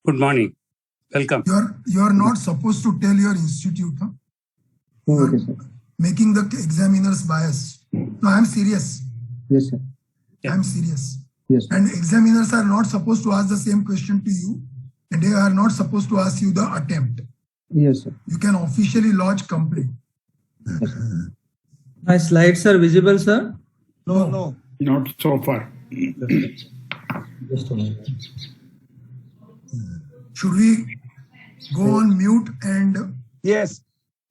Good morning. Welcome. You are not supposed to tell your institute. Huh? Okay, sir. Making the examiners biased. No, I am serious. Yes, sir. I am serious. Yes, sir. And examiners are not supposed to ask the same question to you, and they are not supposed to ask you the attempt. Yes, sir. You can officially lodge complaint. Yes, sir. My slides are visible, sir? No. Not so far. Just a moment. Should we go on mute and... Yes,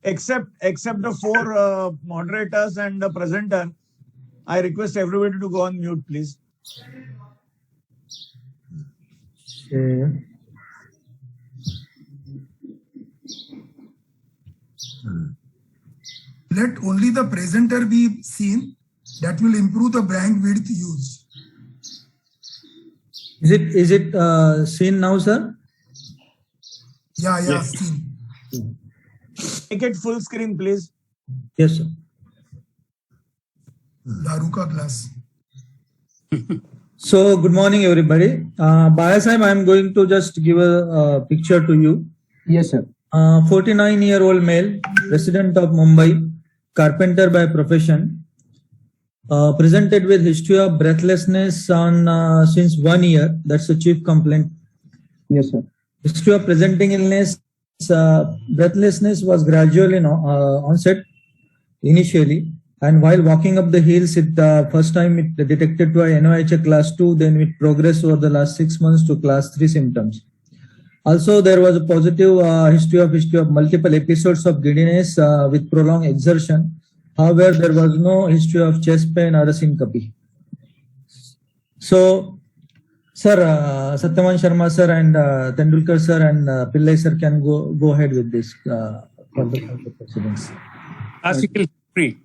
except the four moderators and the presenter, I request everybody to go on mute, please. Share. let only the presenter be seen. That will improve the bandwidth used. Is it seen now, sir? Yeah, Yes. seen. Make it full screen, please. Yes, sir. Daruka class. So, good morning, everybody. By time, I am going to just give a picture to you. Yes, sir. 49-year-old male, resident of Mumbai, carpenter by profession, presented with history of breathlessness on since 1 year. That's the chief complaint. Yes, sir. History of presenting illness, breathlessness was gradually onset initially, and while walking up the hills, first time it detected to a NOH class 2, then it progressed over the last 6 months to class 3 symptoms. Also, there was a positive history of multiple episodes of giddiness with prolonged exertion. However, there was no history of chest pain or a syncope. So, sir, Satyavan Sharma sir and Tendulkar sir and Pillai sir can go ahead with this further proceedings. Classical history.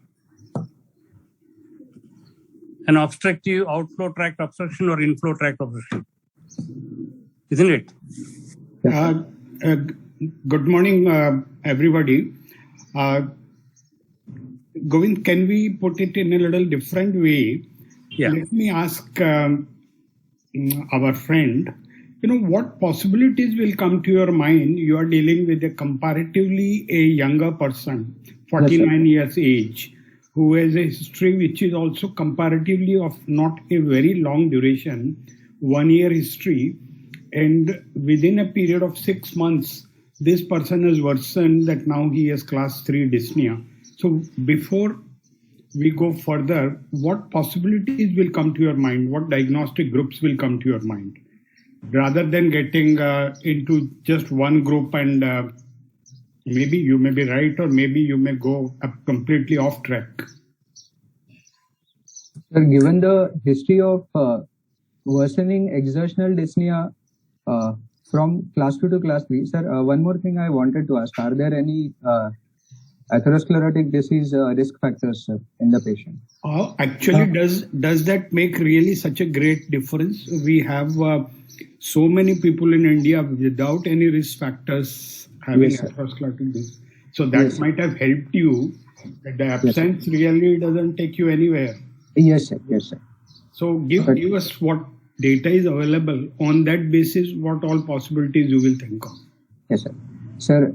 An obstructive outflow tract obstruction or inflow tract obstruction. Isn't it? Good morning, everybody. Govind, can we put it in a little different way? Yeah. Let me ask our friend, what possibilities will come to your mind? You are dealing with a comparatively a younger person, 49 years age, who has a history which is also comparatively of not a very long duration, 1 year history. And within a period of 6 months, this person has worsened that now he has class 3 dyspnea. So before we go further, what possibilities will come to your mind? What diagnostic groups will come to your mind? Rather than getting into just one group and maybe you may be right or maybe you may go completely off track. Sir, given the history of worsening exertional dyspnea from class 2 to class 3, sir, one more thing I wanted to ask. Are there any atherosclerotic disease risk factors, sir, in the patient? Actually, does that make really such a great difference? We have so many people in India without any risk factors having atherosclerotic disease. So that might have helped you. The absence really doesn't take you anywhere. Yes, sir. Yes, sir. So give us what data is available. On that basis, what all possibilities you will think of. Yes, sir. Sir,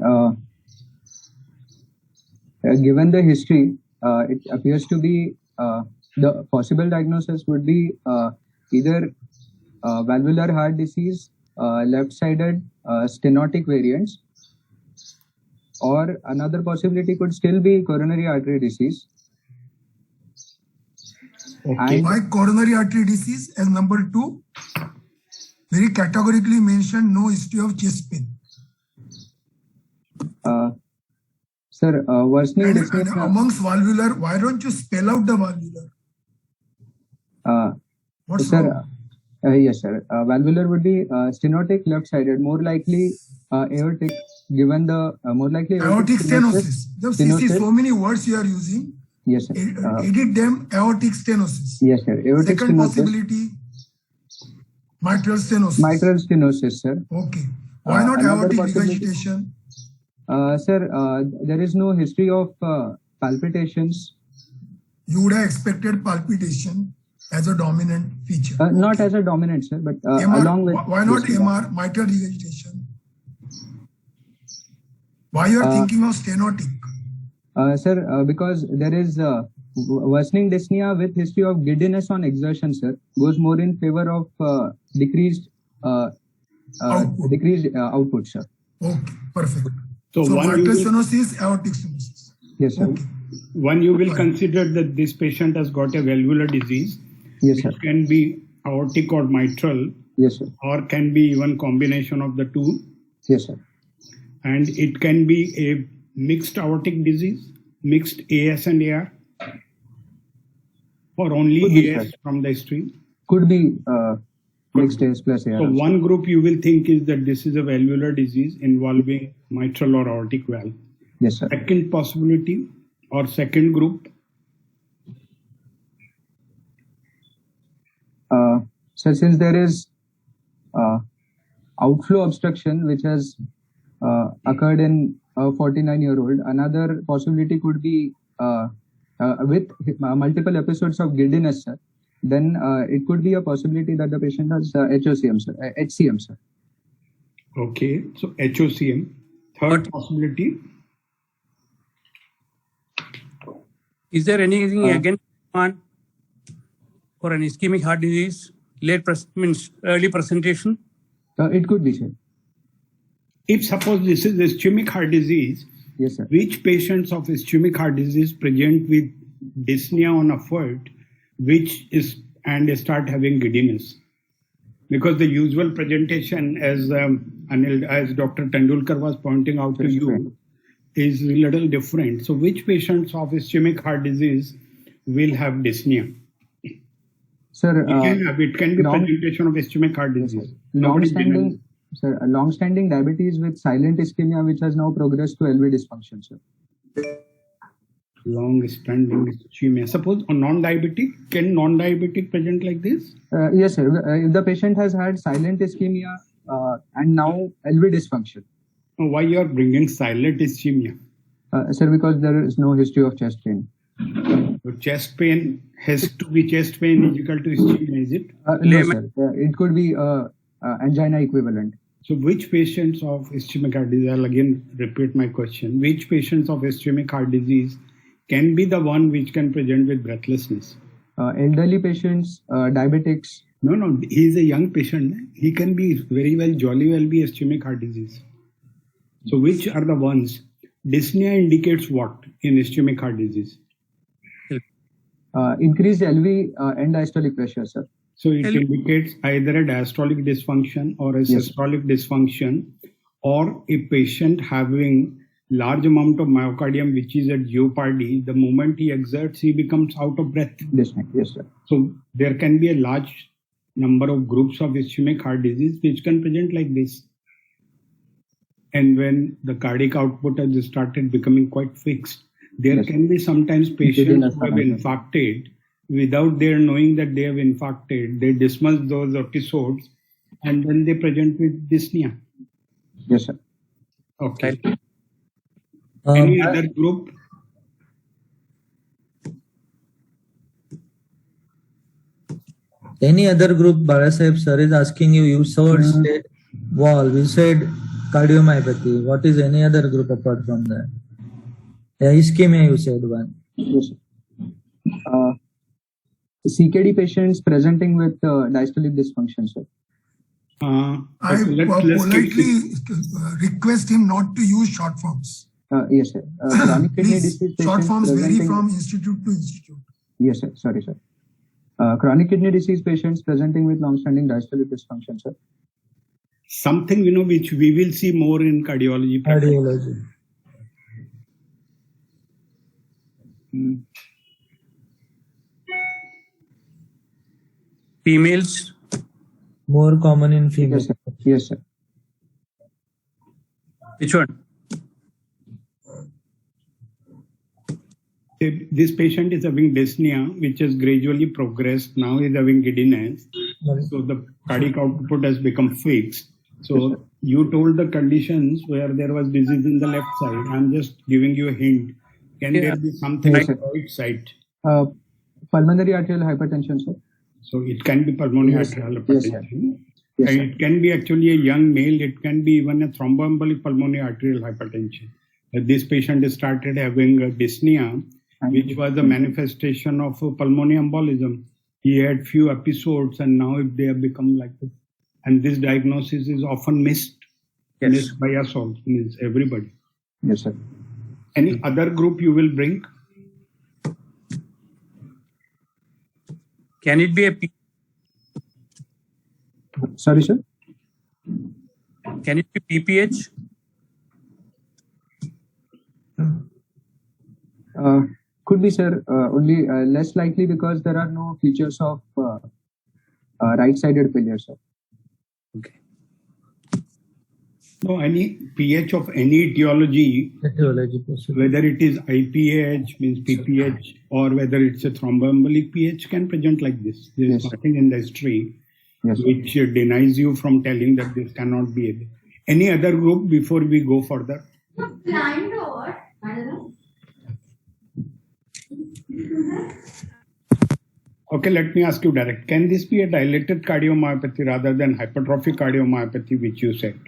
given the history, it appears to be the possible diagnosis would be either valvular heart disease, left-sided stenotic variants, or another possibility could still be coronary artery disease. Okay. Why coronary artery disease? As number 2, very categorically mentioned no history of chest pain. Sir, worsening And dyspnea. amongst valvular, why don't you spell out the valvular? What's Sir, yes, sir. Valvular would be stenotic left-sided, more likely aortic, given the more likely aortic stenosis. See, so many words you are using. Yes, sir. Edit them, aortic stenosis. Yes, sir. Aortic Second stenosis. possibility, mitral stenosis. Mitral stenosis, sir. Okay. Why not Another aortic possibility- regurgitation? Sir, there is no history of palpitations. You would have expected palpitation as a dominant feature. Not as a dominant, sir, but MR, along with... why not yes, MR, mitral regurgitation? Why you are thinking of stenotic? Sir, because there is worsening dyspnea with history of giddiness on exertion, sir, goes more in favor of decreased output, sir. Okay, perfect. So So one you mitral will, stenosis, aortic stenosis. Yes, sir. Okay. one you will consider that this patient has got a valvular disease, Yes, sir. which can be aortic or mitral, Yes, sir. or can be even combination of the two, Yes, sir. and it can be a mixed aortic disease, mixed AS and AR, or only Could be, AS sir. from the history. Could be mixed AS plus AR. So also. one group you will think is that this is a valvular disease involving mitral or aortic valve. Yes, sir. Second possibility or second group, So since there is outflow obstruction which has occurred in a 49-year-old, another possibility could be with multiple episodes of giddiness, sir. Then it could be a possibility that the patient has HOCM, sir, HCM, sir. okay, so HOCM. Third possibility, Is there anything against on for an ischemic heart disease, means early presentation? It could be, sir. if suppose this is ischemic heart disease, Yes, sir. which patients of ischemic heart disease present with dyspnea on a foot, and they start having giddiness? Because the usual presentation, as as Dr. Tendulkar was pointing out to Yes, you, right. is a little different. So which patients of ischemic heart disease will have dyspnea? Sir, It can be long- presentation of ischemic heart disease. Nobody long-standing, sir, long-standing diabetes with silent ischemia which has now progressed to LV dysfunction, sir. Long-standing ischemia. Suppose a non-diabetic, can non-diabetic present like this? Yes, sir. If the patient has had silent ischemia and now LV dysfunction, Why you are bringing silent ischemia? sir, because there is no history of chest pain. So chest pain has to be chest pain is equal to ischemia, is it? No, sir. It could be angina equivalent. So which patients of ischemic heart disease, I'll again repeat my question, which patients of ischemic heart disease can be the one which can present with breathlessness? Elderly patients, diabetics. No, he is a young patient. He can be jolly well be ischemic heart disease. So which are the ones? Dyspnea indicates what in ischemic heart disease? Increased LV and diastolic pressure, sir. So it indicates either a diastolic dysfunction or a systolic dysfunction, or a patient having large amount of myocardium which is at jeopardy. The moment he exerts, he becomes out of breath. Yes, sir. So there can be a large number of groups of ischemic heart disease which can present like this. And when the cardiac output has started becoming quite fixed, there can be sometimes patients who have infarcted without their knowing that they have infarcted. They dismiss those episodes and then they present with dyspnea. Yes, sir. Okay. Any other group? Any other group, Balasaheb sir is asking you, you said valve, you said cardiomyopathy. What is any other group apart from that? Yeah, ischemia you said one. Yes, sir. CKD patients presenting with diastolic dysfunction, sir. I let's politely request him not to use short forms. Yes, sir. Chronic kidney Please, disease short patients forms vary presenting- from institute to institute. Yes, sir. Sorry, sir. Chronic kidney disease patients presenting with long-standing diastolic dysfunction, sir. Something which we will see more in cardiology. Cardiology. Females, More common in Yes, females. sir. Yes, sir. which one? This patient is having dyspnea, which has gradually progressed. Now he's having giddiness. So the cardiac output has become fixed. So you told the conditions where there was disease in the left side. I'm just giving you a hint. Can there be something Yes, like sir. right side? Pulmonary arterial hypertension, sir. So it can be pulmonary Yes, arterial yes, sir. hypertension. Yes, sir. It can be actually a young male. It can be even a thromboembolic pulmonary arterial hypertension. This patient started having dyspnea, which was a manifestation of pulmonary embolism. He had few episodes, and now they have become like this. And this diagnosis is often missed. Yes. Missed by us all, means everybody. Yes, sir. Any other group you will bring? Can it be a Sorry, sir. can it be PPH? Could be, sir. Only less likely because there are no features of right-sided failure, sir. Okay. No, any PH of any etiology, Etiology possible. whether it is IPH, means PPH, or whether it's a thromboembolic PH, can present like this. There is Yes. nothing in the history Yes, sir. which denies you from telling that this cannot be it. Any other group before we go further? Blind or what? I don't know. Okay, let me ask you direct. Can this be a dilated cardiomyopathy rather than hypertrophic cardiomyopathy, which you said?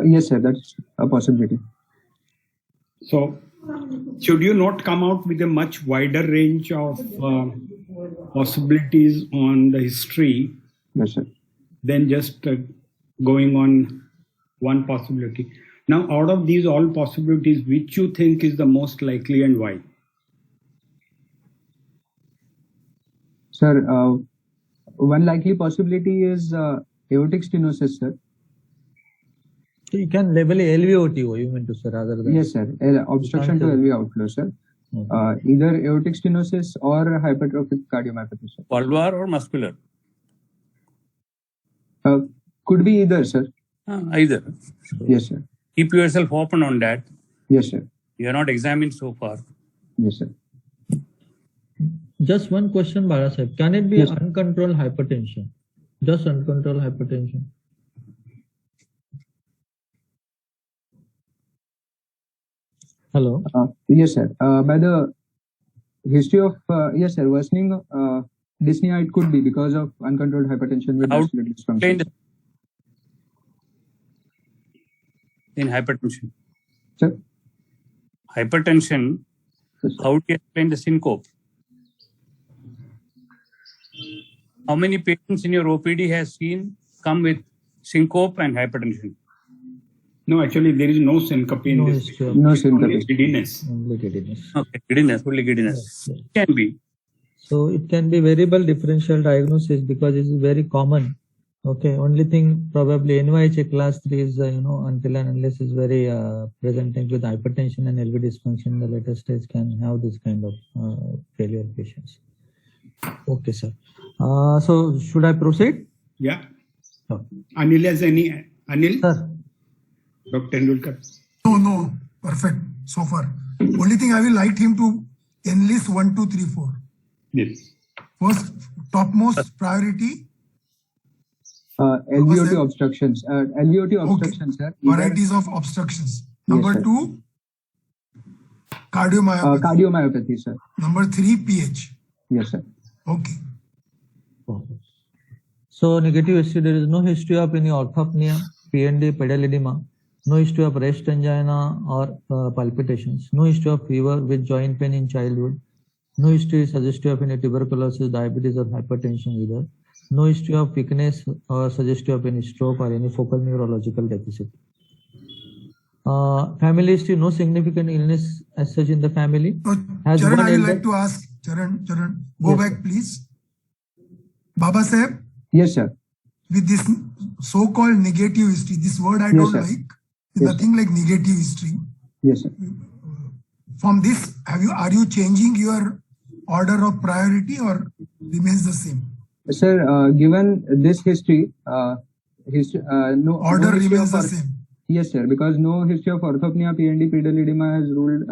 Yes, sir. That's a possibility. So, should you not come out with a much wider range of possibilities on the history Yes, sir. than just going on one possibility? Now, out of these all possibilities, which you think is the most likely and why? Sir, one likely possibility is aortic stenosis, sir. So you can label a LVOTO, you mean to say, rather than. Yes, sir. Obstruction to LV outflow, sir. Either aortic stenosis or hypertrophic cardiomyopathy, sir. Valvular or muscular? Could be either, sir. Either. Yes, sir. Keep yourself open on that. Yes, sir. You are not examined so far. Yes, sir. Just one question, Bala Sahib. Can it be Yes. uncontrolled hypertension? Just uncontrolled hypertension. Hello. Yes, sir. By the history of yes, sir, worsening dyspnea, it could be because of uncontrolled hypertension with How vascular explain dysfunction. in hypertension? Sir. Hypertension, Yes, sir. how do you explain the syncope? How many patients in your OPD has seen come with syncope and hypertension? No, actually, there is no syncope in No this. history of No It's only syncope. giddiness. only giddiness. Okay, giddiness, only giddiness. Yes, yes. Can be. So it can be variable differential diagnosis because it is very common. Okay, only thing probably NYHA class 3 is, until and unless is very presenting with hypertension and LV dysfunction, the later stage can have this kind of failure patients. Okay, sir. So should I proceed? Yeah. Oh. Anil has any? Anil? Sir, Dr. Tendulkar? No, perfect so far. Only thing I will like him to enlist 1, 2, 3, 4. Yes. First, topmost priority. LVOT obstructions. LVOT obstructions, sir. Either, Varieties of obstructions. Number sir. 2, cardiomyopathy. cardiomyopathy, sir. Number 3, pH. Yes, sir. Okay. so negative history, there is no history of any orthopnea, PND, pedal edema, no history of rest angina or palpitations, no history of fever with joint pain in childhood, no history suggestive of any tuberculosis, diabetes or hypertension either, no history of weakness or suggestive of any stroke or any focal neurological deficit. Family history, no significant illness as such in the family. So, Has Charan, one I would elder- like to ask, Charan, go Yes, back, sir. please. Baba Sahib, Yes, sir. with this so-called negative history, this word I Yes, don't sir. like. Yes, Nothing like negative history. Yes, sir. From this, are you changing your order of priority or remains the same? Sir, given this history, no Order no history remains the of same. Yes, sir. Because no history of orthopnea, PND, pedal edema has ruled.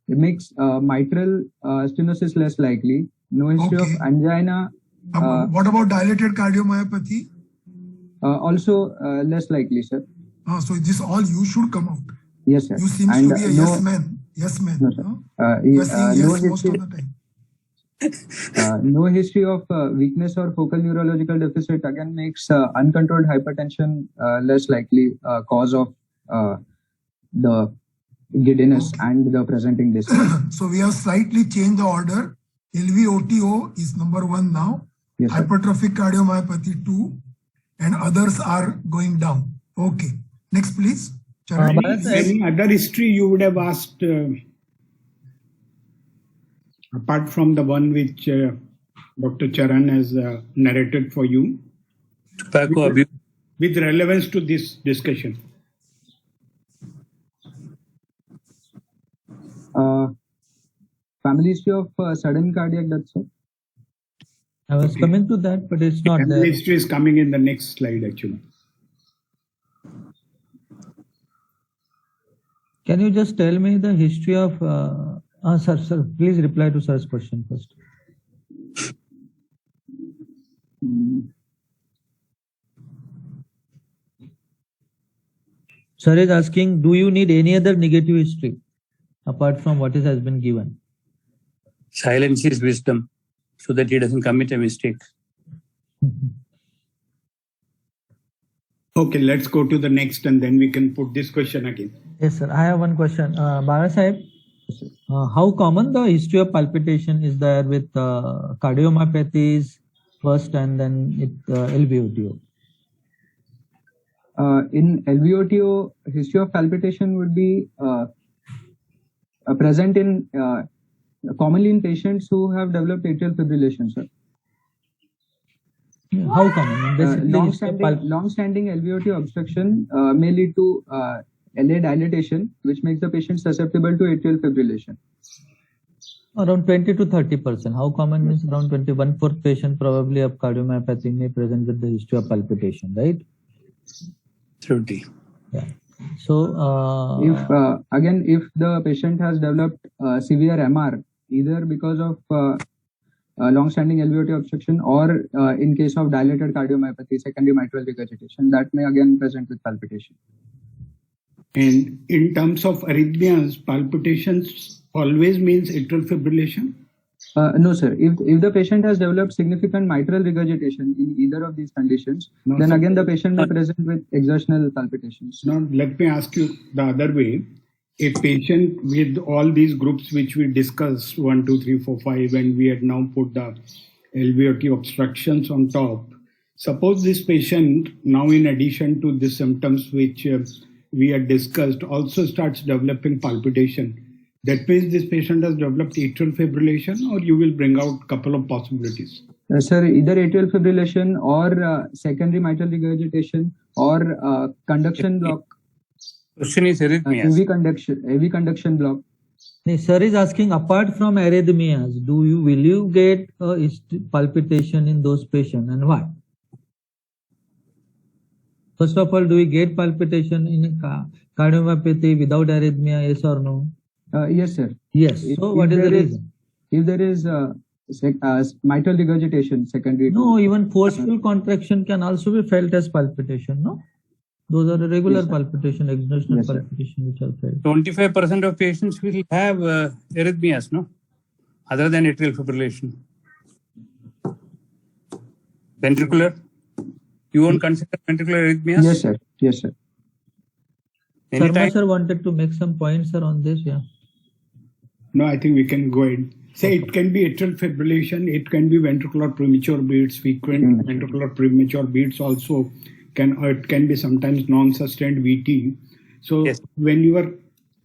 It makes mitral stenosis less likely. No history Okay. of angina. What about dilated cardiomyopathy? Also less likely, sir. So this all you should come out. Yes, sir. You seems And to be a no, yes man. Yes man. No, sir. You are saying no yes most of history. the time. No history of weakness or focal neurological deficit again makes uncontrolled hypertension less likely cause of the giddiness and the presenting distress. So we have slightly changed the order. LVOTO is number 1 now. Yes, sir. Hypertrophic cardiomyopathy 2, and others are going down. Okay. Next, please. Charan. Any other history you would have asked, apart from the one which Dr. Charan has narrated for you, Tobacco abuse. with relevance to this discussion? Family history of sudden cardiac death, sir. I was coming to that, but it's not Family there. history is coming in the next slide, actually. Can you just tell me the history of, sir, please reply to sir's question first. Sir is asking, do you need any other negative history apart from what has been given? Silence is wisdom, so that he doesn't commit a mistake. Okay, let's go to the next and then we can put this question again. Yes, sir. I have one question. Bala Sahib, how common the history of palpitation is there with cardiomyopathies first and then LVOTO? In LVOTO, history of palpitation would be present in commonly in patients who have developed atrial fibrillation, sir. How common? Long-standing LVOT obstruction may lead to LA dilatation, which makes the patient susceptible to atrial fibrillation. Around 20 to 30%. How common means around 21/4 patient probably of cardiomyopathy may present with the history of palpitation, right? 30. Yeah. So, if the patient has developed severe MR, either because of long-standing LVOT obstruction or in case of dilated cardiomyopathy, secondary mitral regurgitation, that may again present with palpitation. And in terms of arrhythmias, palpitations always means atrial fibrillation? No, sir. If the patient has developed significant mitral regurgitation in either of these conditions, then again the patient may present with exertional palpitations. Now, let me ask you the other way. A patient with all these groups which we discussed, 1, 2, 3, 4, 5, and we had now put the LVOT obstructions on top. Suppose this patient now, in addition to the symptoms which we had discussed, also starts developing palpitation. That means this patient has developed atrial fibrillation, or you will bring out a couple of possibilities? Sir, either atrial fibrillation or secondary mitral regurgitation or conduction block. Question is arrhythmias. AV conduction block. sir is asking, apart from arrhythmias, will you get palpitation in those patients and why? First of all, do we get palpitation in cardiomyopathy without arrhythmia, yes or no? Yes, sir. Yes. So what is the reason? If there is mitral regurgitation, secondary. No, even forceful contraction can also be felt as palpitation, no? Those are regular palpitation, exertional palpitation which are felt. 25% of patients will have arrhythmias, no? Other than atrial fibrillation. Ventricular? You won't consider ventricular arrhythmias? Yes, sir. Yes, sir. Sharma sir wanted to make some points, sir, on this, yeah. No, I think we can go ahead. Say it can be atrial fibrillation, it can be ventricular premature beats, frequent ventricular premature beats also it can be sometimes non-sustained VT. So when you are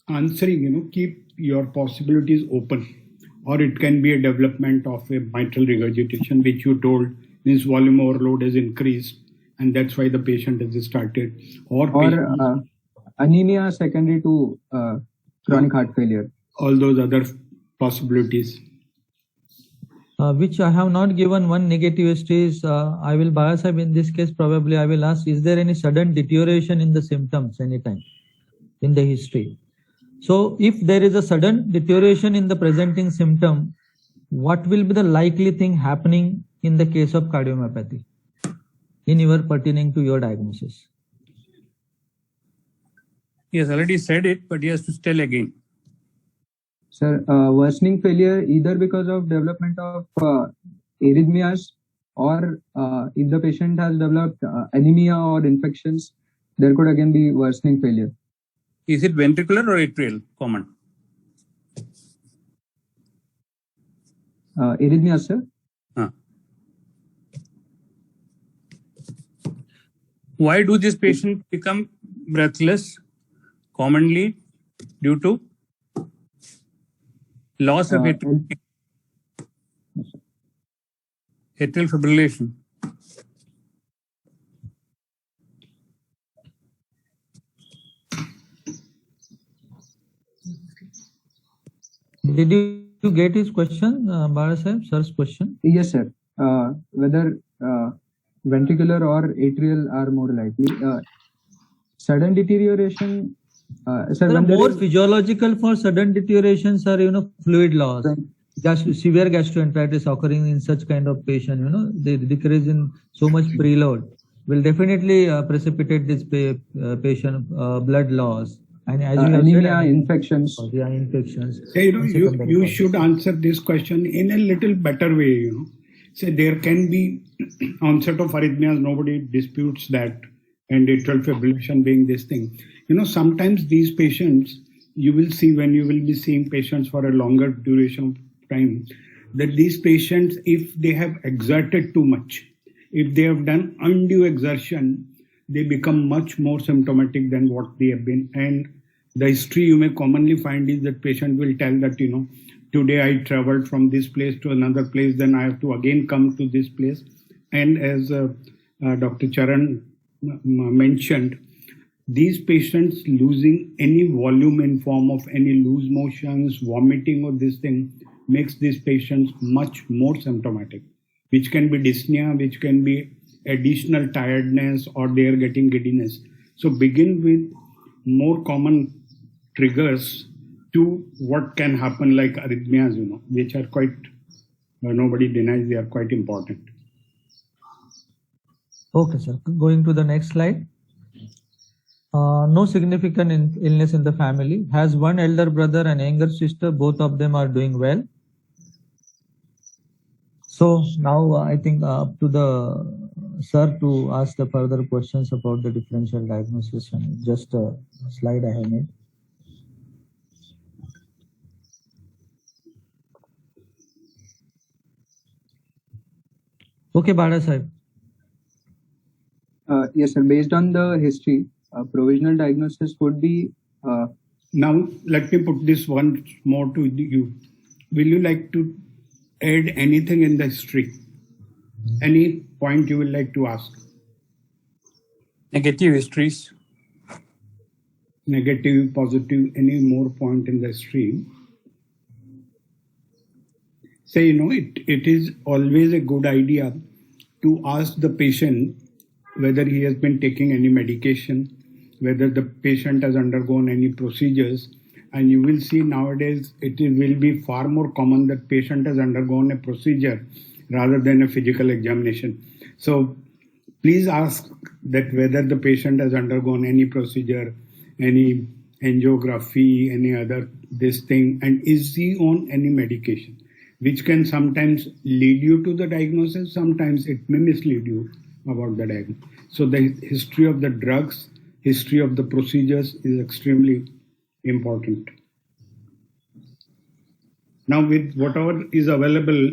answering, keep your possibilities open. Or it can be a development of a mitral regurgitation, which you told means volume overload has increased, and that's why the patient has started. Or anemia secondary to chronic heart failure. All those other possibilities. Which I have not given one negative history is, I will bias in this case, probably I will ask, is there any sudden deterioration in the symptoms anytime in the history? So if there is a sudden deterioration in the presenting symptom, what will be the likely thing happening in the case of cardiomyopathy in your pertaining to your diagnosis? He has already said it, but he has to tell again. Sir, worsening failure either because of development of arrhythmias or if the patient has developed anemia or infections, there could again be worsening failure. Is it ventricular or atrial common? Arrhythmias, sir. Why do these patients become breathless? Commonly due to loss of atrial fibrillation. Did you get his question, Bala Sahib, sir's question? Yes, sir. Whether ventricular or atrial are more likely. Sudden deterioration. Sir, There are more physiological for sudden deteriorations are, fluid loss. Severe gastroenteritis occurring in such kind of patient, the decrease in so much preload will definitely precipitate this patient blood loss. And as anemia, infections. Yeah, infections. Say, you should answer this question in a little better way. Say there can be onset of arrhythmias, nobody disputes that, and atrial fibrillation being this thing. Sometimes these patients, you will see when you will be seeing patients for a longer duration of time, that these patients, if they have exerted too much, if they have done undue exertion, they become much more symptomatic than what they have been. And the history you may commonly find is that patient will tell that, today I traveled from this place to another place, then I have to again come to this place. And as Dr. Charan mentioned, these patients losing any volume in form of any loose motions, vomiting or this thing makes these patients much more symptomatic, which can be dyspnea, which can be additional tiredness, or they are getting giddiness. So begin with more common triggers to what can happen, like arrhythmias, which are quite, nobody denies they are quite important. Okay, sir. Going to the next slide. No significant illness in the family. Has one elder brother and younger sister. Both of them are doing well. So now I think up to the sir to ask the further questions about the differential diagnosis, and just a slide I have made. Okay, Bala Sahib. Yes, sir. Based on the history, provisional diagnosis would be. Now, let me put this once more to you. Will you like to add anything in the history? Any point you would like to ask? Negative histories. Negative, positive, any more point in the history? Say, it is always a good idea to ask the patient whether he has been taking any medication, whether the patient has undergone any procedures. And you will see nowadays it will be far more common that patient has undergone a procedure rather than a physical examination. So please ask that whether the patient has undergone any procedure, any angiography, any other this thing, and is he on any medication, which can sometimes lead you to the diagnosis, sometimes it may mislead you about the diagnosis. So the history of the drugs, history of the procedures is extremely important. Now with whatever is available,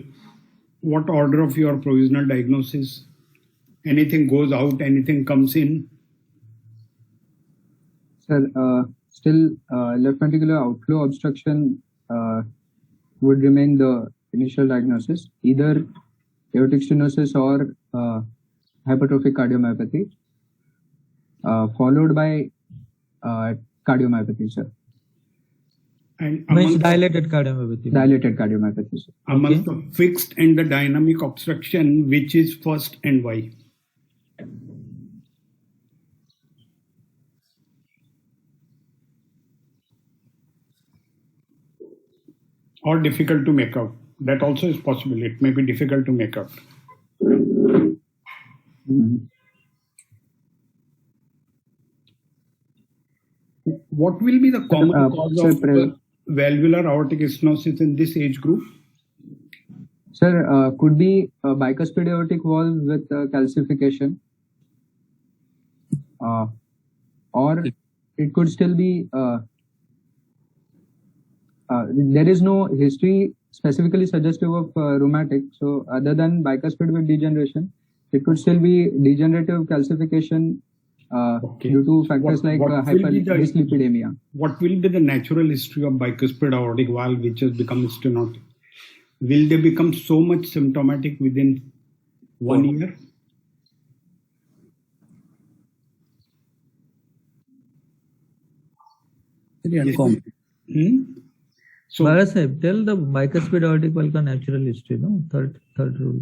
what order of your provisional diagnosis? Anything goes out, anything comes in? Sir, still left ventricular outflow obstruction would remain the initial diagnosis, either aortic stenosis or hypertrophic cardiomyopathy, followed by cardiomyopathy, sir. And Means dilated cardiomyopathy. Dilated cardiomyopathy, sir. Amongst the fixed and the dynamic obstruction, which is first and why? Or difficult to make out. That also is possible. It may be difficult to make out. What will be the common cause of valvular aortic stenosis in this age group? Sir, could be a bicuspid aortic valve with calcification, or it could still be. There is no history specifically suggestive of rheumatic. So, other than bicuspid with degeneration, it could still be degenerative calcification due to factors like hyperdyslipidemia. What will be the natural history of bicuspid aortic valve which has become stenotic? Will they become so much symptomatic within 1 year? Very uncommon. So, Bala Sahib, tell the bicuspid aortic valve natural history, no? Third rule.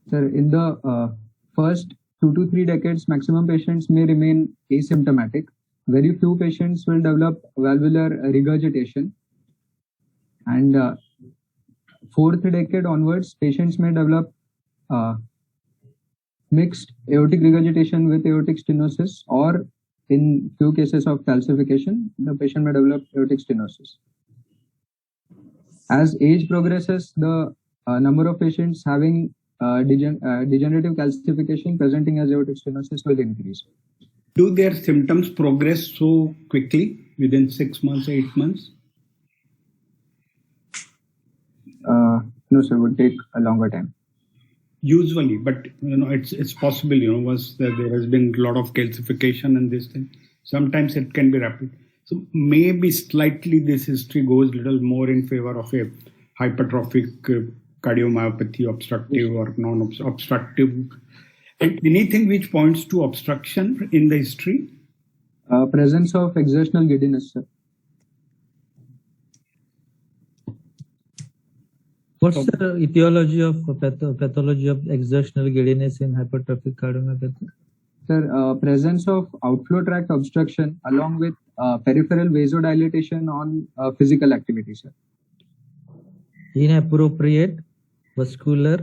Sir, in the first 2 to 3 decades, maximum patients may remain asymptomatic. Very few patients will develop valvular regurgitation. And 4th decade onwards, patients may develop mixed aortic regurgitation with aortic stenosis, or in few cases of calcification, the patient may develop aortic stenosis. As age progresses, the number of patients having degenerative calcification presenting as aortic stenosis will increase. do their symptoms progress so quickly within 6 months, 8 months? No, sir, it would take a longer time. Usually, but it's possible, once there has been a lot of calcification and this thing, sometimes it can be rapid. So maybe slightly this history goes a little more in favor of a hypertrophic cardiomyopathy, obstructive or non-obstructive. And anything which points to obstruction in the history? Presence of exertional giddiness, sir. What's the etiology of pathology of exertional giddiness in hypertrophic cardiomyopathy? Sir, presence of outflow tract obstruction along with peripheral vasodilation on physical activity, sir. Inappropriate vascular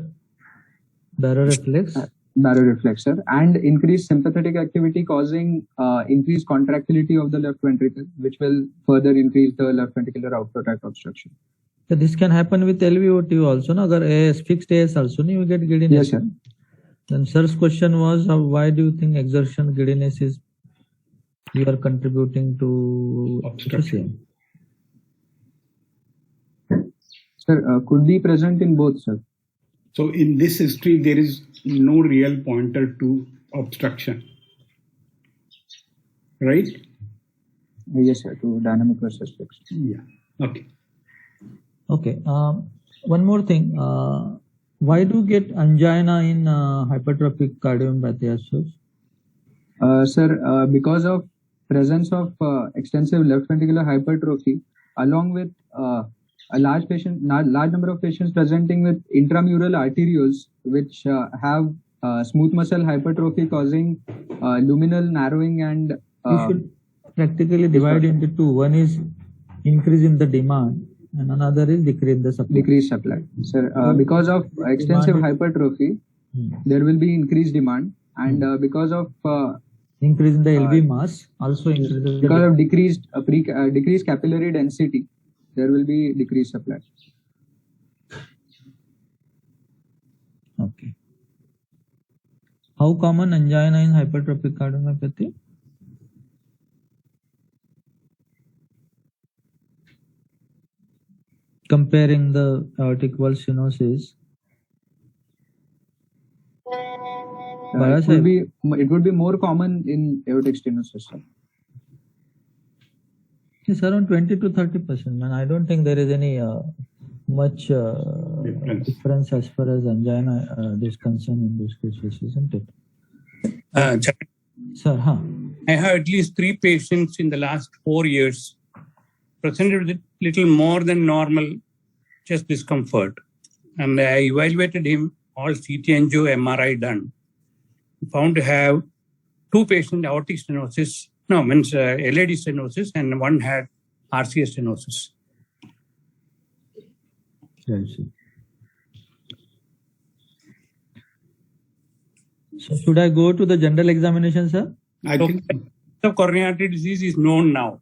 baroreflex. Baroreflex, sir, and increased sympathetic activity causing increased contractility of the left ventricle, which will further increase the left ventricular outflow tract obstruction. So this can happen with LVOT also, no? Agar AS, fixed AS also, no? You get giddiness. Yes, sir. Then sir's question was, why do you think exertion giddiness is you are contributing to Obstruction. Sir, could be present in both, sir. So in this history, there is no real pointer to obstruction, right? Yes, sir, to dynamic versus fixed. Yeah. Okay. Okay. One more thing. Why do you get angina in hypertrophic cardiomyopathy? Sir, because of presence of extensive left ventricular hypertrophy, along with a large number of patients presenting with intramural arterioles, which have smooth muscle hypertrophy causing luminal narrowing and. You should practically divide into two. One is increase in the demand, and another is decrease in the supply. Decreased supply. Sir, because of extensive hypertrophy, there will be increased demand, and because of increase in the LV mass, also increases because of decreased capillary density, there will be decreased supply. Okay. How common angina in hypertrophic cardiomyopathy? Comparing the aortic valve stenosis. It would be more common in aortic stenosis, sir. It's around 20 to 30%. And I don't think there is any much difference as far as angina is concerned in this cases, isn't it? Sir, I have at least 3 patients in the last 4 years presented with little more than normal chest discomfort. And I evaluated him, all CT angio, MRI done. Found to have 2 patients aortic stenosis, LAD stenosis, and 1 had RCS stenosis. So should I go to the general examination, sir? I think the coronary artery disease is known now.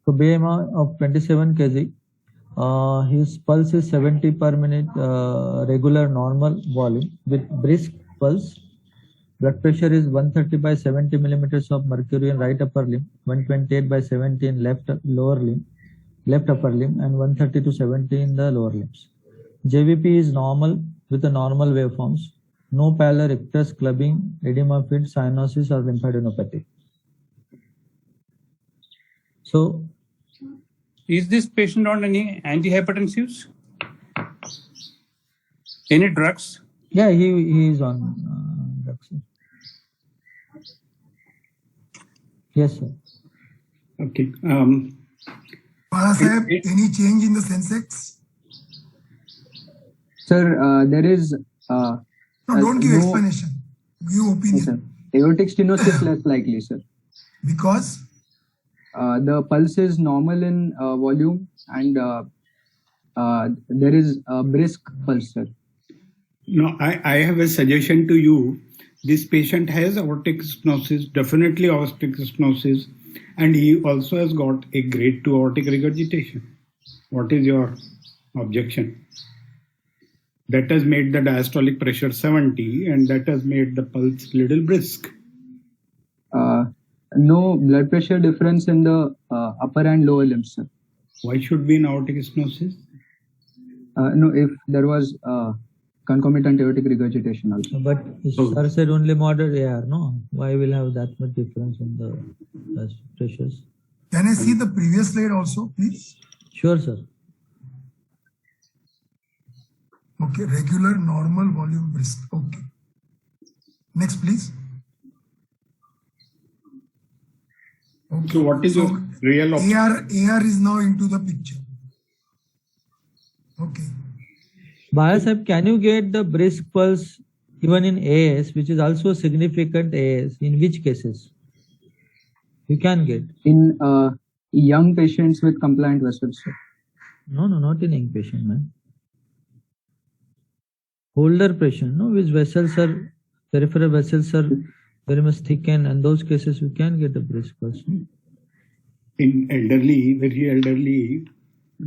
So BMI of 27 kg. His pulse is 70 per minute, regular normal volume with brisk pulse. Blood pressure is 130 by 70 millimeters of mercury in right upper limb, 128 by 70 in left upper limb, and 130 to 70 in the lower limbs. JVP is normal with the normal waveforms. No pallor, ictus, clubbing, edema fit, cyanosis, or lymphadenopathy. So, is this patient on any antihypertensives? Any drugs? Yeah, he is on drugs. Yes, sir. Okay. Sahib, any change in the Sensex? Sir, there is. No, don't give explanation. Give opinion. Yes, sir. Aortic stenosis less likely, sir. Because? The pulse is normal in volume and there is a brisk pulse, sir. No, I have a suggestion to you. This patient has aortic stenosis, definitely aortic stenosis, and he also has got a grade 2 aortic regurgitation. What is your objection? That has made the diastolic pressure 70 and that has made the pulse little brisk. No blood pressure difference in the upper and lower limbs, sir. Why should be an aortic stenosis? No, if there was concomitant aortic regurgitation also. But sir said only moderate AR, no? Why will have that much difference in the pressures? Can I see the previous slide also, please? Sure, sir. Okay, regular, normal, volume, brisk. Okay. Next, please. Okay. So what is your real AR is now into the picture. Okay. Sahib, can you get the brisk pulse even in AS, which is also significant AS? In which cases? You can get. In young patients with compliant vessels, sir. No, not in young patient, man. Older patient, no, which vessels are, peripheral vessels are very much thickened, and those cases you can get a brisk pulse. No? In elderly, very elderly,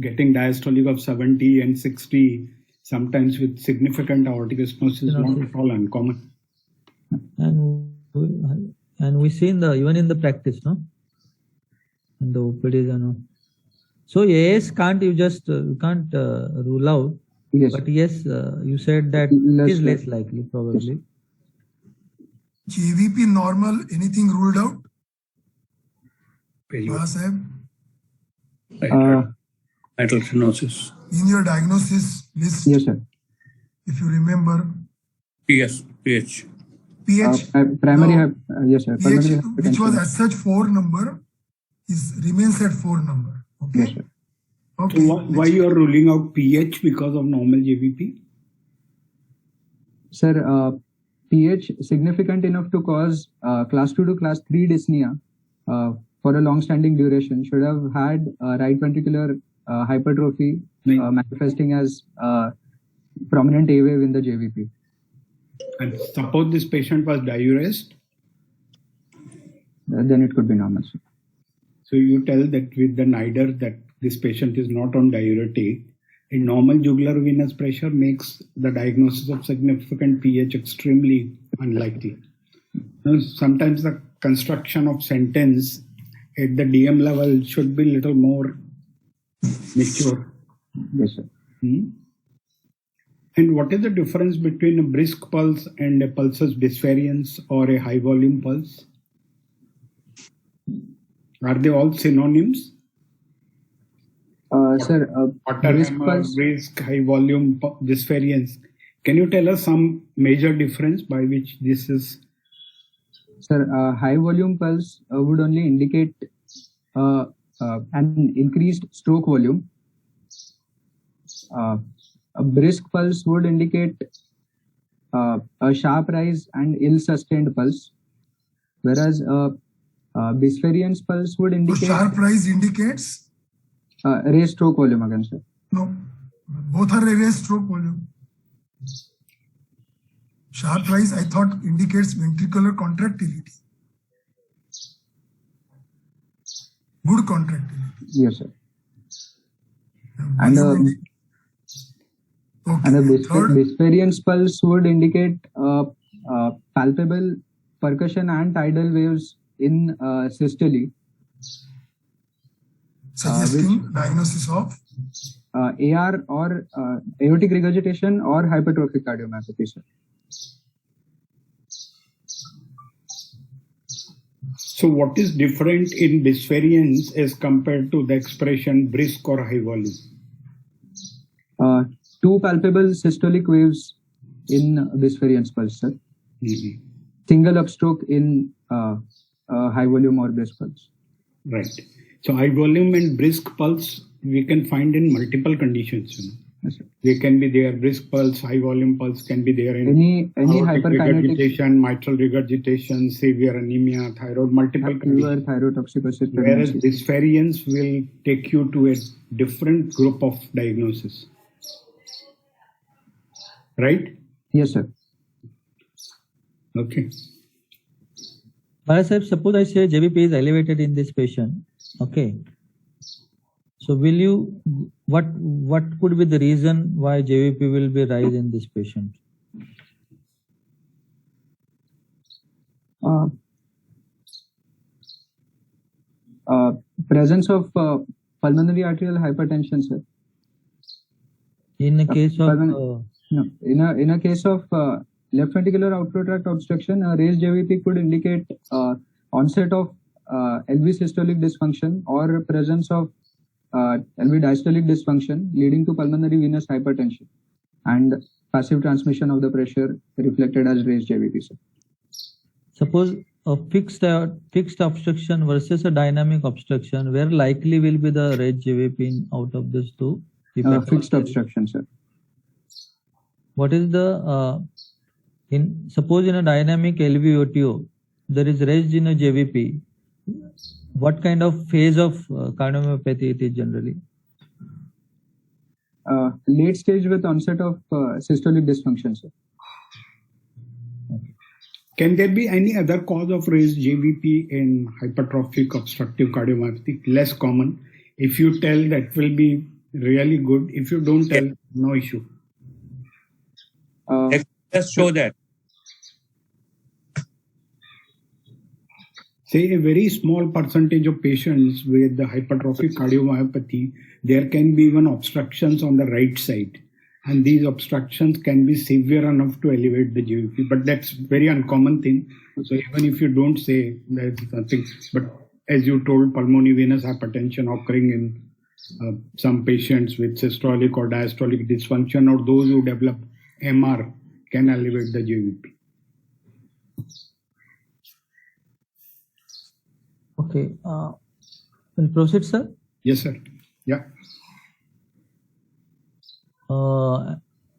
getting diastolic of 70 and 60, sometimes with significant aortic stenosis is not at all uncommon. And we see even in the practice, no? In the OPDs and all. So AS you can't rule out. Yes. But yes, you said that it is less likely, probably. JVP normal, anything ruled out? Mitral Sahib? stenosis. In your diagnosis list, Yes, sir. if you remember, PH. PH, Primary, yes, sir. PH, Primary which was hypertension. as such 4 number, remains at 4 number. Okay. Yes, sir. Okay. So why you are ruling out PH because of normal JVP? Sir, pH significant enough to cause class 2 to class 3 dyspnea for a long-standing duration should have had right ventricular hypertrophy manifesting as prominent A wave in the JVP. And suppose this patient was diuresed, Then it could be normal, sir. so you tell that with the NIDER that this patient is not on diuretic. A normal jugular venous pressure makes the diagnosis of significant pH extremely unlikely. Now, sometimes the construction of sentence at the DM level should be a little more mature. Yes, sir. And what is the difference between a brisk pulse and a pulsus disvariance or a high volume pulse? Are they all synonyms? Sir, brisk pulse. Brisk, high volume disvariance. Can you tell us some major difference by which this is? Sir, high volume pulse would only indicate an increased stroke volume. A brisk pulse would indicate a sharp rise and ill-sustained pulse, whereas disvariance pulse would So indicate sharp rise indicates? raised stroke volume again, sir. No, both are raised stroke volume. Sharp rise, I thought, indicates ventricular contractility. Good contractility. Yes, sir. And the Bisperian's pulse would indicate palpable percussion and tidal waves in systole, suggesting diagnosis of AR or aortic regurgitation or hypertrophic cardiomyopathy, sir. So what is different in Bisperians as compared to the expression brisk or high volume? Two palpable systolic waves in Bisperian's pulse, sir. Mm-hmm. Single upstroke in high volume or brisk pulse. Right. So high volume and brisk pulse we can find in multiple conditions. You know. Yes, sir. They can be there. Brisk pulse, high volume pulse can be there in any hyperkinetic regurgitation, mitral regurgitation, severe anemia, thyroid, multiple conditions. Thyrotoxicosis. Whereas Bisperians will take you to a different group of diagnosis. Right? Yes, sir. Okay. Sahib, suppose I say JVP is elevated in this patient. Okay. So will you, what could be the reason why JVP will be rise in this patient? Presence of pulmonary arterial hypertension, sir. In a case of no, in a case of left ventricular outflow tract obstruction, a raised JVP could indicate onset of LV systolic dysfunction or presence of LV diastolic dysfunction leading to pulmonary venous hypertension and passive transmission of the pressure reflected as raised JVP, sir. Suppose a fixed obstruction versus a dynamic obstruction, where likely will be the raised JVP out of these two? Fixed obstruction, sir. What is the suppose in a dynamic LVOTO there is raised in a JVP, what kind of phase of cardiomyopathy it is generally? Late stage with onset of systolic dysfunction, sir. Can there be any other cause of raised JVP in hypertrophic obstructive cardiomyopathy? Less common. If you tell, that will be really good. If you don't tell, no issue. Let's show that. Say a very small percentage of patients with the hypertrophic cardiomyopathy, there can be even obstructions on the right side. And these obstructions can be severe enough to elevate the JVP. But that's very uncommon thing. So even if you don't say, there's nothing. But as you told, pulmonary venous hypertension occurring in some patients with systolic or diastolic dysfunction, or those who develop MR, can elevate the JVP. Okay. Will proceed, sir? Yes, sir. Yeah.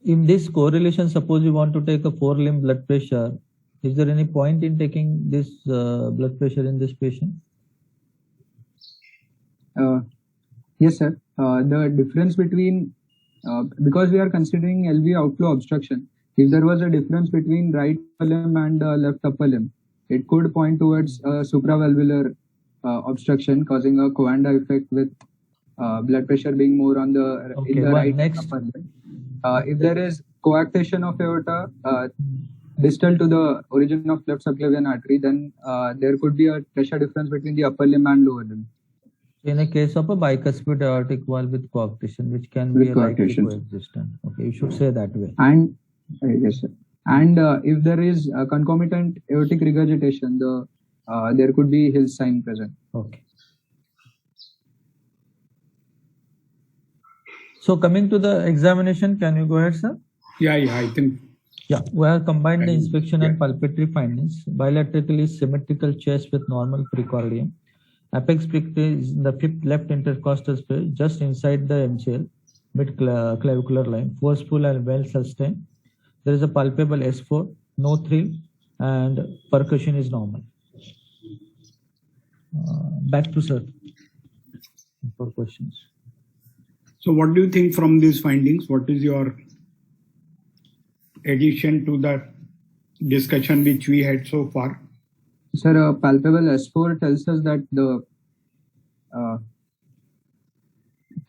In this correlation, suppose you want to take a 4-limb blood pressure, is there any point in taking this blood pressure in this patient? Yes, sir. The difference between, because we are considering LV outflow obstruction, if there was a difference between right upper limb and left upper limb, it could point towards supravalvular obstruction, causing a coanda effect with blood pressure being more on the, in the right upper limb. If there is coarctation of aorta distal to the origin of left subclavian artery, then there could be a pressure difference between the upper limb and lower limb. In a case of a bicuspid aortic valve with coarctation, which can be likely coexistent. Okay, you should say that way. And yes, sir. And if there is a concomitant aortic regurgitation, there could be Hill's sign present. Okay. So coming to the examination, can you go ahead, sir? Yeah, I think. Yeah, we have combined the inspection and palpatory findings. Bilaterally symmetrical chest with normal precordium. Apex pictus is in the fifth left intercostal space, just inside the MCL, mid-clavicular line, forceful and well sustained. There is a palpable S4, no thrill, and percussion is normal. Back to sir for questions. So what do you think from these findings? What is your addition to the discussion which we had so far? Sir, palpable S4 tells us that the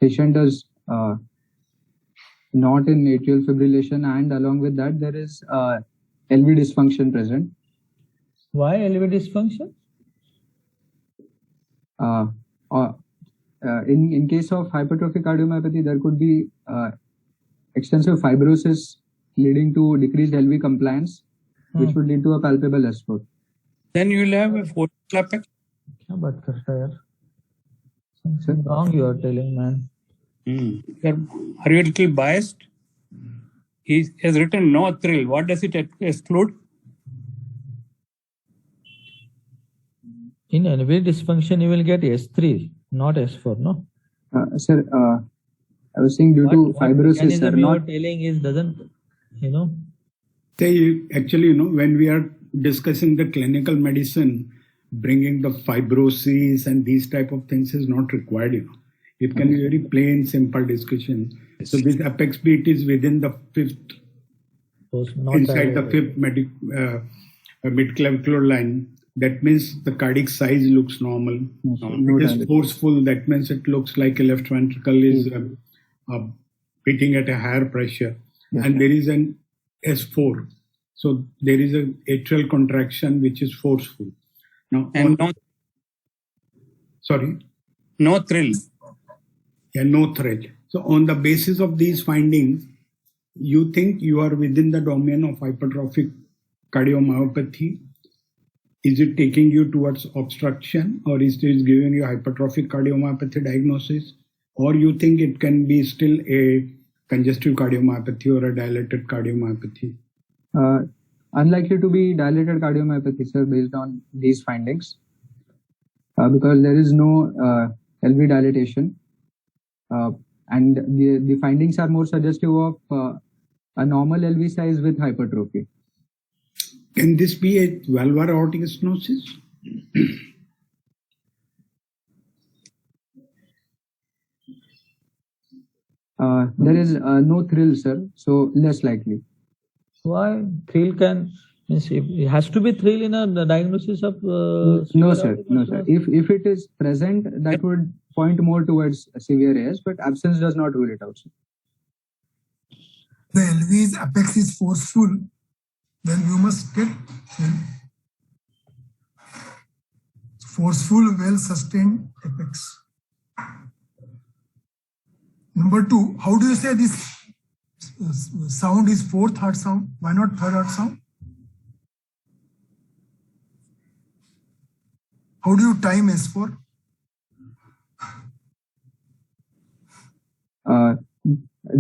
patient is not in atrial fibrillation, and along with that, there is LV dysfunction present. Why LV dysfunction? In case of hypertrophic cardiomyopathy, there could be extensive fibrosis leading to decreased LV compliance, which would lead to a palpable S4. Then you will have a fourth apex. क्या बात करता है यार? Something wrong you are telling, man. Are you a little biased? He has written no thrill. What does it exclude? In LV dysfunction, you will get S3, not S4, no? Sir, I was saying due to fibrosis, sir, you are not telling is doesn't, Actually, when we are discussing the clinical medicine, bringing the fibrosis and these type of things is not required. It can be very plain, simple discussion. So this apex beat is within the fifth, inside the fifth mid-clavicular line. That means the cardiac size looks normal. It is forceful. That means it looks like a left ventricle is beating at a higher pressure. And there is an S4. So there is an atrial contraction which is forceful. Now, No thrill. Yeah, no thrill. So on the basis of these findings, you think you are within the domain of hypertrophic cardiomyopathy? Is it taking you towards obstruction, or is it giving you hypertrophic cardiomyopathy diagnosis? Or you think it can be still a congestive cardiomyopathy or a dilated cardiomyopathy? Unlikely to be dilated cardiomyopathy, sir, based on these findings, because there is no LV dilatation, and the findings are more suggestive of a normal LV size with hypertrophy. Can this be a valvular aortic stenosis? There is no thrill, sir, so less likely. Why? Thrill it has to be thrill in a diagnosis of... no, sir. If it is present, that would point more towards severe AS, but absence does not rule it out, sir. The LV's apex is forceful, then you must get forceful, well-sustained apex. Number 2, how do you say this sound is fourth heart sound? Why not third heart sound? How do you time S4?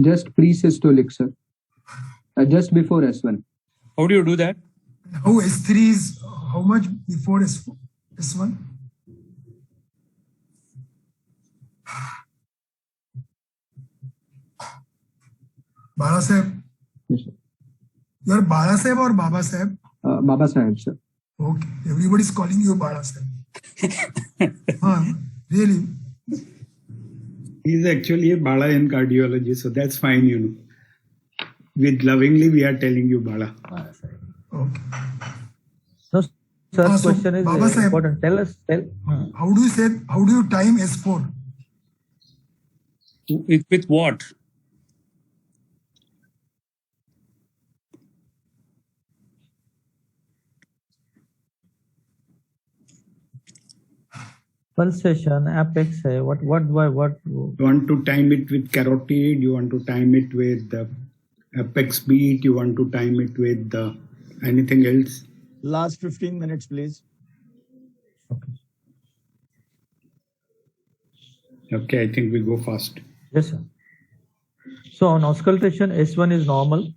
Just pre-systolic, sir. Just before S1. How do you do that? How S3 is, how much before S1? Bala Sahib. Yes, sir. You are Bala Sahib or Baba Sahib? Baba Sahib, sir. Okay. Everybody is calling you Bala Sahib. Really? He's actually a Bala in cardiology, so that's fine, With lovingly, we are telling you Bala. Okay. No, sir, question is Baba Sahib, important. Tell us. How do you time S4? With what? Pulsation, apex, what? You want to time it with carotid, you want to time it with the apex beat, you want to time it with anything else? Last 15 minutes, please. Okay, I think we go fast. Yes, sir. So on auscultation, S1 is normal.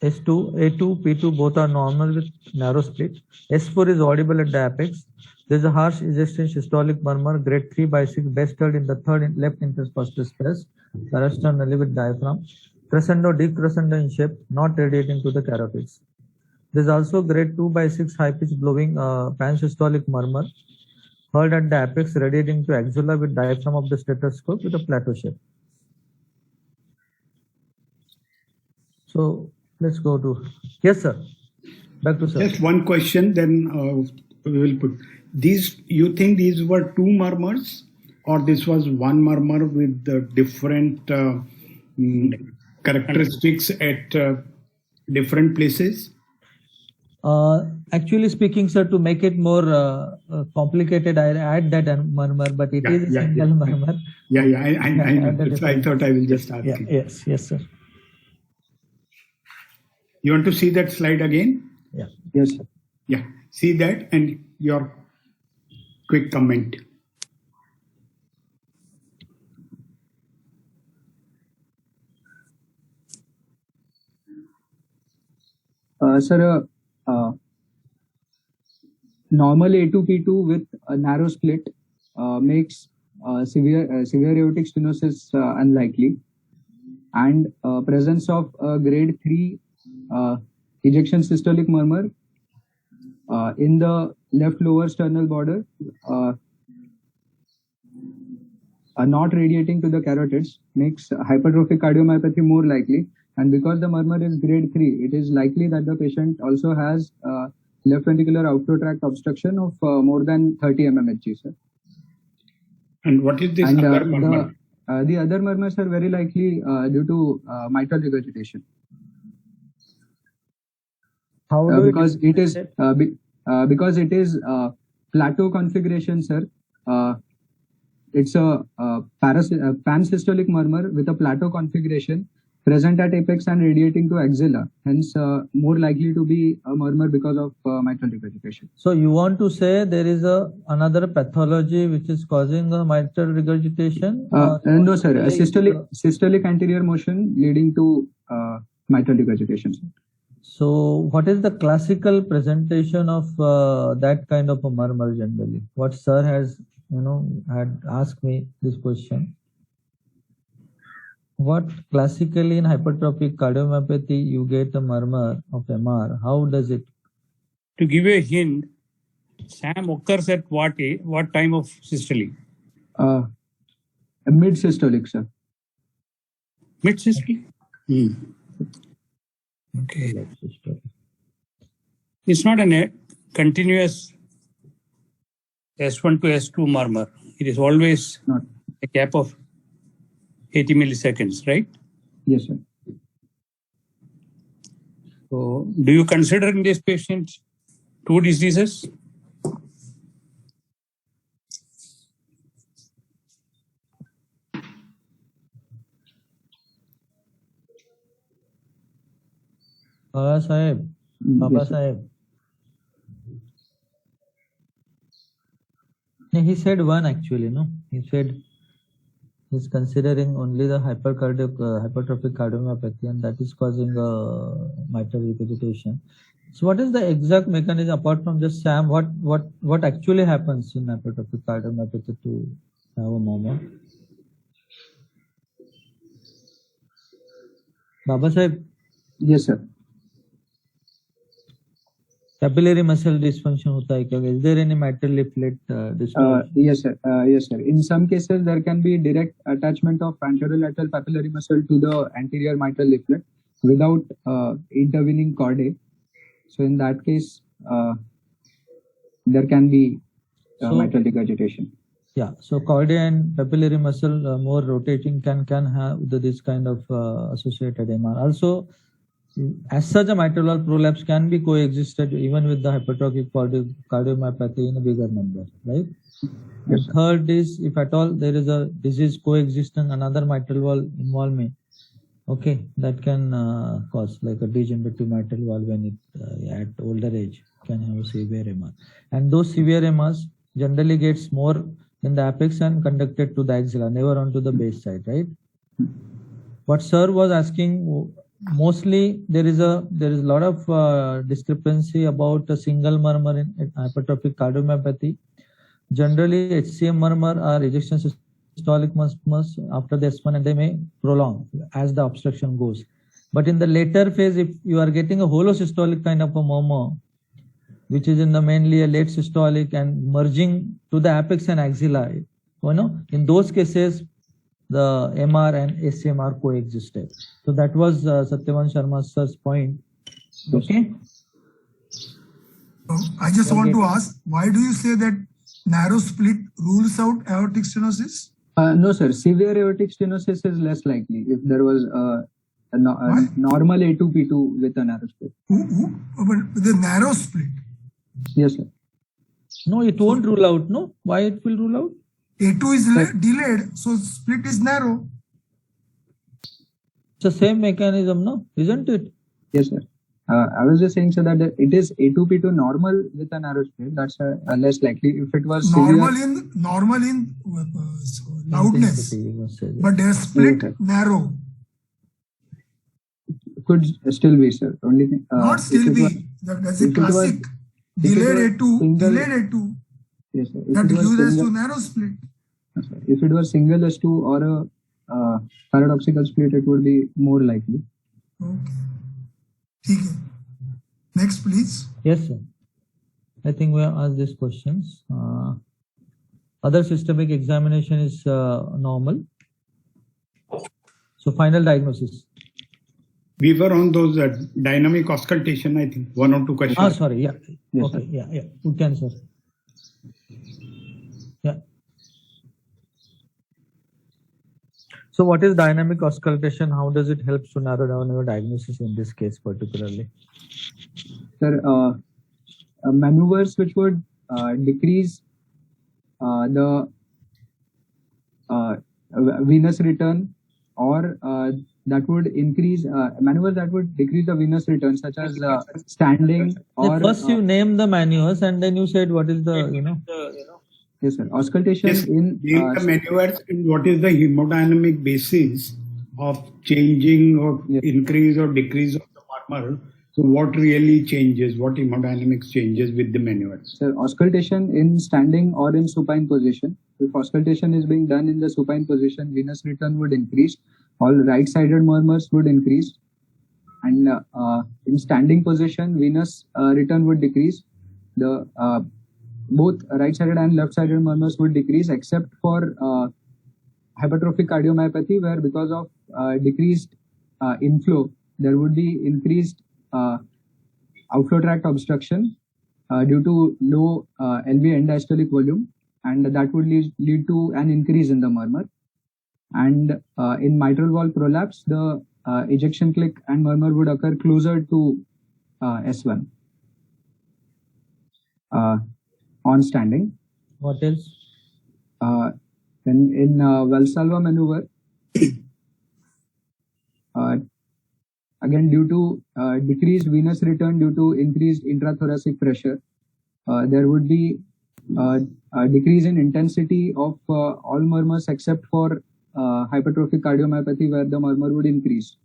S2, A2, P2 both are normal with narrow split. S4 is audible at the apex. There is a harsh ejection systolic murmur, grade 3/6, best heard in the third left intercostal space, parasternally with diaphragm. Crescendo, decrescendo in shape, not radiating to the carotids. There is also grade 2/6 high pitch blowing pansystolic murmur, heard at the apex, radiating to axilla with diaphragm of the stethoscope with a plateau shape. So let's go to, yes, sir. Back to sir. Just one question, then we will put these. You think these were two murmurs, or this was one murmur with different characteristics at different places? Actually speaking, sir, to make it more complicated, I add that murmur, but it is a single murmur. Yeah, I know. That's why I thought I will just ask you. Yes, sir. You want to see that slide again? Yeah. Yes, sir. Yeah, see that and your quick comment. Sir, normal A2P2 with a narrow split makes severe aortic stenosis unlikely, and presence of grade 3 ejection systolic murmur in the left lower sternal border not radiating to the carotids makes hypertrophic cardiomyopathy more likely. And because the murmur is grade 3, it is likely that the patient also has left ventricular outflow tract obstruction of more than 30 mmHg, sir. And what is this other murmur? The other murmurs are very likely due to mitral regurgitation. Because it is plateau configuration, sir. It's a pansystolic murmur with a plateau configuration present at apex and radiating to axilla, hence more likely to be a murmur because of mitral regurgitation. So you want to say there is another pathology which is causing a mitral regurgitation? No, sir. A systolic anterior motion leading to mitral regurgitation, sir. So what is the classical presentation of that kind of a murmur generally? What sir has, had asked me this question. What classically in hypertrophic cardiomyopathy you get a murmur of MR? How does it? To give you a hint, SAM occurs at what time of systole? Mid systolic, sir. Mid systole? Okay. It's not a continuous S1 to S2 murmur. It is always a gap of 80 milliseconds, right? Yes, sir. So, do you consider in this patient two diseases? Baba Sahib. He said one actually, no? He said he's considering only the hypertrophic cardiomyopathy, and that is causing mitral regurgitation. So what is the exact mechanism apart from just SAM? What actually happens in hypertrophic cardiomyopathy to have a murmur? Baba Sahib? Yes, sir. Capillary muscle dysfunction hota hai kya? Is there any mitral leaflet distortion? Yes, sir. Yes, sir. In some cases, there can be direct attachment of anterolateral papillary muscle to the anterior mitral leaflet without intervening chordae. So in that case, there can be mitral regurgitation. Yeah. So chordae and papillary muscle more rotating can have this kind of associated MR. Also, as such, a mitral valve prolapse can be coexisted even with the hypertrophic cardiomyopathy in a bigger number, right? Yes, third is, if at all there is a disease coexisting, another mitral valve involvement, okay, that can cause like a degenerative mitral valve when it at older age can have a severe MR. And those severe MRs generally gets more in the apex and conducted to the axilla, never onto the base side, right? What sir was asking, mostly there is a lot of discrepancy about a single murmur in hypertrophic cardiomyopathy. Generally, HCM murmur are ejection systolic murmurs after the S1, and they may prolong as the obstruction goes. But in the later phase, if you are getting a holosystolic kind of a murmur, which is in the mainly a late systolic and merging to the apex and axilla, in those cases, the MR and ACM are coexisted. So that was Satyavan Sharma sir's point. Okay. I just want to ask, why do you say that narrow split rules out aortic stenosis? No, sir. Severe aortic stenosis is less likely if there was a normal A2P2 with a narrow split. But the narrow split. Yes, sir. No, it won't rule out. No, why it will rule out? A2 is delayed, so split is narrow. It's the same mechanism, no? Isn't it? Yes, sir. I was just saying, sir, that it is A2P2 normal with a narrow split. That's less likely. If it was normal severe, in loudness, but their split narrow. Could still be, sir. Only thing, not still be. That's a classic delayed A2. Delayed A2. Yes, sir. That gives us to narrow split. Yes, sir. If it was single S2 or a paradoxical split, it would be more likely. Okay. Okay. Next, please. Yes, sir. I think we have asked these questions. Other systemic examination is normal. So final diagnosis. We were on those dynamic auscultation, I think, 1 or 2 questions. Sorry, yeah. Yes, okay, sir. yeah. You can, sir. Yeah. So what is dynamic auscultation? How does it help to narrow down your diagnosis in this case particularly? Sir, maneuvers which would decrease the venous return, or that would increase maneuvers that would decrease the venous return, such as standing or first you name the maneuvers and then you said what is the Yes, sir. Auscultation Yes, in the maneuvers and what is the hemodynamic basis of changing or increase or decrease of the murmur. So what really changes? What hemodynamics changes with the maneuvers? Sir, auscultation in standing or in supine position. If auscultation is being done in the supine position, venous return would increase. All right-sided murmurs would increase. And in standing position, venous return would decrease. The both right-sided and left-sided murmurs would decrease, except for hypertrophic cardiomyopathy, where because of decreased inflow, there would be increased outflow tract obstruction due to low LV end diastolic volume, and that would lead to an increase in the murmur. And in mitral valve prolapse, the ejection click and murmur would occur closer to S1 on standing. What else? Then in Valsalva maneuver, again due to decreased venous return due to increased intrathoracic pressure, there would be a decrease in intensity of all murmurs except for hypertrophic cardiomyopathy, where the murmur would increase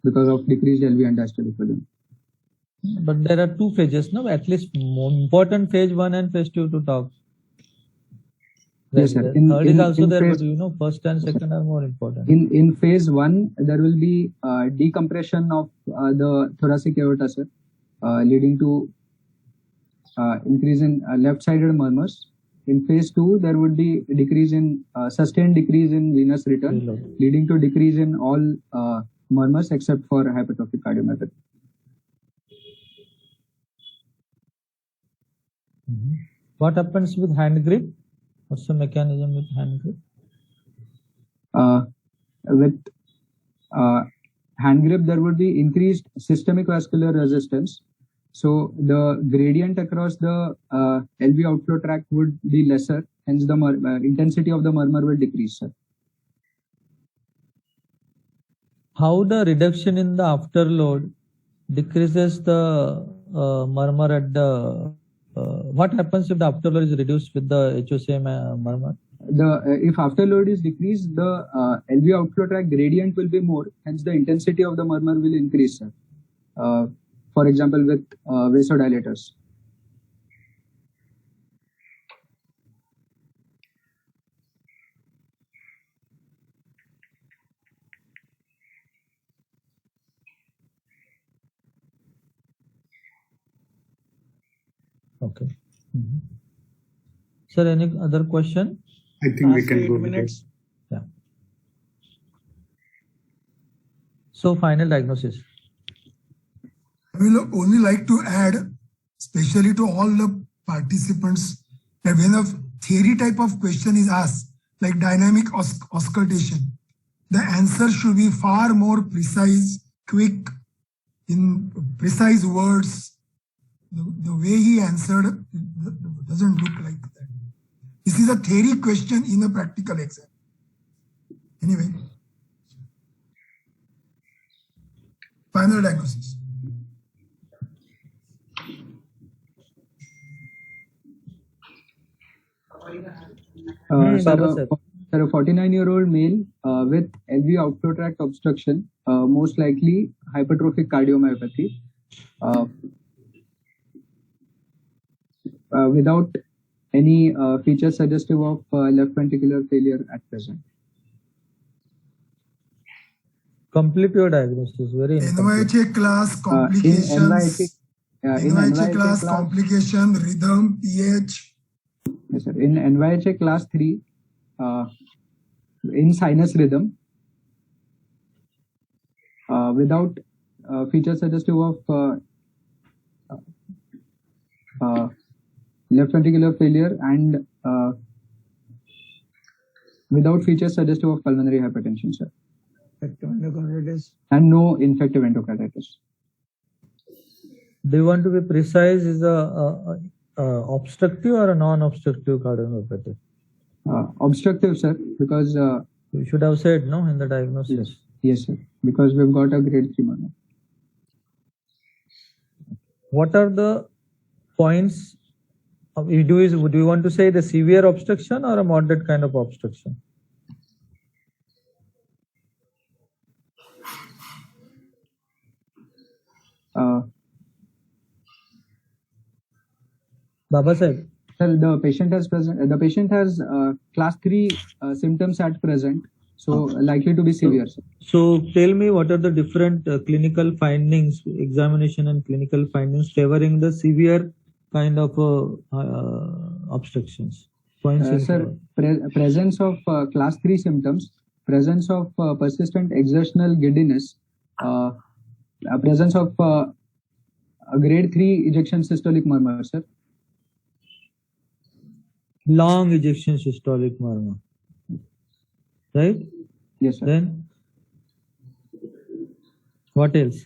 because of decreased LV and diastolic volume. But there are 2 phases, no? At least more important phase 1 and phase 2 to talk. Yes, sir. Third is also there, but first and second are more important. In phase 1, there will be decompression of the thoracic aorta, sir, leading to increase in left-sided murmurs. In phase 2, there would be sustained decrease in venous return, leading to decrease in all murmurs except for hypertrophic cardiomyopathy. What happens with hand grip? What's the mechanism with hand grip? With hand grip, there would be increased systemic vascular resistance. So the gradient across the LV outflow tract would be lesser, hence the intensity of the murmur will decrease, sir. How the reduction in the afterload decreases the murmur at the what happens if the afterload is reduced with the HOCM murmur? If afterload is decreased, the LV outflow tract gradient will be more, hence the intensity of the murmur will increase, sir. For example, with vasodilators. Okay. Sir, any other question? I think we can go 8 minutes. Yeah. So final diagnosis. I will only like to add, especially to all the participants, that theory type of question is asked, like dynamic auscultation, the answer should be far more precise, quick, in precise words. The way he answered doesn't look like that. This is a theory question in a practical exam. Anyway, final diagnosis. Sir, a 49-year-old male with LV outflow tract obstruction, most likely hypertrophic cardiomyopathy, without any features suggestive of left ventricular failure at present. Complete your diagnosis. Very incomplete. NYHA class complications. NYHA class complication, rhythm, pH. Yes, sir. In NYHA class 3, in sinus rhythm, without features suggestive of left ventricular failure and without features suggestive of pulmonary hypertension, sir. And no infective endocarditis. Do you want to be precise? Is a obstructive or a non-obstructive cardiomyopathy? Obstructive, sir, because you should have said no in the diagnosis. Yes, sir, because we've got a grade 3 mono. What are the points? Do you want to say the severe obstruction or a moderate kind of obstruction? Baba Sahib. Sir, the patient has class 3 symptoms at present, so likely to be severe, sir. So tell me what are the different clinical findings, examination and clinical findings favoring the severe kind of obstructions? Sir, presence of class 3 symptoms, presence of persistent exertional giddiness, presence of a grade 3 ejection systolic murmur, sir. Long ejection systolic murmur, right? Yes, sir. Then what else?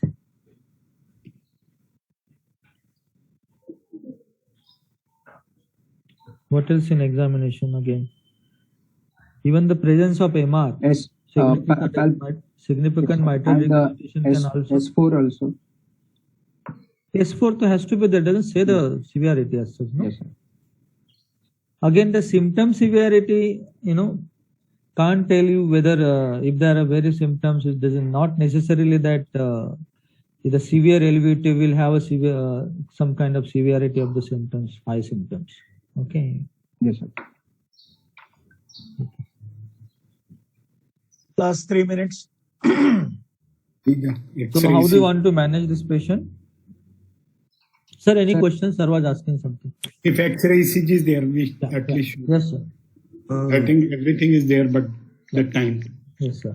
What else in examination again? Even the presence of MR. Yes. Significant mitral regurgitation can also. S4 also. S4 has to be there. Doesn't say the severity as such. No? Yes, sir. Again, the symptom severity, can't tell you whether if there are various symptoms, it doesn't not necessarily that the severe LVT will have a severe some kind of severity of the symptoms, high symptoms. Okay. Yes, sir. Last 3 minutes. So how do you want to manage this patient? Sir, any questions? Sir was asking something. If X-ray ECG is there, we at least should. Yes, sir. I think everything is there, but the time. Yes, sir.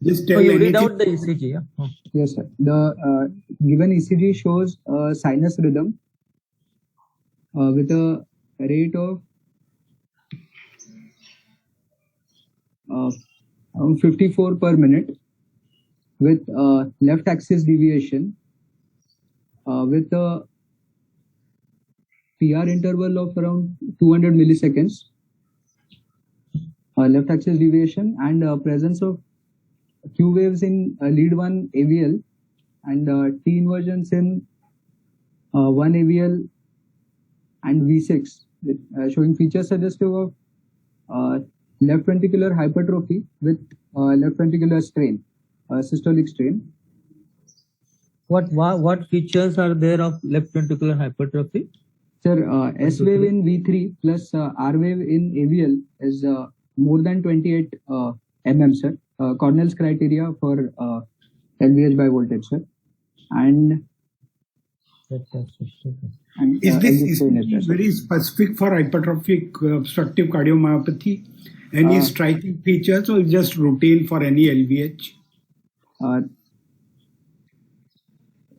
Just tell So you anything. read out the ECG, yeah? Oh. Yes, sir. The given ECG shows sinus rhythm with a rate of 54 per minute with left axis deviation with a PR interval of around 200 milliseconds, left axis deviation, and presence of Q waves in lead 1 AVL and T inversions in 1 AVL and V6, with, showing features suggestive of left ventricular hypertrophy with left ventricular strain, systolic strain. What features are there of left ventricular hypertrophy? Sir, S wave in V3 plus R wave in AVL is more than 28 mm, sir. Cornell's criteria for LVH by voltage, sir. And Is this very specific for hypertrophic obstructive cardiomyopathy? Any striking features or just routine for any LVH?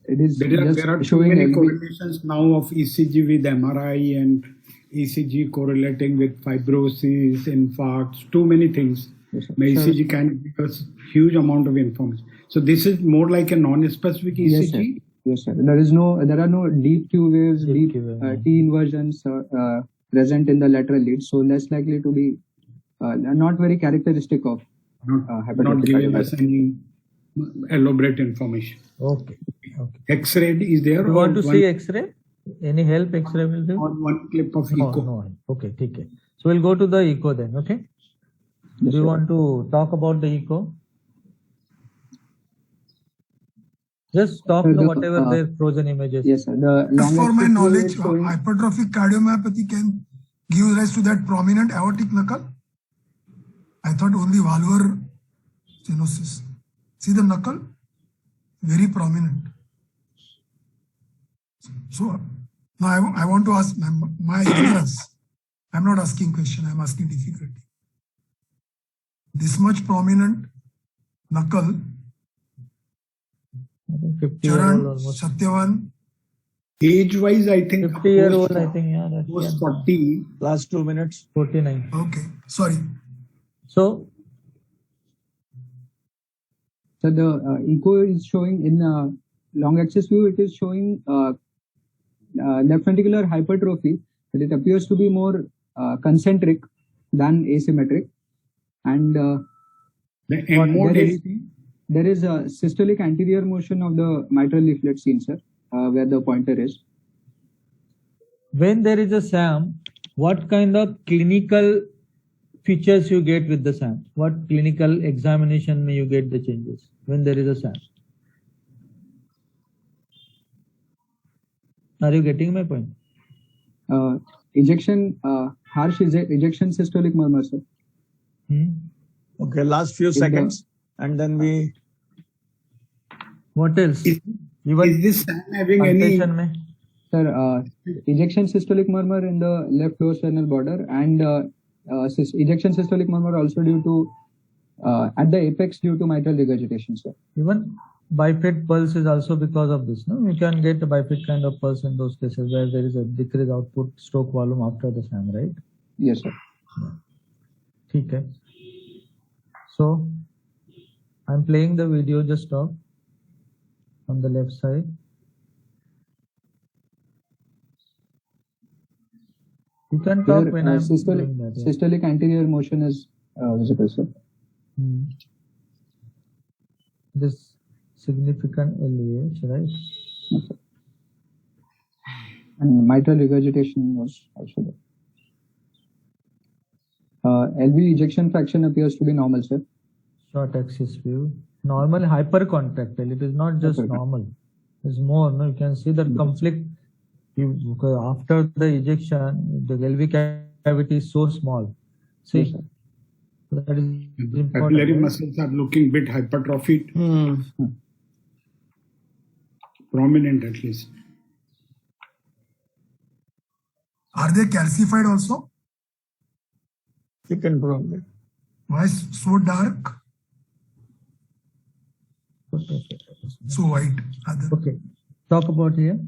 It is There are too showing many LV. correlations now of ECG with MRI and ECG correlating with fibrosis, infarcts, too many things. Yes, sir. My ECG can give us huge amount of information. So this is more like a non-specific Yes, sir. ECG. Yes, sir. There are no deep Q waves, deep T inversions present in the lateral lead, so less likely to be not very characteristic of Not hypertrophic giving us cardiomyopathy. any elaborate information. Okay. Okay. X-ray is there. You or want to one- see X-ray? Any help X-ray will do? or one clip of No, echo. no. Okay, okay. So we'll go to the echo then. Okay. Yes, Do you sir. want to talk about the echo? Just talk Sir, whatever their frozen images. Yes, sir. The Just for my longitudinal knowledge, is showing- hypertrophic cardiomyopathy can give rise to that prominent aortic knuckle. I thought only valvular stenosis. See the knuckle? Very prominent. So now I want to ask my ignorance. I'm not asking question, I'm asking difficulty. This much prominent knuckle, I think 50-year-old Charan, almost. Satyavan, Age-wise, I think 50-year-old, I think, yeah. That's, post yeah. 40. Last 2 minutes. 49. okay, sorry. So, So the echo is showing in long axis view, it is showing left ventricular hypertrophy, but it appears to be more concentric than asymmetric. And The what MOD, there is- there is a systolic anterior motion of the mitral leaflet seen, sir, where the pointer is. when there is a SAM, what kind of clinical features you get with the SAM? What clinical examination may you get the changes when there is a SAM? Are you getting my point? Harsh ejection systolic murmur, sir. Okay, last few seconds. And then we. What else? Is this SAM having any Palpation mein? Sir, ejection systolic murmur in the left lower sternal border and ejection systolic murmur also due to at the apex due to mitral regurgitation, sir. Even bifid pulse is also because of this. No, you can get a bifid kind of pulse in those cases where there is a decreased output stroke volume after the SAM, right? Yes, sir. Okay. So I'm playing the video. Just stop on the left side. You can talk Here, when I'm doing that. Yeah. systolic anterior motion is visible, sir. This significant LVH, right? Yes, sir. And mitral regurgitation was also there. LV ejection fraction appears to be normal, sir. Short axis view. Normal hypercontractile. It is not just normal. It's more. No, you can see that conflict. Because after the ejection, the LV cavity is so small. See, Yes, sir. that is capillary important. Right? muscles are looking bit hypertrophied, prominent at least. Are they calcified also? You can probably. Why so dark? So white? Okay. Talk about here.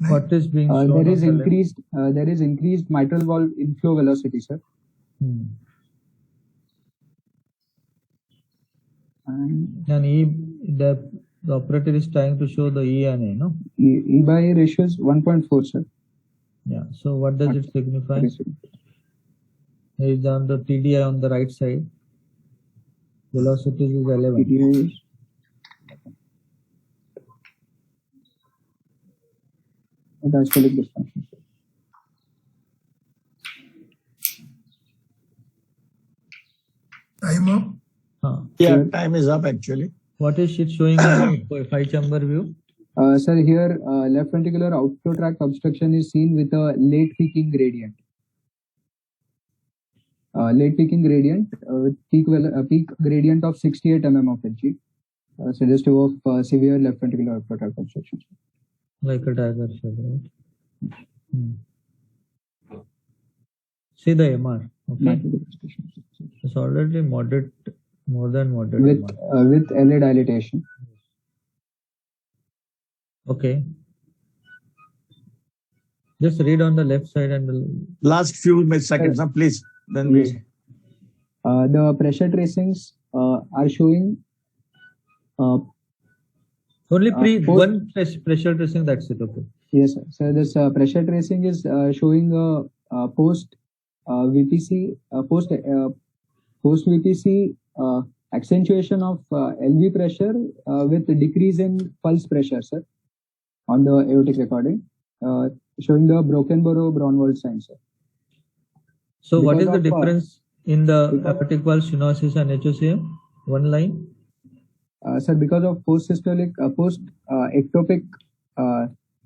What is being shown There on is the left? increased mitral valve inflow velocity, sir. And And the operator is trying to show the E and A, no? E by A ratio is 1.4, sir. Yeah. So what does it signify? Very significant. Is on the TDI on the right side. Velocity is 11. PTA is diastolic dysfunction. Time up. Yeah, time is up actually. What is it showing in the 5-chamber view? Sir, here left ventricular outflow tract obstruction is seen with a late peaking gradient. Late peaking gradient with peak gradient of 68 mm of Hg, suggestive of severe left ventricular outflow tract obstruction. Like a dagger shape, right? See the MR. Okay. It's already moderate, more than moderate. With LA dilatation. Okay. Just read on the left side and the Last few seconds, please. Then we. The pressure tracings are showing only post- pressure tracing. That's it. Okay. yes, sir. So this pressure tracing is showing post VPC post VPC accentuation of LV pressure with decrease in pulse pressure, sir, on the aortic recording, showing the Broken-Borough-Braunwald sign, sir. So what is Because the of, difference in the aortic valve stenosis and HOCM? One line. Sir, because of post ectopic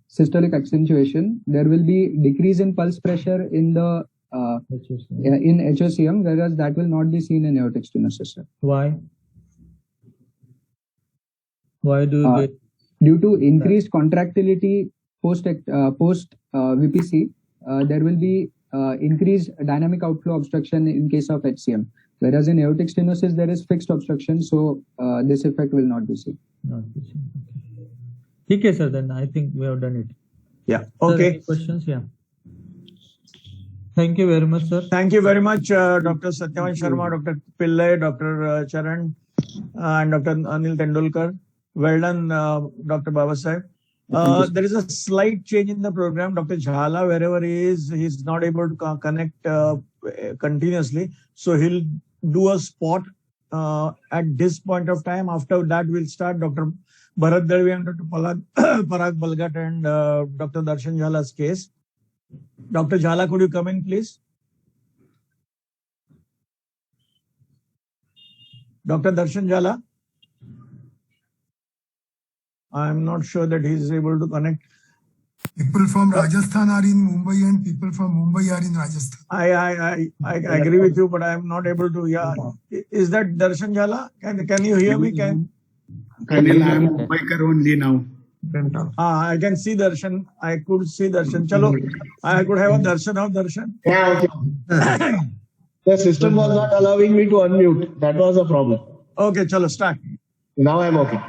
systolic accentuation, there will be decrease in pulse pressure in the in HOCM, whereas that will not be seen in aortic stenosis, sir. Why? Why do you get? Due to increased contractility post VPC, there will be increased dynamic outflow obstruction in case of HCM. Whereas in aortic stenosis, there is fixed obstruction, so this effect will not be seen. Not be seen. Okay, sir. Then I think we have done it. Yeah. Sir, Okay. any questions? Yeah. Thank you very much, sir. Thank you very much, Dr. Satyavan Sharma, Dr. Pillai, Dr. Charan, and Dr. Anil Tendulkar. Well done, Dr. Babasaheb. There is a slight change in the program. Dr. Jhala, wherever he is, he's not able to connect continuously. So he'll do a spot at this point of time. After that, we'll start Dr. Bharat Dalvi and Dr. Parag Balgat and Dr. Darshan Jhala's case. Dr. Jhala, could you come in, please? Dr. Darshan Jhala? I'm not sure that he is able to connect. People from Rajasthan are in Mumbai and people from Mumbai are in Rajasthan. I agree with you, but I'm not able to hear. Is that Darshan Jhala? Can you hear me? Colonel, I am Mumbaikar only now. I can see Darshan. I could see Darshan. Chalo, I could have a Darshan of Darshan. Yeah, okay. The system was not allowing me to unmute. That was a problem. Okay, chalo, start. Now I'm okay.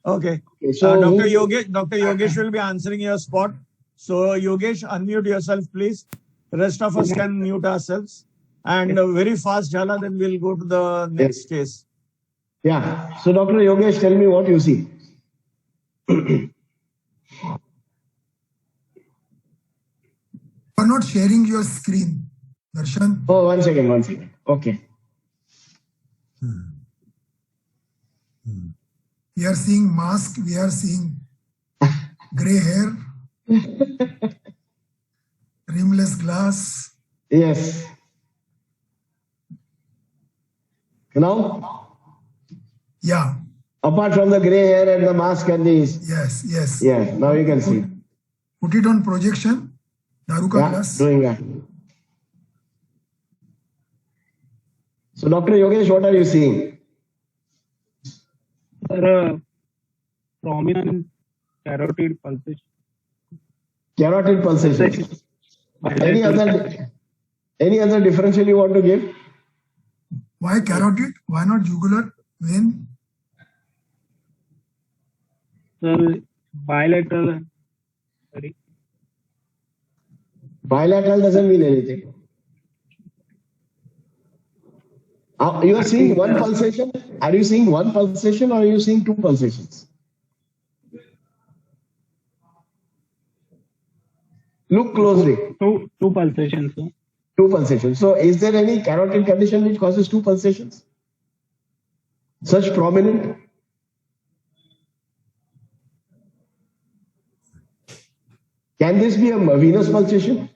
Okay. So Dr. Yogesh will be answering your spot. So Yogesh, unmute yourself, please. The rest of us can mute ourselves. And very fast, Jhala, then we'll go to the next case. Yeah. So Dr. Yogesh, tell me what you see. You are not sharing your screen, Darshan. Oh, one second. Okay. We are seeing mask, we are seeing gray hair, rimless glass. Yes. Now? Yeah. Apart from the gray hair and the mask and these. Yes. Yeah, now you can see. Put it on projection. Daruka glass. Doing that. So Dr. Yogesh, what are you seeing? Prominent carotid pulsation. Carotid pulsation. Any other differential you want to give? Why carotid? Why not jugular vein? Bilateral. Bilateral doesn't mean anything. You are seeing one pulsation? Are you seeing one pulsation or are you seeing two pulsations? Look closely. Two pulsations. Sir. Two pulsations. So is there any carotid condition which causes two pulsations? Such prominent? Can this be a venous pulsation?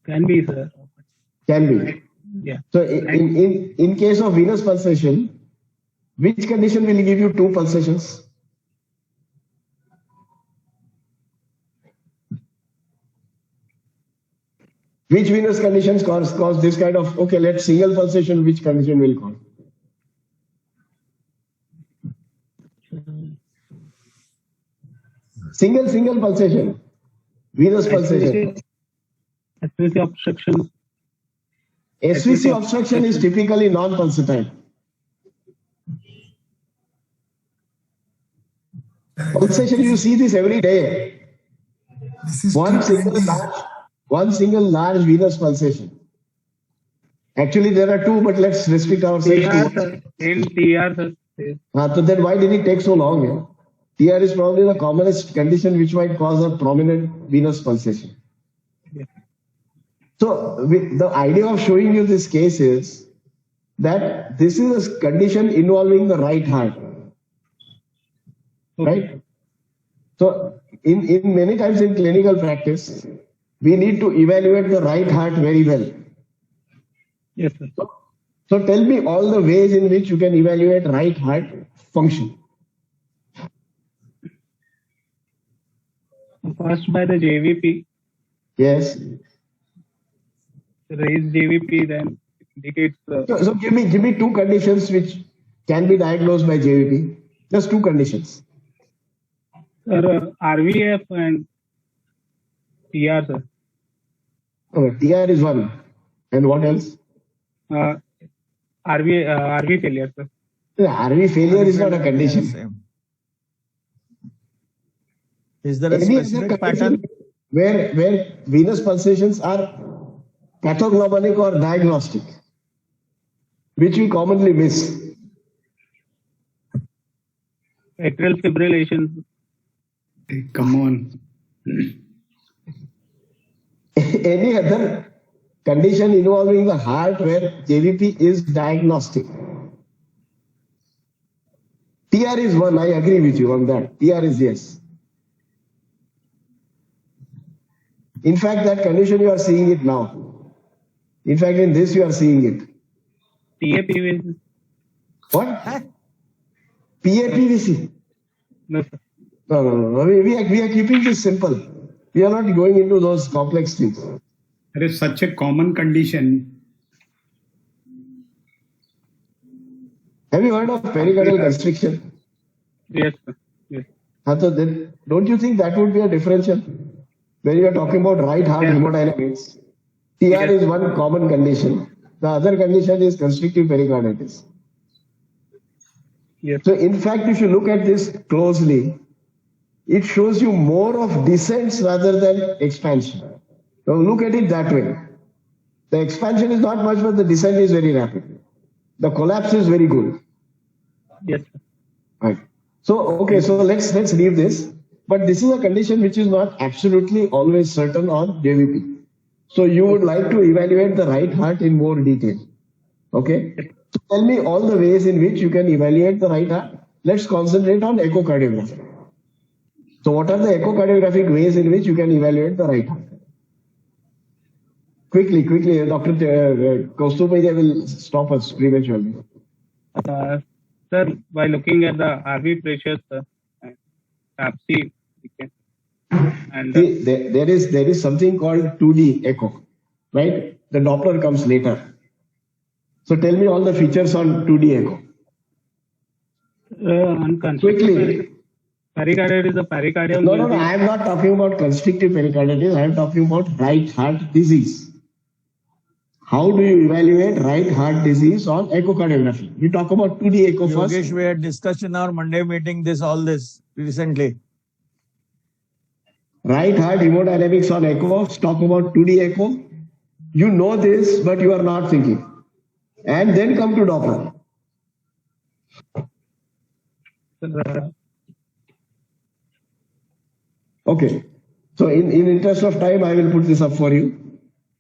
Can be, sir. Can be. Yeah. So in case of venous pulsation, which condition will give you two pulsations? Which venous conditions cause this kind of, okay, let's single pulsation, which condition will cause? Single pulsation, venous pulsation. SVC obstruction. SVC obstruction is typically non-pulsatile. Pulsation, you see this every day. This is One 220. single large venous pulsation. Actually, there are two, but let's restrict ourselves TR, to sir. In TR, sir. so then why did it take so long? TR is probably the commonest condition which might cause a prominent venous pulsation. Yeah. So the idea of showing you this case is that this is a condition involving the right heart. Right? So in many times in clinical practice, we need to evaluate the right heart very well. Yes, sir. So tell me all the ways in which you can evaluate right heart function. First by the JVP. Yes. Raise JVP, then indicates So give me two conditions which can be diagnosed by JVP. Just two conditions. sir, RVF and TR, sir. Okay, TR is one. And what else? RV failure, sir. The RV failure is not a condition. Same. Is there a Any specific other condition pattern? where venous pulsations are pathognomonic or diagnostic, which we commonly miss? Atrial fibrillation. Come on. Any other condition involving the heart where JVP is diagnostic? TR is one, I agree with you on that. TR is yes. In fact, that condition you are seeing it now. In fact, in this you are seeing it. PAPVC. What? PAPVC? No, sir. No. We are keeping this simple. We are not going into those complex things. It is such a common condition. Have you heard of pericardial constriction? Yes, sir. Yes. So then, don't you think that would be a differential? When you are talking about right heart Yes. hemodynamics, TR Yes. is one common condition. The other condition is constrictive pericarditis. Yes. So in fact, if you look at this closely, it shows you more of descents rather than expansion. Now look at it that way. The expansion is not much, but the descent is very rapid. The collapse is very good. Yes, sir. Right. So okay, so let's leave this. But this is a condition which is not absolutely always certain on JVP. So you would like to evaluate the right heart in more detail. Okay. So tell me all the ways in which you can evaluate the right heart. Let's concentrate on echocardiography. So what are the echocardiographic ways in which you can evaluate the right heart? Quickly, Dr. Kaustubhai will stop us prematurely. Sir, by looking at the RV pressure, sir, PAPC, and See, there is something called 2D echo, right? The Doppler comes later. So tell me all the features on 2D echo. on Quickly. pericarditis is a pericardial. No. I am not talking about constrictive pericarditis. I am talking about right heart disease. How do you evaluate right heart disease on echocardiography? We talk about 2D echo first. Yogesh, we had discussed in our Monday meeting all this recently. Right heart hemodynamics on echo. Let's talk about 2D echo. You know this, but you are not thinking. And then come to Doppler. Okay. So in interest of time, I will put this up for you.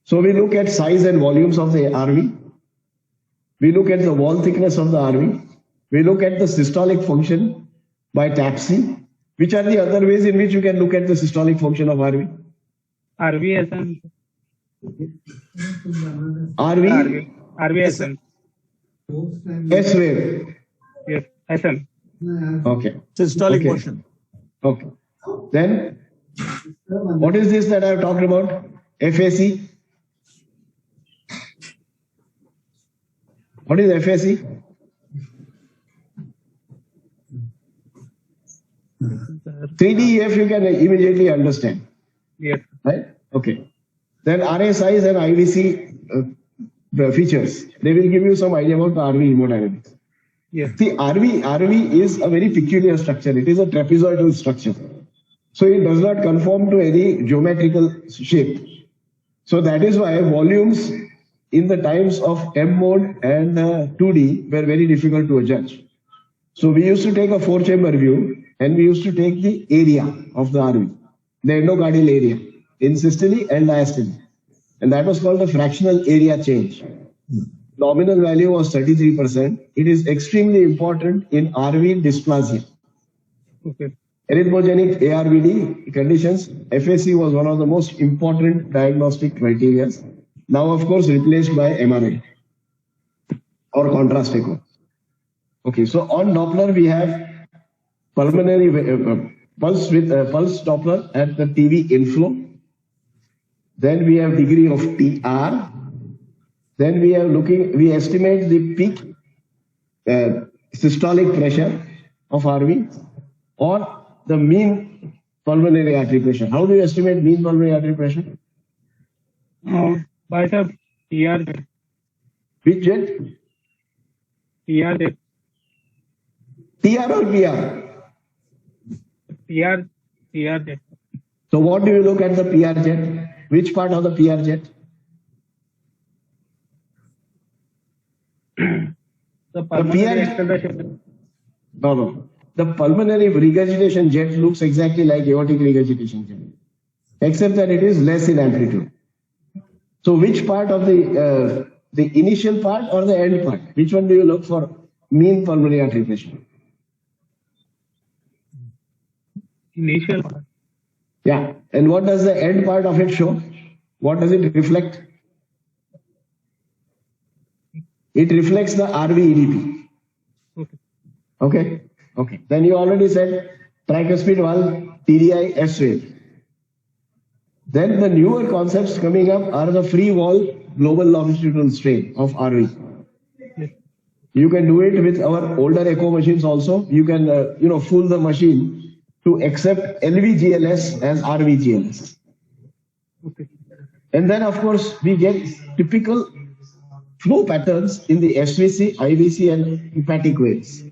So we look at size and volumes of the RV. We look at the wall thickness of the RV. We look at the systolic function by TAPC. Which are the other ways in which you can look at the systolic function of RV? RVSN. RVSN. S wave. Yes, SN. Okay. Systolic Okay. motion. Okay. Then, what is this that I have talked about? FAC. What is FAC? (3D) you can immediately understand. Yes. Right? Okay. Then RSIs and IVC features. They will give you some idea about the RV hemodynamics. Yes. See, RV is a very peculiar structure. It is a trapezoidal structure. So it does not conform to any geometrical shape. So that is why volumes in the times of M mode and 2D were very difficult to judge. So we used to take a 4-chamber view and we used to take the area of the RV, the endocardial area in systole and diastole. And that was called the fractional area change. Nominal value was 33%. It is extremely important in RV dysplasia. Okay. Arrhythmogenic ARVD conditions, FAC was one of the most important diagnostic criteria. Now, of course, replaced by MRI or contrast echo. Okay, so on Doppler, we have pulmonary pulse with pulse Doppler at the TV inflow. Then we have degree of TR. Then we estimate the peak systolic pressure of RV or the mean pulmonary artery pressure. How do you estimate mean pulmonary artery pressure? By the PR jet. Which jet? PR jet. TR or PR? PR jet. So what do you look at the PR jet? Which part of the PR jet? The pulmonary acceleration. No. The pulmonary regurgitation jet looks exactly like aortic regurgitation jet, except that it is less in amplitude. So which part of the initial part or the end part? Which one do you look for mean pulmonary artery pressure? Initial part. Yeah. And what does the end part of it show? What does it reflect? It reflects the RV-EDP. Okay. Then you already said tricuspid valve, TDI, S-wave. Then the newer concepts coming up are the free wall global longitudinal strain of RV. You can do it with our older echo machines also. You can fool the machine to accept LVGLS as RVGLS. Okay. And then of course we get typical flow patterns in the SVC, IVC and hepatic waves.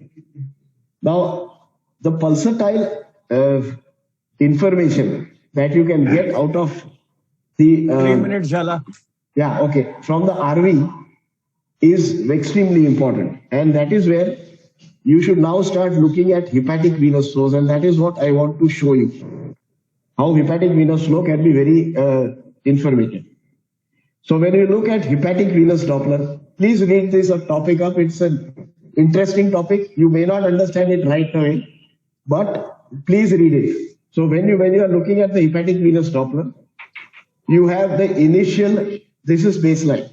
Now, the pulsatile information that you can get out of the 3 minutes, Jala. from the RV is extremely important, and that is where you should now start looking at hepatic venous flows, and that is what I want to show you. How hepatic venous flow can be very informative. So when you look at hepatic venous Doppler, please read this topic up. It's an interesting topic. You may not understand it right away, but please read it. So when you are looking at the hepatic venous Doppler, you have the initial, this is baseline.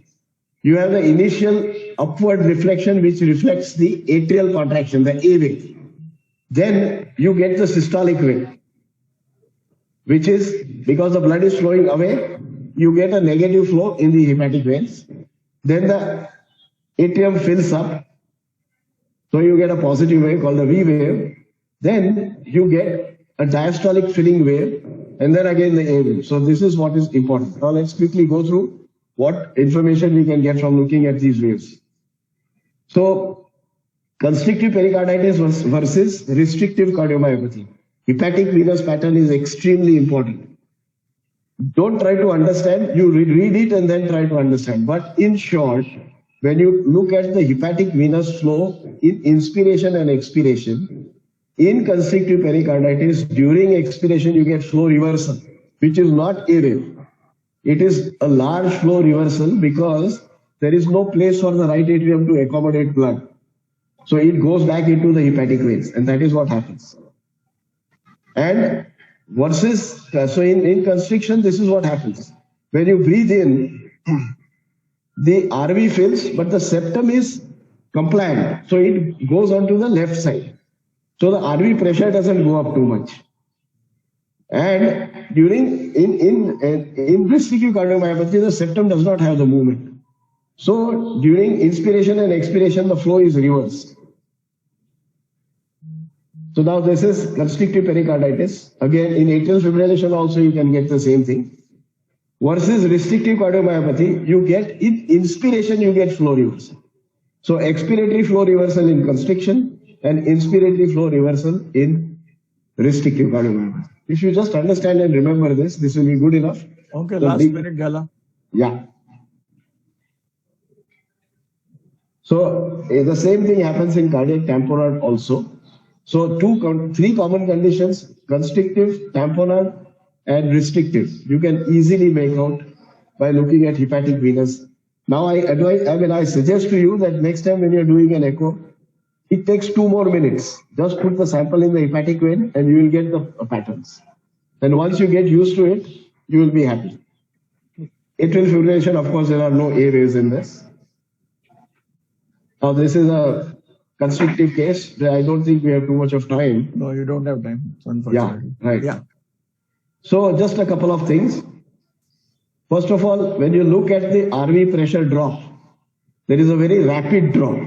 You have the initial upward reflection which reflects the atrial contraction, the A wave. Then you get the systolic wave, which is because the blood is flowing away, you get a negative flow in the hepatic veins. Then the atrium fills up. So you get a positive wave called the V wave. Then you get a diastolic filling wave, and then again the A wave. So this is what is important. Now let's quickly go through what information we can get from looking at these waves. So constrictive pericarditis versus restrictive cardiomyopathy. Hepatic venous pattern is extremely important. Don't try to understand, you read it and then try to understand. But in short, when you look at the hepatic venous flow in inspiration and expiration, in constrictive pericarditis, during expiration, you get flow reversal, which is not A wave. It is a large flow reversal because there is no place for the right atrium to accommodate blood. So it goes back into the hepatic veins, and that is what happens. And versus, so in constriction, this is what happens. When you breathe in, the RV fills, but the septum is compliant. So it goes on to the left side. So the RV pressure doesn't go up too much. And during, in restrictive cardiomyopathy, the septum does not have the movement. So during inspiration and expiration, the flow is reversed. So now this is constrictive pericarditis. Again, in atrial fibrillation also you can get the same thing. Versus restrictive cardiomyopathy, you get in inspiration, you get flow reversal. So expiratory flow reversal in constriction and inspiratory flow reversal in restrictive cardiomyopathy. If you just understand and remember this will be good enough. Okay, last minute, Gala. Yeah. So the same thing happens in cardiac tamponade also. So three common conditions: constrictive, tamponade, and restrictive. You can easily make out by looking at hepatic venous. Now I suggest to you that next time when you're doing an echo, it takes 2 more minutes. Just put the sample in the hepatic vein and you will get the patterns. And once you get used to it, you will be happy. Atrial fibrillation, of course, there are no A waves in this. Now this is a constrictive case. I don't think we have too much of time. No, you don't have time, unfortunately. Yeah, right. Yeah. So just a couple of things. First of all, when you look at the RV pressure drop, there is a very rapid drop.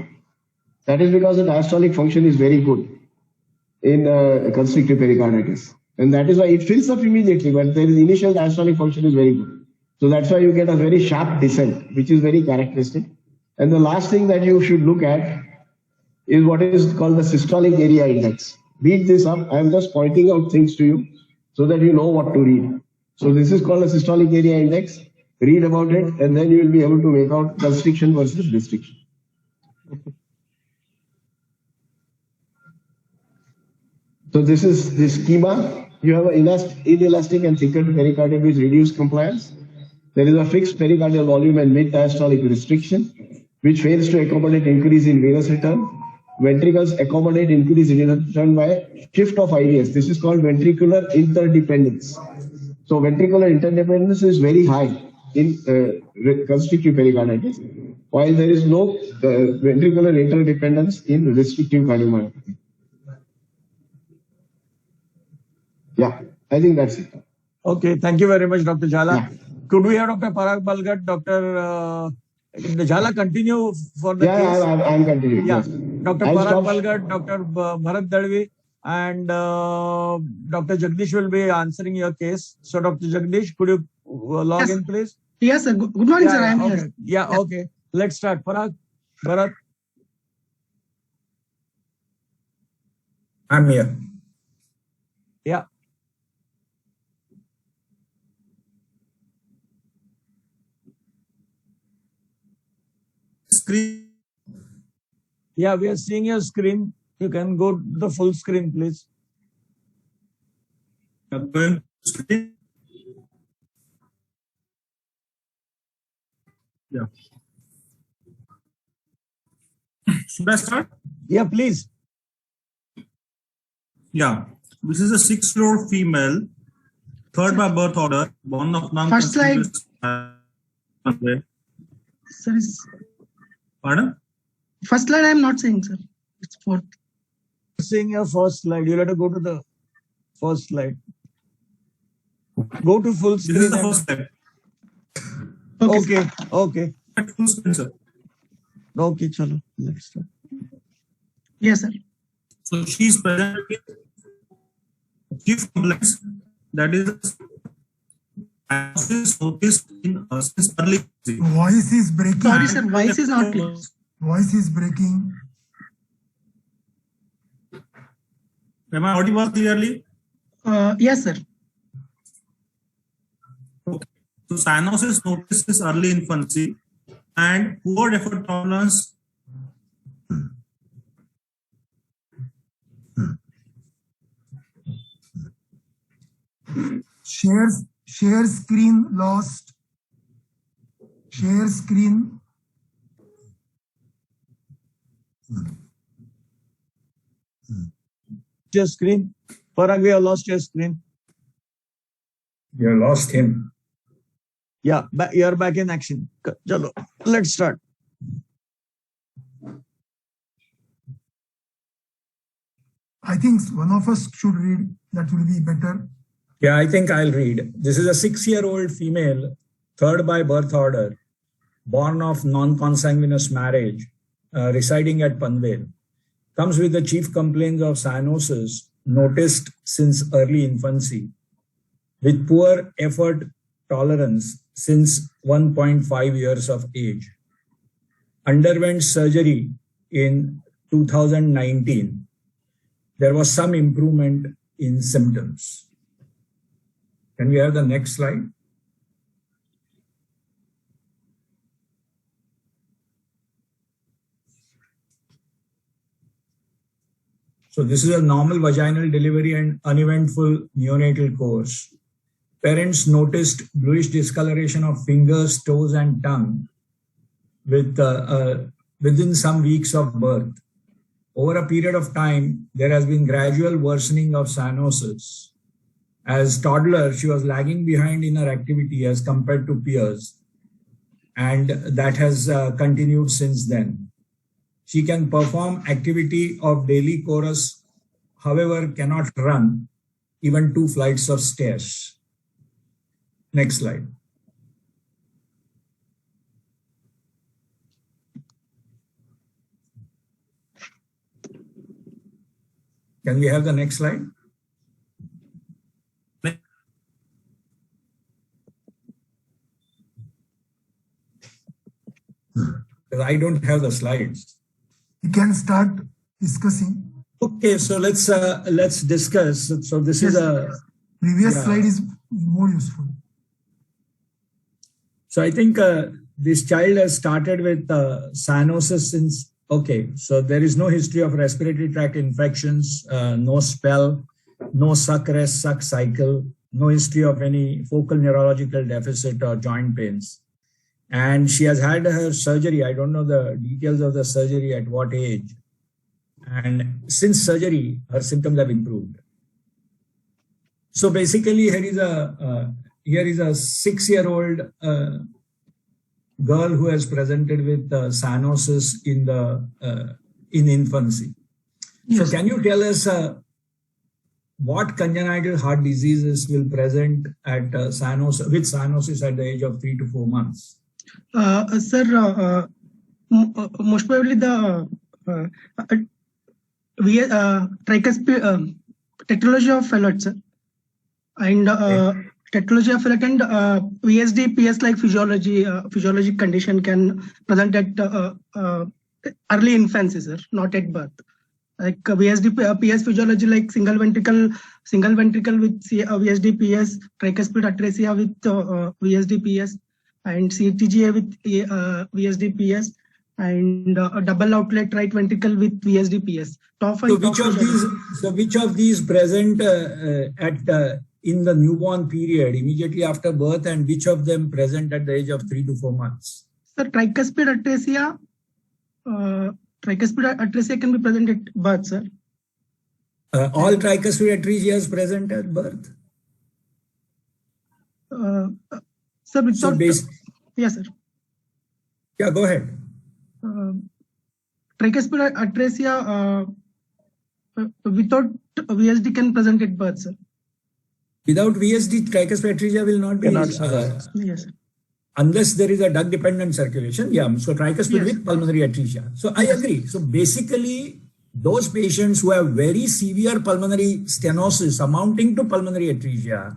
That is because the diastolic function is very good in constrictive pericarditis. And that is why it fills up immediately, but the initial diastolic function is very good. So that's why you get a very sharp descent, which is very characteristic. And the last thing that you should look at is what is called the systolic area index. Read this up. I am just pointing out things to you so that you know what to read. So this is called a systolic area index. Read about it, and then you will be able to make out constriction versus restriction. So this is the schema. You have an inelastic and thickened pericardium with reduced compliance. There is a fixed pericardial volume and mid-diastolic restriction, which fails to accommodate increase in venous return. Ventricles accommodate increase in venous return by shift of IVS. This is called ventricular interdependence. So ventricular interdependence is very high in constrictive pericarditis, while there is no ventricular interdependence in restrictive cardiomyopathy. Yeah, I think that's it. Okay, thank you very much, Dr. Jhala. Yeah. Could we have Dr. Parag Balgat, Dr. Jhala continue for the case? Yeah, I'm continuing. Yeah, Yes. Dr. Parag Balgat, Dr. Bharat Dadvi, and Dr. Jagdish will be answering your case. So, Dr. Jagdish, could you log in, please? Yes, sir. Good morning, sir. I'm okay. here. Yeah, okay. Let's start. Parag, Bharat. I'm here. Yeah. Screen. Yeah, we are seeing your screen. You can go to the full screen, please. Screen. Yeah. Should I start? Yeah, please. Yeah. This is a 6-year-old female, third by birth order, born of non. First slide. Sir, Pardon? first slide I'm not saying, sir. It's fourth. Seeing your first slide, you have to go to the first slide. Go to full screen. This is the first slide. Okay. Okay. Full screen, sir. Okay, chalo. Let's start. Yes, sir. So she is present with chief complaints, that is noticed in since early. Voice is breaking. Sorry, sir. Voice is not clear. Voice is breaking. Am I audible clearly? Yes, sir. Okay. So cyanosis noticed is early infancy and poor effort tolerance. Share screen lost. Share screen. Your screen. Parag, we have lost your screen. You lost him. Yeah, you're back in action. Chalo. Let's start. I think one of us should read. That will be better. Yeah, I think I'll read. This is a 6-year-old female, third by birth order, born of non-consanguineous marriage, residing at Panvel. Comes with the chief complaints of cyanosis noticed since early infancy, with poor effort tolerance since 1.5 years of age. underwent surgery in 2019, there was some improvement in symptoms. Can we have the next slide? So this is a normal vaginal delivery and uneventful neonatal course. Parents noticed bluish discoloration of fingers, toes, and tongue within some weeks of birth. Over a period of time, there has been gradual worsening of cyanosis. As toddler, she was lagging behind in her activity as compared to peers, and that has continued since then. She can perform activity of daily chorus, however, cannot run even 2 flights of stairs. Next slide. Can we have the next slide? Because I don't have the slides. You can start discussing. Okay, so let's discuss. So this is a previous slide is more useful. So I think this child has started with cyanosis since. Okay, so there is no history of respiratory tract infections, no spell, no suck rest suck cycle, no history of any focal neurological deficit or joint pains. And she has had her surgery. I don't know the details of the surgery at what age. And since surgery, her symptoms have improved. So basically, here is a 6-year-old girl who has presented with cyanosis in infancy. Yes. So can you tell us what congenital heart diseases will present at cyanosis at the age of 3 to 4 months? Sir, most probably the tricuspid technology of Fallot, sir, and technology of Fallot and VSD PS like physiologic condition can present at early infancy, sir, not at birth. Like VSD PS physiology like single ventricle with VSD PS, tricuspid atresia with VSD PS, and CTGA with VSD PS, and a double outlet right ventricle with VSD PS. So which of these present in the newborn period immediately after birth, and which of them present at the age of 3 to 4 months? Sir, tricuspid atresia can be present at birth, sir. All tricuspid atresia is present at birth? Sir, without, yes, sir. Yeah, go ahead. Tricuspid atresia without VSD can present at birth, sir. Without VSD, tricuspid atresia will not be. Yes, sir. Unless there is a duct-dependent circulation. Yeah, so tricuspid with pulmonary atresia. So I agree. So basically, those patients who have very severe pulmonary stenosis amounting to pulmonary atresia,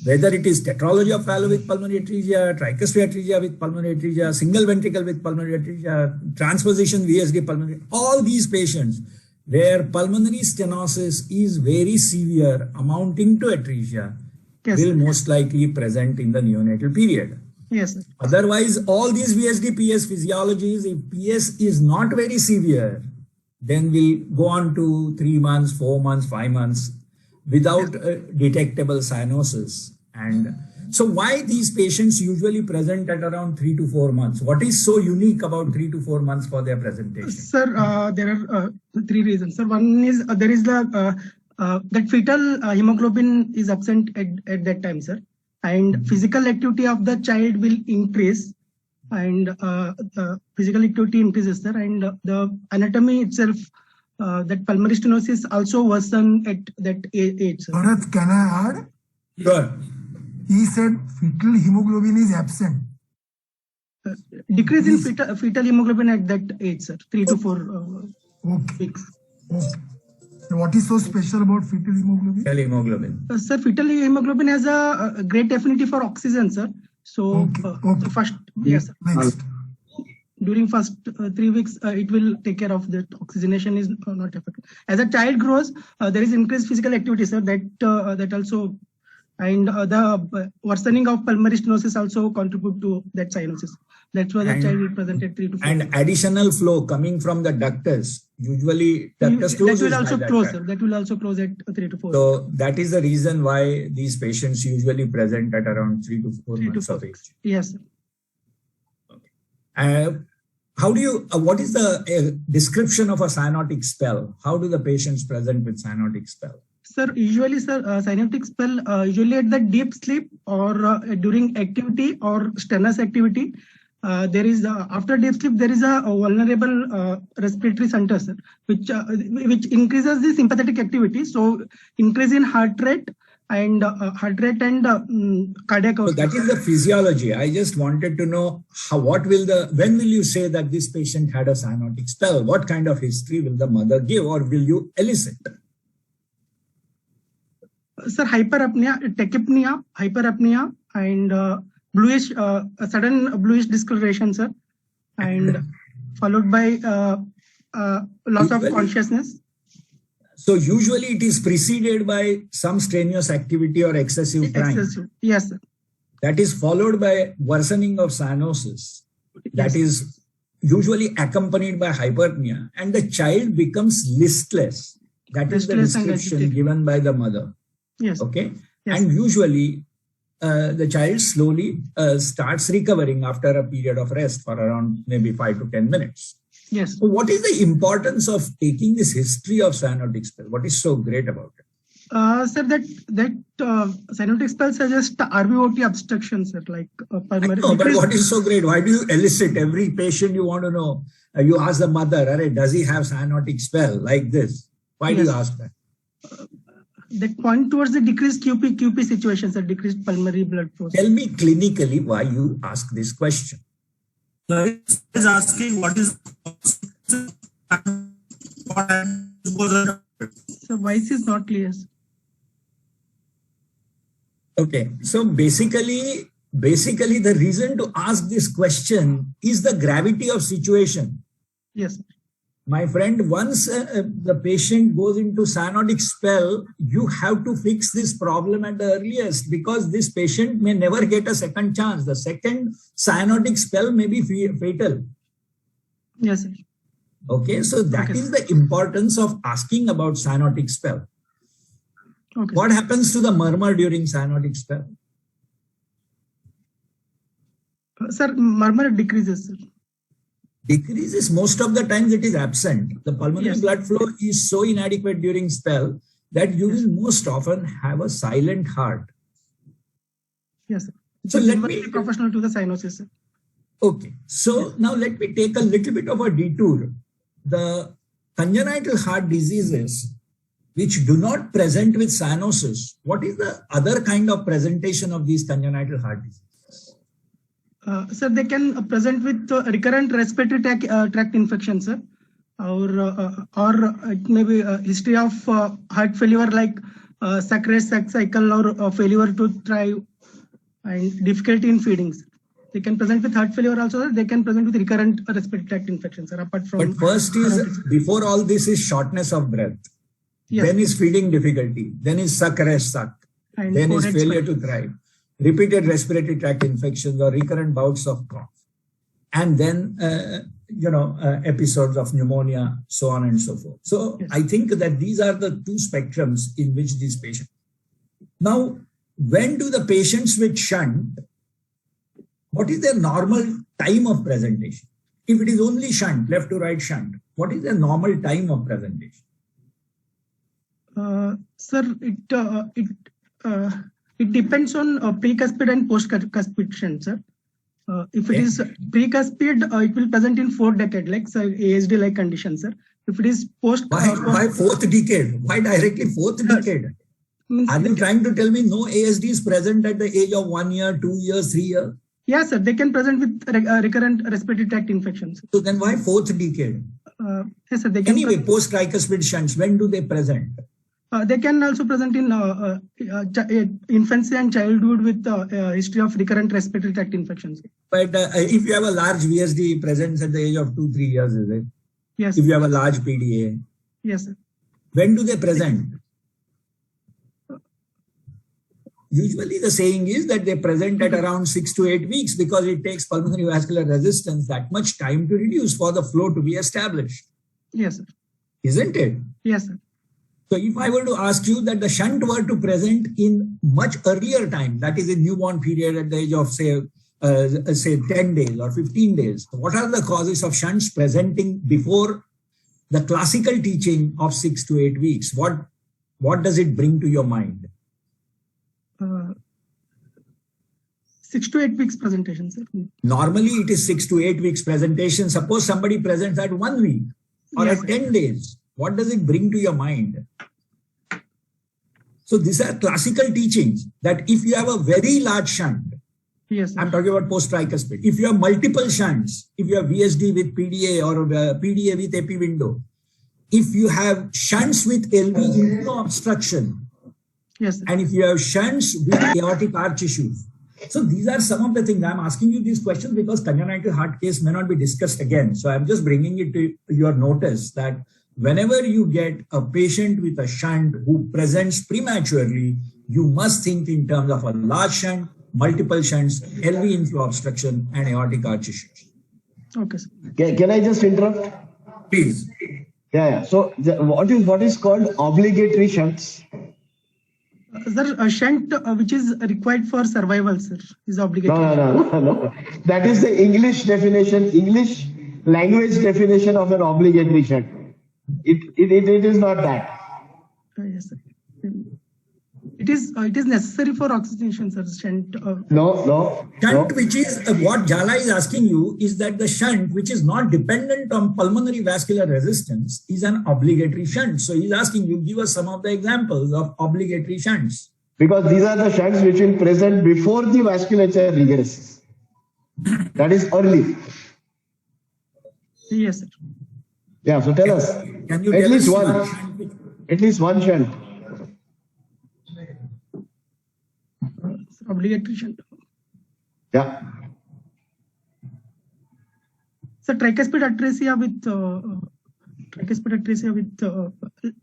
whether it is tetralogy of Fallot with pulmonary atresia, tricuspid atresia with pulmonary atresia, single ventricle with pulmonary atresia, transposition VSD pulmonary, all these patients where pulmonary stenosis is very severe amounting to atresia will most likely present in the neonatal period. Yes, sir. Otherwise, all these VSD PS physiologies, if PS is not very severe, then we'll go on to 3 months, 4 months, 5 months without detectable cyanosis. And so why these patients usually present at around 3 to 4 months? What is so unique about 3 to 4 months for their presentation? Sir, there are 3 reasons. Sir, one is there is the that fetal hemoglobin is absent at that time, sir. And physical activity of the child will increase, and the physical activity increases, sir, and the anatomy itself, that pulmonary stenosis also worsen at that age, sir. Bharat, can I add? Sure. He said fetal hemoglobin is absent. Decrease in fetal hemoglobin at that age, sir, 3 to 4 weeks. Okay. What is so special about fetal hemoglobin? Fetal hemoglobin. Sir, fetal hemoglobin has a great affinity for oxygen, sir. So, first, yes, sir. during first 3 weeks, it will take care of that. Oxygenation is not affected. As a child grows, there is increased physical activity, sir. That also, and the worsening of pulmonary stenosis also contribute to that cyanosis. That's why the child will present at 3 to 4. And additional flow coming from the ductus. Usually, ductus that will also close, sir. That will also close at 3 to 4. So that is the reason why these patients usually present at around 3 to 4 months of age. Yes, sir. How do you? What is the description of a cyanotic spell? How do the patients present with cyanotic spell? Sir, usually, sir, cyanotic spell usually at the deep sleep or during activity or strenuous activity. There is after deep sleep there is a vulnerable respiratory center, sir, which increases the sympathetic activity. So increase in heart rate and cardiac output. So that is the physiology. I just wanted to know when will you say that this patient had a cyanotic spell? What kind of history will the mother give, or will you elicit? Sir, hyperapnea, tachypnea, and bluish, sudden bluish discoloration, sir, and followed by loss of consciousness. So usually it is preceded by some strenuous activity or excessive crying. Yes, sir. That is followed by worsening of cyanosis. That is usually accompanied by hyperpnea, and the child becomes listless. That is the description given by the mother. Yes. Okay. Yes. And usually the child slowly starts recovering after a period of rest for around maybe 5 to 10 minutes. Yes. So what is the importance of taking this history of cyanotic spell? What is so great about it? Sir, that cyanotic spell suggests RVOT obstruction, sir, like pulmonary. No, but what is so great? Why do you elicit every patient you want to know? You ask the mother, does he have cyanotic spell like this? Why do you ask that? That point towards the decreased QP situations, or decreased pulmonary blood flow. Tell me clinically why you ask this question. So is asking what is so voice is not clear. Okay, so basically the reason to ask this question is the gravity of situation. Yes. My friend, once the patient goes into cyanotic spell, you have to fix this problem at the earliest, because this patient may never get a second chance. The second cyanotic spell may be fatal. Yes, sir. Okay, so that is the importance of asking about cyanotic spell. Okay. What happens to the murmur during cyanotic spell? Sir, murmur decreases, sir. Decreases, most of the times it is absent. The pulmonary blood flow is so inadequate during spell that you will most often have a silent heart. Yes, sir. So let me be professional to the cyanosis, sir. Okay, so now let me take a little bit of a detour. The congenital heart diseases which do not present with cyanosis, what is the other kind of presentation of these congenital heart diseases? Sir, they can present with recurrent respiratory tract infection, sir, or it may be a history of heart failure like sacred cycle or failure to thrive and difficulty in feeding. They can present with heart failure also, sir. They can present with recurrent respiratory tract infection, sir, apart from. But first is, before all this is shortness of breath. Yes. Then is feeding difficulty. Then is suck. And then is failure to thrive. Repeated respiratory tract infections or recurrent bouts of cough. And then, episodes of pneumonia, so on and so forth. So I think that these are the two spectrums in which these patients. Now, when do the patients with shunt, what is their normal time of presentation? If it is only shunt, left to right shunt, what is their normal time of presentation? Sir, it depends on precuspid and postcuspid shunt, sir. If it is precuspid, it will present in 4th decade, like ASD-like condition, sir. If it is post... Why 4th decade? Why directly 4th decade? Are you trying to tell me no ASD is present at the age of 1 year, 2 years, 3 years? Yes, sir. They can present with recurrent respiratory tract infections. So then why 4th decade? Yes, sir. They can anyway, post-tricuspid shunts, when do they present? They can also present in infancy and childhood with history of recurrent respiratory tract infections. But if you have a large VSD presence at the age of 2-3 years, is it? Yes. If you have a large PDA. Yes, sir. When do they present? Usually the saying is that they present at around 6 to 8 weeks because it takes pulmonary vascular resistance that much time to reduce for the flow to be established. Yes, sir. Isn't it? Yes, sir. So if I were to ask you that the shunt were to present in much earlier time, that is in newborn period at the age of say 10 days or 15 days, what are the causes of shunts presenting before the classical teaching of 6 to 8 weeks? What does it bring to your mind? 6 to 8 weeks presentation, sir. Normally it is 6 to 8 weeks presentation. Suppose somebody presents at 1 week or Yes, at 10 days. What does it bring to your mind? So these are classical teachings that if you have a very large shunt, yes, sir. I'm talking about post-tricuspid. If you have multiple shunts, if you have VSD with PDA or PDA with AP window, if you have shunts with LV inflow obstruction, yes, sir. and if you have shunts with aortic arch issues. So these are some of the things. I'm asking you these questions because congenital heart case may not be discussed again. So I'm just bringing it to your notice that whenever you get a patient with a shunt who presents prematurely, you must think in terms of a large shunt, multiple shunts, LV inflow obstruction, and aortic arch issues. Okay, sir. Can I just interrupt? Please. Yeah. So what is called obligatory shunts? Sir, a shunt which is required for survival, sir, is obligatory. No. That is the English definition, English language definition of an obligatory shunt. It is not that. Yes, sir. It is necessary for oxygenation, sir. Shunt. No. Shunt, which is what Jala is asking you, is that the shunt, which is not dependent on pulmonary vascular resistance, is an obligatory shunt. So he's asking you, give us some of the examples of obligatory shunts. Because these are the shunts which will present before the vasculature regresses. That is early. Yes, sir. Yeah. So tell us. Can you At tell least us one. At least one shunt. Obligatory shunt. Yeah. So tricuspid atresia with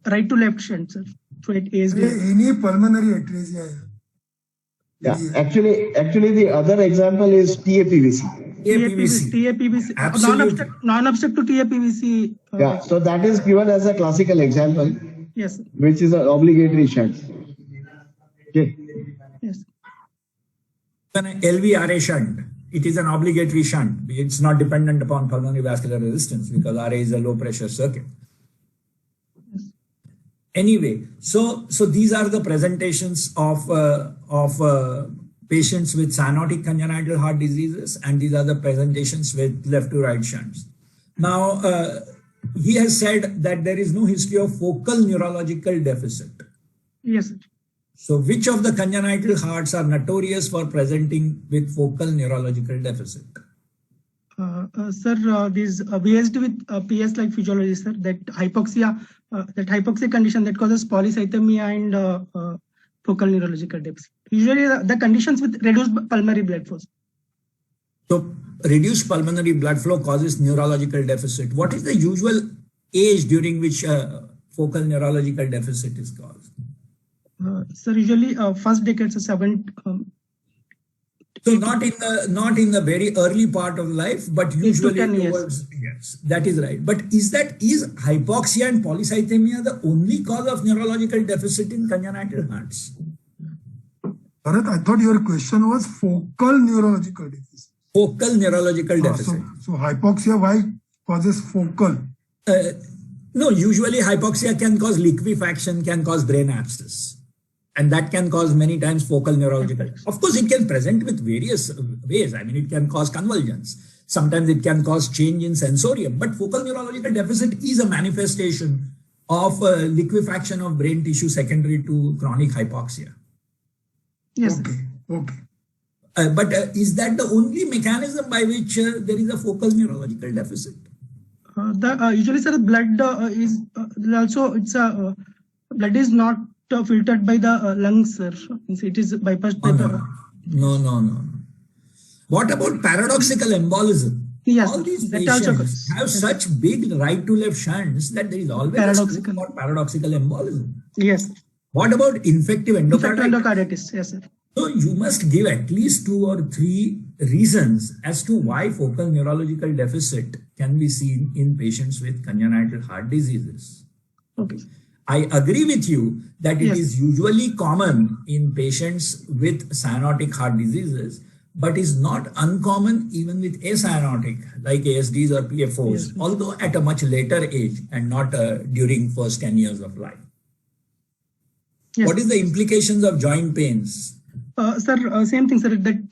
right to left shunt, sir. So it is any pulmonary atresia. Yeah. Actually, the other example is TAPVC. TAPVC. Non-obstructive TAPVC. Yeah. So that is given as a classical example. Yes, sir. Which is an obligatory shunt. Okay. Yes. An LV-RA shunt. It is an obligatory shunt. It's not dependent upon pulmonary vascular resistance because RA is a low pressure circuit. Yes. Anyway, so these are the presentations of patients with cyanotic congenital heart diseases, and these are the presentations with left to right shunts. Now, he has said that there is no history of focal neurological deficit. Yes, sir. So which of the congenital hearts are notorious for presenting with focal neurological deficit? Sir, this VSD with PS like physiology, sir, that hypoxia condition that causes polycythemia and focal neurological deficit. Usually the conditions with reduced pulmonary blood flow. So reduced pulmonary blood flow causes neurological deficit. What is the usual age during which focal neurological deficit is caused? Sir, usually first decades of 7. So not in the very early part of life, but usually towards yes, that is right. But is hypoxia and polycythemia the only cause of neurological deficit in congenital hearts? Bharat, I thought your question was focal neurological deficit. Focal neurological deficit. So hypoxia, why causes focal? No, usually hypoxia can cause liquefaction, can cause brain abscess. And that can cause many times focal neurological. Of course, it can present with various ways. I mean, it can cause convulsions. Sometimes it can cause change in sensorium. But focal neurological deficit is a manifestation of liquefaction of brain tissue secondary to chronic hypoxia. Yes. Okay. But is that the only mechanism by which there is a focal neurological deficit? Usually, sir, blood is also it's a blood is not filtered by the lungs, sir. It is bypassed by the. No. What about paradoxical embolism? Yes, all these that also patients have such big right to left shunts that there is always paradoxical. a paradoxical embolism. Yes. What about infective endocarditis? Endocarditis, yes, sir. So you must give at least 2 or 3 reasons as to why focal neurological deficit can be seen in patients with congenital heart diseases. Okay. I agree with you that it is usually common in patients with cyanotic heart diseases, but is not uncommon even with acyanotic like ASDs or PFOs, although at a much later age and not during first 10 years of life. What is the implications of joint pains? Sir, same thing, sir, that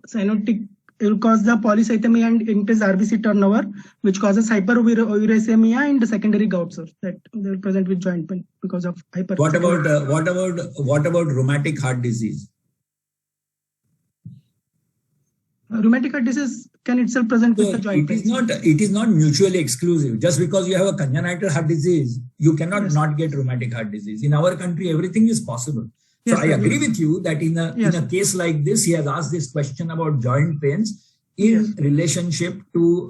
cyanotic will cause the polycythemia and increase RBC turnover, which causes hyperuricemia and secondary gout, sir, that they will present with joint pain because of hyper. What about rheumatic heart disease? Rheumatic heart disease can itself present with the joint pain. It is not mutually exclusive. Just because you have a congenital heart disease, you cannot not get rheumatic heart disease. In our country, everything is possible. So I agree with you that in a case like this, he has asked this question about joint pains in relationship to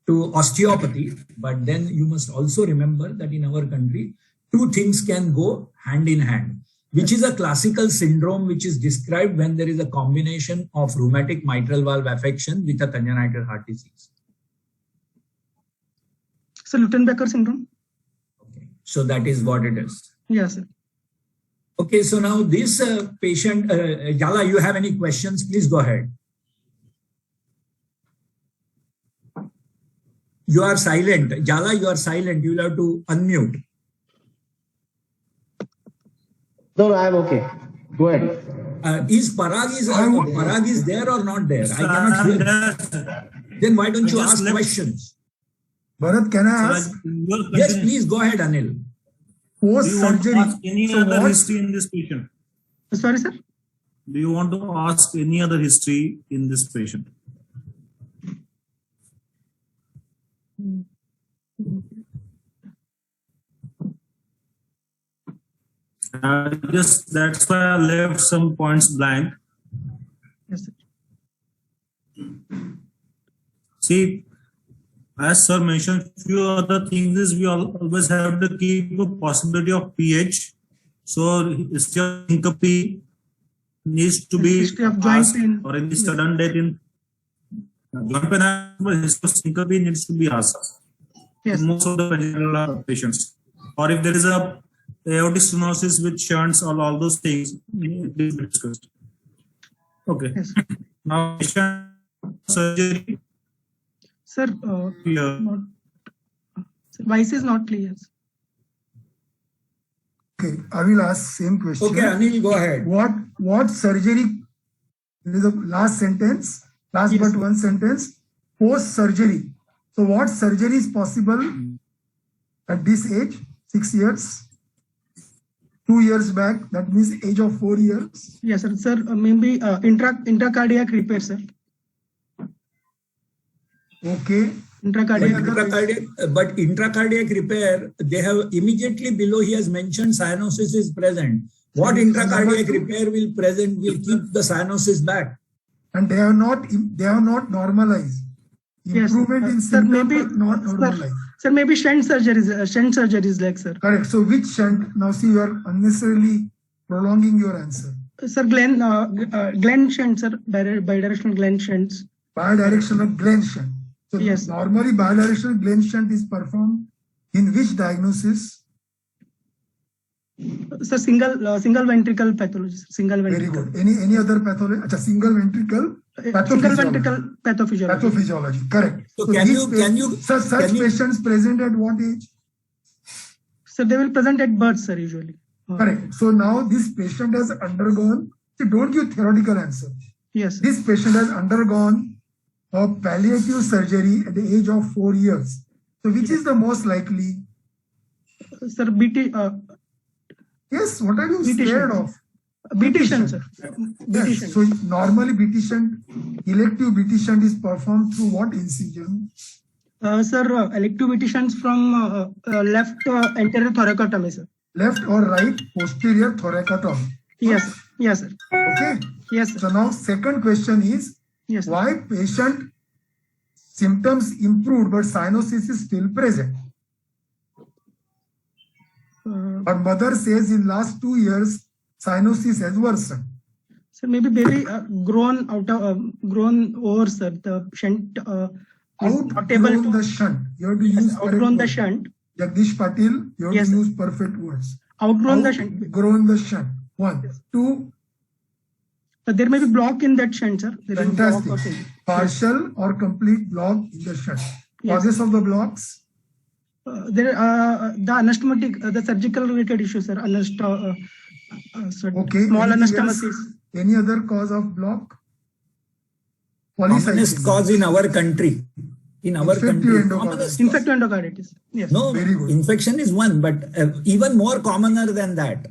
osteopathy. But then you must also remember that in our country, 2 things can go hand in hand, which is a classical syndrome which is described when there is a combination of rheumatic mitral valve affection with a congenital heart disease. So Luttenbecker syndrome? Okay. So that is what it is. Yes, sir. Okay, so now this patient, Jala, you have any questions? Please go ahead. You are silent. Jala, you are silent. You will have to unmute. No, I am okay. Go ahead. Is Parag is there or not there? I cannot hear. Then why don't you ask questions? Bharat, can I ask? Yes, please go ahead, Anil. Post surgery. Do you want to ask any other history in this patient? Sorry, sir. Do you want to ask any other history in this patient? That's why I left some points blank. Yes, sir. See, as sir mentioned, few other things is we always have to keep a possibility of pH. So history of syncope needs to be asked, or any sudden death in joint pain, history of syncope needs to be asked. Yes. Most of the congenital patients, or if there is a aortic stenosis with shunts, all those things need to be discussed. Okay. Yes. Now surgery. Sir, Vice is not clear. Okay, I will ask same question. Okay, Anil, go ahead. What surgery? This is the last sentence, but one sentence. Post surgery. So, what surgery is possible at this age? 6 years. 2 years back, that means age of 4 years. Yes, sir. Sir, maybe intracardiac repair, sir. Okay. But intracardiac repair, they have immediately below he has mentioned cyanosis is present. What intracardiac repair will keep the cyanosis back? And they have not normalized. Improvement in symptom, but not normalized. Sir, maybe shunt surgery is like, sir. Correct. So which shunt? Now see, you are unnecessarily prolonging your answer. Sir, Glenn shunt, sir, bidirectional Glenn shunts. Bidirectional Glenn shunt. So yes, normally bidirectional Glenn shunt is performed in which diagnosis? Sir, single ventricle pathology. Single ventricle. Very good. Any other pathology? Single ventricle pathophysiology. Pathophysiology. Correct. So can you such patients present at what age? So they will present at birth, sir, usually. Correct. So now this patient has undergone. See, don't give theoretical answer. Yes. This patient has undergone a palliative surgery at the age of 4 years. So which is the most likely? Sir, BT. Yes, what are you scared of? BT shunt, sir. Yes. So normally BT shunt, elective BT shunt is performed through what incision? Sir, elective BT shunts from left anterior thoracotomy, sir. left or right posterior thoracotomy? Yes. Yes, sir. Okay. Yes, sir. So now second question is, Yes, sir. why patient symptoms improved but cyanosis is still present? Her mother says in last 2 years cyanosis has worsened. So maybe baby grown over, sir. The shunt is not able Outgrown to the shunt. You have to use outgrown the correct shunt. words. Jagdish Patil, you have Yes, to sir. use perfect words. Outgrown the shunt. Outgrown the shunt. 1. 2. There may be block in that shunt, sir. There is block or Fantastic. something. Partial or complete block in the shunt. Yes. Causes of the blocks? There the anastomotic, the surgical related issues, sir. Okay. Small Anything else? anastomosis. Any other cause of block? Commonest cause in our country. In our country. Infective endocarditis. Yes. No, Very good. infection is one, but even more commoner than that.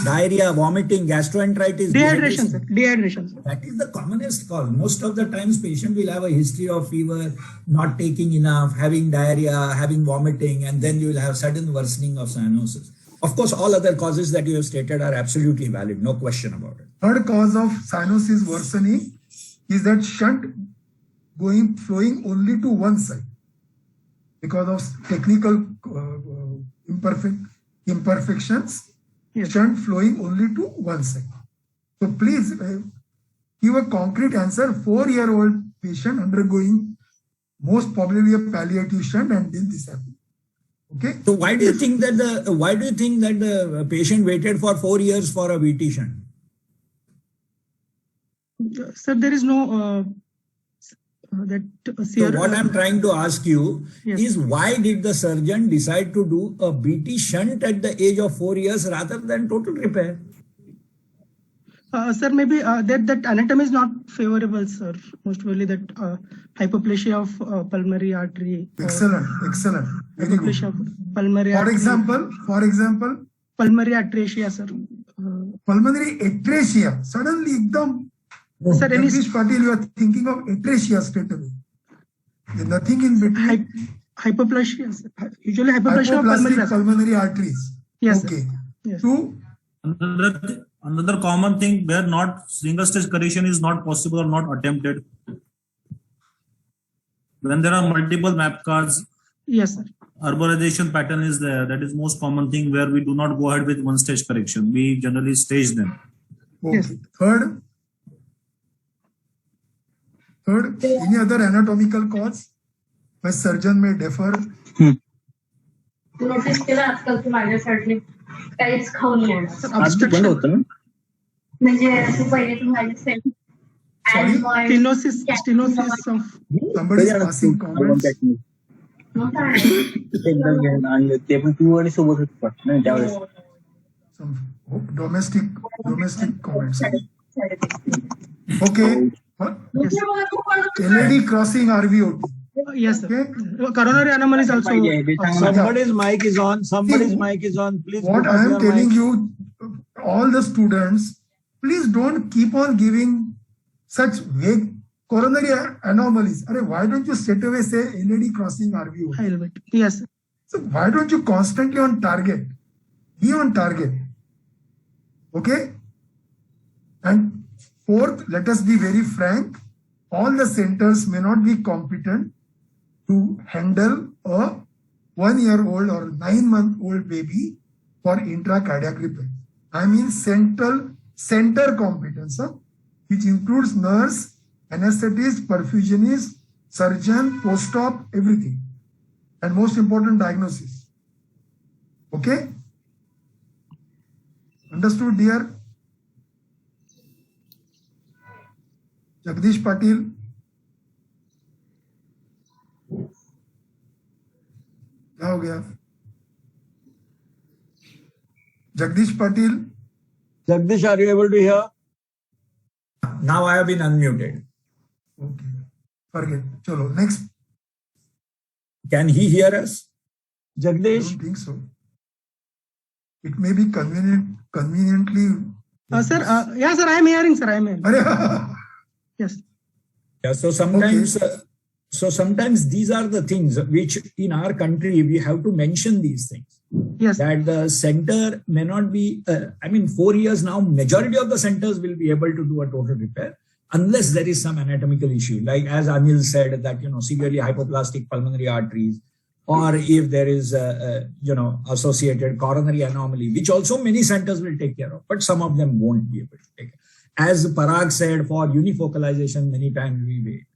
Diarrhea, vomiting, gastroenteritis. Dehydration, sir. Dehydration, sir. That is the commonest cause. Most of the times patient will have a history of fever, not taking enough, having diarrhea, having vomiting, and then you will have sudden worsening of cyanosis. Of course, all other causes that you have stated are absolutely valid, no question about it. Third cause of cyanosis worsening is that shunt flowing only to one side because of technical imperfections. Yes. Shunt flowing only to one side. So please give a concrete answer. 4-year-old patient undergoing most probably a palliative shunt, and then this happened. Okay. So why do you think that the patient waited for 4 years for a VT shunt? Sir, there is no So what I'm trying to ask you Yes. is, why did the surgeon decide to do a BT shunt at the age of 4 years rather than total repair? Sir, maybe that anatomy is not favorable, sir. Most probably that hypoplasia of pulmonary artery. Excellent. Very good. Hypoplasia of pulmonary For artery. example, Pulmonary atresia, sir. pulmonary atresia. Suddenly, Sir, any Jagdish Patil, you are thinking of atresia straight away. There's nothing in between. hypoplasia, sir. Usually hypoplasia of pulmonary Hypoplastic pulmonary arteries. Yes, sir. Okay. Yes. 2. Another common thing where not single stage correction is not possible or not attempted. When there are multiple map cards, Yes, sir. urbanization pattern is there. That is most common thing where we do not go ahead with one stage correction. We generally stage them. Okay. Yes. Third, any other anatomical cause? My surgeon may defer. Notice केलं आजकाल तू माझ्यासाठी काहीच खाऊन येणार Obstruction. म्हणजे असं पहिले तू माझ्यासाठी Stenosis of Somebody is passing comments. ते पण तू आणि सोबत होत त्यावेळेस Some domestic comments. Okay. Yes. LED crossing RVOT. Yes, sir. Okay. Coronary anomalies also. Somebody's mic is on. Somebody's mic is on. Please. What I am telling you, all the students, please don't keep on giving such vague coronary anomalies. Why don't you straight away say LED crossing RVOT? Helmet. Yes, sir. So why don't you constantly on target? Be on target. Okay? And fourth, let us be very frank. All the centers may not be competent to handle a 1-year-old or 9-month-old baby for intracardiac repair. I mean center competence, which includes nurse, anesthetist, perfusionist, surgeon, post-op, everything. And most important, diagnosis. Okay? Understood, dear? Jagdish Patil. क्या हो गया? Jagdish Patil. Jagdish, are you able to hear? Now I have been unmuted. Okay. Forget. Chalo, next. Can he hear us? I Jagdish. don't think so. It may be conveniently. Sir, yeah, sir, I am hearing, sir. I am hearing. Yes. Yeah, so sometimes So sometimes these are the things which in our country we have to mention these things. Yes. That the center may not be, 4 years now, majority of the centers will be able to do a total repair unless there is some anatomical issue. Like as Anil said that, severely hypoplastic pulmonary arteries, or if there is associated coronary anomaly, which also many centers will take care of, but some of them won't be able to take care. As Parag said, for unifocalization, many times we wait.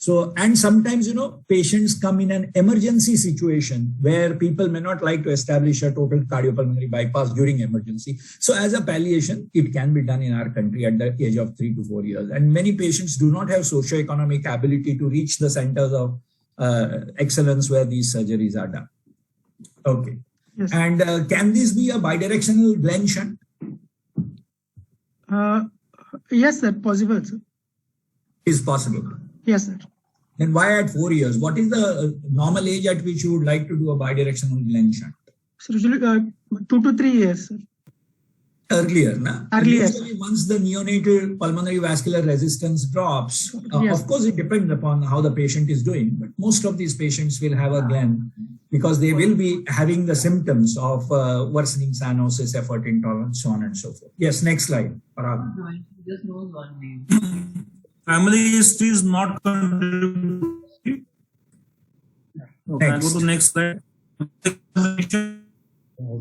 So, and sometimes, patients come in an emergency situation where people may not like to establish a total cardiopulmonary bypass during emergency. So as a palliation, it can be done in our country at the age of 3 to 4 years. And many patients do not have socioeconomic ability to reach the centers of excellence where these surgeries are done. Okay. Yes. And can this be a bidirectional Glenn shunt? Yes, sir. Possible, sir. Is possible. Yes, sir. Then why at 4 years? What is the normal age at which you would like to do a bidirectional Glenn shunt? So usually 2 to 3 years, sir. Earlier, na? Earlier. Usually once the neonatal pulmonary vascular resistance drops, Yes. of course it depends upon how the patient is doing, but most of these patients will have a Glenn because they will be having the symptoms of worsening cyanosis, effort intolerance, so on and so forth. Yes, next slide. Parag. Just knows one name. Family history is not contributing. Okay, I'll go to next slide.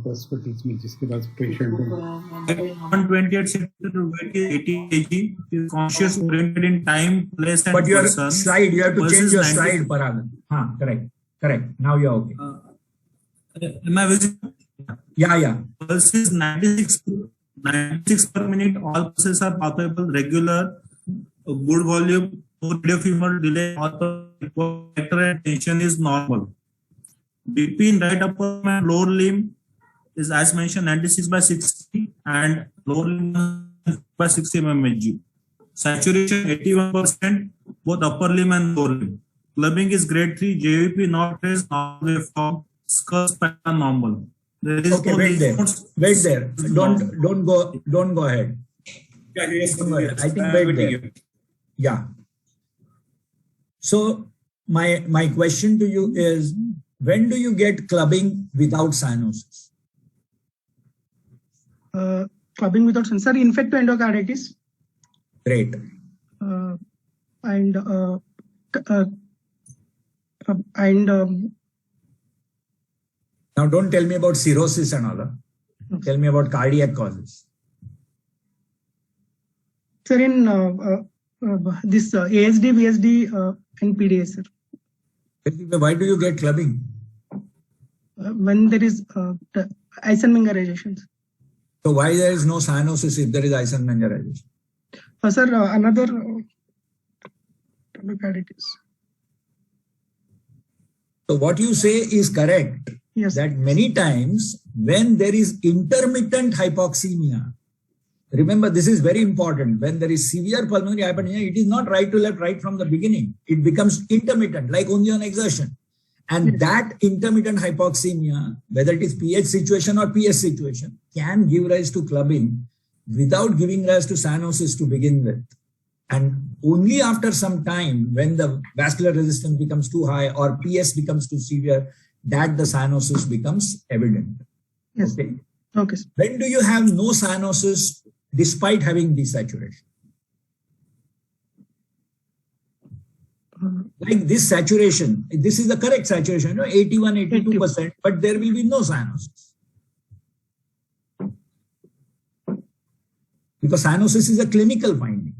That's what teach me just because patient. 128 centimeter, weight is 80 kg, is conscious, oriented in time, place, and But your person. slide, you have to change your 90. slide, Parag. Correct. Now you're okay. Am I visible? Yeah. Pulse is 96 per minute. All pulses are palpable, regular, good volume, no radiofemoral delay. Vector and tension is normal. BP in right upper and lower limb is, as mentioned, 96/60 and lower limb by 60 mmHg. Saturation 81%, both upper limb and lower limb. Clubbing is grade 3, JVP not raised, normal waveform, skull pattern normal. There is Okay, no wait there. Don't go ahead. I think wait there. Yeah. So my question to you is, when do you get clubbing without cyanosis? Clubbing without sensor, infective endocarditis. Great. Now don't tell me about cirrhosis and all that. Tell me about cardiac causes. Sir, in this ASD, VSD, and PDA, sir. Why do you get clubbing? When there is Eisenmengerization. So why there is no cyanosis if there is Eisenmengerization? Sir, another endocarditis. So what you say is correct. Yes. That many times when there is intermittent hypoxemia, remember this is very important. When there is severe pulmonary hypertension, it is not right to left, right from the beginning. It becomes intermittent, like only on exertion. And that intermittent hypoxemia, whether it is PH situation or PS situation, can give rise to clubbing without giving rise to cyanosis to begin with. And only after some time, when the vascular resistance becomes too high or PS becomes too severe, that the cyanosis becomes evident. Yes. Okay. Okay. When do you have no cyanosis despite having desaturation? Like this saturation, this is the correct saturation, 81, 82%, but there will be no cyanosis. Because cyanosis is a clinical finding.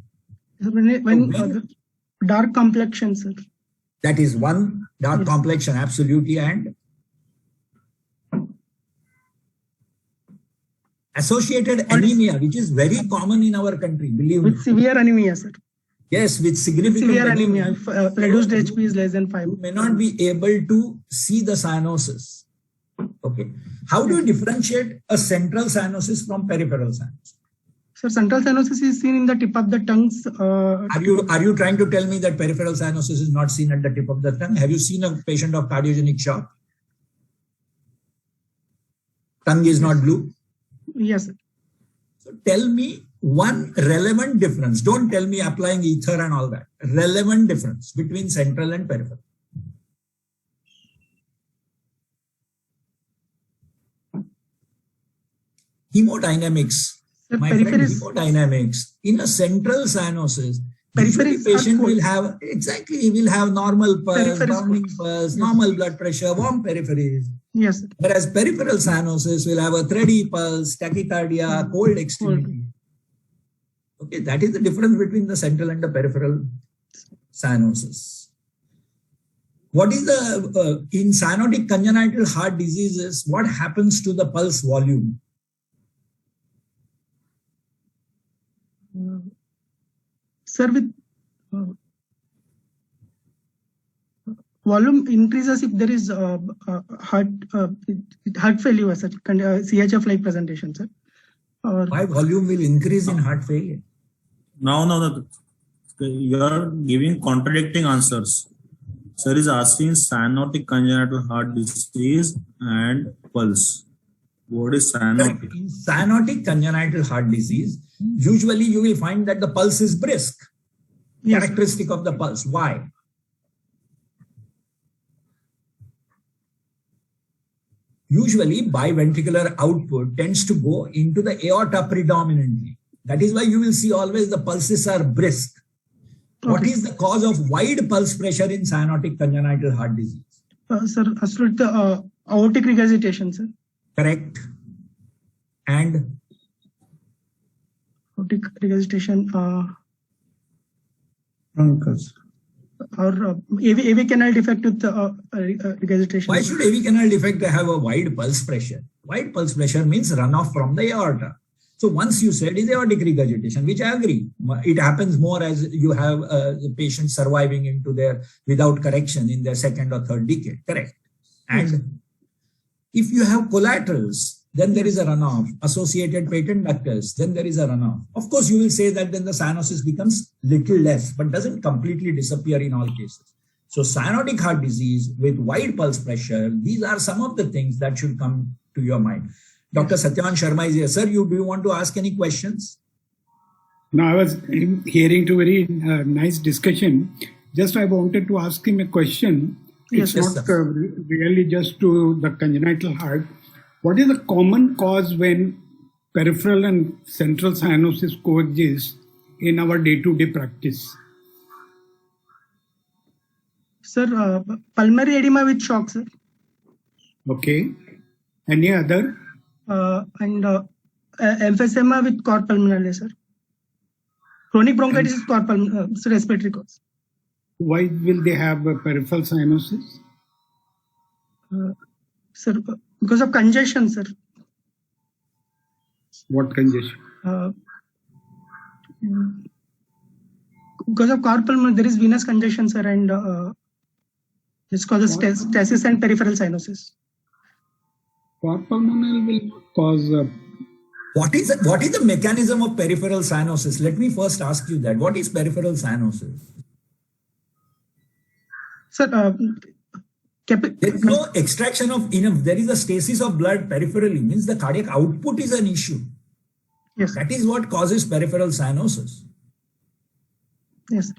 When dark complexion, sir. That is one, dark complexion, absolutely, and associated anemia, which is very common in our country, believe me. With severe anemia, sir. Yes, with significant severe anemia. Reduced HP is less than 5. You may not be able to see the cyanosis. Okay. How do you differentiate a central cyanosis from peripheral cyanosis? So central cyanosis is seen in the tip of the tongues. Are you trying to tell me that peripheral cyanosis is not seen at the tip of the tongue? Have you seen a patient of cardiogenic shock? Tongue is not blue? Yes, sir. So tell me one relevant difference. Don't tell me applying ether and all that. Relevant difference between central and peripheral. Hemodynamics. My friend, hemodynamics. In a central cyanosis, usually patient will have, he will have normal pulse, bounding pulse, normal blood pressure, warm peripheries. Yes. Whereas peripheral cyanosis will have a thready pulse, tachycardia, cold extremity. Okay, that is the difference between the central and the peripheral cyanosis. What is the, in cyanotic congenital heart diseases, what happens to the pulse volume? Sir, with volume increases if there is heart failure, sir, CHF-like presentation, sir. Why volume will increase in heart failure? No. You are giving contradicting answers. Sir is asking cyanotic congenital heart disease and pulse. What is cyanotic? In cyanotic congenital heart disease, usually you will find that the pulse is brisk. Yes. Characteristic of the pulse. Why? Usually biventricular output tends to go into the aorta predominantly. That is why you will see always the pulses are brisk. Okay. What is the cause of wide pulse pressure in cyanotic congenital heart disease? Sir, absolutely aortic regurgitation, sir. Correct. And? Aortic regurgitation. Bronchus. Or AV canal defect with regurgitation. Why should AV canal defect have a wide pulse pressure? Wide pulse pressure means runoff from the aorta. So once you said is aortic regurgitation, which I agree. It happens more as you have the patient surviving into their without correction in their second or third decade. Correct. And yes. If you have collaterals, then there is a runoff. Associated patent ductus, then there is a runoff. Of course, you will say that then the cyanosis becomes little less, but doesn't completely disappear in all cases. So cyanotic heart disease with wide pulse pressure, these are some of the things that should come to your mind. Dr. Satyavan Sharma is here. Sir, do you want to ask any questions? No, I was hearing to very nice discussion. Just I wanted to ask him a question. It's not really just to the congenital heart. What is the common cause when peripheral and central cyanosis coexist in our day-to-day practice? Sir, pulmonary edema with shock, sir. Okay. Any other? And emphysema with cor pulmonale, sir. Chronic bronchitis is cor pulmonale, respiratory cause. Why will they have a peripheral cyanosis? Sir, because of congestion, sir. What congestion? Because of cor pulmonale, there is venous congestion, sir, and this causes stasis and peripheral cyanosis. Cor pulmonale will cause. What is the mechanism of peripheral cyanosis? Let me first ask you that. What is peripheral cyanosis? Sir, there is no extraction of enough. There is a stasis of blood peripherally. Means the cardiac output is an issue. Yes. That is what causes peripheral cyanosis. Yes.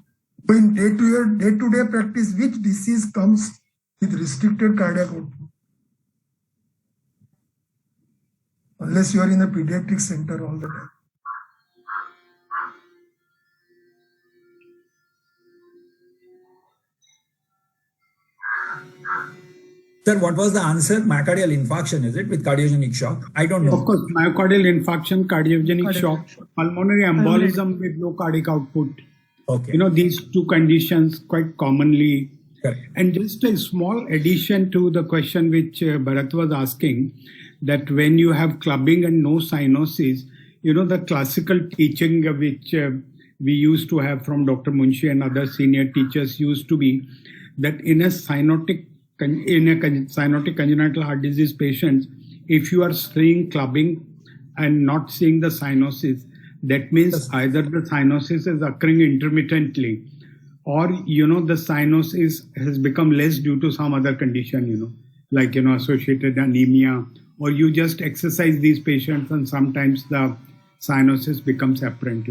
In day-to-day practice, which disease comes with restricted cardiac output? Unless you are in a pediatric center all the time. Sir, what was the answer? Myocardial infarction, is it, with cardiogenic shock? I don't know. Of course, myocardial infarction, cardiogenic shock, pulmonary embolism with low cardiac output. Okay. These two conditions quite commonly. Correct. And just a small addition to the question which Bharat was asking, that when you have clubbing and no cyanosis, the classical teaching which we used to have from Dr. Munshi and other senior teachers used to be that in a cyanotic congenital heart disease patients, if you are seeing clubbing and not seeing the cyanosis, that means either the cyanosis is occurring intermittently or, the cyanosis has become less due to some other condition, like, associated anemia, or you just exercise these patients and sometimes the cyanosis becomes apparent,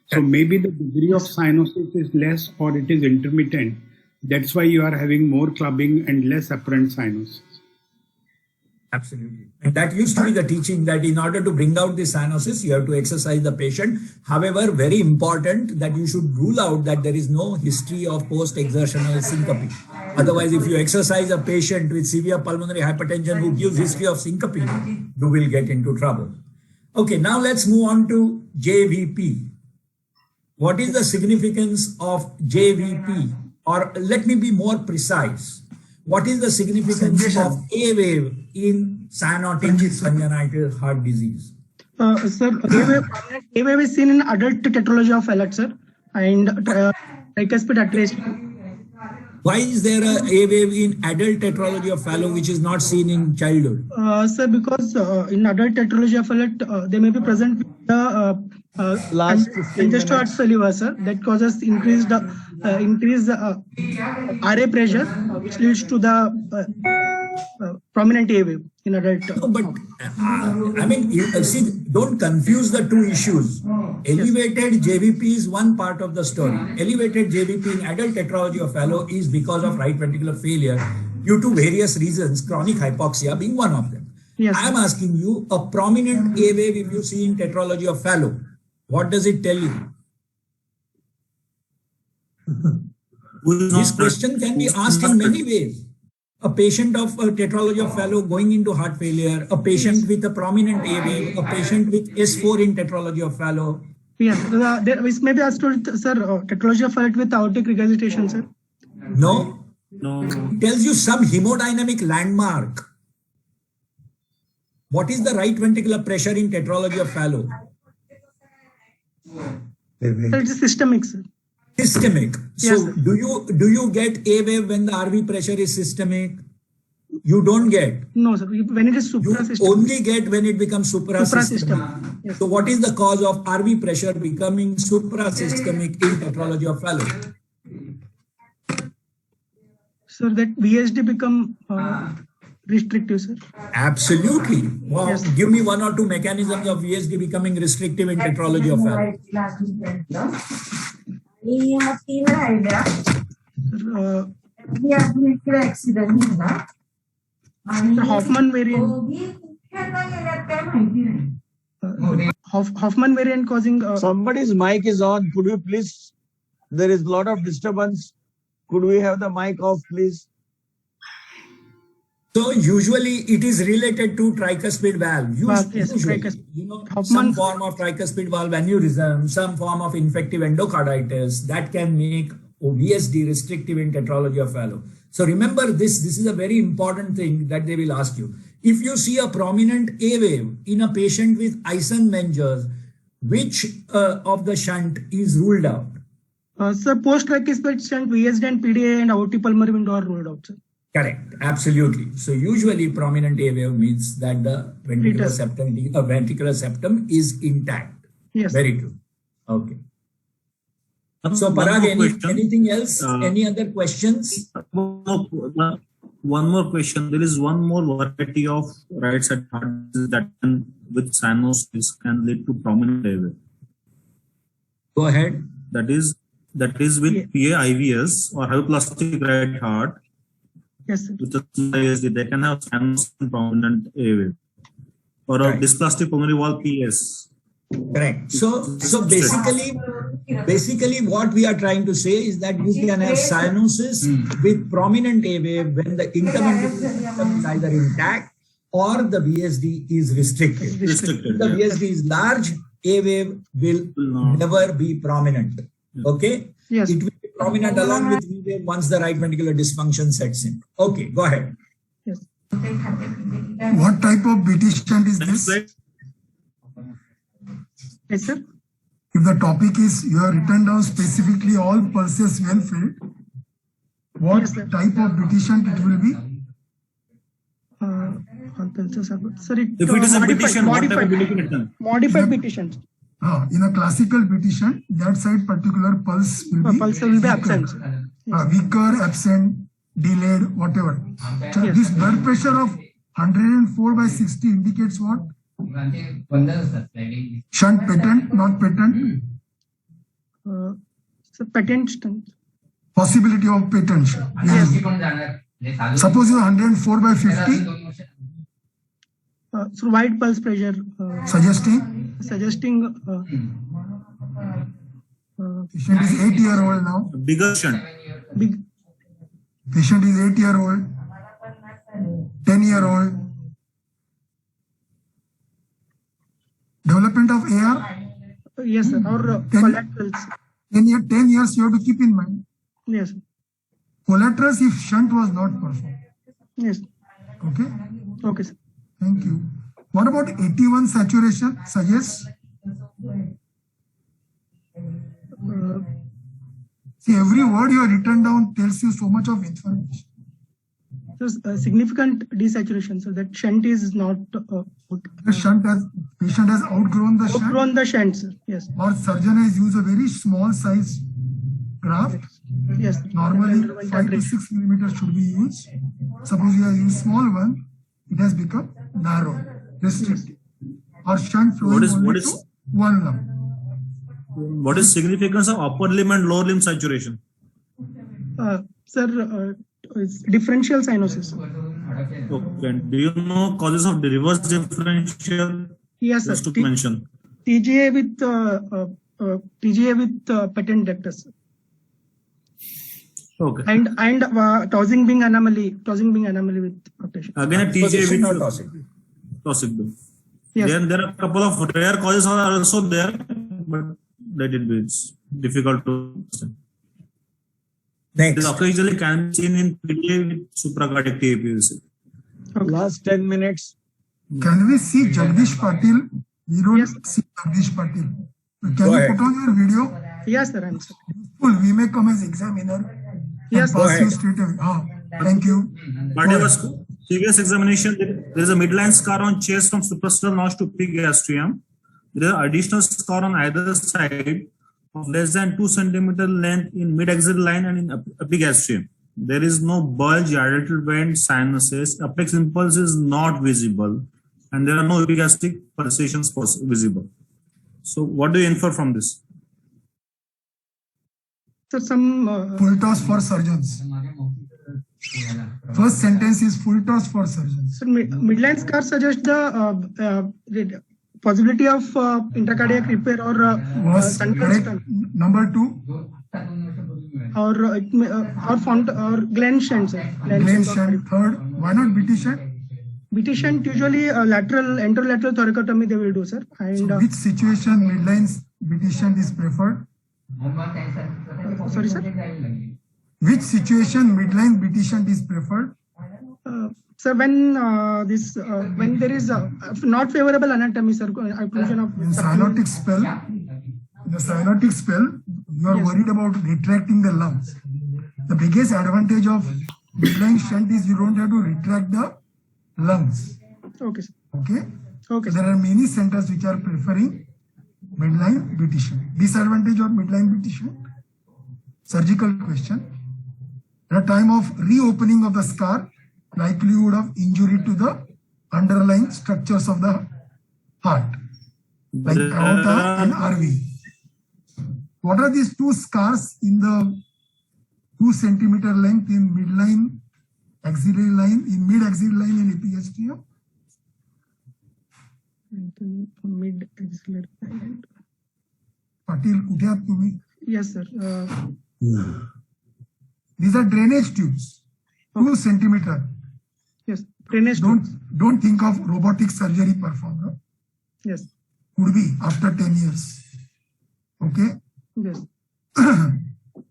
So maybe the degree of cyanosis is less or it is intermittent. That's why you are having more clubbing and less apparent cyanosis. Absolutely. And that used to be the teaching that in order to bring out the cyanosis, you have to exercise the patient. However, very important that you should rule out that there is no history of post-exertional syncope. Otherwise, if you exercise a patient with severe pulmonary hypertension who gives history of syncope, you will get into trouble. Okay, now let's move on to JVP. What is the significance of JVP? Or let me be more precise. What is the significance of A wave in cyanotic congenital heart disease? Sir, A wave is seen in adult tetralogy of Fallot, sir, and tricuspid atresia. Why is there a wave in adult tetralogy of Fallot which is not seen in childhood? Sir, because in adult tetralogy of Fallot, they may be present with the last congestive saliva, sir, that causes increased RA pressure, which leads to the prominent A wave in adult. No, but I mean, see, don't confuse the two issues. Elevated JVP is one part of the story. Elevated JVP in adult tetralogy of Fallot is because of right ventricular failure due to various reasons, chronic hypoxia being one of them. Yes, I'm asking you, a prominent A wave if you see in tetralogy of Fallot, what does it tell you? This question can be asked in many ways. A patient of tetralogy of Fallot going into heart failure, a patient with a prominent A wave, a patient with S4 in tetralogy of Fallot. Yes, maybe asked to, sir, tetralogy of Fallot with aortic regurgitation, sir. No. It tells you some hemodynamic landmark. What is the right ventricular pressure in tetralogy of Fallot? Sir, it is systemic, sir. Systemic. Yes, So do you get A wave when the RV pressure is systemic? You don't get. No, sir. When it is suprasystemic. You only get when it becomes suprasystemic. Suprasystemic. Yes. So what is the cause of RV pressure becoming suprasystemic in tetralogy of Fallot? So that VSD become restrictive, sir. Absolutely. Wow. Yes. Give me one or two mechanisms of VSD becoming restrictive in tetralogy of Fallot. Hoffman variant. Hoffman variant causing. Somebody's mic is on. Could you please? There is a lot of disturbance. Could we have the mic off, please? So usually it is related to tricuspid valve. Usually, some form of tricuspid valve aneurysm, some form of infective endocarditis that can make VSD restrictive in tetralogy of Fallot. So remember this is a very important thing that they will ask you. If you see a prominent A wave in a patient with Eisenmenger's, which of the shunt is ruled out? Sir, post-tricuspid shunt, VSD and PDA and aortic pulmonary window are ruled out, sir. Correct. Absolutely. So usually prominent A wave means that the ventricular septum is intact. Yes. Very true. Okay. So Parag, anything else? Any other questions? One more question. There is one more variety of right side heart disease that can, with cyanosis, can lead to prominent A wave. Go ahead. That is with PAIVS or hypoplastic right heart. Yes, sir. With the ISD, they can have cyanosis and prominent A wave, or a dysplastic pulmonary valve PS. Correct. So basically what we are trying to say is that you can have cyanosis with prominent A wave when the interventricular system is either intact or the VSD is restricted. If the VSD is large, A wave will never be prominent. Okay? Yes. It will be prominent along with V wave once the right ventricular dysfunction sets in. Okay, go ahead. Yes. What type of BT shunt is this? Yes, sir. If the topic is you have written down specifically all pulses well filled, what type of BT shunt it will be? Sir, If it is a BT shunt, what type of BT shunt? Modified BT shunt. In a classical BT shunt, that side particular pulse will be absent. Weaker, absent, delayed, whatever. So this blood pressure of 104/60 indicates what? Shunt patent, not patent. So patent stent. Possibility of patent. Yes. Suppose you are 104 by 50. So wide pulse pressure. Suggesting. Patient is 8-year-old now. Bigger shunt. Patient is 8-year-old. 10-year-old. Development of AR? Yes, sir. Or collaterals. 10 years you have to keep in mind. Yes. Collaterals if shunt was not performed. Yes. Okay? Okay, sir. Thank you. What about 81 saturation? Suggest? See, every word you have written down tells you so much of information. So significant desaturation. So that shunt is not. The patient has outgrown the shunt. Outgrown the shunt, sir. Yes. Or surgeon has used a very small size graft. Yes. Normally 5 to 6 millimeters should be used. Suppose you have used small one, it has become narrow, restricted. Or shunt flowing only to one lung. What is significance of upper limb and lower limb saturation? Sir, it's differential cyanosis. Okay. Do you know causes of the reverse differential? Yes, sir. Just to mention. TGA with patent ductus. Okay. And tossing being anomaly with rotation. Again, a TGA with tossing. Yes. Then there are a couple of rare causes are also there, but that it is difficult to understand. Next. This occasionally can be seen in PTA with supracardiac TAPUC. Okay. Last 10 minutes. Can we see Jagdish Patil? We don't see Jagdish Patil. Can you put on your video? Yes, sir. I'm sorry. We may come as examiner. Yes, pass you straight away. Thank you. Cardiovascular previous examination, there is a midline scar on chest from suprasternal notch to epigastrium. There is an additional scar on either side of less than 2 centimeter length in mid-axillary line and in epigastrium. There is no bulge, arterial vent, sinuses. Apex impulse is not visible, and there are no epigastric pulsations visible. So, what do you infer from this? So, some full toss for surgeons. First sentence is full toss for surgeons. So midline scar suggests the possibility of intracardiac repair or number 2 or Glenn shunt. Glenn shunt. Third, why not BT shunt? BT shunt usually anterolateral thoracotomy they will do, sir. And so which situation midline BT shunt is preferred? Sorry, sir. Which situation midline BT shunt is preferred? Sir, when there is not favorable anatomy, sir, occlusion of in cyanotic spell, you are worried about retracting the lungs. The biggest advantage of midline shunt is you don't have to retract the lungs. Okay, sir. Okay. So there are many centers which are preferring midline BT shunt. Disadvantage of midline BT shunt. Surgical question. At the time of reopening of the scar, likelihood of injury to the underlying structures of the heart, like aorta and RV. What are these two scars in the 2 centimeter length in midline axillary line, in mid-axillary line in epigastrium? Mid-axillary line. Patil, kuthya tumi? Yes, sir. These are drainage tubes, 2 centimeter. Yes, drainage tubes. Don't think of robotic surgery performed. No? Yes. Could be after 10 years. Okay? Yes.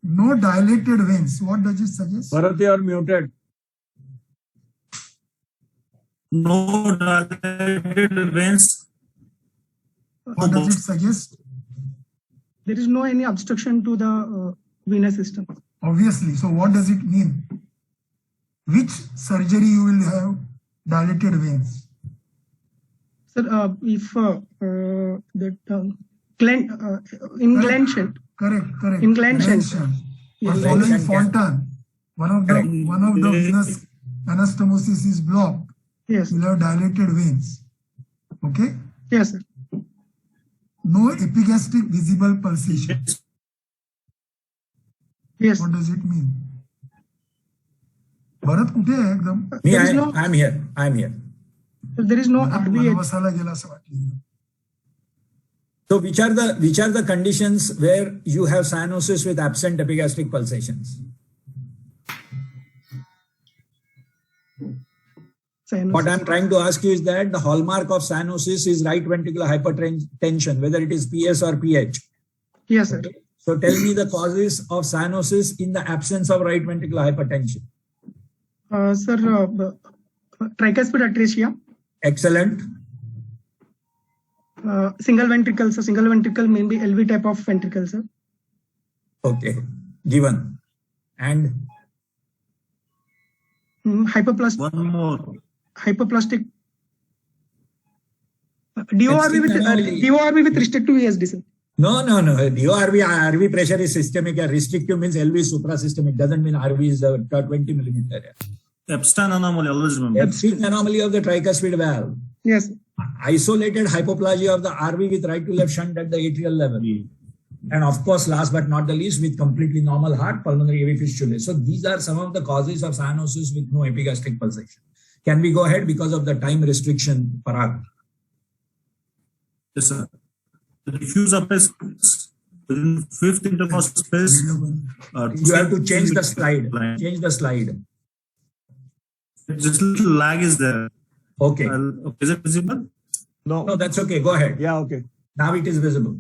No dilated veins. What does it suggest? Bharat, you are muted. No dilated veins. What does it suggest? There is no any obstruction to the venous system. Obviously. So what does it mean? Which surgery you will have dilated veins? Sir, if in Glenn shunt. Correct. In Glenn shunt. Or following Fontan, one of the venous anastomosis is blocked. Yes. You will have dilated veins. Okay? Yes, sir. No epigastric visible pulsation. Yes. What does it mean? Bharat कुठे आहे एकदम? I'm here. I'm here. There is no RBH. वनवासाला गेला असं वाटलं. So which are the conditions where you have cyanosis with absent epigastric pulsations? Cyanosis. What I'm trying to ask you is that the hallmark of cyanosis is right ventricular hypertension, whether it is PS or PH. Yes, sir. So tell me the causes of cyanosis in the absence of right ventricular hypertension. Sir, tricuspid atresia. Excellent. Single ventricle, so single ventricle may be LV type of ventricle, sir. Okay, given. And hyperplastic. One more. Hyperplastic. DORV with restrictive ESD, sir. No. RV pressure is systemic. Restrictive means LV is suprasystemic. Doesn't mean RV is 20 millimeter. Epstein anomaly, always remember. Epstein anomaly of the tricuspid valve. Yes. Isolated hypoplasia of the RV with right to left shunt at the atrial level. And of course, last but not the least, with completely normal heart, pulmonary AV fistulae. So these are some of the causes of cyanosis with no epigastric pulsation. Can we go ahead because of the time restriction, Parag? Yes, sir. The diffuse apex within fifth intercostal space. You have to change the slide. Change the slide. Just a little lag is there. Okay. Is it visible? No, that's okay. Go ahead. Yeah, okay. Now it is visible.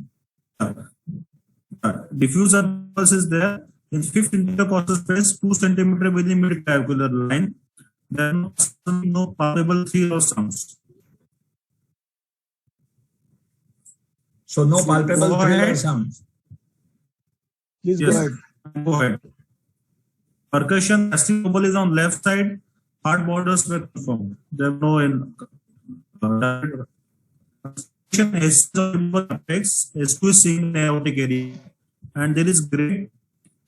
Diffuse pulse is there in fifth intercostal space, 2 centimeter within mid-clavicular line. There are no palpable 3 or sounds. So no palpable 3 or sounds. Please Yes. go ahead. Go ahead. Percussion, astic is on left side. Heart borders were confirmed. There are no in apex, S2 is seen in aortic area, and there is grade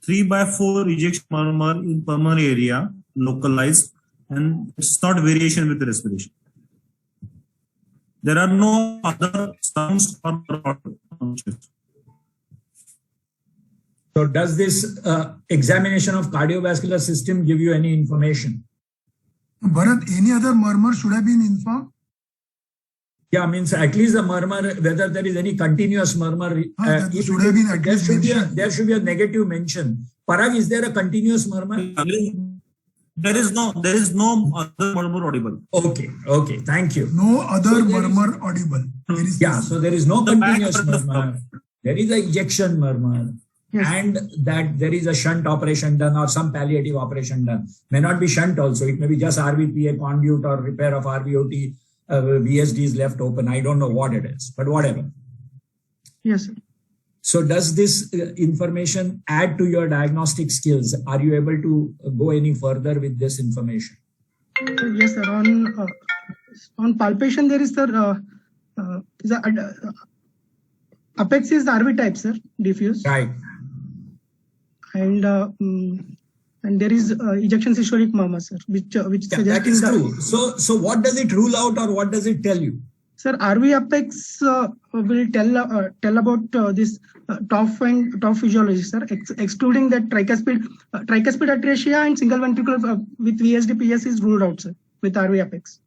3/4 ejection murmur in pulmonary area, localized, and it's not variation with respiration. There are no other sounds or chest. So does this examination of cardiovascular system give you any information? Bharat, any other murmur should have been informed? Yeah, means at least the murmur, whether there is any continuous murmur. That should have been at least mentioned. There should be a negative mention. Parag, is there a continuous murmur? There is no other murmur audible. Okay, thank you. No other murmur audible. So there is no continuous murmur. There is a ejection murmur. Yes. And that there is a shunt operation done or some palliative operation done. May not be shunt also. It may be just RVPA conduit or repair of RVOT. VSD is left open. I don't know what it is, but whatever. Yes, sir. So does this information add to your diagnostic skills? Are you able to go any further with this information? Yes, sir. On palpation, there is the apex is the RV type, sir, diffuse. Right. And there is ejection systolic murmur, sir, which suggests that is true. So what does it rule out or what does it tell you? Sir, RV apex will tell about this top physiology, sir, excluding that tricuspid atresia and single ventricular with VSD PS is ruled out, sir, with RV apex.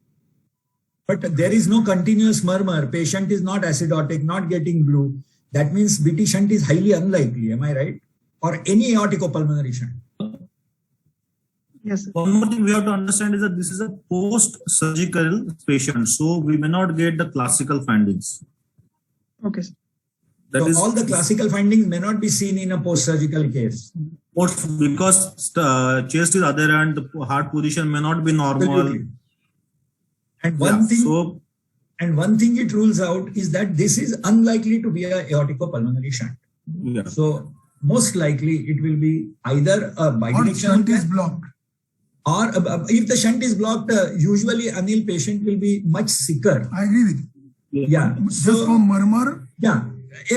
But there is no continuous murmur. Patient is not acidotic, not getting blue. That means BT shunt is highly unlikely. Am I right? Or any aorticopulmonary shunt. Yes, sir. One more thing we have to understand is that this is a post-surgical patient, so we may not get the classical findings. Okay, sir. So all the classical findings may not be seen in a post-surgical case. Because chest is other and the heart position may not be normal. Absolutely. And one thing it rules out is that this is unlikely to be a aorticopulmonary shunt. Yeah. So most likely it will be either a bidirectional shunt is blocked. Or if the shunt is blocked, usually Anil patient will be much sicker. I agree with you. Yeah. Just for murmur. Yeah.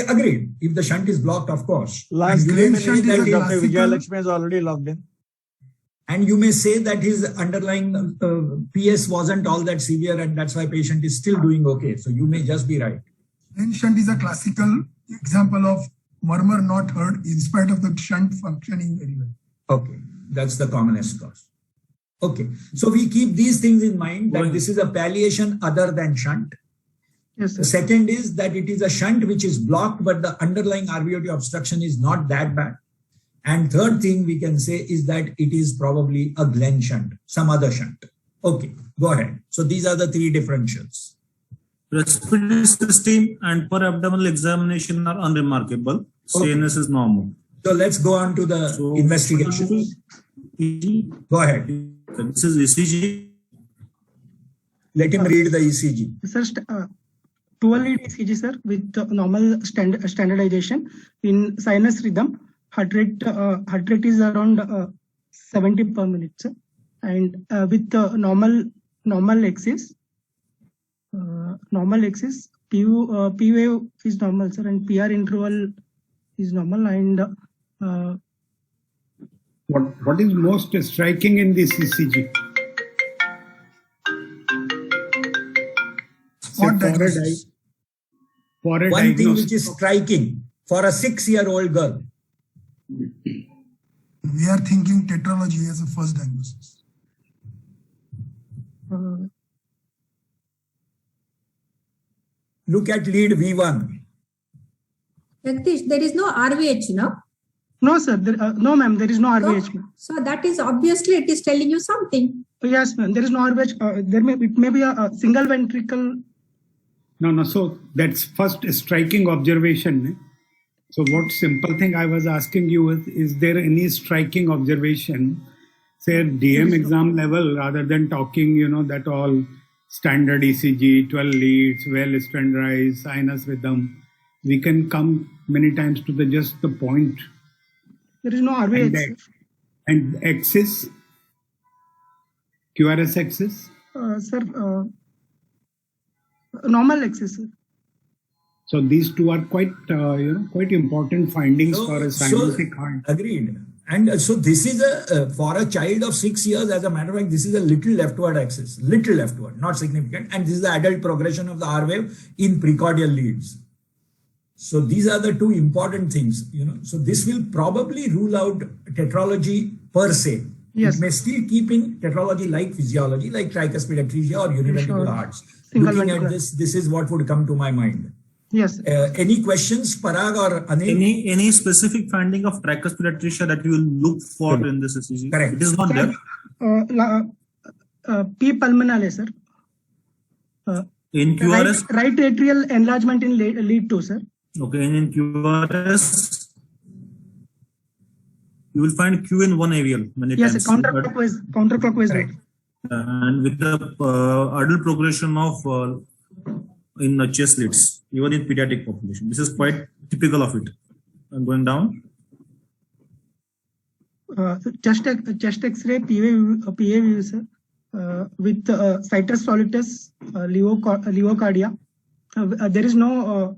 Agreed. If the shunt is blocked, of course. Last claim minute, shunt is a Dr. classical. Vijaylakshmi is already logged in. And you may say that his underlying PS wasn't all that severe and that's why patient is still doing okay. So you may just be right. Then shunt is a classical example of murmur not heard in spite of the shunt functioning very well. Okay, that's the commonest cause. Okay, so we keep these things in mind that this is a palliation other than shunt. Yes, sir. The second is that it is a shunt which is blocked, but the underlying RVOT obstruction is not that bad. And third thing we can say is that it is probably a Glenn shunt, some other shunt. Okay, go ahead. So these are the three differentials. Respiratory system and per abdominal examination are unremarkable. CNS is normal. So let's go on to the investigation. Go ahead. This is ECG. Let him read the ECG. Sir, 12-lead ECG, sir, with normal standardization in sinus rhythm. Heart rate is around 70 per minute, sir, and with normal axis, P wave is normal, sir, and PR interval is normal. And what is most striking in this ECG? Spot diagnosis. For a One thing diagnosis. which is striking for a 6-year-old girl. We are thinking tetralogy as a first diagnosis. Look at lead V1. Jagdish, there is no RVH, no? no, sir, no, ma'am, there is no RVH. So that is obviously it is telling you something. Yes, ma'am, there is no RVH. It may be a single ventricle. No. So that's first striking observation. So what simple thing I was asking you is there any striking observation, say at DM exam level, rather than talking, that all standard ECG, 12 leads, well standardized, sinus rhythm, we can come many times to just the point. There is no RVH. And axis, QRS axis? Sir, normal axis, sir. So these two are quite important findings for a scientific heart. Agreed. And so this is for a child of 6 years, as a matter of fact, this is a little leftward axis, not significant. And this is the adult progression of the R wave in precordial leads. So these are the two important things, So this will probably rule out tetralogy per se. Yes. It may still keep in tetralogy like physiology, like tricuspid atresia or univentricular hearts. Looking at this is what would come to my mind. Yes. Any questions, Parag or Anil? Any specific finding of tricuspid atresia that you will look for in this ECG? Correct. It is not there. P pulmonale, sir. In QRS? Right atrial enlargement in lead 2, sir. Okay, and in QRS, you will find Q in one avial many times. Yes, counterclockwise. Right. And with the adult progression of in chest leads, even in pediatric population. This is quite typical of it. I'm going down. Chest X-ray, PA view, sir, with situs solitus, levocardia. There is no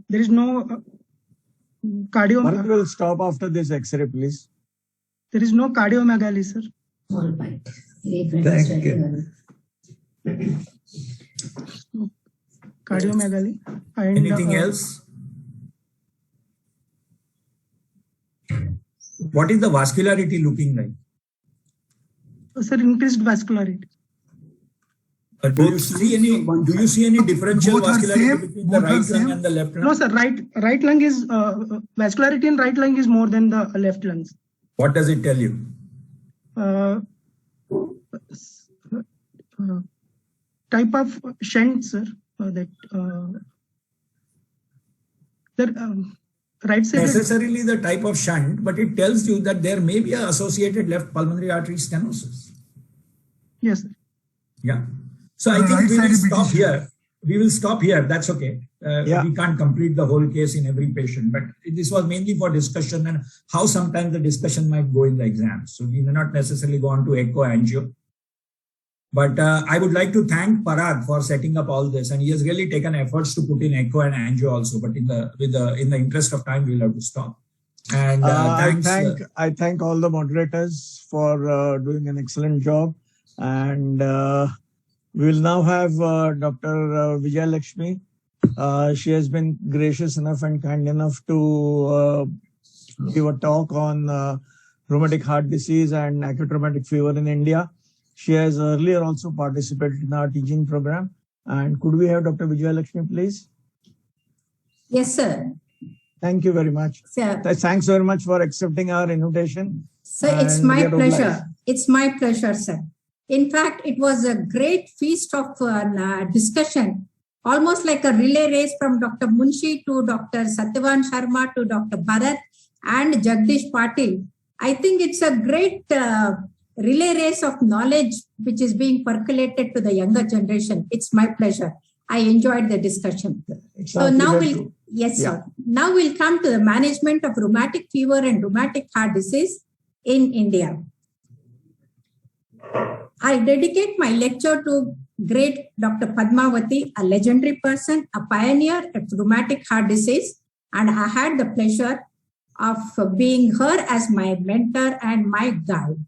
cardio. Mark will stop after this X-ray, please. There is no cardiomegaly, sir. All right. Thank you. Cardiomegaly. And, anything else? What is the vascularity looking like? Sir, increased vascularity. Do you see any differential vascularity between the right lung and the left lung? No, sir. Right lung is vascularity in right lung is more than the left lungs. What does it tell you? Type of shunt, sir. Right side. Necessarily the type of shunt, but it tells you that there may be an associated left pulmonary artery stenosis. Yes, sir. Yeah. So I think we will stop here. We will stop here. That's okay. We can't complete the whole case in every patient, but this was mainly for discussion and how sometimes the discussion might go in the exams. So we may not necessarily go on to echo angio. But I would like to thank Parag for setting up all this, and he has really taken efforts to put in echo and angio also. But in the interest of time, we'll have to stop. And thanks. I thank all the moderators for doing an excellent job. And we will now have Dr. Vijaylakshmi. She has been gracious enough and kind enough to give a talk on rheumatic heart disease and acute rheumatic fever in India. She has earlier also participated in our teaching program. And could we have Dr. Vijaylakshmi, please? Yes, sir. Thank you very much. Sir. Thanks very much for accepting our invitation. Sir, it's my pleasure. It's my pleasure, sir. In fact, it was a great feast of discussion, almost like a relay race from Dr. Munshi to Dr. Satyavan Sharma to Dr. Bharat and Jagdish Patil. I think it's a great relay race of knowledge which is being percolated to the younger generation. It's my pleasure. I enjoyed the discussion. So now sir. Now we'll come to the management of rheumatic fever and rheumatic heart disease in India. I dedicate my lecture to great Dr. Padmavati, a legendary person, a pioneer of rheumatic heart disease, and I had the pleasure of being her as my mentor and my guide.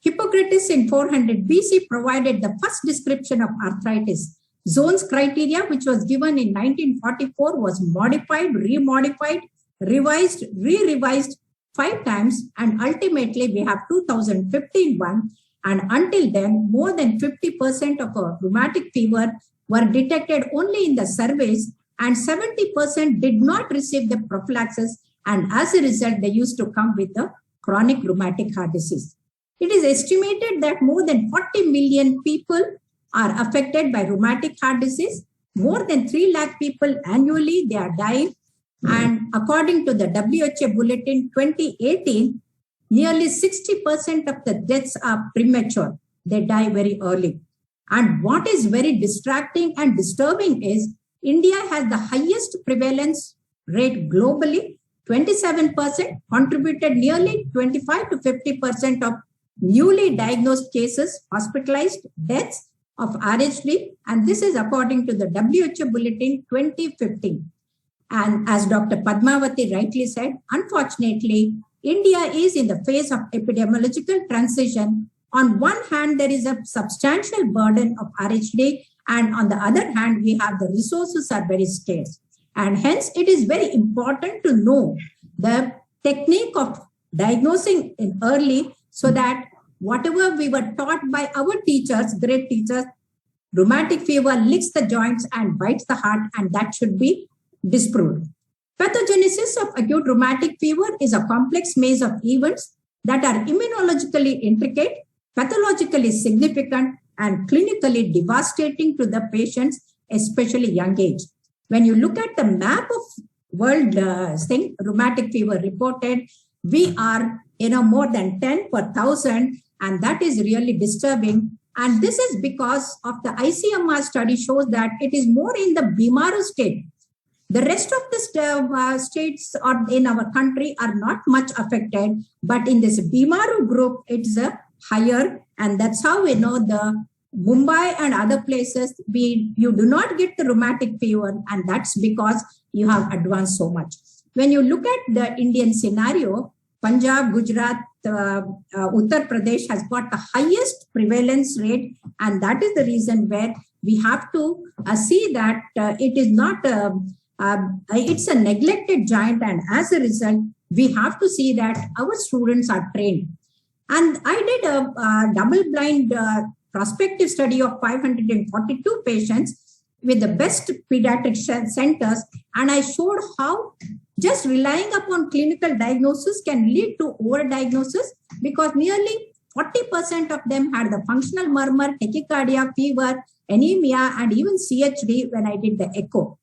Hippocrates in 400 BC provided the first description of arthritis. Zones criteria, which was given in 1944, was modified, remodified, revised, re-revised 5 times, and ultimately we have 2015 one. And until then, more than 50% of rheumatic fever were detected only in the surveys, and 70% did not receive the prophylaxis, and as a result, they used to come with the chronic rheumatic heart disease. It is estimated that more than 40 million people are affected by rheumatic heart disease. More than 3 lakh people annually, they are dying. And according to the WHO Bulletin 2018, nearly 60% of the deaths are premature. They die very early. And what is very distracting and disturbing is India has the highest prevalence rate globally. 27% contributed nearly 25 to 50% of newly diagnosed cases, hospitalized, deaths of RHD. And this is according to the WHO Bulletin 2015. And as Dr. Padmavati rightly said, unfortunately, India is in the phase of epidemiological transition. On one hand, there is a substantial burden of RHD, and on the other hand, we have the resources are very scarce. And hence, it is very important to know the technique of diagnosing in early so that whatever we were taught by our teachers, great teachers, rheumatic fever licks the joints and bites the heart, and that should be disproved. Pathogenesis of acute rheumatic fever is a complex maze of events that are immunologically intricate, pathologically significant, and clinically devastating to the patients, especially young age. When you look at the map of world rheumatic fever reported, we are more than 10 per 1,000, and that is really disturbing. And this is because of the ICMR study shows that it is more in the Bimaru state. The rest of the states or in our country are not much affected, but in this Bimaru group, it's higher, and that's how we know the Mumbai and other places, you do not get the rheumatic fever, and that's because you have advanced so much. When you look at the Indian scenario, Punjab, Gujarat, Uttar Pradesh has got the highest prevalence rate, and that is the reason where we have to see that it is not, it's a neglected giant, and as a result, we have to see that our students are trained. And I did a double-blind prospective study of 542 patients with the best pediatric centers, and I showed how just relying upon clinical diagnosis can lead to overdiagnosis, because nearly 40% of them had the functional murmur, tachycardia, fever, anemia, and even CHD when I did the echo.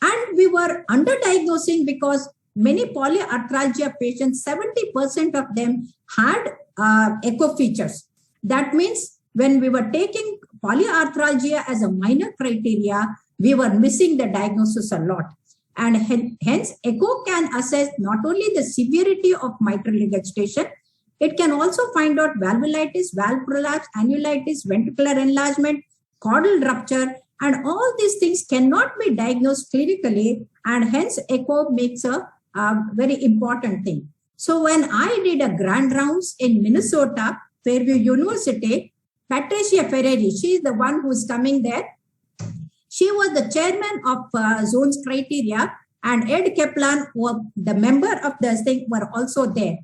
And we were underdiagnosing because many polyarthralgia patients, 70% of them had echo features. That means when we were taking polyarthralgia as a minor criteria, we were missing the diagnosis a lot. And hence, echo can assess not only the severity of mitral regurgitation, it can also find out valvulitis, valve prolapse, annulitis, ventricular enlargement, caudal rupture, and all these things cannot be diagnosed clinically, and hence echo makes a very important thing. So when I did a grand rounds in Minnesota, Fairview University, Patricia Ferreri, she is the one who's coming there. She was the chairman of zones criteria, and Ed Kaplan, the member of the thing, were also there.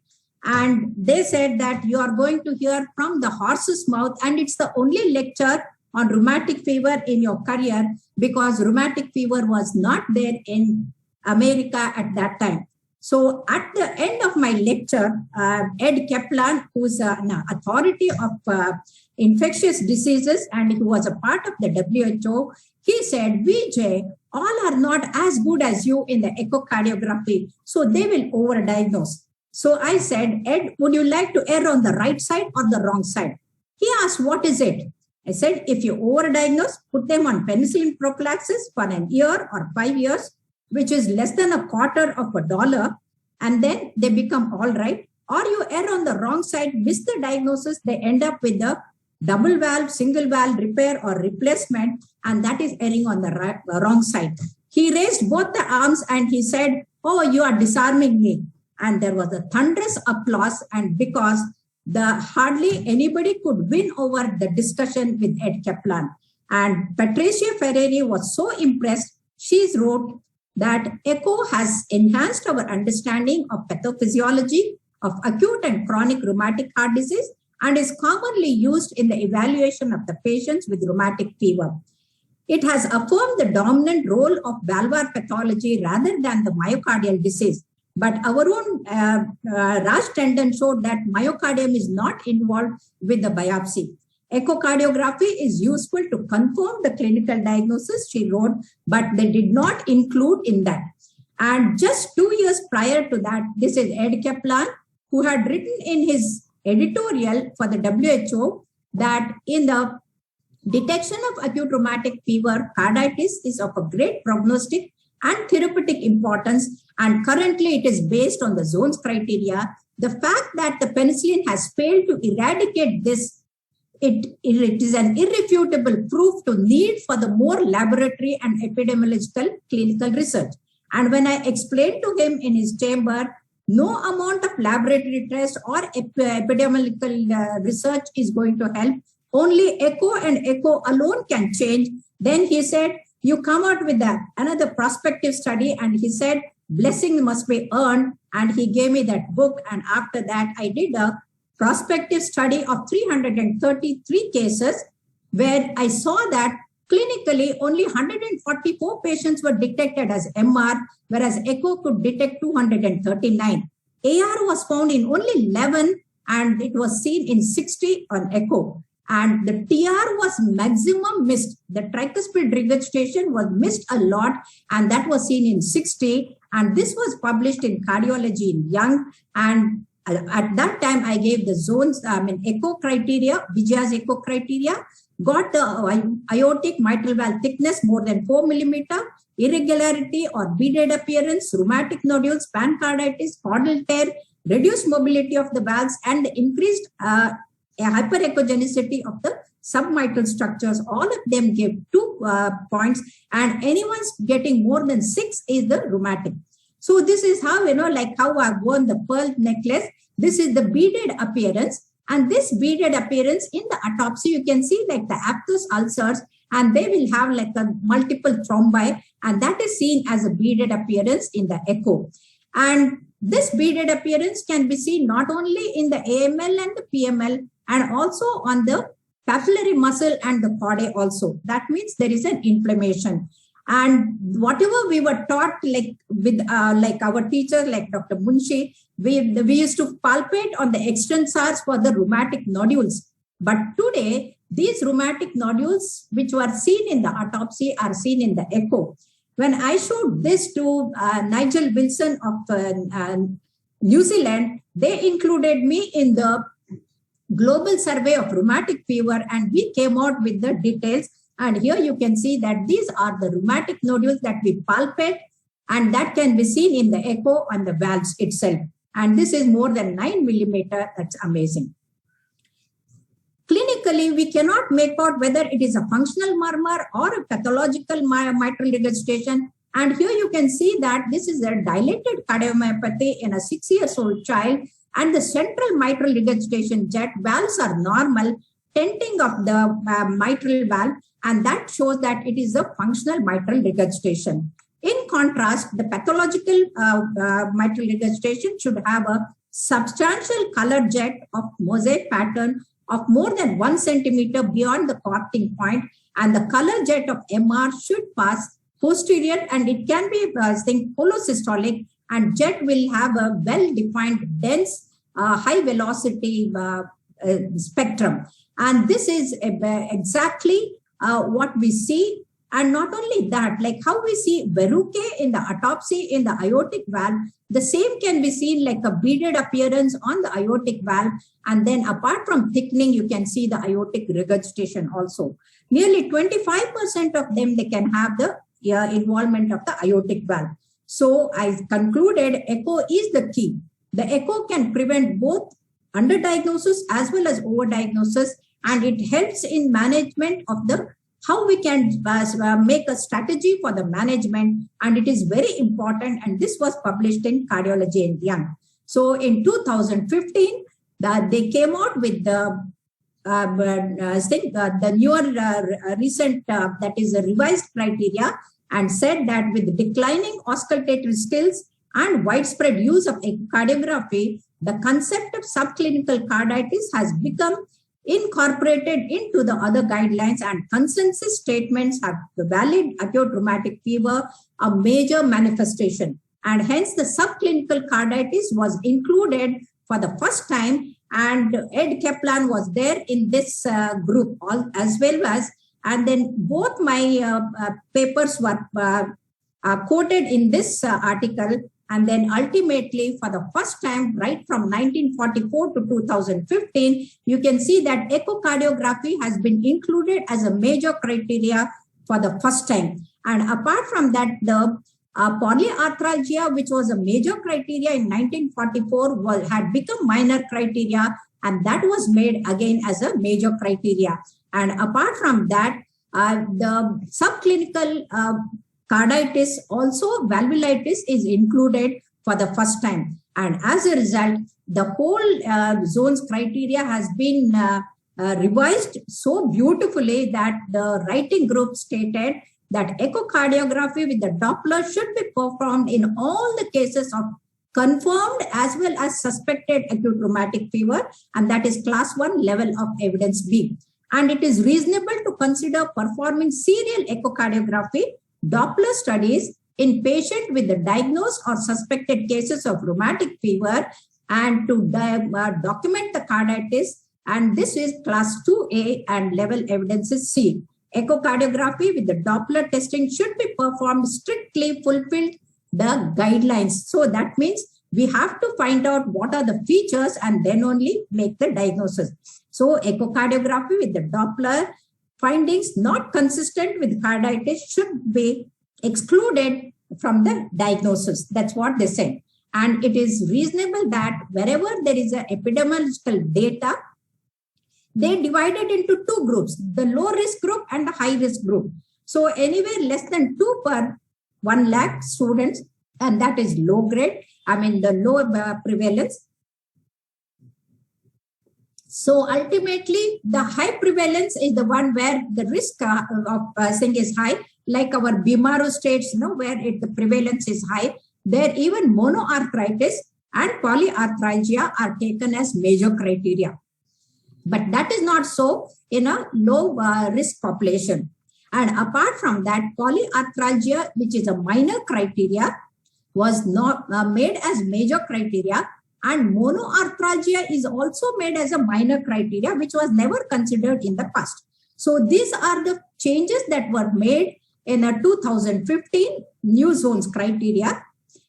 And they said that you are going to hear from the horse's mouth, and it's the only lecture on rheumatic fever in your career, because rheumatic fever was not there in America at that time. So at the end of my lecture, Ed Kaplan, who's an authority of infectious diseases, and he was a part of the WHO, he said, Vijay, all are not as good as you in the echocardiography, so they will overdiagnose. So I said, Ed, would you like to err on the right side or the wrong side? He asked, what is it? I said, if you overdiagnose, put them on penicillin prophylaxis for an year or 5 years, which is less than $0.25, and then they become all right. Or you err on the wrong side, miss the diagnosis, they end up with the double valve, single valve repair or replacement, and that is erring on the wrong side. He raised both the arms and he said, oh, you are disarming me. And there was a thunderous applause, and because hardly anybody could win over the discussion with Ed Kaplan. And Patricia Ferreri was so impressed, she wrote that ECHO has enhanced our understanding of pathophysiology of acute and chronic rheumatic heart disease and is commonly used in the evaluation of the patients with rheumatic fever. It has affirmed the dominant role of valvular pathology rather than the myocardial disease. But our own Raj Tandon showed that myocardium is not involved with the biopsy. Echocardiography is useful to confirm the clinical diagnosis, she wrote, but they did not include in that. And just 2 years prior to that, this is Ed Kaplan, who had written in his editorial for the WHO that in the detection of acute rheumatic fever, carditis is of a great prognostic and therapeutic importance, and currently it is based on the zones criteria. The fact that the penicillin has failed to eradicate this, it is an irrefutable proof to need for the more laboratory and epidemiological clinical research. And when I explained to him in his chamber, no amount of laboratory test or epidemiological research is going to help. Only echo and echo alone can change. Then he said, you come out with another prospective study, and he said, blessing must be earned. And he gave me that book. And after that, I did a prospective study of 333 cases where I saw that clinically only 144 patients were detected as MR, whereas echo could detect 239. AR was found in only 11, and it was seen in 60 on echo. And the TR was maximum missed. The tricuspid regurgitation was missed a lot, and that was seen in 60. And this was published in Cardiology in Young. And at that time, I gave the zones, echo criteria, Vijaya's echo criteria, got the aortic mitral valve thickness more than 4 millimeter, irregularity or beaded appearance, rheumatic nodules, pancarditis, caudal tear, reduced mobility of the valves, and increased hyperechogenicity of the submitral structures. All of them gave 2 points, and anyone's getting more than 6 is the rheumatic. So this is how, like how I've worn the pearl necklace. This is the beaded appearance. And this beaded appearance in the autopsy, you can see like the aphthous ulcers, and they will have like a multiple thrombi, and that is seen as a beaded appearance in the echo. And this beaded appearance can be seen not only in the AML and the PML, and also on the papillary muscle and the chordae also. That means there is an inflammation. And whatever we were taught, like with like our teacher, like Dr. Munshi, we used to palpate on the extensors for the rheumatic nodules. But today, these rheumatic nodules, which were seen in the autopsy, are seen in the echo. When I showed this to Nigel Wilson of New Zealand, they included me in the global survey of rheumatic fever, and we came out with the details. And here you can see that these are the rheumatic nodules that we palpate, and that can be seen in the echo on the valves itself. And this is more than 9 millimeter. That's amazing. Clinically, we cannot make out whether it is a functional murmur or a pathological mitral regurgitation, And here you can see that this is a dilated cardiomyopathy in a 6-year-old child, and the central mitral regurgitation jet valves are normal, tenting of the mitral valve, and that shows that it is a functional mitral regurgitation. In contrast, the pathological mitral regurgitation should have a substantial color jet of mosaic pattern of more than 1 centimeter beyond the clotting point, and the color jet of MR should pass posterior, and it can be polysystolic, and jet will have a well-defined, dense, high-velocity spectrum. And this is exactly what we see. And not only that, like how we see verrucae in the autopsy in the aortic valve, the same can be seen like a beaded appearance on the aortic valve. And then apart from thickening, you can see the aortic regurgitation also. Nearly 25% of them, they can have the involvement of the aortic valve. So I concluded echo is the key. The echo can prevent both underdiagnosis as well as overdiagnosis, and it helps in management of the how we can make a strategy for the management, and it is very important, and this was published in Cardiology in Young. So in 2015, they came out with the newer recent, that is a revised criteria, and said that with declining auscultatory skills and widespread use of echocardiography, the concept of subclinical carditis has become incorporated into the other guidelines, and consensus statements have the valid acute rheumatic fever, a major manifestation. And hence the subclinical carditis was included for the first time, and Ed Kaplan was there in this group as well as, and then both my papers were quoted in this article. And then ultimately, for the first time, right from 1944 to 2015, you can see that echocardiography has been included as a major criteria for the first time. And apart from that, the polyarthralgia, which was a major criteria in 1944, had become minor criteria, and that was made again as a major criteria. And apart from that, the subclinical carditis, also valvulitis, is included for the first time. And as a result, the whole zones criteria has been revised so beautifully that the writing group stated that echocardiography with the Doppler should be performed in all the cases of confirmed as well as suspected acute rheumatic fever, and that is class 1 level of evidence B. And it is reasonable to consider performing serial echocardiography Doppler studies in patients with the diagnosed or suspected cases of rheumatic fever, and to document the carditis, and this is class 2A and level evidence is C. Echocardiography with the Doppler testing should be performed strictly fulfilled the guidelines. So that means we have to find out what are the features and then only make the diagnosis. So echocardiography with the Doppler findings not consistent with carditis should be excluded from the diagnosis. That's what they said. And it is reasonable that wherever there is a epidemiological data, they divided into two groups, the low risk group and the high risk group. So anywhere less than 2 per 1 lakh students, and that is low grade, the low prevalence. So ultimately, the high prevalence is the one where the risk of thing is high, like our Bimaru states, where the prevalence is high. There even monoarthritis and polyarthralgia are taken as major criteria. But that is not so in a low risk population. And apart from that, polyarthralgia, which is a minor criteria, was not made as major criteria, and monoarthralgia is also made as a minor criteria, which was never considered in the past. So these are the changes that were made in a 2015 new zones criteria.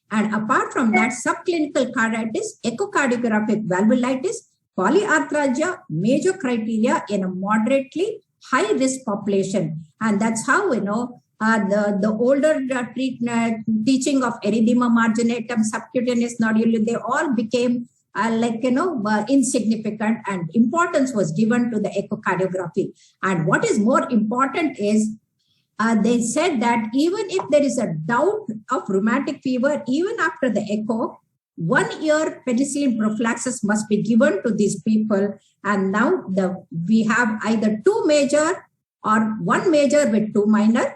And apart from that, subclinical carditis, echocardiographic valvulitis, polyarthralgia, major criteria in a moderately high risk population. And that's how, the older teaching of erythema marginatum, subcutaneous nodule, they all became insignificant, and importance was given to the echocardiography. And what is more important is they said that even if there is a doubt of rheumatic fever, even after the echo, 1 year penicillin prophylaxis must be given to these people. And now we have either 2 major or 1 major with 2 minor,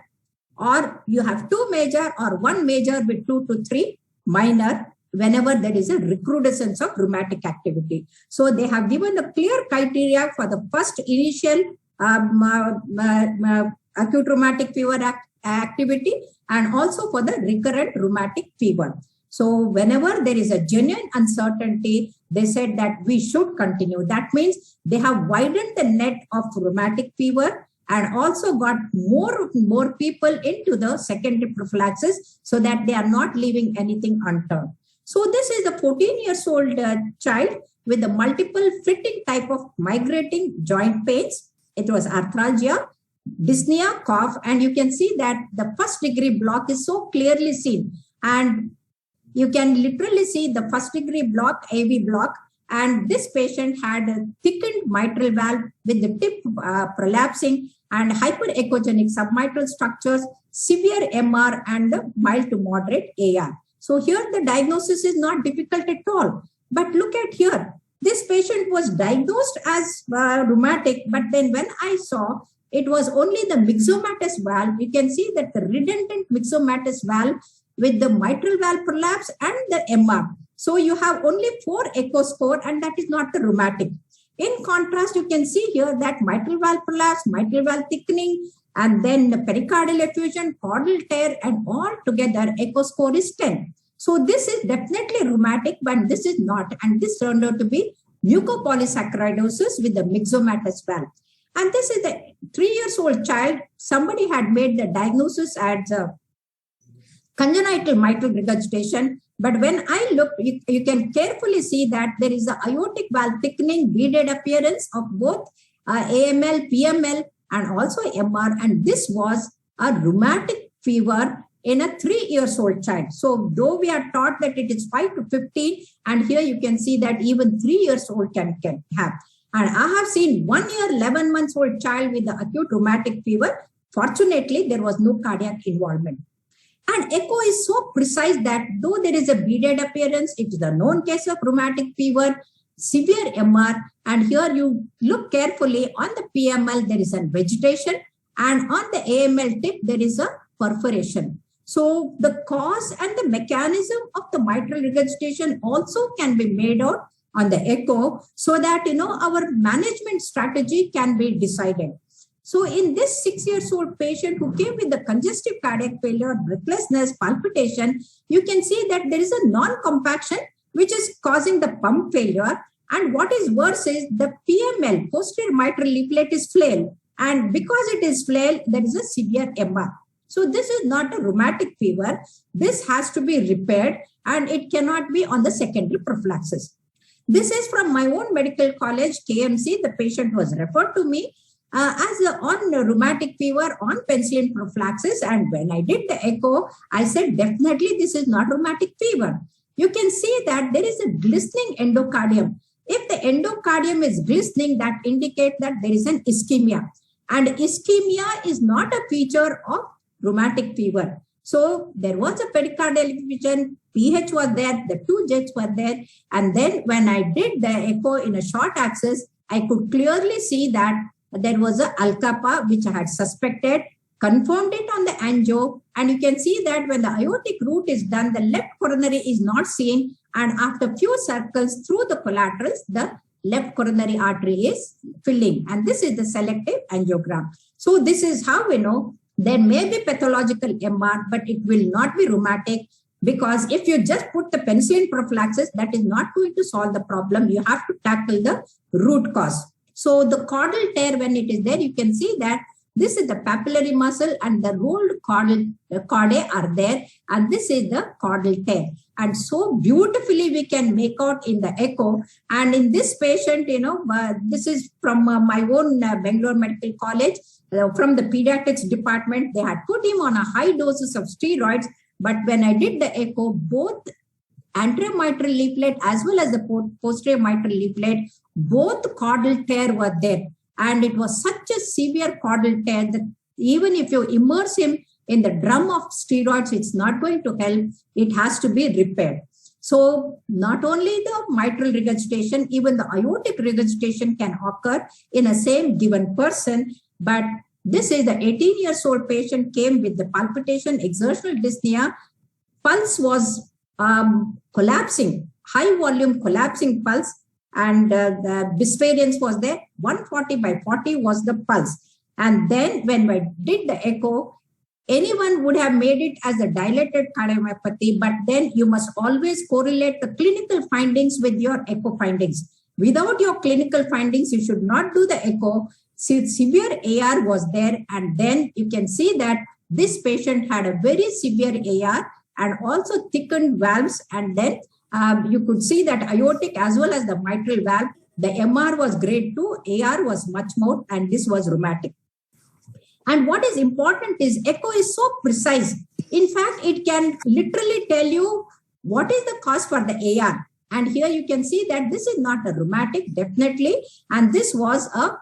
or you have 2 major or 1 major with 2 to 3 minor whenever there is a recrudescence of rheumatic activity. So they have given a clear criteria for the first initial acute rheumatic fever activity, and also for the recurrent rheumatic fever. So whenever there is a genuine uncertainty, they said that we should continue. That means they have widened the net of rheumatic fever and also got more people into the secondary prophylaxis so that they are not leaving anything unturned. So this is a 14-year-old child with a multiple fitting type of migrating joint pains. It was arthralgia, dyspnea, cough, and you can see that the first degree block is so clearly seen. And you can literally see the first degree block, AV block, and this patient had a thickened mitral valve with the tip prolapsing and hyperechogenic submitral structures, severe MR, and mild to moderate AR. So here the diagnosis is not difficult at all. But look at here. This patient was diagnosed as rheumatic, but then when I saw it was only the myxomatous valve, you can see that the redundant myxomatous valve with the mitral valve prolapse and the MR. So you have only 4 echo score, and that is not the rheumatic. In contrast, you can see here that mitral valve prolapse, mitral valve thickening, and then the pericardial effusion, caudal tear, and all together echo score is 10. So this is definitely rheumatic, but this is not. And this turned out to be mucopolysaccharidosis with the myxomatous valve. And this is the 3-year-old child. Somebody had made the diagnosis as congenital mitral regurgitation. But when I look, you can carefully see that there is an aortic valve thickening, beaded appearance of both AML, PML, and also MR. And this was a rheumatic fever in a 3-year-old child. So though we are taught that it is 5 to 15, and here you can see that even 3 years old can have. And I have seen 1 year, 11 months old child with the acute rheumatic fever. Fortunately, there was no cardiac involvement. And echo is so precise that though there is a beaded appearance, it is a known case of rheumatic fever, severe MR. And here you look carefully on the PML, there is a vegetation, and on the AML tip, there is a perforation. So the cause and the mechanism of the mitral regurgitation also can be made out on the echo, so that our management strategy can be decided. So in this 6-year-old patient who came with the congestive cardiac failure, breathlessness, palpitation, you can see that there is a non-compaction which is causing the pump failure. And what is worse is the PML, posterior mitral leaflet, is flail. And because it is flail, there is a severe MR. So this is not a rheumatic fever. This has to be repaired, and it cannot be on the secondary prophylaxis. This is from my own medical college, KMC. The patient was referred to me on rheumatic fever on penicillin prophylaxis. And when I did the echo, I said, definitely this is not rheumatic fever. You can see that there is a glistening endocardium. If the endocardium is glistening, that indicates that there is an ischemia. And ischemia is not a feature of rheumatic fever. So there was a pericardial effusion, pH was there, the 2 jets were there. And then when I did the echo in a short axis, I could clearly see that there was a Alcapa, which I had suspected, confirmed it on the angio. And you can see that when the aortic root is done, the left coronary is not seen. And after few circles through the collaterals, the left coronary artery is filling. And this is the selective angiogram. So this is how we know there may be pathological MR, but it will not be rheumatic, because if you just put the penicillin prophylaxis, that is not going to solve the problem. You have to tackle the root cause. So the caudal tear, when it is there, you can see that this is the papillary muscle and the rolled chordae are there. And this is the caudal tear. And so beautifully we can make out in the echo. And in this patient, this is from my own Bangalore Medical College, from the pediatrics department. They had put him on a high doses of steroids. But when I did the echo, both anterior mitral leaflet as well as the posterior mitral leaflet, both caudal tear were there. And it was such a severe caudal tear that even if you immerse him in the drum of steroids, it's not going to help. It has to be repaired. So not only the mitral regurgitation, even the aortic regurgitation can occur in a same given person. But this is the 18-year-old patient came with the palpitation, exertional dyspnea. Pulse was collapsing, high volume collapsing pulse, and the bisvariance was there. 140/40 was the pulse. And then when I did the echo, anyone would have made it as a dilated cardiomyopathy, but then you must always correlate the clinical findings with your echo findings. Without your clinical findings, you should not do the echo. Severe AR was there, and then you can see that this patient had a very severe AR and also thickened valves, and then you could see that aortic as well as the mitral valve, the MR was grade 2, AR was much more, and this was rheumatic. And what is important is echo is so precise. In fact, it can literally tell you what is the cause for the AR. And here you can see that this is not a rheumatic, definitely. And this was a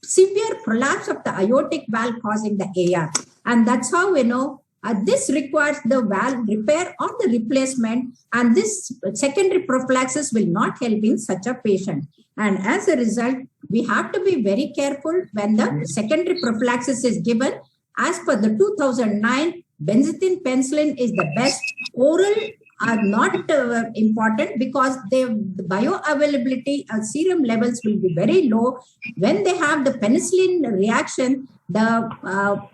severe prolapse of the aortic valve causing the AR. And that's how we know this requires the valve repair or the replacement. And this secondary prophylaxis will not help in such a patient. And as a result, we have to be very careful when the secondary prophylaxis is given. As per the 2009, benzathine penicillin is the best. Oral are not important because the bioavailability serum levels will be very low. When they have the penicillin reaction, the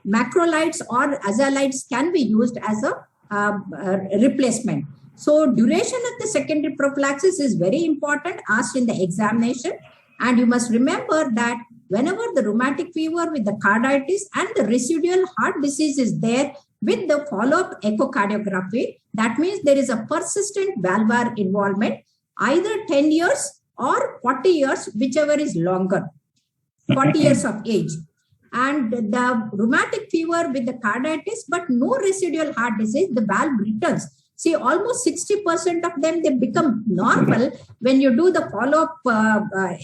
macrolides or azalides can be used as a replacement. So duration of the secondary prophylaxis is very important, asked in the examination. And you must remember that whenever the rheumatic fever with the carditis and the residual heart disease is there with the follow-up echocardiography, that means there is a persistent valvular involvement, either 10 years or 40 years, whichever is longer, 40 years of age. And the rheumatic fever with the carditis, but no residual heart disease, the valve returns. See, almost 60% of them, they become normal when you do the follow-up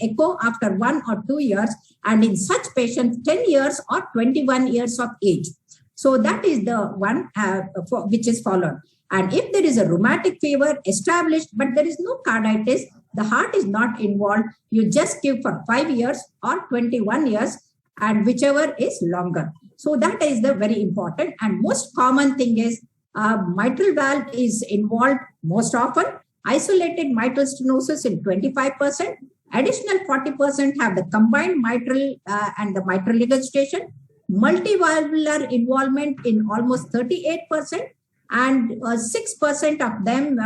echo after 1 or 2 years. And in such patients, 10 years or 21 years of age. So that is the one which is followed. And if there is a rheumatic fever established, but there is no carditis, the heart is not involved, you just give for 5 years or 21 years and whichever is longer. So that is the very important. And most common thing is mitral valve is involved most often. Isolated mitral stenosis in 25%. Additional 40% have the combined mitral and the mitral regurgitation. Multivalvular involvement in almost 38%. And 6% of them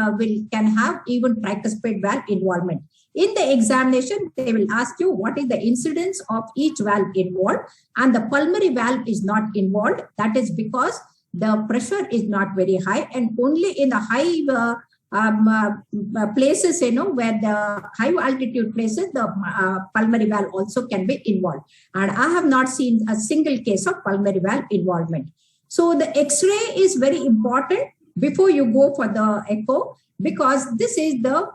can have even tricuspid valve involvement. In the examination, they will ask you what is the incidence of each valve involved, and the pulmonary valve is not involved. That is because the pressure is not very high, and only in the high places, where the high altitude places, the pulmonary valve also can be involved. And I have not seen a single case of pulmonary valve involvement. So the X-ray is very important before you go for the echo, because this is the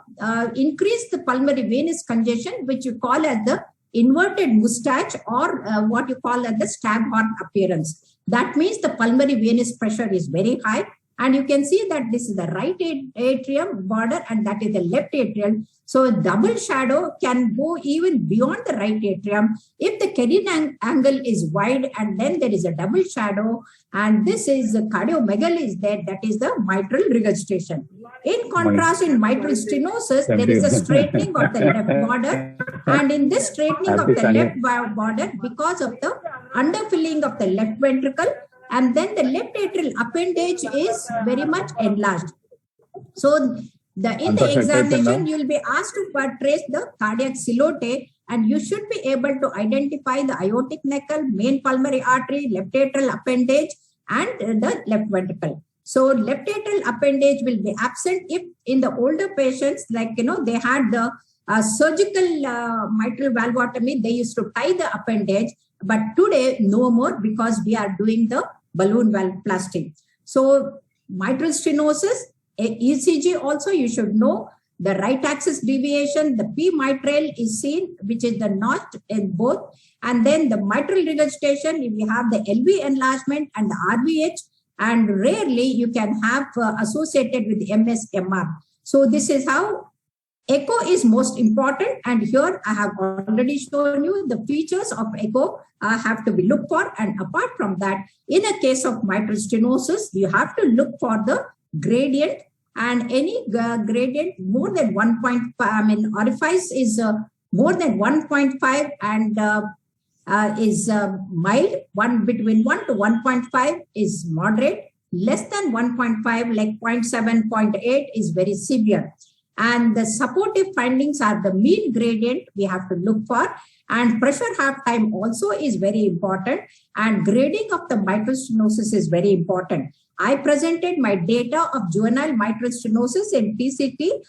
increase the pulmonary venous congestion, which you call as the inverted mustache, or what you call as the staghorn appearance. That means the pulmonary venous pressure is very high. And you can see that this is the right atrium border and that is the left atrium. So double shadow can go even beyond the right atrium if the carotid angle is wide and then there is a double shadow. And this is the cardiomegaly is there, that is the mitral regurgitation. In contrast, in mitral stenosis, there is a straightening of the left border. And in this straightening of the left border, because of the underfilling of the left ventricle, and then the left atrial appendage is very much enlarged. So in the examination, you will be asked to trace the cardiac silote, and you should be able to identify the aortic knuckle, main pulmonary artery, left atrial appendage, and the left ventricle. So left atrial appendage will be absent if in the older patients, like, they had the surgical mitral valvotomy, they used to tie the appendage. But today, no more, because we are doing the balloon valvoplasty. So mitral stenosis, ECG also you should know. the right axis deviation, the P mitral is seen, which is the notch in both. And then the mitral regurgitation, we have the LV enlargement and the RVH, and rarely you can have associated with MSMR. So this is how echo is most important. And here I have already shown you the features of echo have to be looked for. And apart from that, in a case of mitral stenosis, you have to look for the gradient, and any gradient more than 1.5, orifice is more than 1.5 and is mild. Between 1 to 1.5 is moderate. Less than 1.5, like 0.7, 0.8 is very severe. And the supportive findings are the mean gradient we have to look for, and pressure half time also is very important, and grading of the mitral stenosis is very important. I presented my data of juvenile mitral stenosis in TCT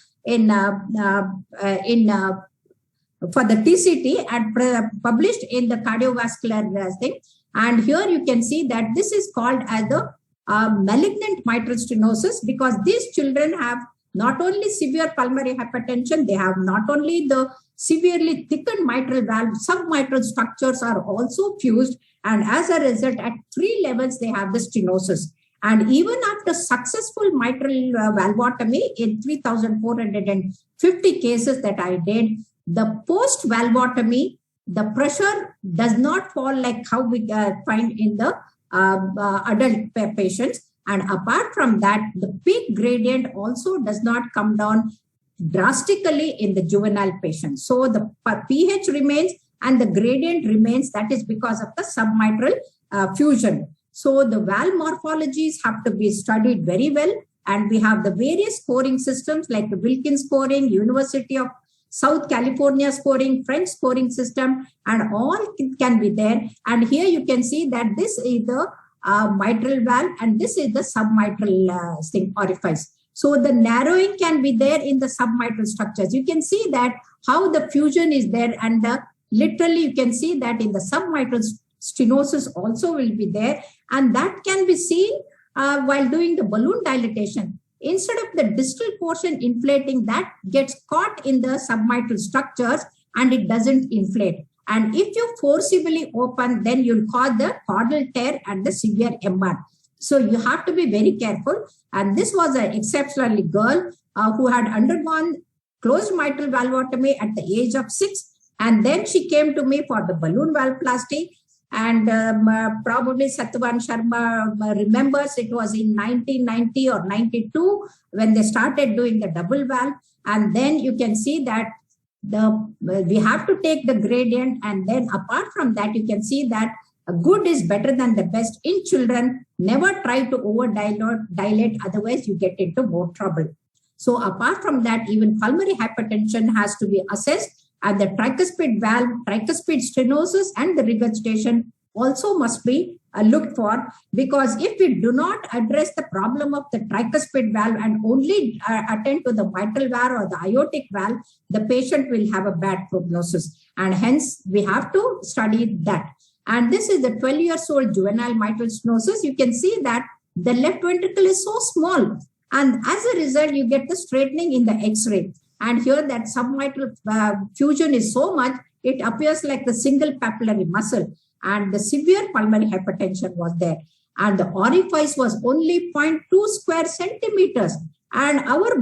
for the TCT and published in the cardiovascular thing. And here you can see that this is called as the malignant mitral stenosis, because these children have not only severe pulmonary hypertension, they have not only the severely thickened mitral valve, submitral structures are also fused, and as a result, at 3 levels, they have the stenosis. And even after successful mitral valvotomy in 3,450 cases that I did, the post-valvotomy, the pressure does not fall like how we find in the adult patients. And apart from that, the peak gradient also does not come down drastically in the juvenile patients. So the pH remains and the gradient remains. That is because of the submitral fusion. So the valve morphologies have to be studied very well. And we have the various scoring systems like the Wilkins scoring, University of South California scoring, French scoring system, and all can be there. And here you can see that this is the mitral valve and this is the submitral orifice. So the narrowing can be there in the submitral structures. You can see that how the fusion is there, and literally you can see that in the submitral stenosis also will be there, and that can be seen while doing the balloon dilatation. Instead of the distal portion inflating, that gets caught in the submitral structures and it doesn't inflate. And if you forcibly open, then you'll cause the caudal tear and the severe MR. So you have to be very careful. And this was an exceptionally girl who had undergone closed mitral valvotomy at the age of 6. And then she came to me for the balloon valvoplasty. And probably Satyavan Sharma remembers it was in 1990 or 92 when they started doing the double valve. And then you can see that we have to take the gradient, and then apart from that, you can see that a good is better than the best in children. Never try to over dilate, otherwise you get into more trouble. So apart from that, even pulmonary hypertension has to be assessed, and the tricuspid valve, tricuspid stenosis, and the regurgitation also must be looked for, because if we do not address the problem of the tricuspid valve and only attend to the mitral valve or the aortic valve, the patient will have a bad prognosis, and hence we have to study that. And this is the 12-year-old juvenile mitral stenosis. You can see that the left ventricle is so small, and as a result, you get the straightening in the X-ray. And here that submitral fusion is so much, it appears like the single papillary muscle. And the severe pulmonary hypertension was there. And the orifice was only 0.2 square centimeters. And our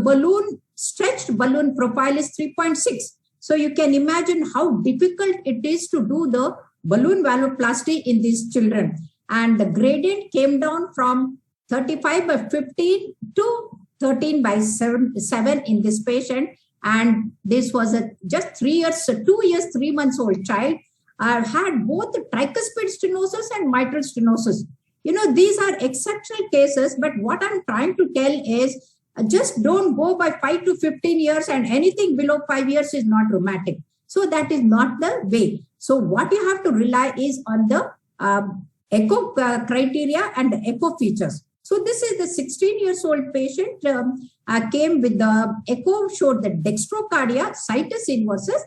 stretched balloon profile is 3.6. So you can imagine how difficult it is to do the balloon valvoplasty in these children. And the gradient came down from 35 by 15 to 13 by 7 in this patient. And this was just 2 years, 3 months old child. Had both the tricuspid stenosis and mitral stenosis. You know, these are exceptional cases, but what I'm trying to tell is just don't go by 5 to 15 years, and anything below 5 years is not rheumatic. So that is not the way. So what you have to rely is on the echo criteria and the echo features. So this is the 16-year-old patient came with the echo, showed the dextrocardia, situs inversus.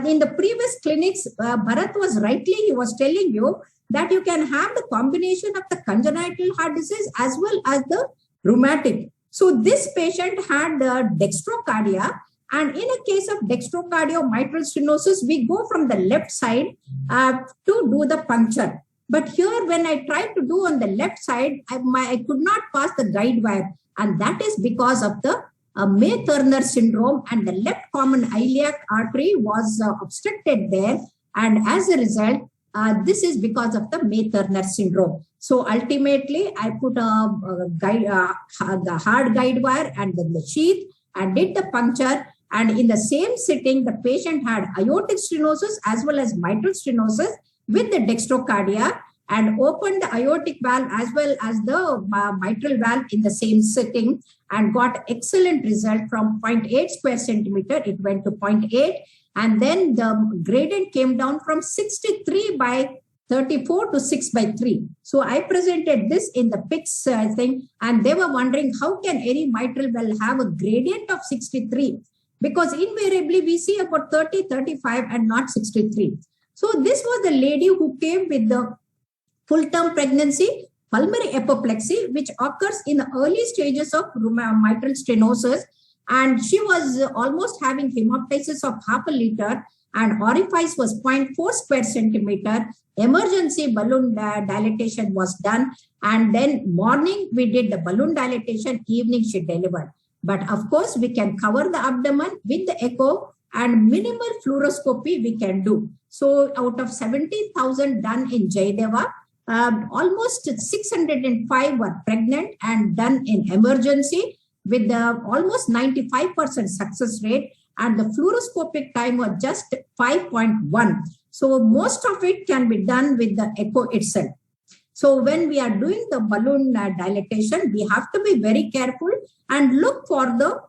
In the previous clinics, Bharat was rightly, he was telling you that you can have the combination of the congenital heart disease as well as the rheumatic. So this patient had dextrocardia, And in a case of dextrocardio-mitral stenosis, we go from the left side to do the puncture. But here, when I tried to do on the left side, I could not pass the guide wire. And that is because of the May-Turner syndrome, and the left common iliac artery was obstructed there. And as a result, this is because of the May-Turner syndrome. So ultimately, I put the hard guide wire and then the sheath and did the puncture. And in the same sitting, the patient had aortic stenosis as well as mitral stenosis with the dextrocardia, and opened the aortic valve as well as the mitral valve in the same sitting, and got excellent result. From 0.8 square centimeter, it went to 0.8. And then the gradient came down from 63/34 to 6/3. So I presented this in the PICS thing, and they were wondering how can any mitral valve have a gradient of 63? Because invariably we see about 30, 35 and not 63. So this was the lady who came with the full-term pregnancy, pulmonary apoplexy, which occurs in the early stages of mitral stenosis. And she was almost having hemoptysis of 0.5 liter, and orifice was 0.4 square centimeter. Emergency balloon dilatation was done. And then morning we did the balloon dilatation, evening she delivered. But of course, we can cover the abdomen with the echo, and minimal fluoroscopy we can do. So out of 17,000 done in Jaydeva, almost 605 were pregnant and done in emergency with almost 95% success rate, and the fluoroscopic time was just 5.1. So most of it can be done with the echo itself. So when we are doing the balloon dilatation, we have to be very careful and look for the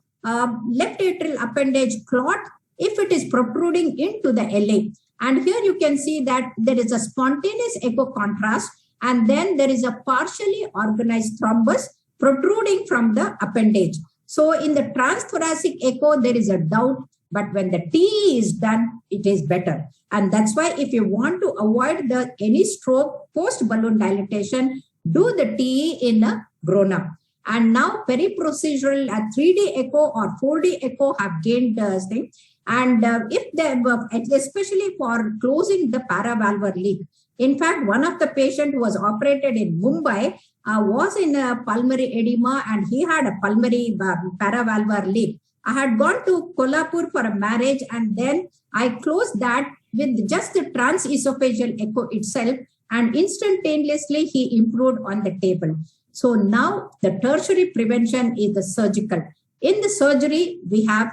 left atrial appendage clot if it is protruding into the LA. And here you can see that there is a spontaneous echo contrast, and then there is a partially organized thrombus protruding from the appendage. So in the transthoracic echo, there is a doubt, but when the TE is done, it is better. And that's why if you want to avoid any stroke post-balloon dilatation, do the TE in a grown-up. And now peri-procedural 3D echo or 4D echo have gained thing. And if they were, especially for closing the paravalvular leak. In fact, one of the patients who was operated in Mumbai was in a pulmonary edema, and he had a pulmonary paravalvular leak. I had gone to Kolhapur for a marriage, and then I closed that with just the transesophageal echo itself, and instantaneously he improved on the table. So now the tertiary prevention is the surgical. In the surgery, we have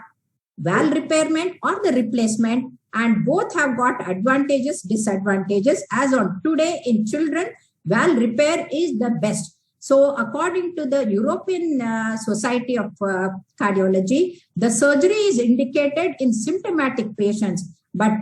valve repairment or the replacement, and both have got advantages, disadvantages. As on today in children, valve repair is the best. So according to the European Society of Cardiology, the surgery is indicated in symptomatic patients. But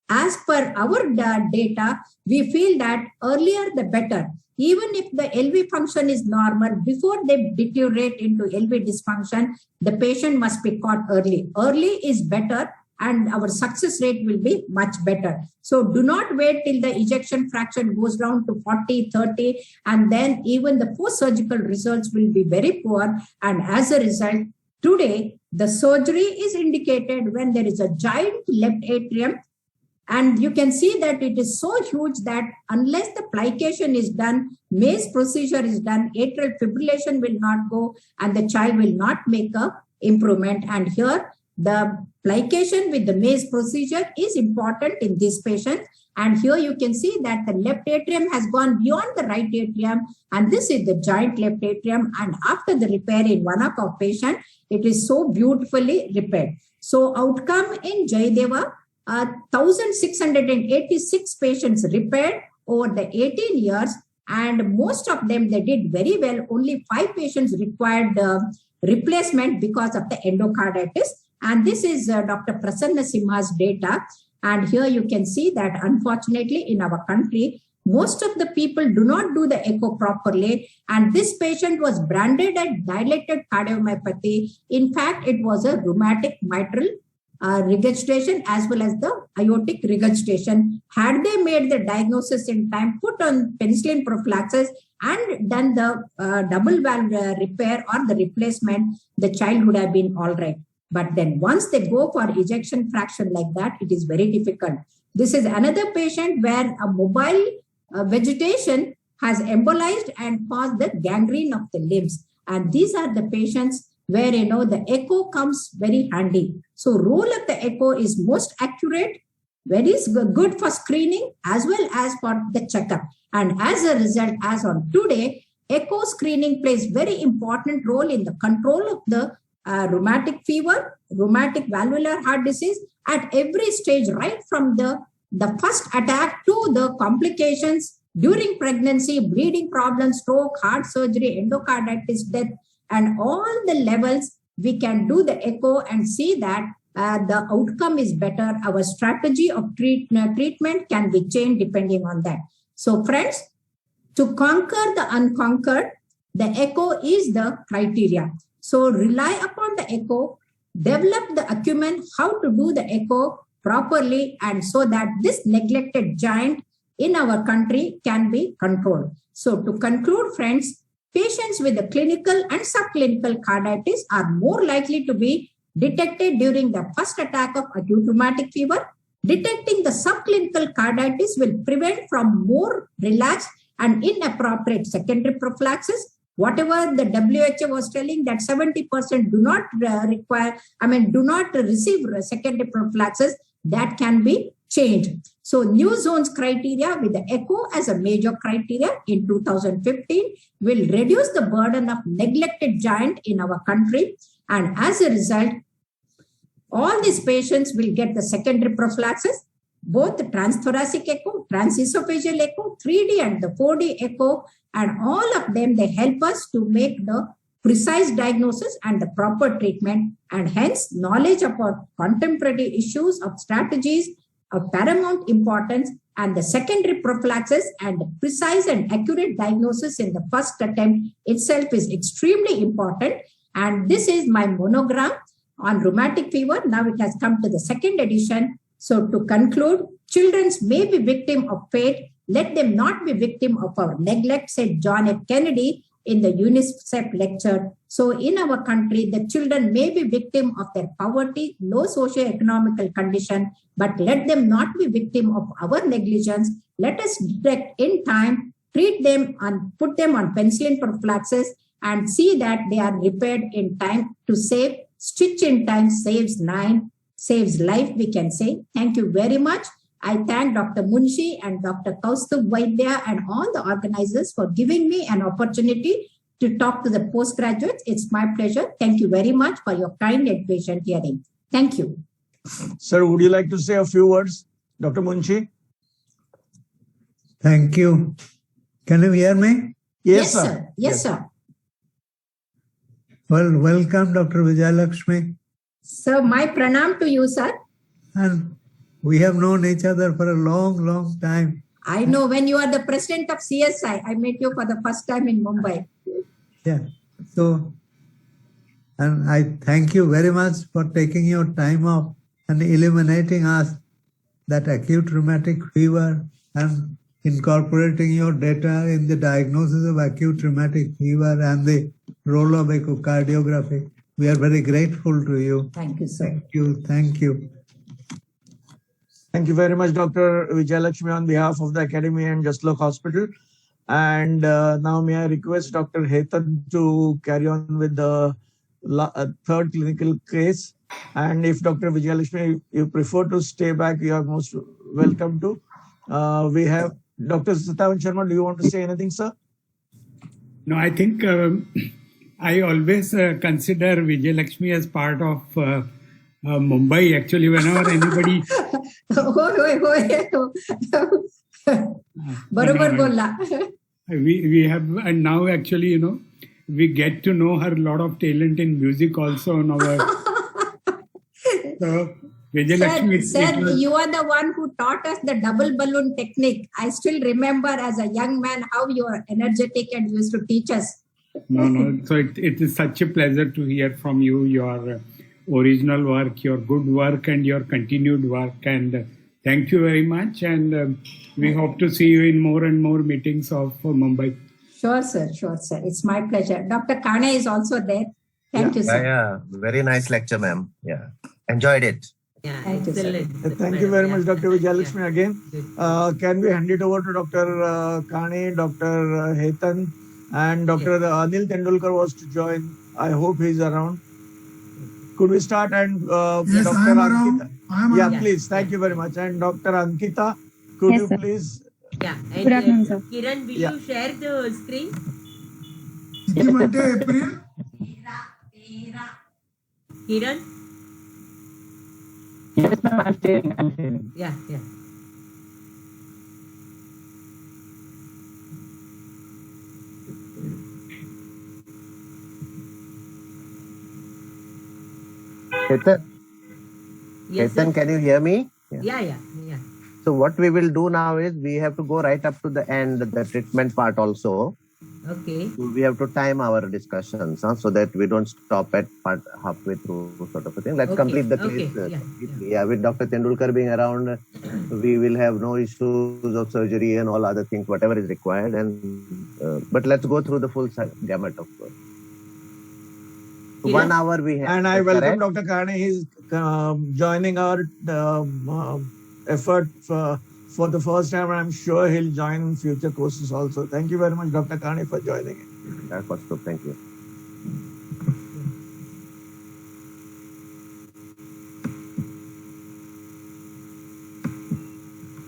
as per our data, we feel that earlier the better. Even if the LV function is normal, before they deteriorate into LV dysfunction, the patient must be caught early. Early is better, and our success rate will be much better. So do not wait till the ejection fraction goes down to 40, 30, and then even the post-surgical results will be very poor. And as a result, today, the surgery is indicated when there is a giant left atrium. And you can see that it is so huge that unless the plication is done, Mace procedure is done, atrial fibrillation will not go, and the child will not make a improvement. And here, the plication with the Mace procedure is important in these patients. And here you can see that the left atrium has gone beyond the right atrium, and this is the giant left atrium. And after the repair in one of our patients, it is so beautifully repaired. So outcome in Jaydeva, 1,686 patients repaired over the 18 years, and most of them, they did very well. Only 5 patients required replacement because of the endocarditis. And this is Dr. Prasanna Simha's data. And here you can see that unfortunately in our country, most of the people do not do the echo properly. And this patient was branded as dilated cardiomyopathy. In fact, it was a rheumatic mitral regurgitation as well as the aortic regurgitation. Had they made the diagnosis in time, put on penicillin prophylaxis and done the double valve repair or the replacement, the child would have been all right. But then once they go for ejection fraction like that, it is very difficult. This is another patient where a mobile vegetation has embolized and caused the gangrene of the limbs. And these are the patients where, the echo comes very handy. So role of the echo is most accurate, very good for screening as well as for the checkup. And as a result, as on today, echo screening plays very important role in the control of the rheumatic fever, rheumatic valvular heart disease at every stage, right from the first attack to the complications during pregnancy, bleeding problems, stroke, heart surgery, endocarditis, death, and all the levels. We can do the echo and see that the outcome is better. Our strategy of treatment can be changed depending on that. So friends, to conquer the unconquered, the echo is the criteria. So rely upon the echo, develop the acumen how to do the echo properly, and so that this neglected giant in our country can be controlled. So to conclude, friends, patients with the clinical and subclinical carditis are more likely to be detected during the first attack of acute rheumatic fever. Detecting the subclinical carditis will prevent from more relaxed and inappropriate secondary prophylaxis. Whatever the WHO was telling that 70% do not do not receive secondary prophylaxis, that can be changed. So new zones criteria with the echo as a major criteria in 2015 will reduce the burden of neglected giant in our country. And as a result, all these patients will get the secondary prophylaxis, both the transthoracic echo, transesophageal echo, 3D and the 4D echo, and all of them, they help us to make the precise diagnosis and the proper treatment. And hence, knowledge about contemporary issues of strategies of paramount importance, and the secondary prophylaxis and the precise and accurate diagnosis in the first attempt itself is extremely important. And this is my monogram on rheumatic fever. Now it has come to the second edition. So to conclude, children may be victim of fate. Let them not be victim of our neglect, said John F. Kennedy in the UNICEF lecture. So in our country, the children may be victim of their poverty, low socio-economical condition, but let them not be victim of our negligence. Let us detect in time, treat them and put them on penicillin prophylaxis, and see that they are repaired in time to save. Stitch in time saves life, we can say. Thank you very much. I thank Dr. Munshi and Dr. Kaustubh Vaidya and all the organizers for giving me an opportunity to talk to the postgraduates. It's my pleasure. Thank you very much for your kind and patient hearing. Thank you. Sir, would you like to say a few words, Dr. Munshi? Thank you. Can you hear me? Yes, sir. Yes, sir. Well, welcome, Dr. Vijaylakshmi. So, my pranam to you, sir. And we have known each other for a long, long time. I know, when you are the president of CSI, I met you for the first time in Mumbai. Yeah. So, and I thank you very much for taking your time off and illuminating us that acute rheumatic fever and incorporating your data in the diagnosis of acute rheumatic fever and the role of echocardiography. We are very grateful to you. Thank you, sir. Thank you. Thank you. Thank you very much, Dr. Vijaylakshmi, on behalf of the Academy and Jaslok Hospital. And now may I request Dr. Hetan to carry on with the third clinical case. And if Dr. Vijaylakshmi, you prefer to stay back, you are most welcome to. We have Dr. Satyavan Sharma. Do you want to say anything, sir? No, I think I always consider Vijaylakshmi as part of Mumbai. Actually, whenever anybody... Barabar bola. We have, and now actually, we get to know her lot of talent in music also on our... So, Vijaylakshmi, sir, you are the one who taught us the double balloon technique. I still remember as a young man how you are energetic and used to teach us. No. So it is such a pleasure to hear from you, your original work, your good work and your continued work. And thank you very much. And we hope to see you in more and more meetings of Mumbai. Sure, sir. Sure, sir. It's my pleasure. Dr. Kane is also there. Thank you, sir. Yeah, very nice lecture, ma'am. Yeah, enjoyed it. Yeah, Thank you, sir. excellent. Thank you very much, Dr. Vijaylakshmi, Yeah. again. Can we hand it over to Dr. Kani, Dr. Hetan, and Dr. Anil Tendulkar was to join. I hope he's around. Could we start and Yes, Dr. I am Ankita? around. I am around. Please. Thank you very much. And Dr. Ankita, could Yes, you sir. please? Yeah. And, Good afternoon, sir. Kiran, will you share the screen? किती म्हणते April? Kiran? Yes, ma'am, I'm sharing. Yeah. Hetan, Yes, Hetan, sir. can you hear me? Yeah. So what we will do now is we have to go right up to the end, the treatment part also. Okay. We have to time our discussions so that we don't stop at part halfway through sort of a thing. Let's complete the case. With Dr. Tendulkar being around, we will have no issues of surgery and all other things, whatever is required. But let's go through the full gamut of 1 hour we have. And I welcome Dr. Kani. He's joining our effort for the first time, and I'm sure he'll join in future courses also. Thank you very much, Dr. Kani, for joining in. That's what's good. Thank you.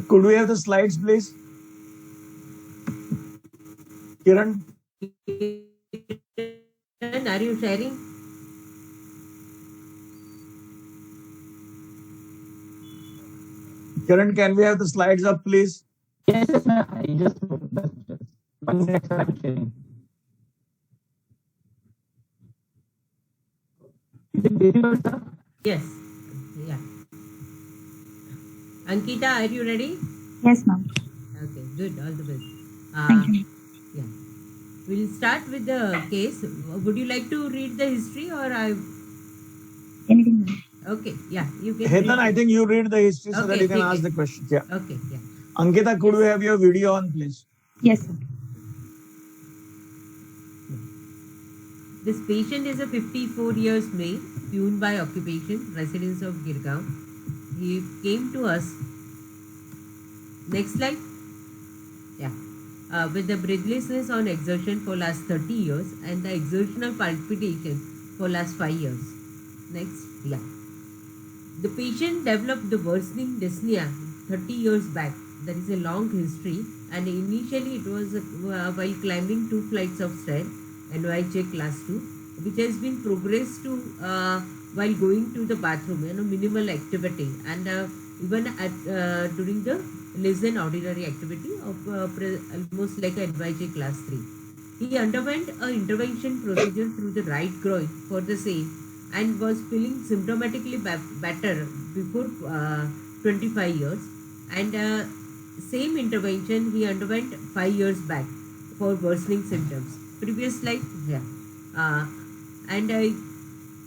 Could we have the slides, please? Kiran? Kiran, are you sharing? Kiran, can we have the slides up, please? Yes, ma'am. I just 1 minute, sir, I'm sharing. Is it visible, sir? Yes. Yeah. Ankita, are you ready? Yes, ma'am. Okay, good. All the best. Thank you. Yeah. We'll start with the case. Would you like to read the history or I? Anything, ma'am. Okay, yeah. You can. Hetan, I think you read the history so that Okay, you can take ask it. the questions. Yeah. Okay, yeah. Ankita, could we have your video on, please? Yes, sir. This patient is a 54 years male, peon by occupation, residents of Girgaon. He came to us. Next slide. Yeah. With the breathlessness on exertion for last 30 years and the exertional palpitation for last 5 years. Next. Yeah. The patient developed the worsening dyspnea 30 years back. There is a long history, and initially it was while climbing 2 flights of stairs, NYHA class 2, which has been progressed to while going to the bathroom, minimal activity, and even at during the less than ordinary activity of almost like a NYHA class 3. He underwent an intervention procedure through the right groin for the same and was feeling symptomatically better before 25 years, and same intervention he underwent 5 years back for worsening symptoms. Previous slide, yeah. And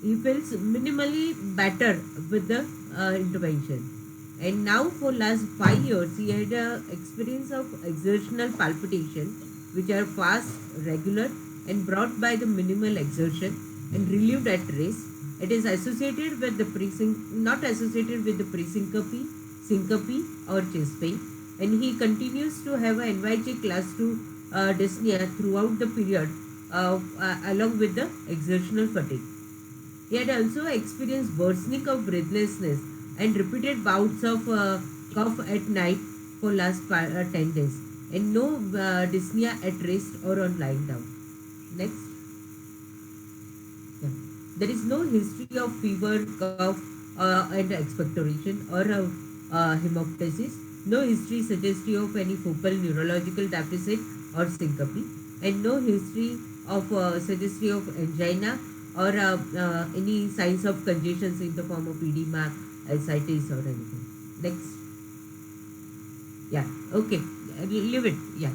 he feels minimally better with the intervention. And now for last 5 years, he had experience of exertional palpitation, which are fast, regular, and brought by the minimal exertion and relieved at rest. It is associated with the not associated with the syncope or chest pain, and he continues to have a NYHA class 2 dyspnea throughout the period along with the exertional fatigue. He had also experienced worsening of breathlessness and repeated bouts of cough at night for last 10 days, and no dyspnea at rest or on lying down. Next. Yeah. There is no history of fever, cough, and expectoration or hemoptysis. No history suggestive of any focal neurological deficit or syncope, and no history of suggestive of angina or any signs of congestions in the form of edema, ascites or anything. Next. Yeah. Okay. Leave it. Yeah.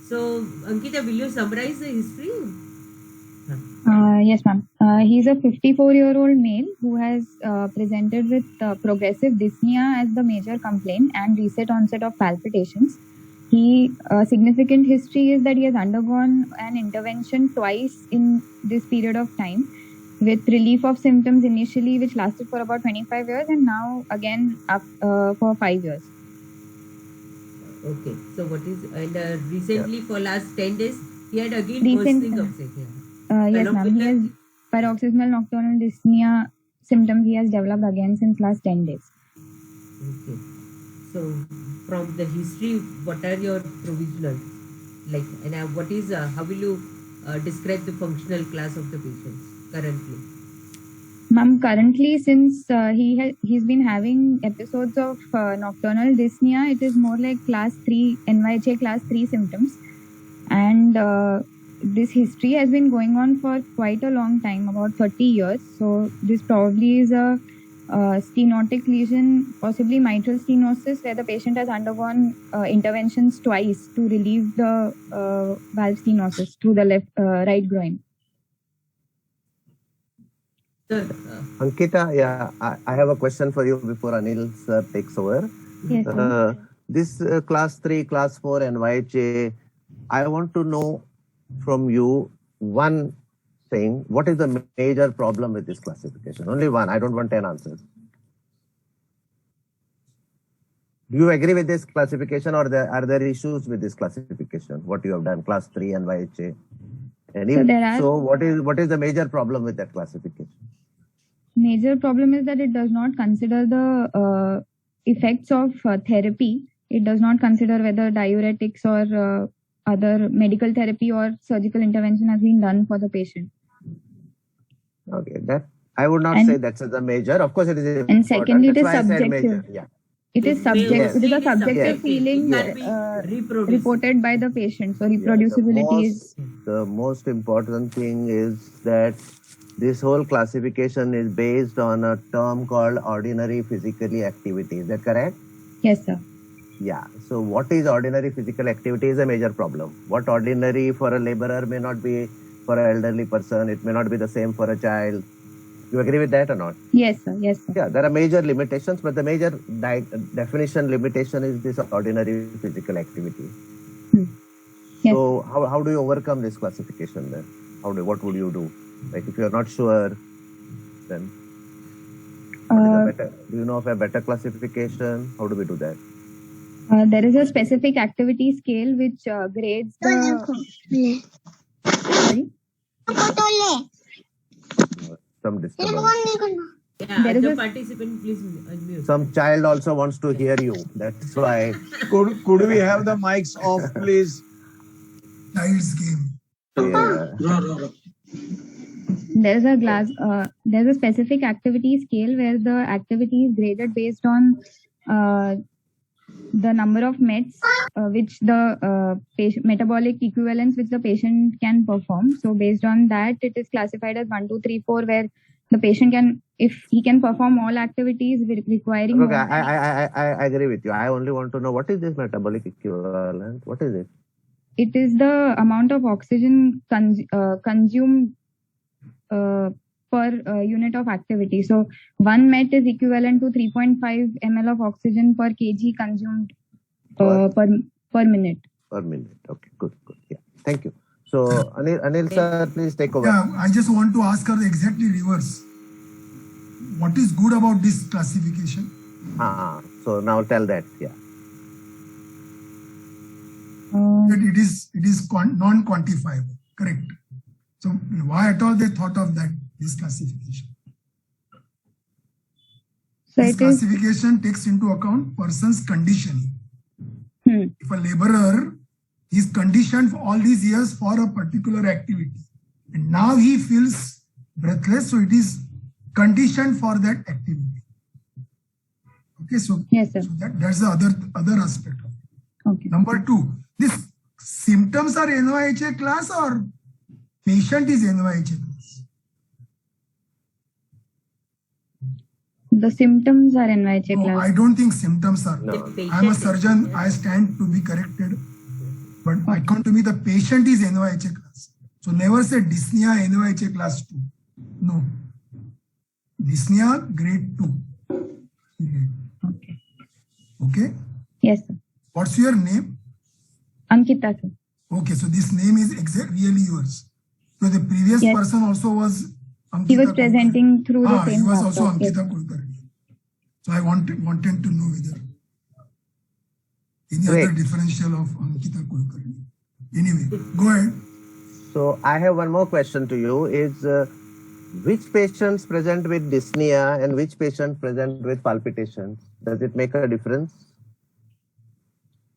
So, Ankita, will you summarize the history? Yes, ma'am. He's a 54-year-old male who has presented with progressive dyspnea as the major complaint and recent onset of palpitations. Significant history is that he has undergone an intervention twice in this period of time, with relief of symptoms initially, which lasted for about 25 years, and now again for 5 years. Okay, so what is, and recently for last 10 days, he had again worsening of sick. Yes, ma'am. He has paroxysmal nocturnal dyspnea symptoms he has developed again since last 10 days. Okay. So from the history, what are your provisionals? Like, and what is, how will you describe the functional class of the patients currently? Ma'am, currently, since he's been having episodes of nocturnal dyspnea, it is more like class 3, NYHA class 3 symptoms. And this history has been going on for quite a long time, about 30 years. So this probably is a stenotic lesion, possibly mitral stenosis, where the patient has undergone interventions twice to relieve the valve stenosis through the right groin. Ankita, yeah, I have a question for you before Anil sir takes over. Yes, this class 3, class 4 NYHA, I want to know from you one thing. What is the major problem with this classification? Only one. I don't want 10 answers. Do you agree with this classification, or are there issues with this classification? What you have done, class 3 NYHA? And if so, what is the major problem with that classification? Major problem is that it does not consider the effects of therapy. It does not consider whether diuretics or other medical therapy or surgical intervention has been done for the patient. Okay, that I would not say that's the major. Of course, it is important. And secondly, it is subjective. Major. Yeah. It is subjective. Yes. It is a subjective feeling reported by the patient. So reproducibility is the most important thing is that this whole classification is based on a term called ordinary physical activity. Is that correct? Yes, sir. Yeah. So what is ordinary physical activity is a major problem. What ordinary for a laborer may not be for an elderly person. It may not be the same for a child. You agree with that or not? Yes, sir. Yes, sir. Yeah, there are major limitations, but the major definition limitation is this ordinary physical activity. Yes. So how do you overcome this classification then? What would you do? Like if you are not sure, then do you know of a better classification? How do we do that? There is a specific activity scale which grades the... Sorry? Some disturbance. Yeah, there is a participant, please unmute. Some child also wants to hear you. That's why. Could we have the mics off, please? Child's game. Yeah. There's a specific activity scale where the activity is graded based on the number of METs which the metabolic equivalence which the patient can perform. So based on that, it is classified as 1, 2, 3, 4, where the patient can, if he can perform all activities requiring. Okay, I agree with you. I only want to know what is this metabolic equivalent? What is it? It is the amount of oxygen consumed per unit of activity. So 1 MET is equivalent to 3.5 ml of oxygen per kg consumed per minute. Per minute. Okay, good. Yeah, thank you. So Anil sir, please take over. Yeah, I just want to ask her exactly reverse. What is good about this classification? So now tell that. Yeah. That it is non-quantifiable. Correct. So why at all they thought of this classification? So this classification takes into account person's conditioning. If a laborer is conditioned for all these years for a particular activity, and now he feels breathless, so it is conditioned for that activity. Okay, so, yes, sir. So that's the other aspect of it. Okay. Number 2, these symptoms are NYHA class or patient is NYHA class? The symptoms are NYHA No, class. I don't think symptoms are. No. I'm a surgeon. I stand to be corrected. But according to me, the patient is NYHA class. So never say dyspnea NYHA class 2. No. Dyspnea grade 2. Okay. Okay? Yes, sir. What's your name? Ankita, sir. Okay, so this name is really yours. So the previous person also was He was presenting through the same He was doctor. also Ankita Kulkarni. So I wanted to know whether any other differential of Ankita Kulkarni. Anyway, go ahead. So I have one more question to you. Is which patients present with dyspnea and which patients present with palpitations? Does it make a difference?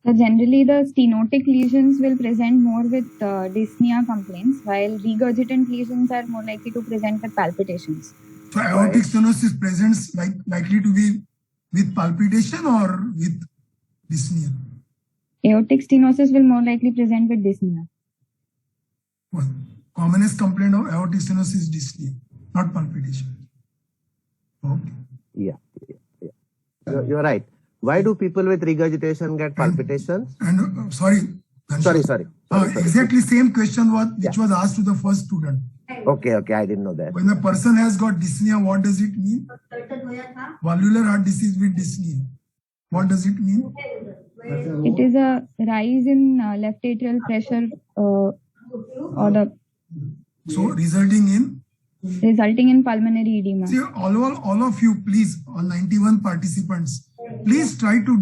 So generally, the stenotic lesions will present more with dyspnea complaints, while regurgitant lesions are more likely to present with palpitations. So aortic stenosis presents likely to be with palpitation or with dyspnea? Aortic stenosis will more likely present with dyspnea. Well, commonest complaint of aortic stenosis is dyspnea, not palpitation. Okay. Yeah. You're right. Why do people with regurgitation get palpitations? And sorry. Exactly same question which was asked to the first student. Okay, I didn't know that. When a person has got dyspnea, what does it mean? Valvular heart disease with dyspnea. What does it mean? It is a rise in left atrial pressure resulting in pulmonary edema. See, all of you, please, all 91 participants, please try to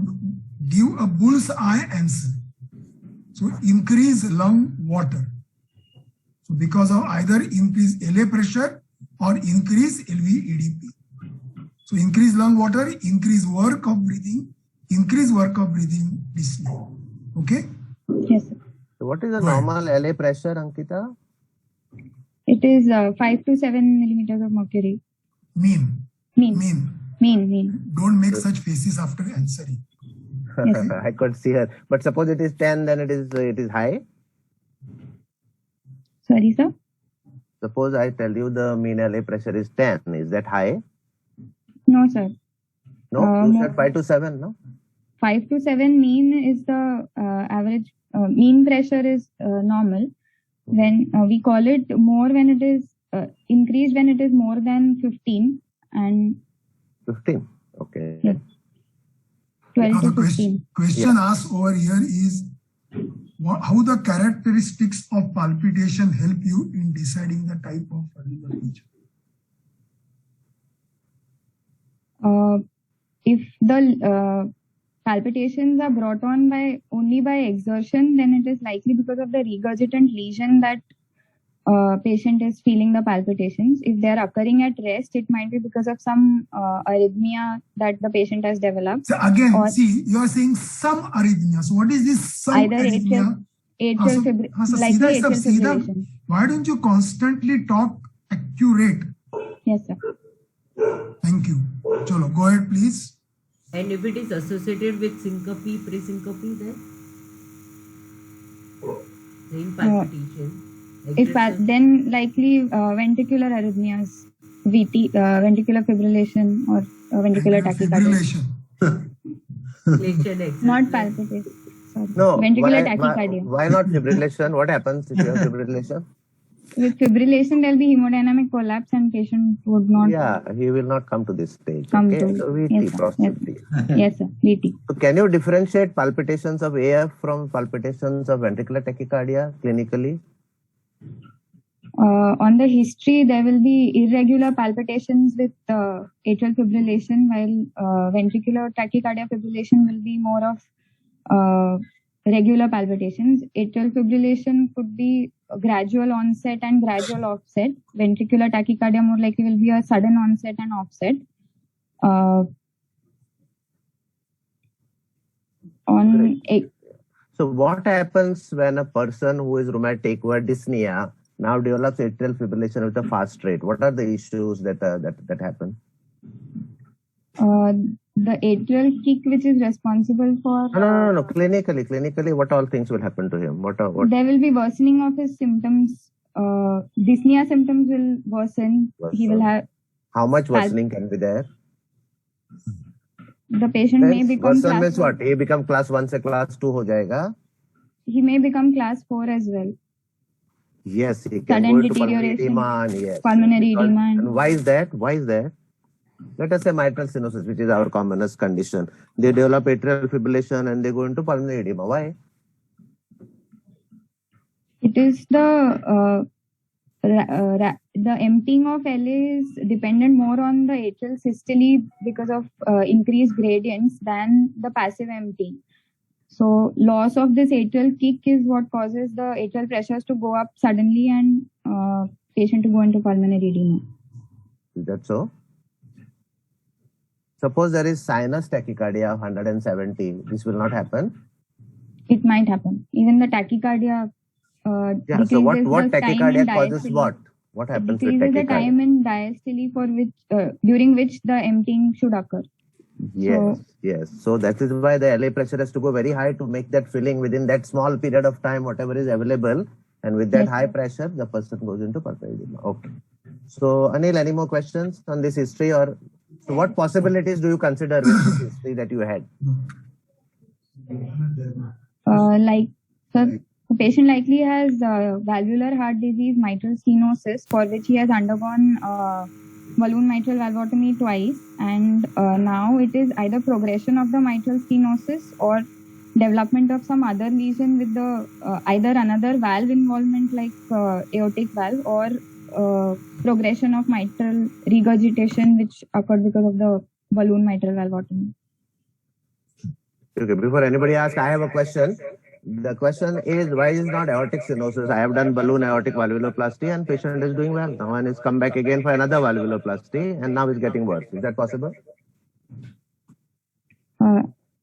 give a bull's eye answer. So increase lung water. So because of either increase LA pressure or increase LV EDP. So increase lung water, increase work of breathing, dyspnea. Okay? Yes, sir. So what is the normal LA pressure, Ankita? It is 5 to 7 millimeters of mercury. Mean. Don't make such faces after answering. Yes. I could see her. But suppose it is 10, then it is high. Sorry, sir? Suppose I tell you the mean LA pressure is 10. Is that high? No, sir. No, you said 5 to 7, no? 5 to 7 mean is the average. Mean pressure is normal. When we call it more when it is increased when it is more than 15 and 15. Okay. Yes. 12 to 15. Question asked over here is how the characteristics of palpitation help you in deciding the type of valvular lesion? If the palpitations are brought on only by exertion, then it is likely because of the regurgitant lesion that patient is feeling the palpitations. If they are occurring at rest, it might be because of some arrhythmia that the patient has developed. So again, you are saying some arrhythmia. So what is this some either arrhythmia? Atrial fibrillation. Why don't you constantly talk accurate? Yes, sir. Thank you. Cholo, go ahead, please. And if it is associated with syncope, presyncope, then palpitation. Then likely ventricular arrhythmias, VT, ventricular fibrillation or ventricular tachycardia. Not palpitation. Sorry. No. Ventricular tachycardia. Why not fibrillation? What happens if you have fibrillation? With fibrillation, there will be hemodynamic collapse and patient would not. Yeah, he will not come to this stage. So VT, Yes, sir. VT. So can you differentiate palpitations of AF from palpitations of ventricular tachycardia clinically? On the history, there will be irregular palpitations with atrial fibrillation, while ventricular tachycardia fibrillation will be more of regular palpitations. Atrial fibrillation could be a gradual onset and gradual offset. Ventricular tachycardia more likely will be a sudden onset and offset. So what happens when a person who is rheumatic, who has dyspnea, now develops atrial fibrillation with a fast rate? What are the issues that happen? The atrial kick, which is responsible for... No. Clinically, what all things will happen to him? What? There will be worsening of his symptoms. Dyspnea symptoms will worsen. He will have... How much worsening can be there? The patient may become class... means what? He become class 1 se class 2 ho jayega? He may become class 4 as well. Yes, he can Sudden go to pulmonary edema. Yes. Pulmonary edema. And why is that? Let us say mitral stenosis, which is our commonest condition. They develop atrial fibrillation and they go into pulmonary edema. Why? It is the the emptying of LA is dependent more on the atrial systole because of increased gradients than the passive emptying. So loss of this atrial kick is what causes the atrial pressures to go up suddenly and patient to go into pulmonary edema. Is that so? Suppose there is sinus tachycardia of 170. This will not happen? It might happen. Even the tachycardia So what tachycardia causes what? What happens with decreases the tachycardia? time in diastole for which during which the emptying should occur. Yes. So that is why the LA pressure has to go very high to make that filling within that small period of time, whatever is available. And with that high pressure, the person goes into pulmonary edema. Okay. So Anil, any more questions on this history, or so what possibilities do you consider with this history that you had? The patient likely has valvular heart disease, mitral stenosis, for which he has undergone balloon mitral valvotomy twice, and now it is either progression of the mitral stenosis or development of some other lesion with the either another valve involvement like aortic valve or progression of mitral regurgitation which occurred because of the balloon mitral valvotomy. Okay, before anybody asks, I have a question. The question is, why is not aortic stenosis? I have done balloon aortic valvuloplasty and patient is doing well. Now and is come back again for another valvuloplasty and now it's getting worse. Is that possible?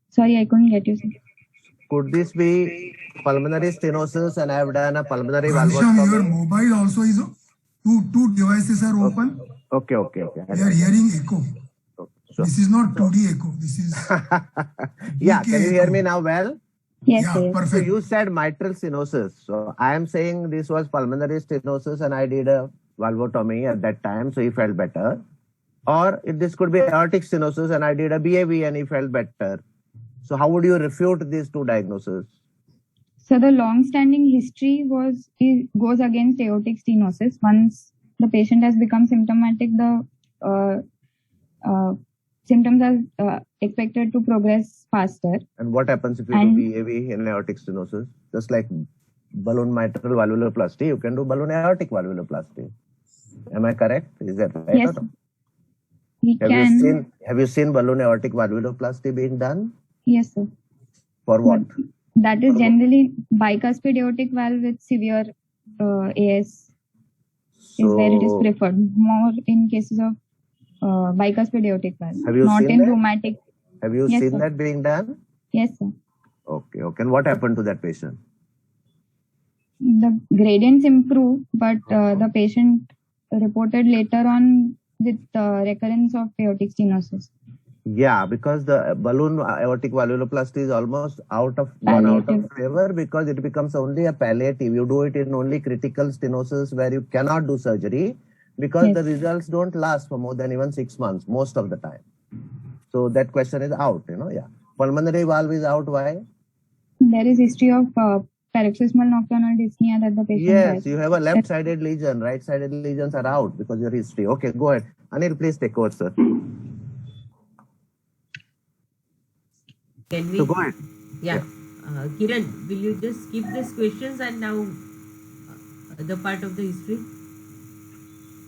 Sorry, I couldn't get you, sir. Could this be pulmonary stenosis and I have done a pulmonary Your valvotomy? mobile also is, two devices are open. Okay. We are hearing echo. This is not 2D echo. This is... Yeah, can you hear me now well? Yes, perfect. So you said mitral stenosis. So I am saying this was pulmonary stenosis and I did a valvotomy at that time, so he felt better. Or this could be aortic stenosis and I did a BAV and he felt better. So how would you refute these two diagnoses? So the long-standing history goes against aortic stenosis. Once the patient has become symptomatic, the symptoms are expected to progress faster. And what happens if you do BAV in aortic stenosis? Just like balloon mitral valvuloplasty, you can do balloon aortic valvuloplasty. Am I correct? Is that right? Yes, we can. Have you seen balloon aortic valvuloplasty being done? Yes, sir. For what? That is generally bicuspid aortic valve with severe AS is where it is preferred. More in cases of bicuspid aortic valve, not in rheumatic. Have you seen that being done? Yes, sir. Okay. And what happened to that patient? The gradients improved, but the patient reported later on with recurrence of aortic stenosis. Yeah, because the balloon aortic valvuloplasty is almost out of favor because it becomes only a palliative. You do it in only critical stenosis where you cannot do surgery because the results don't last for more than even 6 months most of the time. So that question is out, Pulmonary valve is out. Why? There is history of paroxysmal nocturnal dyspnea that the patient has. You have a left-sided lesion. Right-sided lesions are out because of your history. Okay, go ahead. Anil, please take over, sir. Can we? So go ahead. Yeah. Kiran, will you just skip these questions and now the part of the history?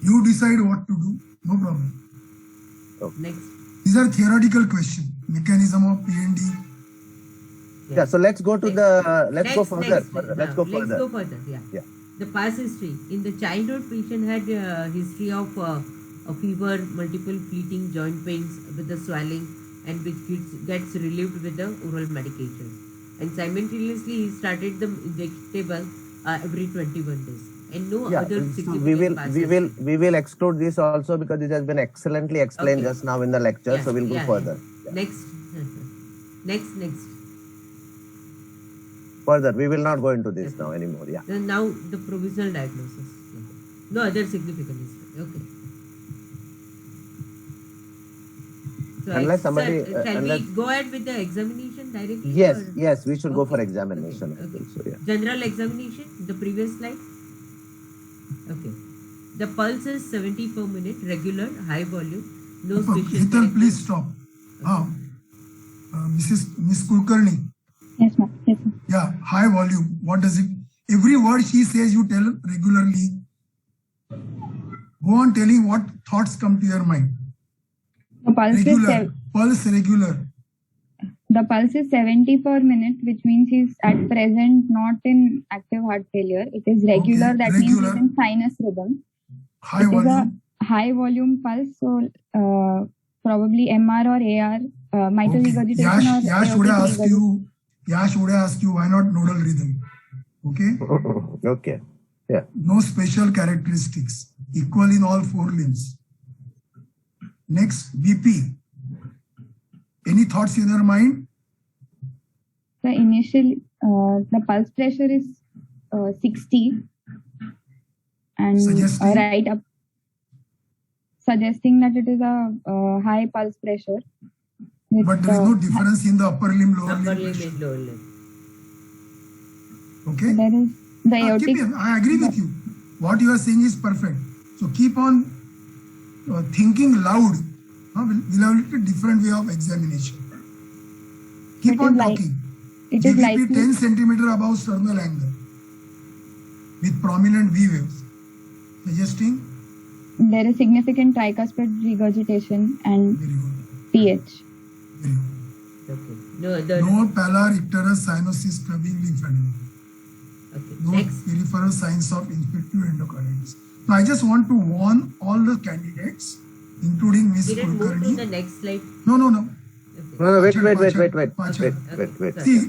You decide what to do. No problem. Next. These are theoretical questions. Mechanism of PND. Yeah. So let's go to the. Let's go further. Let's go further. Yeah. The past history. In the childhood, patient had a history of a fever, multiple fleeting joint pains with the swelling, and which gets relieved with the oral medication. And simultaneously, he started the injectable every 21 days. And no other significant we will exclude this also because it has been excellently explained just now in the lecture. So we'll go further. Yeah. Next. Further, we will not go into this now anymore. Yeah. Then now the provisional diagnosis. No other significant history. Okay. So unless somebody, shall we go ahead with the examination directly? Yes, we should go for examination. Okay. So, yeah. General examination, the previous slide. Okay. The pulse is 70 per minute, regular, high volume, no special. Please stop. Miss Kulkarni. Yes, ma'am. Yeah, high volume. What does it? Every word she says, you tell regularly. Go on telling what thoughts come to your mind. The pulse regular. The pulse is 70 per minute, which means he's at present not in active heart failure. It is regular. That means he's in sinus rhythm. High volume. A high volume pulse. So probably MR or AR, mitral regurgitation or Yash would ask you why not nodal rhythm. Okay. Okay. Yeah. No special characteristics. Equal in all four limbs. Next, BP. Any thoughts in your mind? The initial, the pulse pressure is 60 and right up, suggesting that it is a high pulse pressure. But there is no difference in the upper limb, lower limb. Lower limb. Okay. There is the aortic. I agree with you. What you are saying is perfect. So keep on thinking loud. We'll have a little different way of examination. Keep on talking. It is like 10 centimeter above sternal angle with prominent V waves, suggesting there is significant tricuspid regurgitation and PH. Okay. No pallar icterus cyanosis clubbing lymphadenopathy. Okay. No peripheral signs of infective endocarditis. So I just want to warn all the candidates, including Ms. Did it move to Kulkarni. the next slide? No. Wait. See,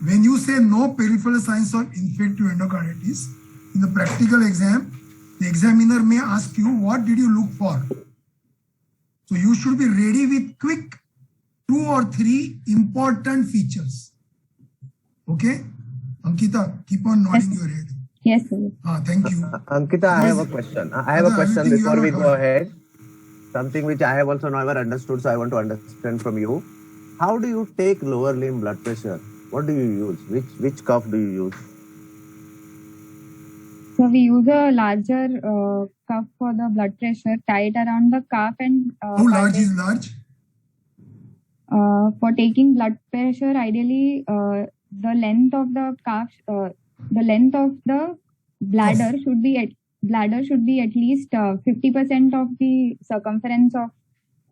when you say no peripheral signs of infective endocarditis, in the practical exam, the examiner may ask you, what did you look for? So you should be ready with quick 2 or 3 important features. Okay? Ankita, keep on nodding your head. Yes, sir. Thank you. Ankita, I have a question. I have a question before we go ahead. Something which I have also never understood, so I want to understand from you. How do you take lower limb blood pressure? What do you use? Which cuff do you use? So we use a larger cuff for the blood pressure, tied around the calf and. How large is large? For taking blood pressure, ideally, the length of the calf, the length of the bladder should be at least 50% of the circumference of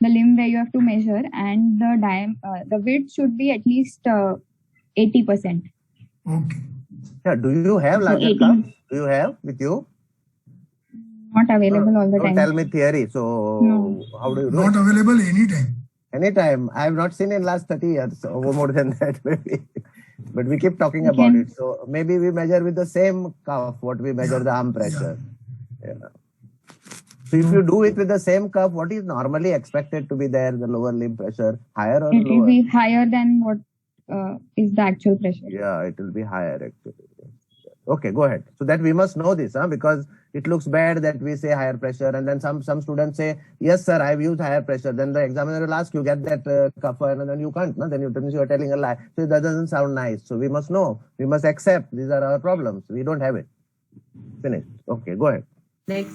the limb where you have to measure, and the width should be at least 80%. Okay. Yeah, do you have larger cuffs? Do you have with you? Not available all the time. Don't tell me theory. So no. How do you do Not available anytime. Anytime. I have not seen in last 30 years or more than that maybe. But we keep talking about it. So maybe we measure with the same cuff what we measure the arm pressure. Yeah. So if you do it with the same cuff, what is normally expected to be there, the lower limb pressure? Higher or lower? It will be higher than what is the actual pressure. Yeah, it will be higher actually. Okay, go ahead. So that we must know this, because it looks bad that we say higher pressure, and then some students say, yes sir, I've used higher pressure. Then the examiner will ask you, get that cuff, and then you can't. No? Then you are telling a lie. So that doesn't sound nice. So we must know. We must accept these are our problems. We don't have it. Finished. Okay, go ahead. Next.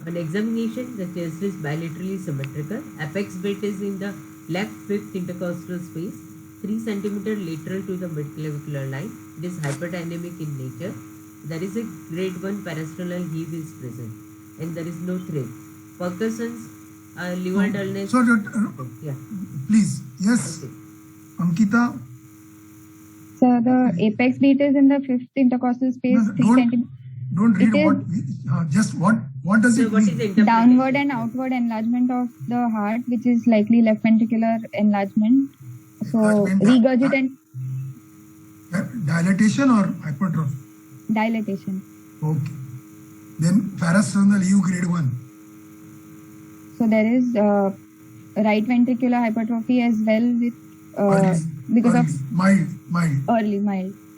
On examination, the chest is bilaterally symmetrical. Apex bit is in the left fifth intercostal space, 3 cm lateral to the midclavicular line. It is hyperdynamic in nature. There is a grade 1 parasternal heave is present, and there is no thread. Percussons, liver dullness. So, yeah. Please, yes, okay. Ankita. So the apex beat is in the fifth intercostal space, 3 cm. Don't read what does it mean? Downward and outward enlargement of the heart, which is likely left ventricular enlargement. So regurgitant. Dilatation or hypertrophy? Dilatation. Okay. Then parasternal heave grade 1. So there is right ventricular hypertrophy as well with because of mild.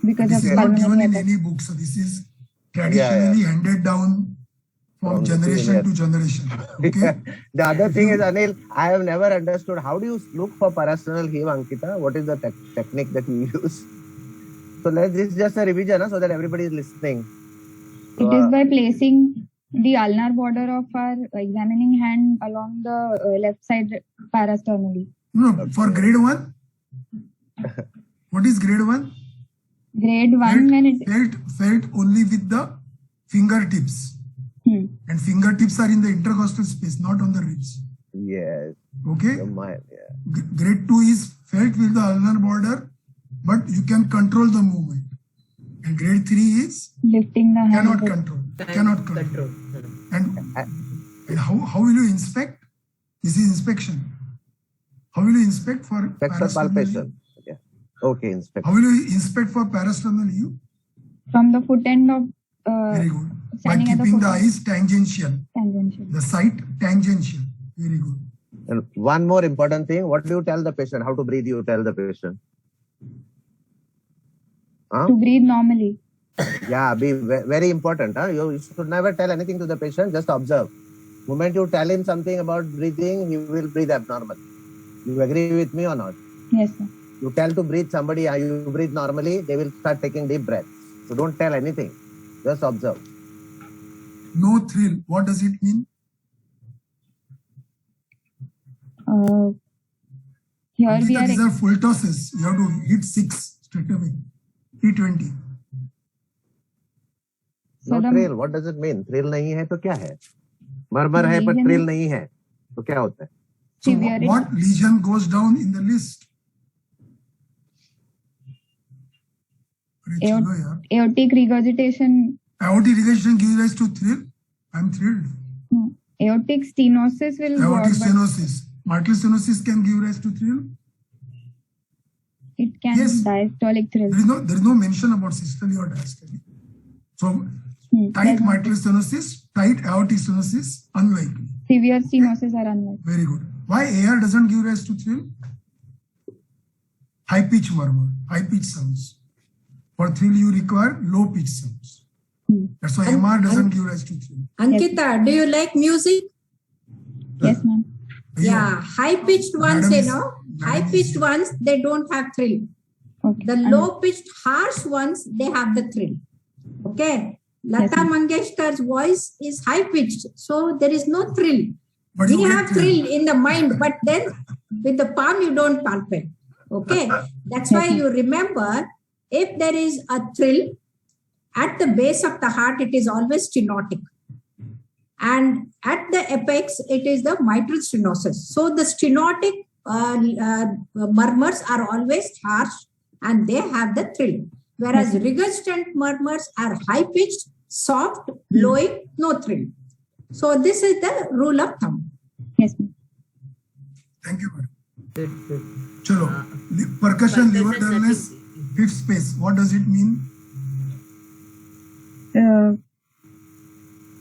Because this of is not given in any book. So this is traditionally handed down from generation to generation. Okay. The other thing is, Anil, I have never understood how do you look for parasternal heave, Ankita? What is the technique that you use? So this is just a revision so that everybody is listening. So, it is by placing the ulnar border of our examining hand along the left side parasternally. No, for grade 1? What is grade 1? Grade 1 when it felt only with the fingertips. And fingertips are in the intercostal space, not on the ribs. Yes. Okay. Yeah. Grade 2 is felt with the ulnar border, but you can control the movement. And grade 3 is lifting the hand. Cannot control. And how will you inspect? This is inspection. How will you inspect for palpation? Yeah. Okay, inspect. How will you inspect for parasternal view? From the foot end of. Very good. By keeping the eyes tangential. The sight tangential. Very good. And one more important thing, what do you tell the patient? How to breathe you tell the patient? To breathe normally. Yeah, be very important. You should never tell anything to the patient, just observe. Moment you tell him something about breathing, he will breathe abnormal. You agree with me or not? Yes, sir. You tell to breathe somebody, you breathe normally, they will start taking deep breaths. So don't tell anything, just observe. No thrill, what does it mean? Here we these are full tosses. You have to hit 6 straight away. T20. No thrill, what does it mean? Thrill nahi hai to kya hai? Murmur hai but thrill nahi hai. To kya hota hai? So what lesion goes down in the list? Aortic regurgitation. Aortic regurgitation gives rise to thrill. I'm thrilled. Aortic stenosis will. Aortic stenosis. Mitral stenosis can give rise to thrill. It can. Yes. Diastolic thrill. There is no mention about systole or diastole. So tight mitral stenosis, tight aortic stenosis, unlikely. Severe stenosis are unlikely. Very good. Why AR doesn't give rise to thrill? High pitch murmur, high pitch sounds. For thrill you require low pitch sounds. That's why MR doesn't give rise to thrill. Ankita, do you like music? Yes, ma'am. Yeah, high pitched ones, high pitched ones, they don't have thrill. Okay. The low pitched harsh ones, they have the thrill. Okay. Lata Mangeshkar's voice is high pitched, so there is no thrill. But we have thrill in the mind, but then with the palm you don't palpate. Okay. That's why you remember, if there is a thrill at the base of the heart, it is always stenotic. And at the apex, it is the mitral stenosis. So the stenotic murmurs are always harsh and they have the thrill. Whereas regurgitant murmurs are high-pitched, soft, blowing, no thrill. So this is the rule of thumb. Yes. Thank you, madam. Chalo. Percussion liver dullness, fifth space. What does it mean?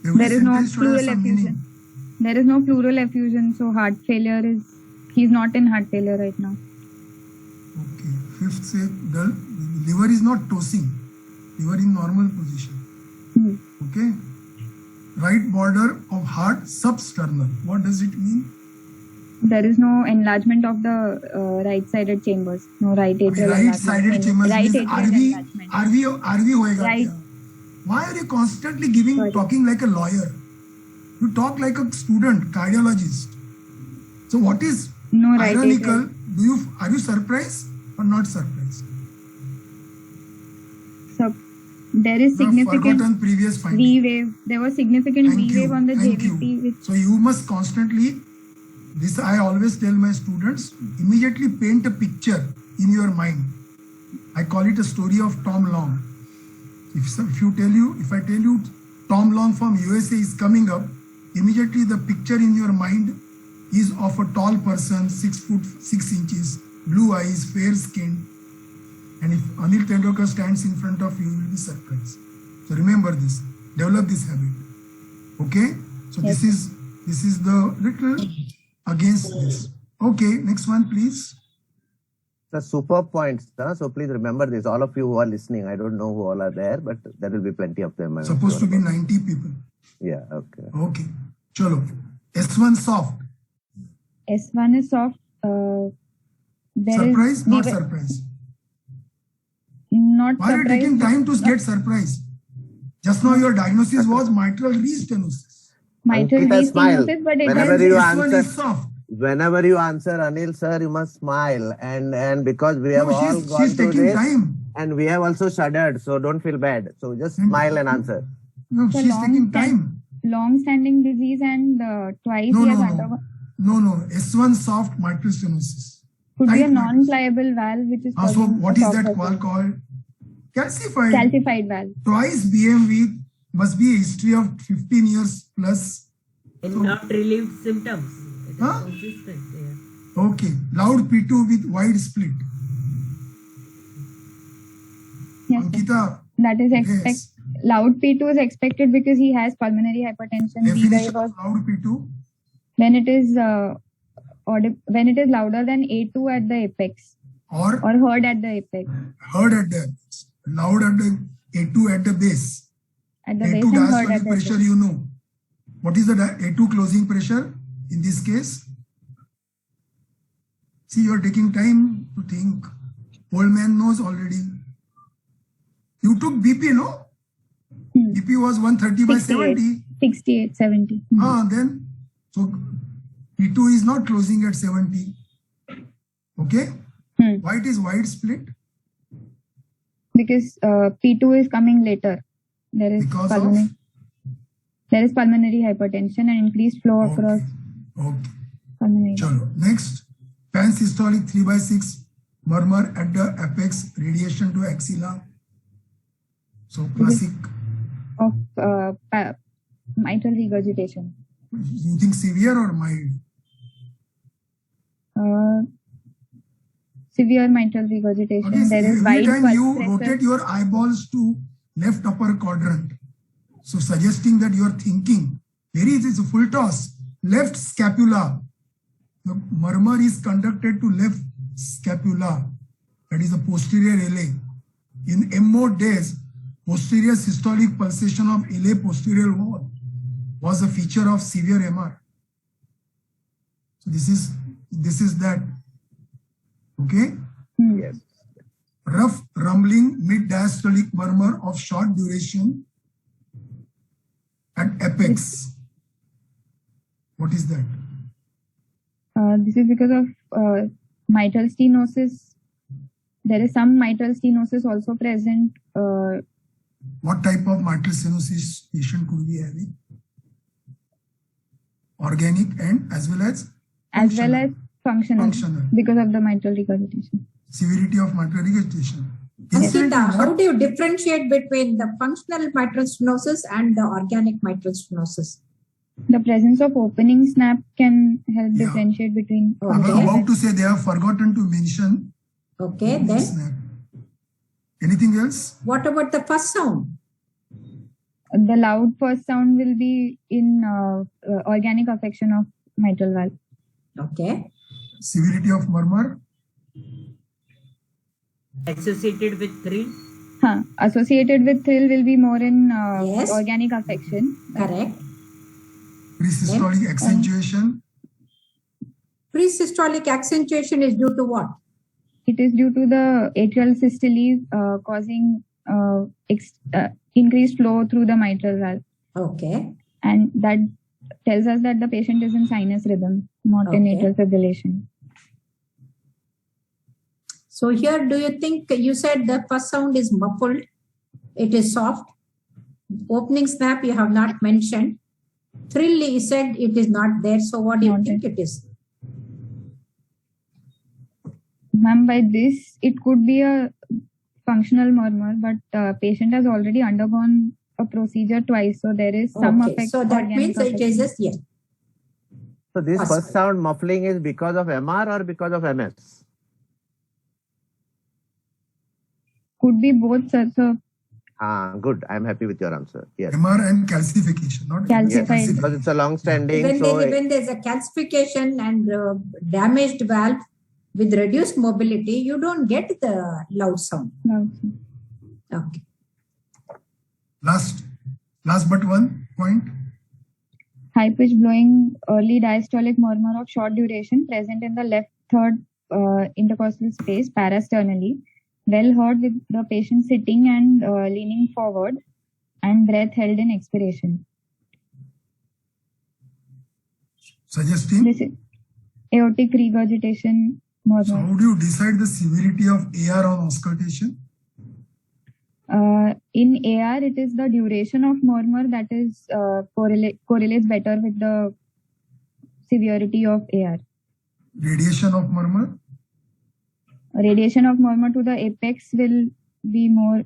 There is no pleural effusion. There is no pleural effusion, so heart failure is. He's not in heart failure right now. Okay. Fifth say dull. Liver is not tossing. Liver in normal position. Okay. Right border of heart substernal. What does it mean? There is no enlargement of the right-sided chambers. No right atrial right-sided chambers. Right atrial RV hoega. Right. Why are you constantly talking like a lawyer? You talk like a student, cardiologist. So what is ironical? Are you surprised or not surprised? So there is significant V wave. There was significant V wave on the JVP. So you must constantly. This I always tell my students. Immediately paint a picture in your mind. I call it a story of Tom Long. If I tell you Tom Long from USA is coming up, immediately the picture in your mind is of a tall person, 6 foot 6 inches, blue eyes, fair skin. And if Anil Tendulkar stands in front of you, you will be surprised. So remember this, develop this habit. Okay? So this is the little against this. Okay, next one, please. The superb points, so please remember this. All of you who are listening, I don't know who all are there, but there will be plenty of them. Supposed to be 90 people. Yeah, okay. Okay, chalo. S1 soft. S1 is soft. Surprise, not surprise. Not Why are you taking time to get surprised? Just now your diagnosis was mitral restenosis. Mitral restenosis, but S1 is soft. Whenever you answer Anil sir, you must smile and because we have all gone through this and we have also shuddered, so don't feel bad. So just smile and answer. No, she's taking time. long-standing disease and twice he has undergone. No. S1 soft mitral stenosis. Could be a non-pliable valve which is so what is that valve called? Calcified valve. Twice BMV must be a history of 15 years plus. And not relieved symptoms. It is consistent. Yeah. Okay. Loud P2 with wide split. Yes, Ankita, that is loud P2 is expected because he has pulmonary hypertension. Definition of loud P2? When it is louder than A2 at the apex or heard at the apex. Heard at the apex. Loud at the A2 at the base. At the A2 base and heard at diastolic the pressure, apex. you know. What is the A2 closing pressure in this case? See, you are taking time to think. Old man knows already. You took BP, no? BP was 130 by 70. 68, 70. Then, so P2 is not closing at 70. Okay? Why it is wide split? Because P2 is coming later. There is pulmonary hypertension and increased flow across pulmonary. Chalo. Next, pansystolic 3 by 6 murmur at the apex, radiation to axilla. So classic. Of mitral regurgitation. You think severe or mild? Severe mitral regurgitation. Okay, there is every wide time pulse you pressure. rotate your eyeballs to left upper quadrant, so suggesting that you are thinking, there is a full toss, left scapula. The murmur is conducted to left scapula, that is the posterior LA. In MO days, posterior systolic pulsation of LA posterior wall was a feature of severe MR. So this is that. Okay? Yes. Rough rumbling mid-diastolic murmur of short duration at apex. What is that? This is because of mitral stenosis. There is some mitral stenosis also present. What type of mitral stenosis patient could be having? Organic and as well as functional. Because of the mitral regurgitation. Severity of mitral regurgitation. Ankita, how do you differentiate between the functional mitral stenosis and the organic mitral stenosis? The presence of opening snap can help differentiate between. I was about to say they have forgotten to mention. Okay, then. Snap. Anything else? What about the first sound? The loud first sound will be in organic affection of mitral valve. Okay. Severity of murmur? Associated with thrill? Associated with thrill will be more in organic affection. Correct. Presystolic accentuation? Presystolic accentuation is due to what? It is due to the atrial systole causing increased flow through the mitral valve. Okay. And that tells us that the patient is in sinus rhythm, not in atrial fibrillation. So here, do you think you said the first sound is muffled? It is soft. Opening snap you have not mentioned. Thrill you said it is not there. So what do you think it is? Ma'am, by this, it could be a functional murmur, but patient has already undergone a procedure twice. So there is some effect. So that means it is a yes. So this first sound muffling is because of MR or because of MS? Could be both, sir. So good. I'm happy with your answer. Yes. MR and calcification, not calcified. Yes, because it's a long-standing. When there's a calcification and damaged valve with reduced mobility, you don't get the loud sound. Okay. Last but one point. High-pitched blowing early diastolic murmur of short duration present in the left third intercostal space parasternally. Well heard with the patient sitting and leaning forward and breath held in expiration. Suggesting? This is aortic regurgitation murmur. So how do you decide the severity of AR on auscultation? in AR, it is the duration of murmur that is correlates better with the severity of AR. Radiation of murmur? Radiation of murmur to the apex will be more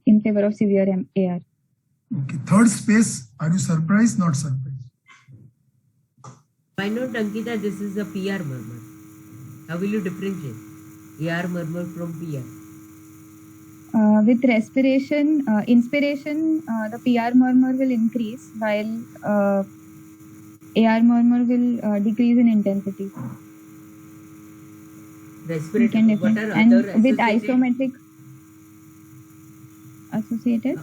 in favor of severe AR. Okay. Third space, are you surprised? Not surprised. Why not, Ankita? This is a PR murmur. How will you differentiate AR murmur from PR? With respiration, inspiration, the PR murmur will increase while AR murmur will decrease in intensity. Respiratory. What are and other with associated associated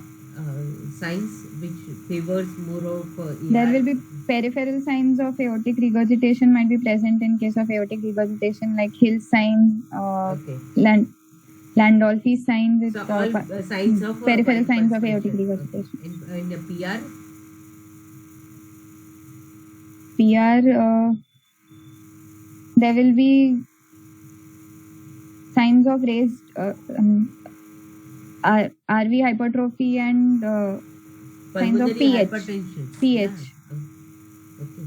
signs which favors more of AR? there will be peripheral signs of aortic regurgitation might be present in case of aortic regurgitation, like Hill sign, Landolfi's sign with So all signs of peripheral signs of aortic regurgitation. In the PR? There will be signs of raised RV hypertrophy and signs of Pulmonary pH. hypertension. pH. Okay.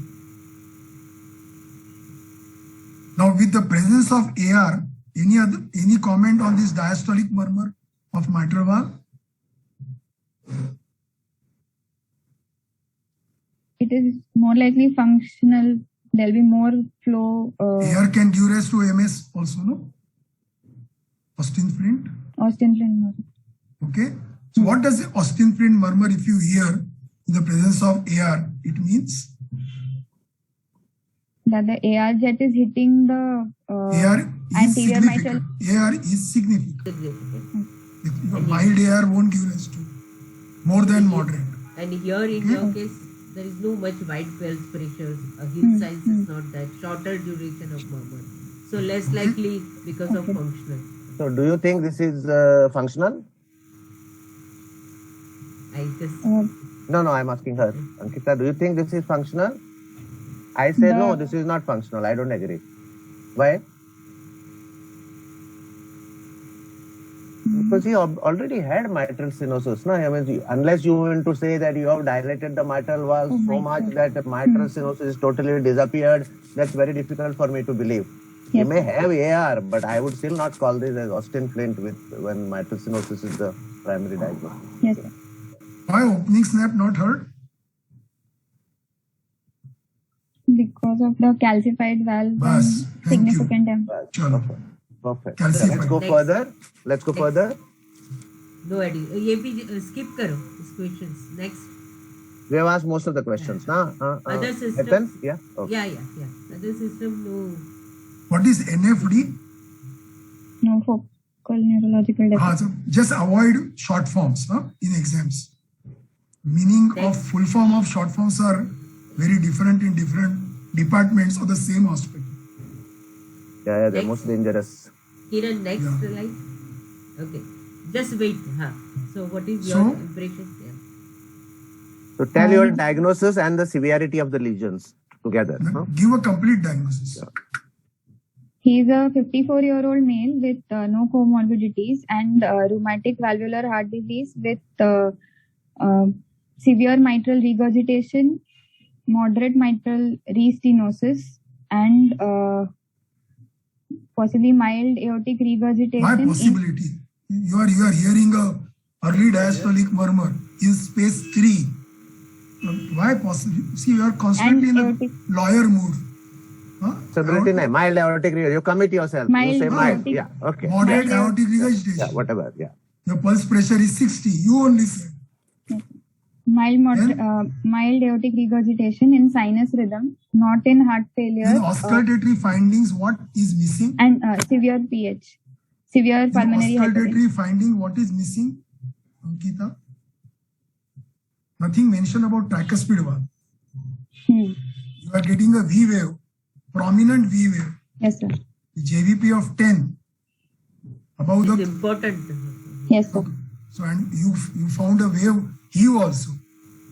Now, with the presence of AR, any comment on this diastolic murmur of mitral valve? It is more likely functional. There will be more flow. AR can give rise to MS also, no? Austin Flint. Murmur. Okay. So what does the Austin Flint murmur, if you hear in the presence of AR, it means? That the AR jet is hitting the AR is anterior mitral. significant. AR is significant. Mild AR won't give rise to more than moderate. And here in your case, there is no much wide pulse pressure. Hill signs is not that. Shorter duration of murmur. So less likely because of functional. So do you think this is functional? No, I'm asking her. Ankita, do you think this is functional? I say no, this is not functional. I don't agree. Why? Because he already had mitral stenosis. No? I mean, unless you want to say that you have dilated the mitral valve so much that the mitral stenosis is totally disappeared, that's very difficult for me to believe. You may have AR, but I would still not call this as Austin Flint when mitral stenosis is the primary diagnosis. Yes. Why opening snap not heard? Because of the calcified valve and significant impact. Perfect. Let's go further. No idea. Skip karo these questions. Next. We have asked most of the questions. Other systems. Weapons? Yeah. Okay. Yeah. Other system, no. What is NFD? No focal neurological deficit. Just avoid short forms in exams. Meaning of full form of short forms are very different in different departments of the same hospital. Yeah, they're most dangerous. Kiran, next slide. Okay. Just wait. So what is your impression? So tell your diagnosis and the severity of the lesions together. Give a complete diagnosis. He is a 54-year-old male with no comorbidities and rheumatic valvular heart disease with severe mitral regurgitation, moderate mitral restenosis, and possibly mild aortic regurgitation. Why possibility? You are hearing a early diastolic murmur in space 3. Why possible? See, you are constantly in the lawyer mood. Mild aortic regurgitation. You commit yourself. You say mild. Yeah. Okay. Moderate aortic regurgitation. Yeah. Whatever. Yeah. Your pulse pressure is 60. You only say. Mild aortic regurgitation in sinus rhythm, not in heart failure. In auscultatory findings, what is missing? And severe pH. Severe pulmonary auscultatory finding, what is missing, Ankita? Nothing mentioned about tricuspid valve. You are getting a V wave, prominent V wave. Yes, sir. The JVP of 10. Above the important. Yes, sir. So, and you found a wave here also.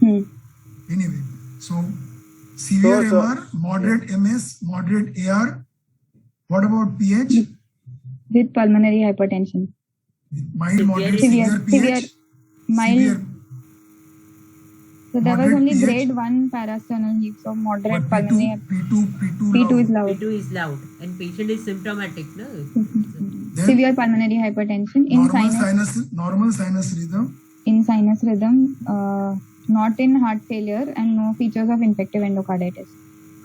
Anyway, so severe MR, moderate MS, moderate AR. What about pH? With pulmonary hypertension. Mild, moderate, severe pH. Mild. severe. So there was Moderate only PH. grade 1 parasternal heave, so moderate But pulmonary. P2 is loud. P2 is loud and patient is symptomatic. No? Severe pulmonary hypertension in normal sinus rhythm. In sinus rhythm, not in heart failure, and no features of infective endocarditis.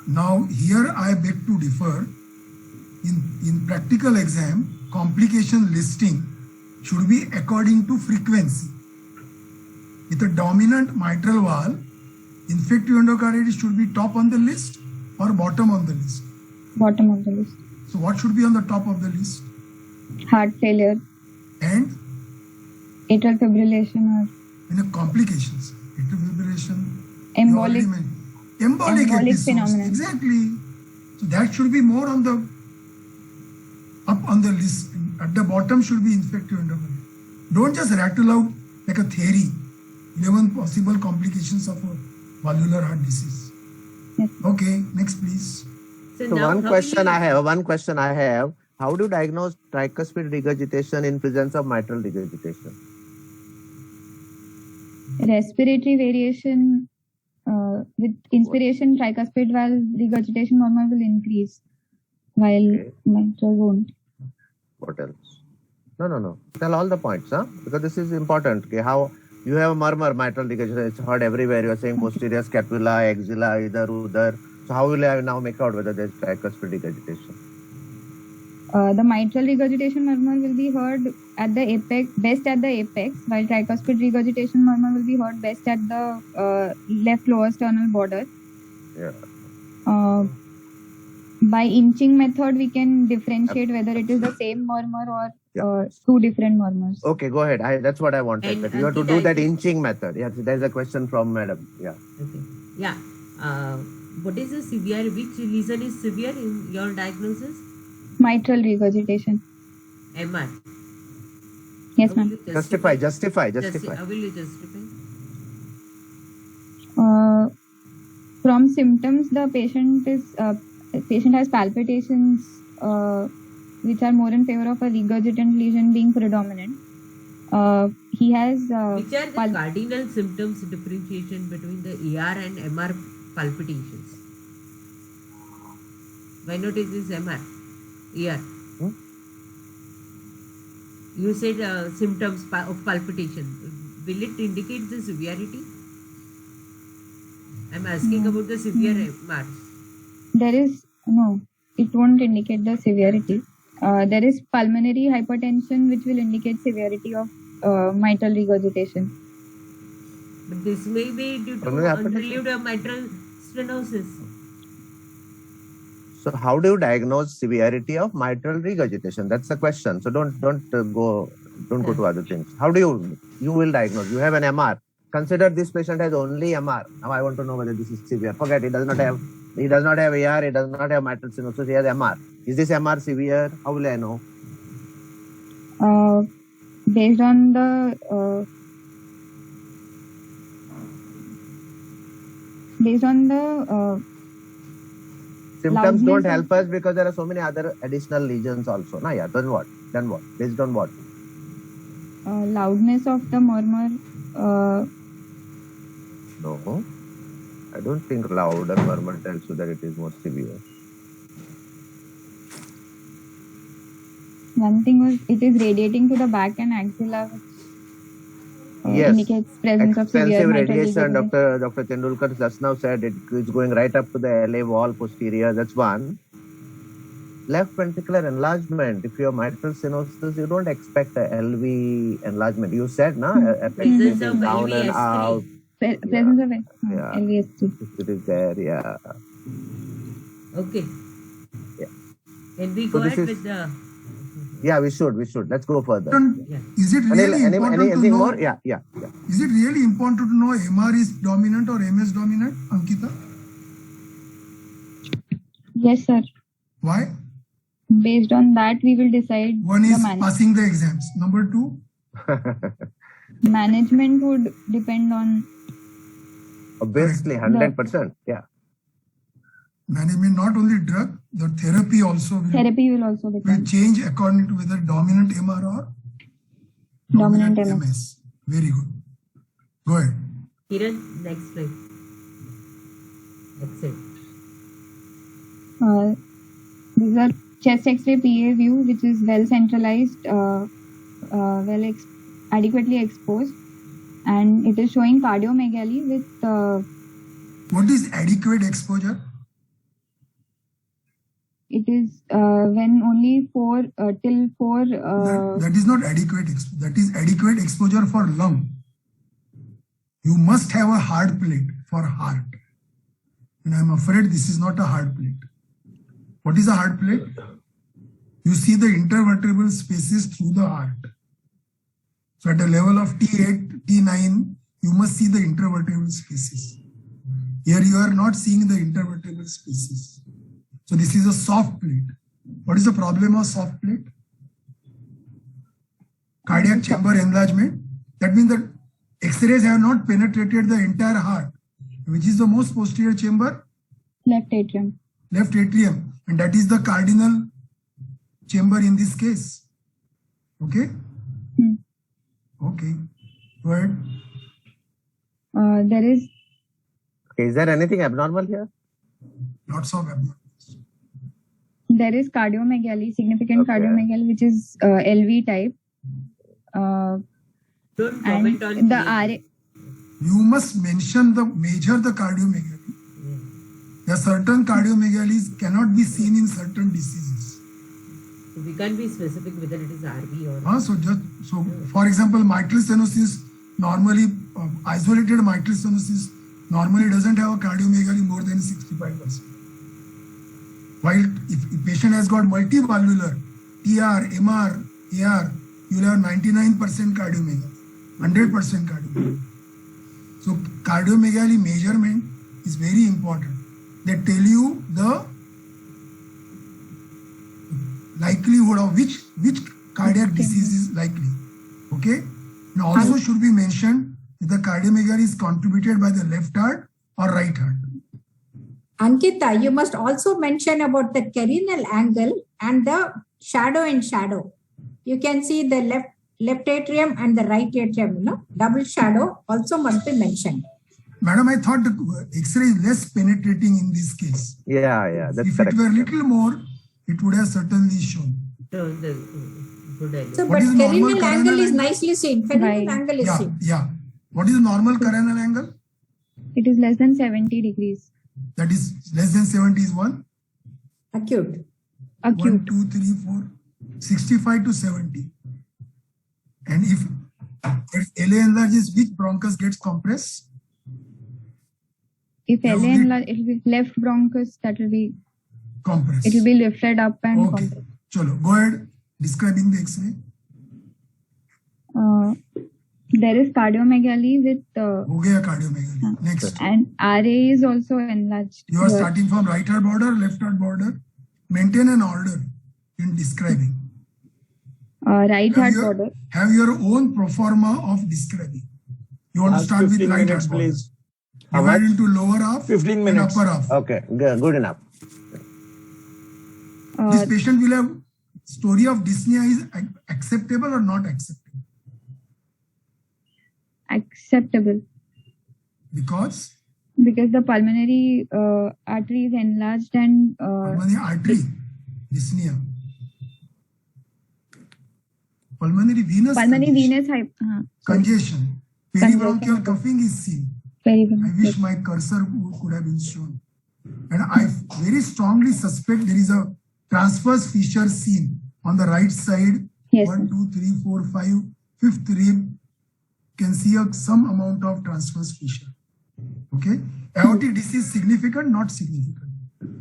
Now here I beg to differ. In practical exam, complication listing should be according to frequency. With a dominant mitral valve, infective endocarditis should be top on the list or bottom on the list? Bottom of the list. So what should be on the top of the list? Heart failure. And? Atrial fibrillation or? Complications. Atrial fibrillation. Embolic episodes. phenomenon. Exactly. So that should be more on the up on the list. At the bottom should be infective endocarditis. Don't just rattle out like a theory 11 possible complications of a valvular heart disease. Yes. Okay, next please. So one question I have, how do you diagnose tricuspid regurgitation in presence of mitral regurgitation? Respiratory variation with inspiration, tricuspid valve regurgitation normal will increase, while mitral won't. What else? No. Tell all the points, huh? Because this is important. Okay, how you have a murmur, mitral regurgitation, it's heard everywhere. You are saying posterior scapula, axilla, either, udar. So how will I now make out whether there is tricuspid regurgitation? The mitral regurgitation murmur will be heard at the apex, best at the apex, while tricuspid regurgitation murmur will be heard best at the left lower sternal border. Yeah. By inching method, we can differentiate whether it is the same murmur or two different murmurs. Okay, go ahead. That's what I wanted. That you have to do that inching method. Yes, there's a question from madam. Yeah. Okay. Yeah. What is the severe? Which lesion is severe in your diagnosis? Mitral regurgitation. MR. Yes, ma'am. Justify. How will you justify? From symptoms, the patient has palpitations which are more in favor of a regurgitant lesion being predominant. He has which are the cardinal symptoms differentiation between the AR and MR palpitations? Why not is this MR? AR. You said symptoms of palpitation. Will it indicate the severity? I'm asking about the severe MR. It won't indicate the severity. There is pulmonary hypertension which will indicate severity of mitral regurgitation. But this may be due to unrelieved mitral stenosis. So how do you diagnose severity of mitral regurgitation? That's the question. So don't go to other things. How do you will diagnose? You have an MR. Consider this patient has only MR. Now I want to know whether this is severe. Forget it. He does not have AR. He does not have mitral stenosis. He has MR. Is this MR severe? How will I know? Based on the symptoms don't help us because there are so many other additional lesions also. Then what? Based on what? Loudness of the murmur. No, I don't think louder murmur tells you that it is more severe. One thing was it is radiating to the back and axilla, which indicates presence of severe mitral radiation. Dr. Tendulkar just now said it is going right up to the LA wall posterior. That's one. Left ventricular enlargement. If you have mitral stenosis, you don't expect a LV enlargement. You said, presence of down and out. Presence of LVS2. It is there, yeah. Okay. Yeah. Can we go ahead with the... Yeah, we should. Let's go further. Is it really important to know? More? Yeah. Is it really important to know MR is dominant or MS dominant, Ankita? Yes, sir. Why? Based on that, we will decide. One is passing the exams. Number 2? Management would depend on... Obviously, 100%. Yeah. Management, not only drug, the therapy also will change according to whether dominant MR or dominant MS. Very good. Go ahead. Kiran, next slide. Exit. This is a chest X-ray PA view, which is well centralized, adequately exposed, and it is showing cardiomegaly with. What is adequate exposure? It is when only 4 till 4. That is not adequate. That is adequate exposure for lung. You must have a hard plate for heart. And I'm afraid this is not a hard plate. What is a hard plate? You see the intervertebral spaces through the heart. So at a level of T8, T9, you must see the intervertebral spaces. Here you are not seeing the intervertebral spaces. So this is a soft plate. What is the problem of soft plate? Cardiac chamber enlargement. That means that X-rays have not penetrated the entire heart. Which is the most posterior chamber? Left atrium. Left atrium. And that is the cardinal chamber in this case. Okay? Okay. Go ahead. There is. Okay, is there anything abnormal here? Lots of abnormal. There is cardiomegaly, significant cardiomegaly, which is LV type. Don't comment on the RA. You must mention the cardiomegaly. There are certain cardiomegalies cannot be seen in certain diseases. So we can't be specific whether it is RV or. So for example, mitral stenosis normally isolated mitral stenosis normally doesn't have a cardiomegaly more than 65%. While if a patient has got multivalvular, TR, MR, AR, you will have 99% cardiomegaly, 100% cardiomegaly. So cardiomegaly measurement is very important. They tell you the likelihood of which cardiac disease is likely. Okay? And also should be mentioned if the cardiomegaly is contributed by the left heart or right heart. Ankita, you must also mention about the carinal angle and the shadow in shadow. You can see the left atrium and the right atrium, double shadow also must be mentioned. Madam, I thought the X-ray is less penetrating in this case. Yeah, that's correct. If it were a little more, it would have certainly shown. So, but carinal angle is nicely seen. Carinal angle is seen. Yeah. What is normal carinal angle? It is less than 70 degrees. That is less than 70 is one? Acute. 1, 2, 3, 4, 65 to 70. And if LA enlarges, which bronchus gets compressed? If LA enlarges, it will be left bronchus, that will be compressed. It will be lifted up and compressed. Chalo, go ahead. Describing the X-ray. There is cardiomegaly with. Cardiomegaly. Next. And RA is also enlarged. You are starting from right heart border, left heart border. Maintain an order in describing. Right heart border. Have your own pro forma of describing. You want to start with right heart border. Please. Divide into lower half 15 minutes. and upper half. Okay, good enough. This patient will have story of dyspnea is acceptable or not acceptable? Acceptable. Because? Because the pulmonary artery is enlarged and... pulmonary artery, dyspnea. Pulmonary venous congestion. Peribronchial cuffing is seen. I wish my cursor could have been shown. And I very strongly suspect there is a transverse fissure seen on the right side. Yes. 1, 2, 3, 4, 5, fifth rib. Can see some amount of transverse fissure. Okay. Aortic disease significant, not significant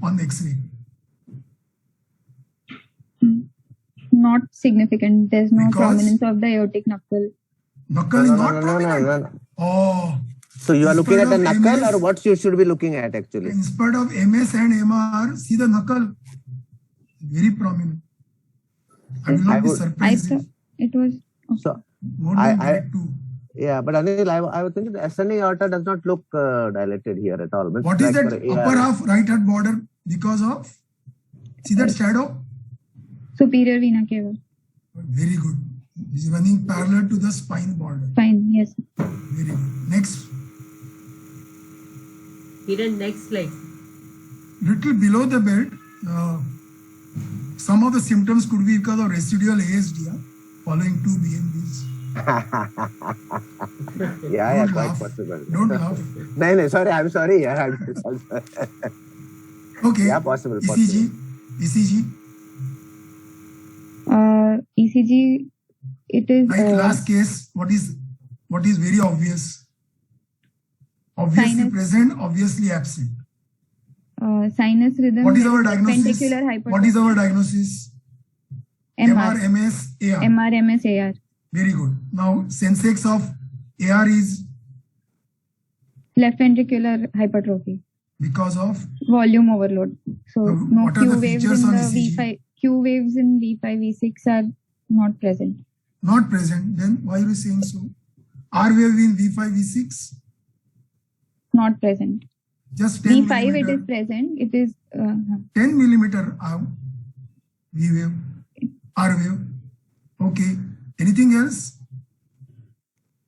on the X-ray. Not significant. There's no prominence of the aortic knuckle. Knuckle is not prominent. Oh. So you are looking at the knuckle, or what you should be looking at actually? In spite of MS and MR, see the knuckle. Very prominent. I will not be surprised. It was. So, more than grade 2. Yeah, but Anil, I was thinking the ascending aorta does not look dilated here at all. What is that upper half right heart border because of? See that shadow? Superior vena cava. Very good. It is running parallel to the spine border. Spine, yes. Very good. Next. Kiran, next slide. Little below the belt, some of the symptoms could be because of residual ASD following 2 BMVs. Yeah, quite possible. Don't laugh. No, sorry, I'm sorry. Yeah, okay. Yeah, possible. ECG. ECG, it is... Right, last case, what is very obvious? Obviously sinus, present, obviously absent. Sinus rhythm. What is our diagnosis? Ventricular hypertrophy. What is our diagnosis? MR-MS AR. MR-MS AR. Very good. Now, sensex of AR is? Left ventricular hypertrophy. Because of? Volume overload. So, no what Q are the waves features in on the ECG? V5. Q waves in V5, V6 are not present. Not present. Then why are you saying so? R wave in V5, V6? Not present. Just 10 V5 millimeter. it is present. It is 10 millimeter V wave, R wave. Okay. Anything else?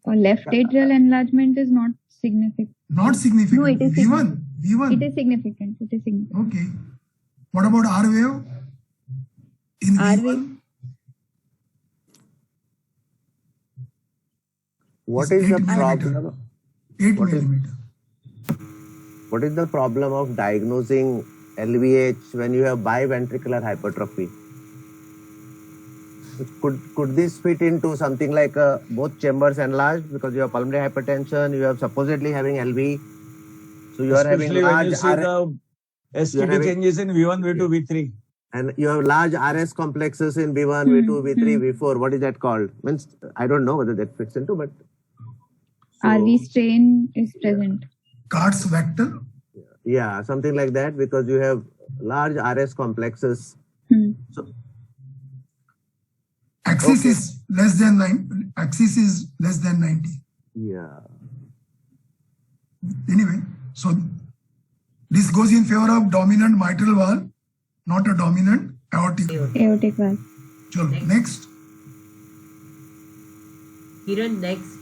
Left atrial enlargement is not significant. Not significant. No, it is V1. V1. It is significant. It is significant. Okay. What about R wave? In R V1? wave. What is the 8 problem? 8 millimeter. What is the problem of diagnosing LVH when you have biventricular hypertrophy? Could this fit into something like both chambers enlarged because you have pulmonary hypertension, you have supposedly having LV, so you are having large when you see the STD changes in V1, V2, V3. And you have large RS complexes in V1, V2, V3, V4. What is that called? Means I don't know whether that fits into, but RV strain is present. Cart's vector? Yeah, something like that because you have large RS complexes. So Axis is less than 9. Axis is less than 90. Yeah. Anyway, so this goes in favor of dominant mitral valve, not a dominant aortic valve. Aortic valve. Chalo, next. Kiran, next.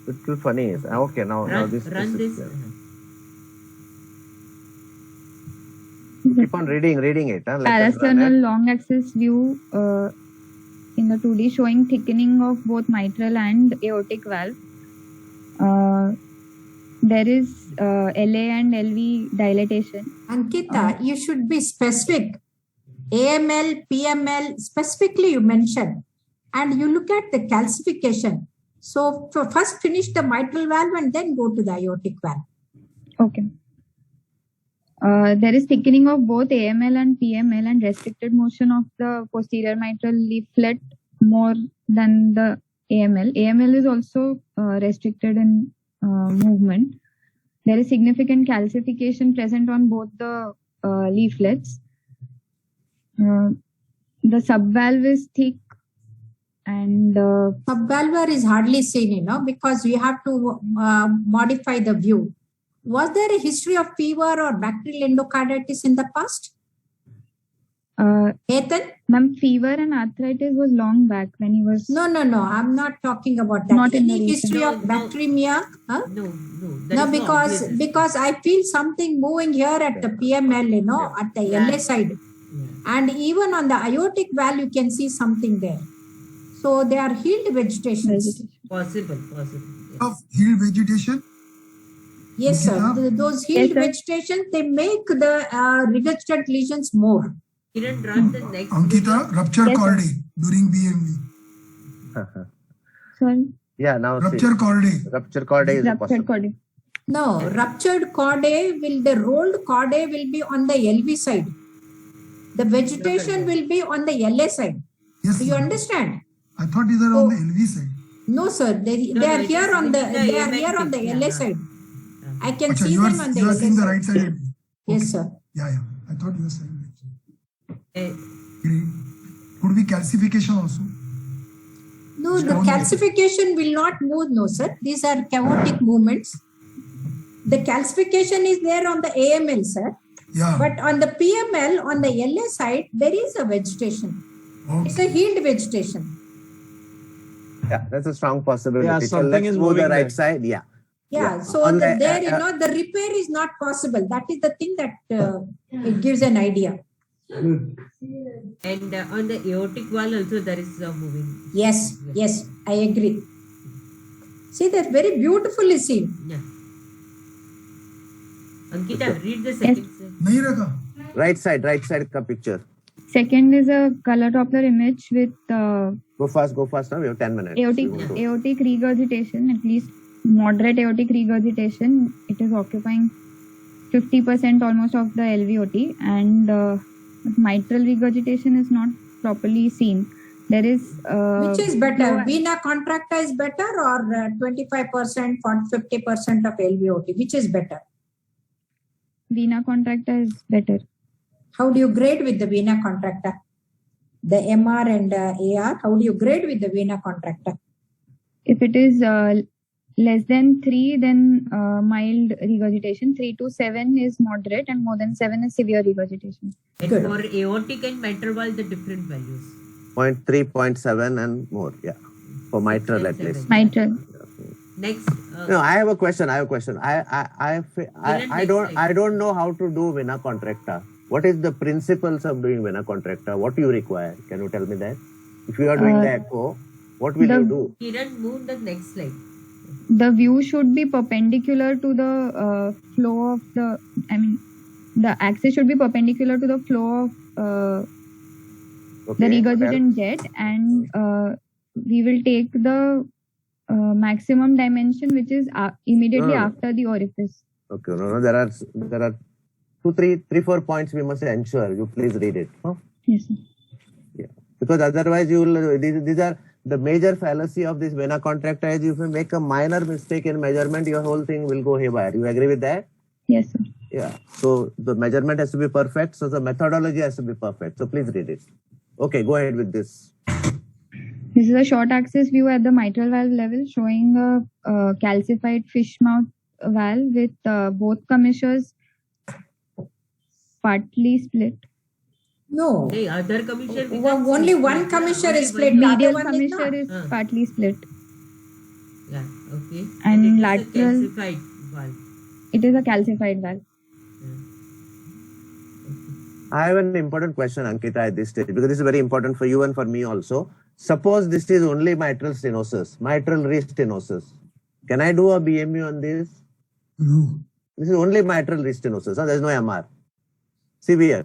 It's too funny. Okay, now this. Run this. Keep on reading it. Parasternal long axis view in the 2D showing thickening of both mitral and aortic valve. There is LA and LV dilatation. Ankita, you should be specific. AML, PML, specifically you mentioned. And you look at the calcification. So first finish the mitral valve and then go to the aortic valve. Okay. There is thickening of both AML and PML and restricted motion of the posterior mitral leaflet more than the AML. AML is also restricted in movement. There is significant calcification present on both the leaflets. The subvalve is thick and subvalvular is hardly seen, because we have to modify the view. Was there a history of fever or bacterial endocarditis in the past? Ethan? Ma'am, fever and arthritis was long back when he was... No. I'm not talking about that. Not in Any the history of bacteremia? Huh? No, because I feel something moving here at the PML, at the LA side. Yeah. And even on the aortic valve, you can see something there. So they are healed vegetations. Possible. Of healed vegetation? Yes, sir. Those healed vegetation, they make the registered lesions more. Kiran, run the next. Ankita, rupture chordae during BMV. Sorry? Yeah, now rupture chordae. Rupture chordae is ruptured chordae. No, ruptured chordae the rolled chordae will be on the LV side. The vegetation will be on the LA side. Yes. Do you understand? I thought these are on the LV side. No, sir. They are here on the LA side. I can see them on the You are LA seeing the side. right side. Yes, sir. Yeah. I thought you were saying that. Great. Could be calcification also. No, the calcification will not move, no, sir. These are chaotic movements. The calcification is there on the AML, sir. Yeah. But on the PML, on the LA side, there is a vegetation. It's a healed vegetation. Yeah, that's a strong possibility. Yeah, So something let's is move the moving right there. side. Yeah. Yeah, so On there, the, the repair is not possible. That is the thing that it gives an idea. And on the aortic wall also there is moving. Yes, yes, I agree. See, that's very beautifully seen. Yeah. Ankita, read the second. right side ka picture. Second is a color Doppler image with Go fast now. We have 10 minutes. aortic regurgitation, at least moderate aortic regurgitation. It is occupying 50% almost of the LVOT, and mitral regurgitation is not properly seen. There is which is better, vena contracta is better, or 25% or 50% of LVOT? Which is better? Vena contracta is better. How do you grade with the vena contracta? The MR and AR, how do you grade with the vena contracta? If it is less than 3, then mild regurgitation. 3 to 7 is moderate, and more than 7 is severe regurgitation. And for aortic and mitral valve, the different values. 0.3, 0.7 and more. Yeah. For mitral at least. Mitral. Next. No, I have a question. I don't know how to do vena contracta. What is the principles of doing vena contracta? What do you require? Can you tell me that? If you are doing the echo, what will you do? Kiran, move the next slide. The view should be perpendicular to the flow of the, the axis should be perpendicular to the flow of the regurgitant jet, and we will take the maximum dimension, which is immediately after the orifice. Okay, no, there are 4 points we must ensure. You please read it. Huh? Yes, sir. Yeah, because otherwise you will. These are the major fallacy of this vena contracta. Is if you make a minor mistake in measurement, your whole thing will go haywire. You agree with that? Yes, sir. Yeah. So the measurement has to be perfect. So the methodology has to be perfect. So please read it. Okay, go ahead with this. This is a short axis view at the mitral valve level, showing a calcified fish mouth valve with both commissures partly split. No. The other commissure. Only one commissure is split. Medial commissure is partly split. Yeah. Okay. And lateral. Calcified valve. It is a calcified valve. I have an important question, Ankita, at this stage, because this is very important for you and for me also. Suppose this is only mitral stenosis, mitral restenosis. Can I do a BMU on this? No. This is only mitral restenosis. There is no MR. Severe.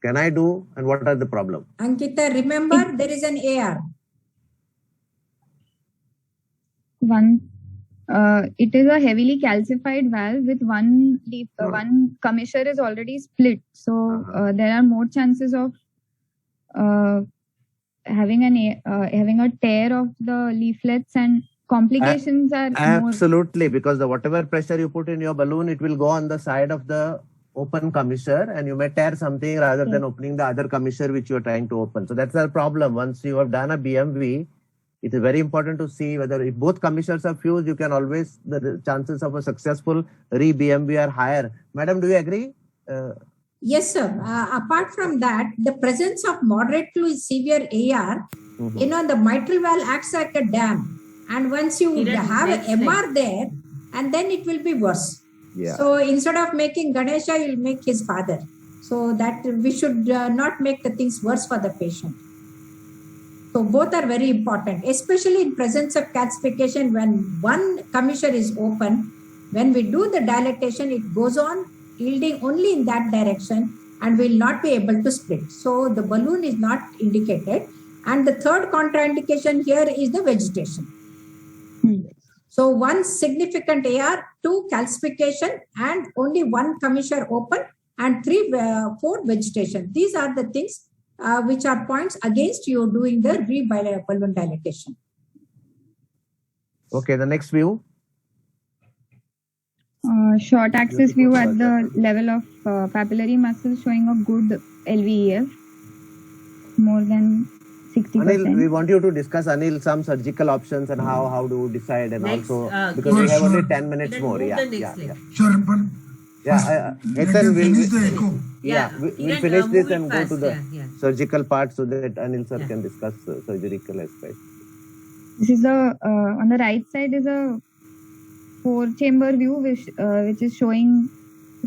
Can I do, and what are the problems? Ankita, remember there is an AR. It is a heavily calcified valve with one commissure is already split. So there are more chances of having a tear of the leaflets, and complications are absolutely more. Because whatever pressure you put in your balloon, it will go on the side of the open commissure, and you may tear something rather than opening the other commissure which you are trying to open. So that's the problem. Once you have done a BMV, it is very important to see whether if both commissures are fused, you can always, the chances of a successful re-BMV are higher. Madam, do you agree? Yes, sir. Apart from that, the presence of moderate to severe AR, the mitral valve acts like a dam. And once you have an MR there, and then it will be worse. Yeah. So instead of making Ganesha, you'll make his father. So that we should not make the things worse for the patient. So both are very important, especially in presence of calcification. When one commissure is open, when we do the dilatation, it goes on yielding only in that direction and will not be able to split. So the balloon is not indicated. And the third contraindication here is the vegetation. So one significant AR, 2 calcification, and only one commissure open, and 4 vegetation. These are the things which are points against you doing the balloon dilatation. Okay, the next view. Short axis view at the level of papillary muscle, showing a good LVEF, more than 60%. Anil, we want you to discuss, Anil, some surgical options and how do you decide, and next, also because we have only 10 minutes more. Sure, but Ethan will finish the echo. we'll finish this and go to the surgical part so that Anil sir can discuss surgical aspect. This is on the right side is a 4-chamber view which is showing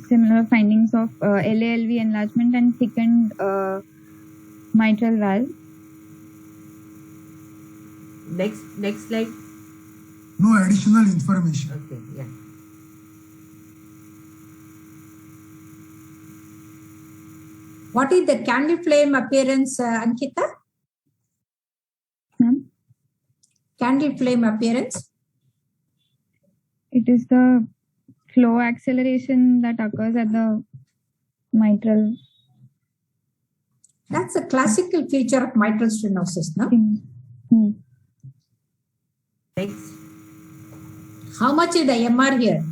similar findings of LALV enlargement and thickened mitral valve. Next slide. No additional information. Okay, yeah. What is the candle flame appearance, Ankita? Candle flame appearance? It is the flow acceleration that occurs at the mitral. That's a classical feature of mitral stenosis, no? Next. How much is the MR here?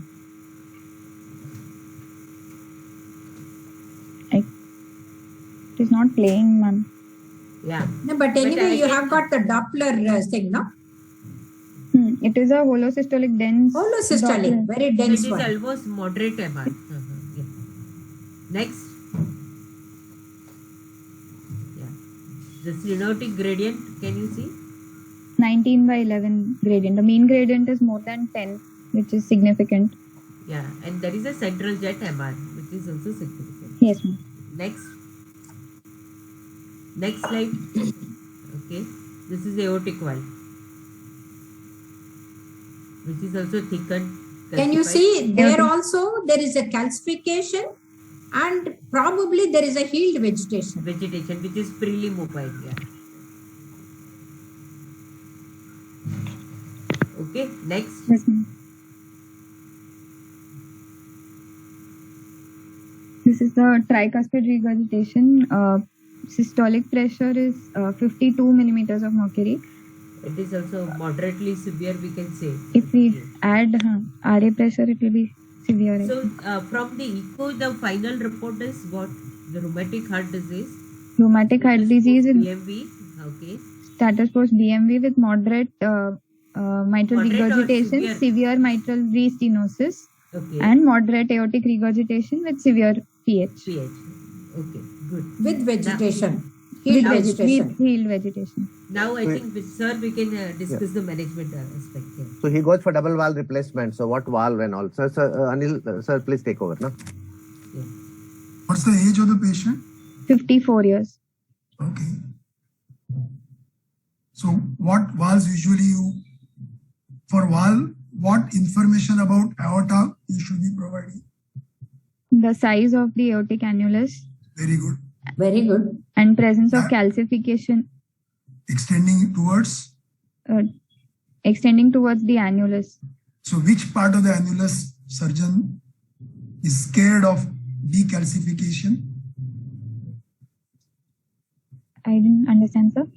It is not playing, ma'am. Yeah. No, but anyway, you have got the Doppler thing, no? It is a holosystolic dense. Holosystolic, very dense one. one. It is almost moderate MR. Yeah. Next. Yeah. The stenotic gradient, can you see? 19/11 gradient. The mean gradient is more than 10, which is significant. Yeah, and there is a central jet MR, which is also significant. Yes, ma'am. Next slide. Okay, this is aortic valve, which is also thickened. Can you see there also there is a calcification and probably there is a healed vegetation. Vegetation which is freely mobile. Yeah. Okay, next. Yes, ma'am. This is the tricuspid regurgitation. Systolic pressure is 52 millimeters of mercury. It is also moderately severe, we can say. If we add RA pressure, it will be severe. So, from the echo, the final report is what? The rheumatic heart disease. Rheumatic heart disease with BMV. Okay. Status post BMV with moderate mitral regurgitation, severe mitral restenosis, and moderate aortic regurgitation with severe PH. Okay, good. With vegetation. Healed vegetation. With healed vegetation. Now I think with sir we can discuss the management aspect here. So he goes for double valve replacement. So what valve and all? Sir, Anil, sir, please take over. No? Yeah. What's the age of the patient? 54 years. Okay. So what valves usually you, for valve, what information about aorta you should be providing? The size of the aortic annulus. Very good. Very good. And presence of calcification. Extending towards? Extending towards the annulus. So which part of the annulus surgeon is scared of decalcification? I didn't understand, sir.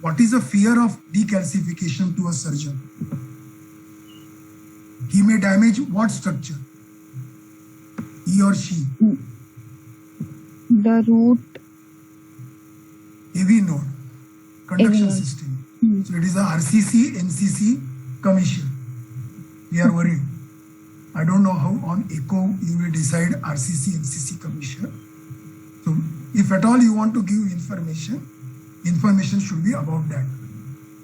What is the fear of decalcification to a surgeon? He may damage what structure? He or she? The root. AV node, conduction system. So it is a RCC, NCC commission. We are worried. I don't know how on echo you will decide RCC, NCC commission. So if at all you want to give information should be about that.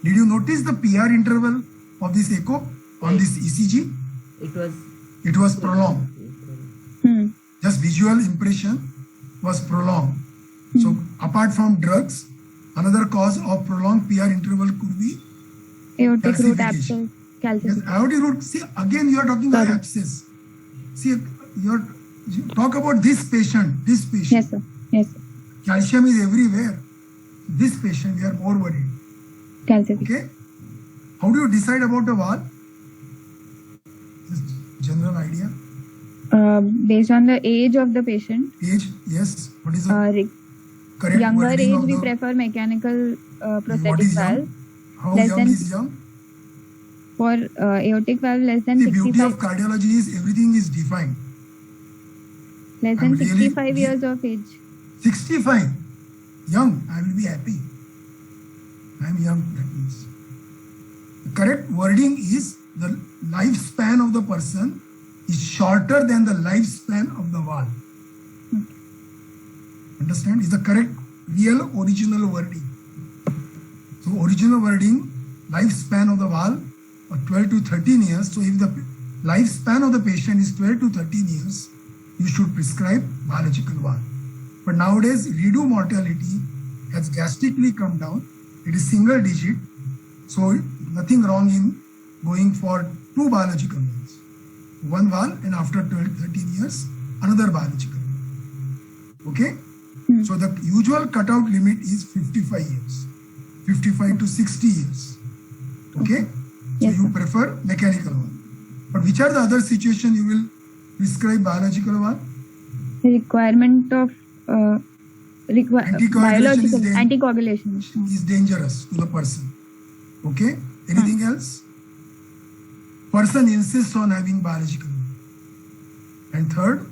Did you notice the PR interval of this echo on this ECG? It was prolonged. Just visual impression was prolonged. So apart from drugs, another cause of prolonged PR interval could be aortic root abscess. Yes, aortic root. See, again you are talking about abscess. See, you talk about this patient. Yes, sir. Yes, sir. Calcium is everywhere. This patient, we are more worried. Calcium. Okay. How do you decide about a valve? Just general idea. Based on the age of the patient. Age, yes. What is the correct younger wording age? We the, prefer mechanical prosthetic valve. Young? How young is young? For aortic valve, less than the 65. The beauty of cardiology is everything is defined. Less than 65 years of age. 65. Young, I will be happy. I am young, that means. The correct wording is the lifespan of the person is shorter than the lifespan of the valve. Okay. Understand? Is the correct, real, original wording. So original wording, lifespan of the valve, 12 to 13 years. So if the lifespan of the patient is 12 to 13 years, you should prescribe biological valve. But nowadays, redo mortality has drastically come down. It is single digit. So nothing wrong in going for 2 biological valves. One valve, and after 12, 13 years, another biological valve. Okay? So the usual cutout limit is 55 years. 55 to 60 years. Okay? So you prefer mechanical valve. But which are the other situations you will prescribe biological valve? Requirement of biological anticoagulation is dangerous to the person. Okay? Anything else? Person insists on having biological valve. And third,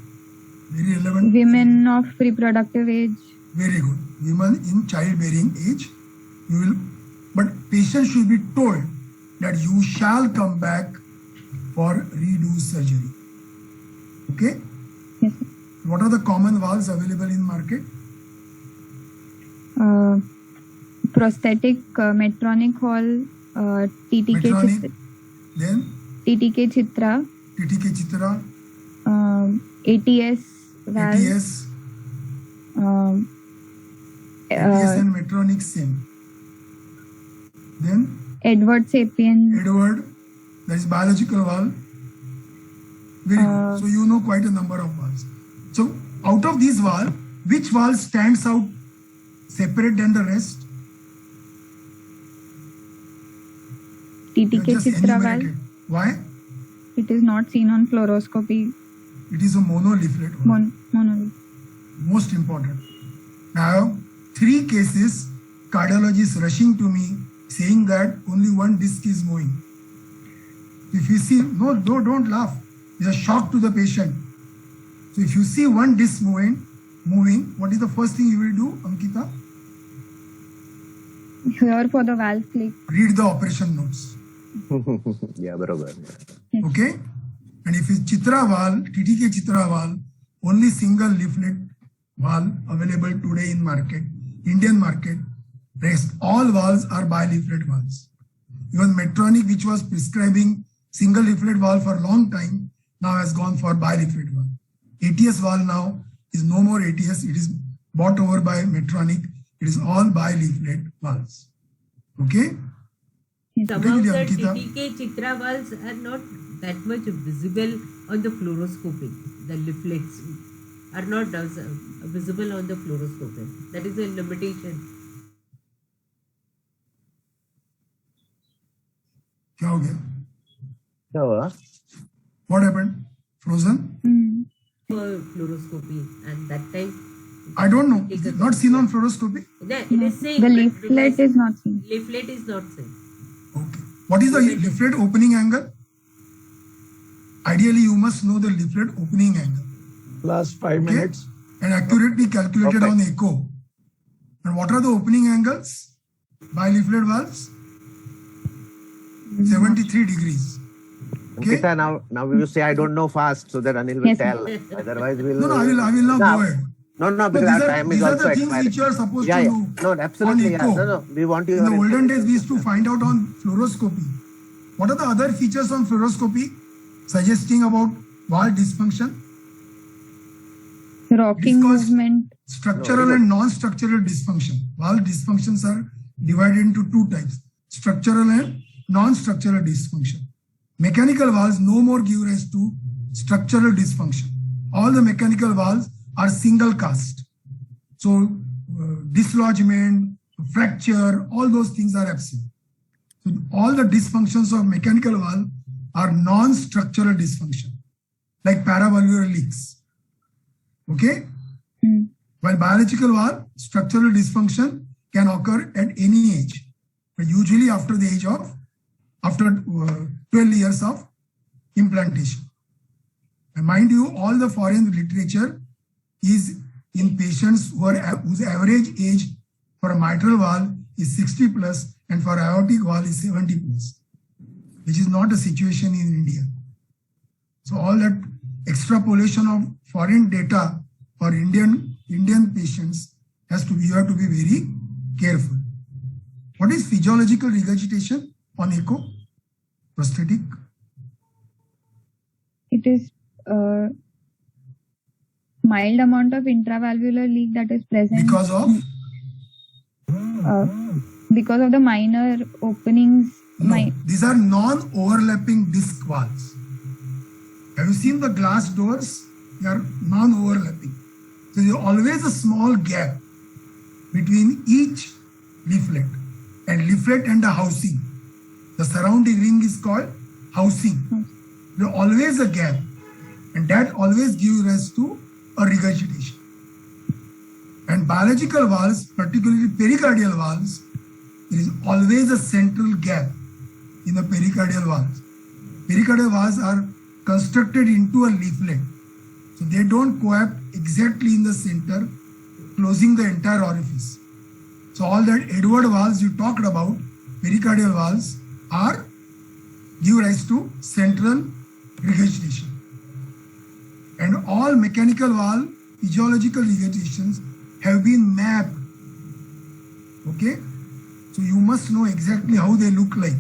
very relevant. Women of reproductive age. Very good. Women in childbearing age. You will, but patient should be told that you shall come back for redo surgery. Okay? Yes. What are the common valves available in market? Prosthetic, Medtronic Hall, TTK Medtronic, then TTK Chitra, ATS valve, ATS and Medtronic same. Then Edward Sapien. Edward, that is biological valve. Very good. So you know quite a number of valves. So out of these valves, which valve stands out separate than the rest? TTK Chitra valve. Why? It is not seen on fluoroscopy. It is a monoleaflet valve. Monoleaflet. Most important. Now, 3 cases, cardiologists rushing to me saying that only one disc is moving. If you see, no, don't laugh. It's a shock to the patient. So if you see one disc moving, what is the first thing you will do, Ankita? Here for the valve click. Read the operation notes. Yeah, barabar. Okay? And if it's Chitra valve, TTK Chitra valve, only single leaflet valve available today in market, Indian market. Rest all valves are bileaflet valves. Even Medtronic, which was prescribing single leaflet valve for a long time, now has gone for bileaflet valve. ATS valve now is no more ATS. It is bought over by Medtronic. It is all bileaflet valves. Okay? Some of the TTK Chitra valves are not that much visible on the fluoroscopy. The leaflets are not visible on the fluoroscopy. That is a limitation. क्या हो गया? What happened? Frozen? For fluoroscopy, and that time I don't know. Not seen on fluoroscopy? It is saying the leaflet is not seen. Leaflet is not seen. Okay. What is the leaflet opening angle? Ideally, you must know the leaflet opening angle. Last 5 minutes. And accurately calculated on echo. And what are the opening angles? By leaflet valves? 73 degrees. Okay. Ankita, now we will say I don't know fast so that Anil will tell. Otherwise, we'll. No, I will not go ahead. No, because our time is also expired. These are the things which you are supposed to know. No, absolutely. No, we want you. In the olden days, we used to find out on fluoroscopy. What are the other features on fluoroscopy suggesting about valve dysfunction? Rocking movement. Structural and non-structural dysfunction. Valve dysfunctions are divided into 2 types: structural and non-structural dysfunction. Mechanical valves no more give rise to structural dysfunction. All the mechanical valves are single cast. So dislodgement, fracture, all those things are absent. So all the dysfunctions of mechanical valve are non-structural dysfunction, like paravalvular leaks. Okay? While biological valve, structural dysfunction can occur at any age, but usually after 12 years of implantation. And mind you, all the foreign literature is in patients whose average age for a mitral valve is 60 plus and for aortic valve is 70 plus, which is not a situation in India. So all that extrapolation of foreign data for Indian Indian patients you have to be very careful. What is physiological regurgitation on echo? Prosthetic? It is mild amount of intravalvular leak that is present. Because of? Because of the minor openings. No, these are non-overlapping disc valves. Have you seen the glass doors? They are non-overlapping. So there is always a small gap between each leaflet and the housing. The surrounding ring is called housing. There is always a gap, and that always gives rise to a regurgitation. And biological valves, particularly pericardial valves, there is always a central gap in the pericardial valves. Pericardial valves are constructed into a leaflet, so they don't coapt exactly in the center, closing the entire orifice. So all that Edward valves you talked about, pericardial valves, give rise to central regurgitation. And all mechanical valve physiological regurgitations have been mapped. Okay? So you must know exactly how they look like.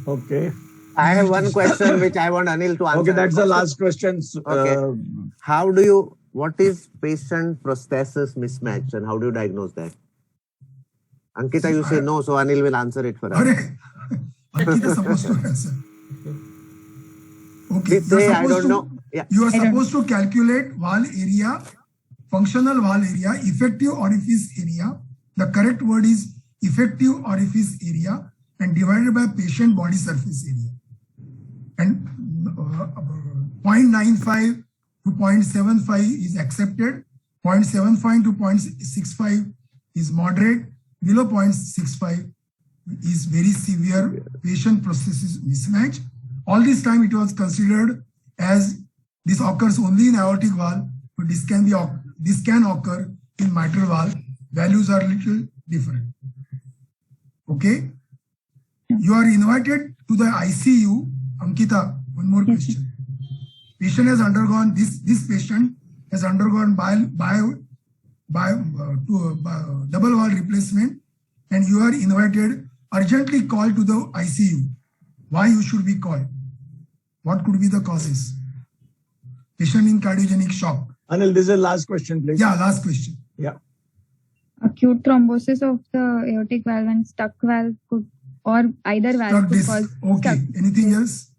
Okay. I have one question which I want Anil to answer. Okay, that's the last question. Okay. What is patient prosthesis mismatch and how do you diagnose that? Ankita, you say no, so Anil will answer it for us. Ankita is supposed to answer. Okay, I don't know. Yeah. You are supposed to calculate valve area, functional valve area, effective orifice area. The correct word is effective orifice area and divided by patient body surface area. And 0.95 to 0.75 is accepted. 0.75 to 0.65 is moderate. Below 0.65 is very severe patient prosthesis mismatch. All this time it was considered as this occurs only in aortic valve, but this can occur in mitral valve. Values are little different. Okay? You are invited to the ICU. Ankita, one more question. Patient has undergone this patient has undergone double valve replacement, and you are invited, urgently called to the ICU. Why you should be called? What could be the causes? Patient in cardiogenic shock. Anil, this is the last question, please. Yeah, last question. Yeah. Acute thrombosis of the aortic valve and stuck valve could, or either valve could cause. Okay. Anything else?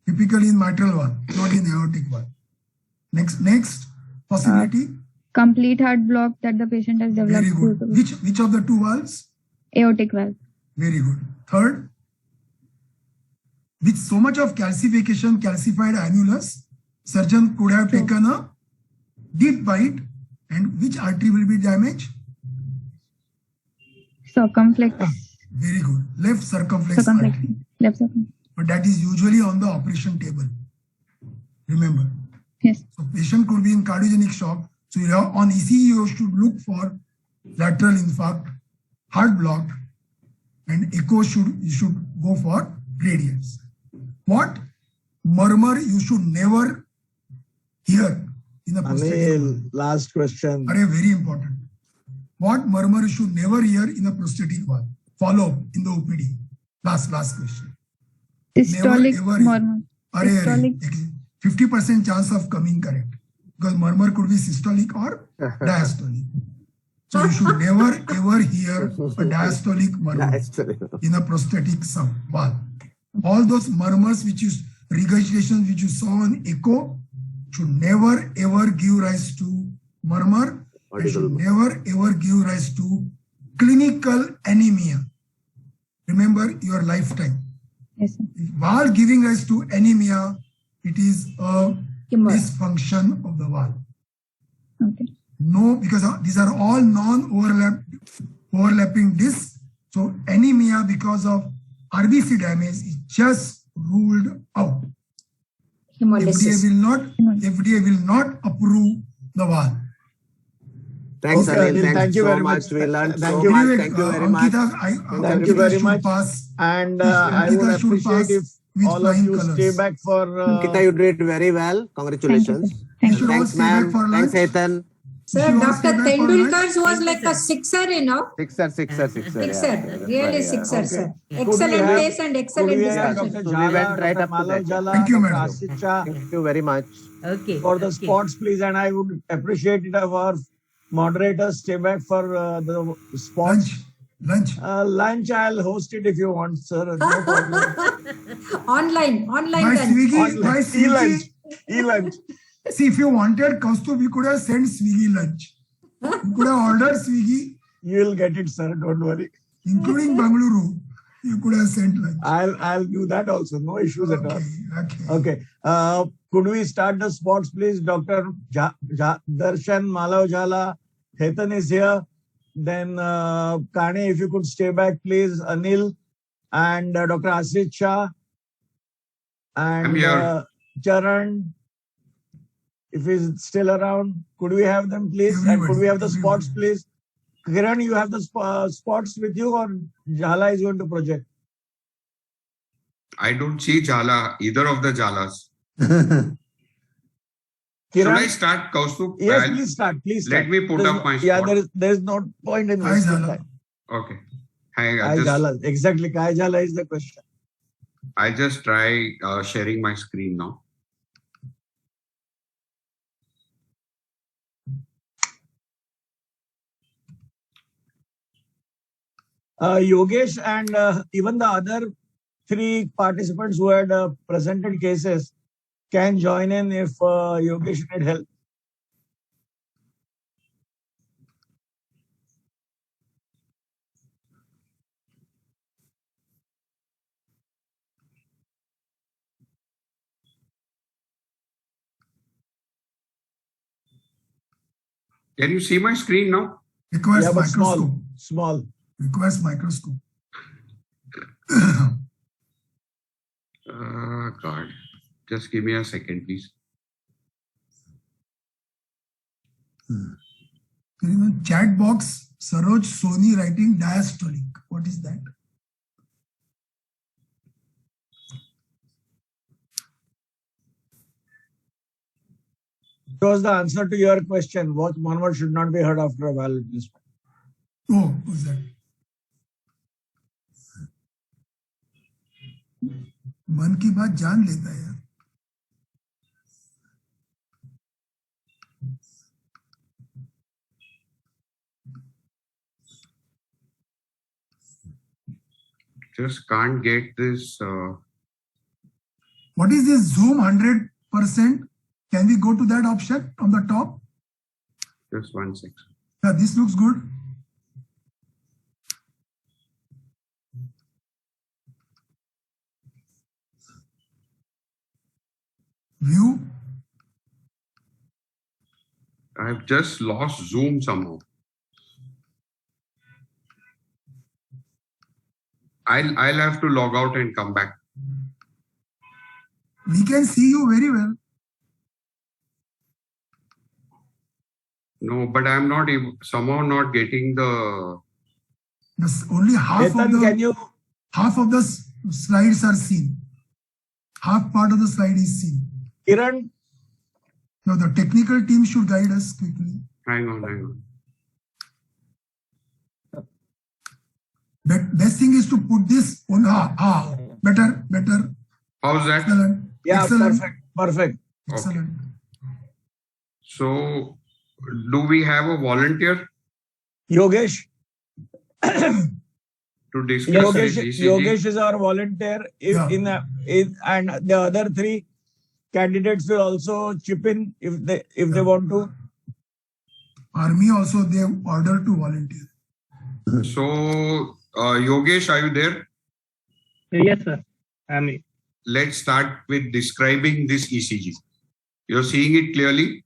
Typically in mitral valve, not in aortic valve. Next possibility. Complete heart block that the patient has developed. Very good. Which of the two valves? Aortic valve. Very good. Third, with so much of calcification, calcified annulus, surgeon could have taken a deep bite, and which artery will be damaged? Circumflex. Very good. Left circumflex artery. Left circumflex. But that is usually on the operation table. Remember. Yes. So patient could be in cardiogenic shock. So you have, on ECG you should look for lateral infarct, heart block, and echo you should go for gradients. What murmur you should never hear in a prosthetic valve? Last question. Very important. What murmur you should never hear in a prosthetic valve? Follow up in the OPD. Last question. Systolic murmur. 50% chance of coming correct. Because murmur could be systolic or diastolic. So you should never ever hear a diastolic murmur in a prosthetic valve. All those murmurs regurgitations which you saw on echo should never ever give rise to murmur. It should never ever give rise to clinical anemia. Remember your lifetime. Yes, sir. While giving rise to anemia, it is a dysfunction of the valve. Okay. No, because these are all non-overlapping discs. So anemia because of RBC damage is just ruled out. FDA will not approve the valve. Thanks, Anil. Thank you very much. We learned so much. Thank you very much. Thank you very much. And I would appreciate if all of you stay back for... Ankita, you did very well. Congratulations. Thank you. Thanks, ma'am. Thanks, Ethan. Sir, She was Dr. stay back for Tendulkar's lunch. was like a sixer, you know. Sixer. Sixer, Yeah. really Yeah. sixer, sir. Could we Excellent have- case and excellent could we have discussion. Dr. So we Jhala, went right Dr. up to Malav that. Jhala, Thank you, Dr. madam. Asit Shah, Thank you very much. Okay. for the okay. spots, please. And I would appreciate it if our moderators stay back for the spots. Lunch. Lunch, I'll host it if you want, sir. No problem. Online By lunch. Swiggy, by E-lunch. Swiggy. E-lunch. See, if you wanted Kaustubh, we could have sent Swiggy lunch. You could have ordered Swiggy, You will get it, sir. Don't worry. including Bangalore. You could have sent lunch. I'll do that also. No issues at all. Okay. Okay. Could we start the spots, please? Dr. Darshan Malav Jhala, Hetan is here. Then Kane, if you could stay back, please. Anil and Dr. Asit Shah and I'm here. Charan, if he's still around. Could we have them, please? And could we have the spots, please? Kiran, you have the spots with you, or Jhala is going to project? I don't see Jhala, either of the Jhalas. Kiran? Should I start, Kaustubh? Yes, please start. Please start. Let me put There's up my Yeah, spot. there is no point in wasting time. Okay. Hi, Kai Jhala. Exactly. Kai Jhala is the question. I just try sharing my screen now. Yogesh and even the other three participants who had presented cases can join in if Yogesh need help. Can you see my screen now? Requires Yeah, but microscope. small. Requires microscope. God. Just give me a second, please. Chat box, Saroj Soni writing diastolic. What is that? It was the answer to your question. What one word should not be heard after a valid response. Oh, who's that? मन की बात जान लेता है यार. Just can't get this. What is this zoom 100%? Can we go to that option on the top? Just 1 second. Yeah, this looks good. View. I've just lost Zoom somehow. I'll have to log out and come back. We can see you very well. No, but I'm not somehow not getting the. Only half Ethan, of the can you? half of the slides are seen. Half part of the slide is seen. Kiran? No, the technical team should guide us quickly. Hang on. Best thing is to put this on. Better. How's that? Excellent. Yeah, Excellent. perfect. Excellent. So, do we have a volunteer Yogesh? to discuss this ECG? Yogesh is our volunteer. And the other three candidates will also chip in if they want to. Army also, they have ordered to volunteer. So, Yogesh, are you there? Yes, sir. I'm here. Let's start with describing this ECG. You're seeing it clearly?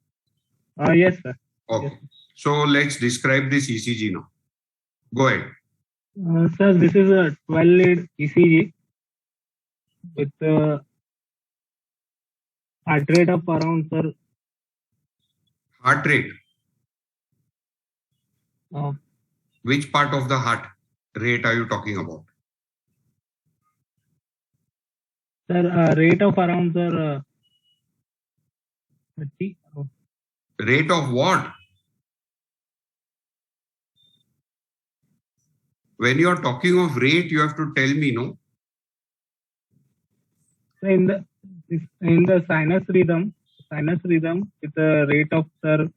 Yes, sir. Okay. Yes. So, let's describe this ECG now. Go ahead. Sir, this is a 12-lead ECG with heart rate of around, sir. Heart rate. Uh, Which part of the heart rate are you talking about? Sir, rate of around, sir, 30. Rate of what? when you are talking of rate, you have to tell me, no? So in the sinus rhythm with the rate of sir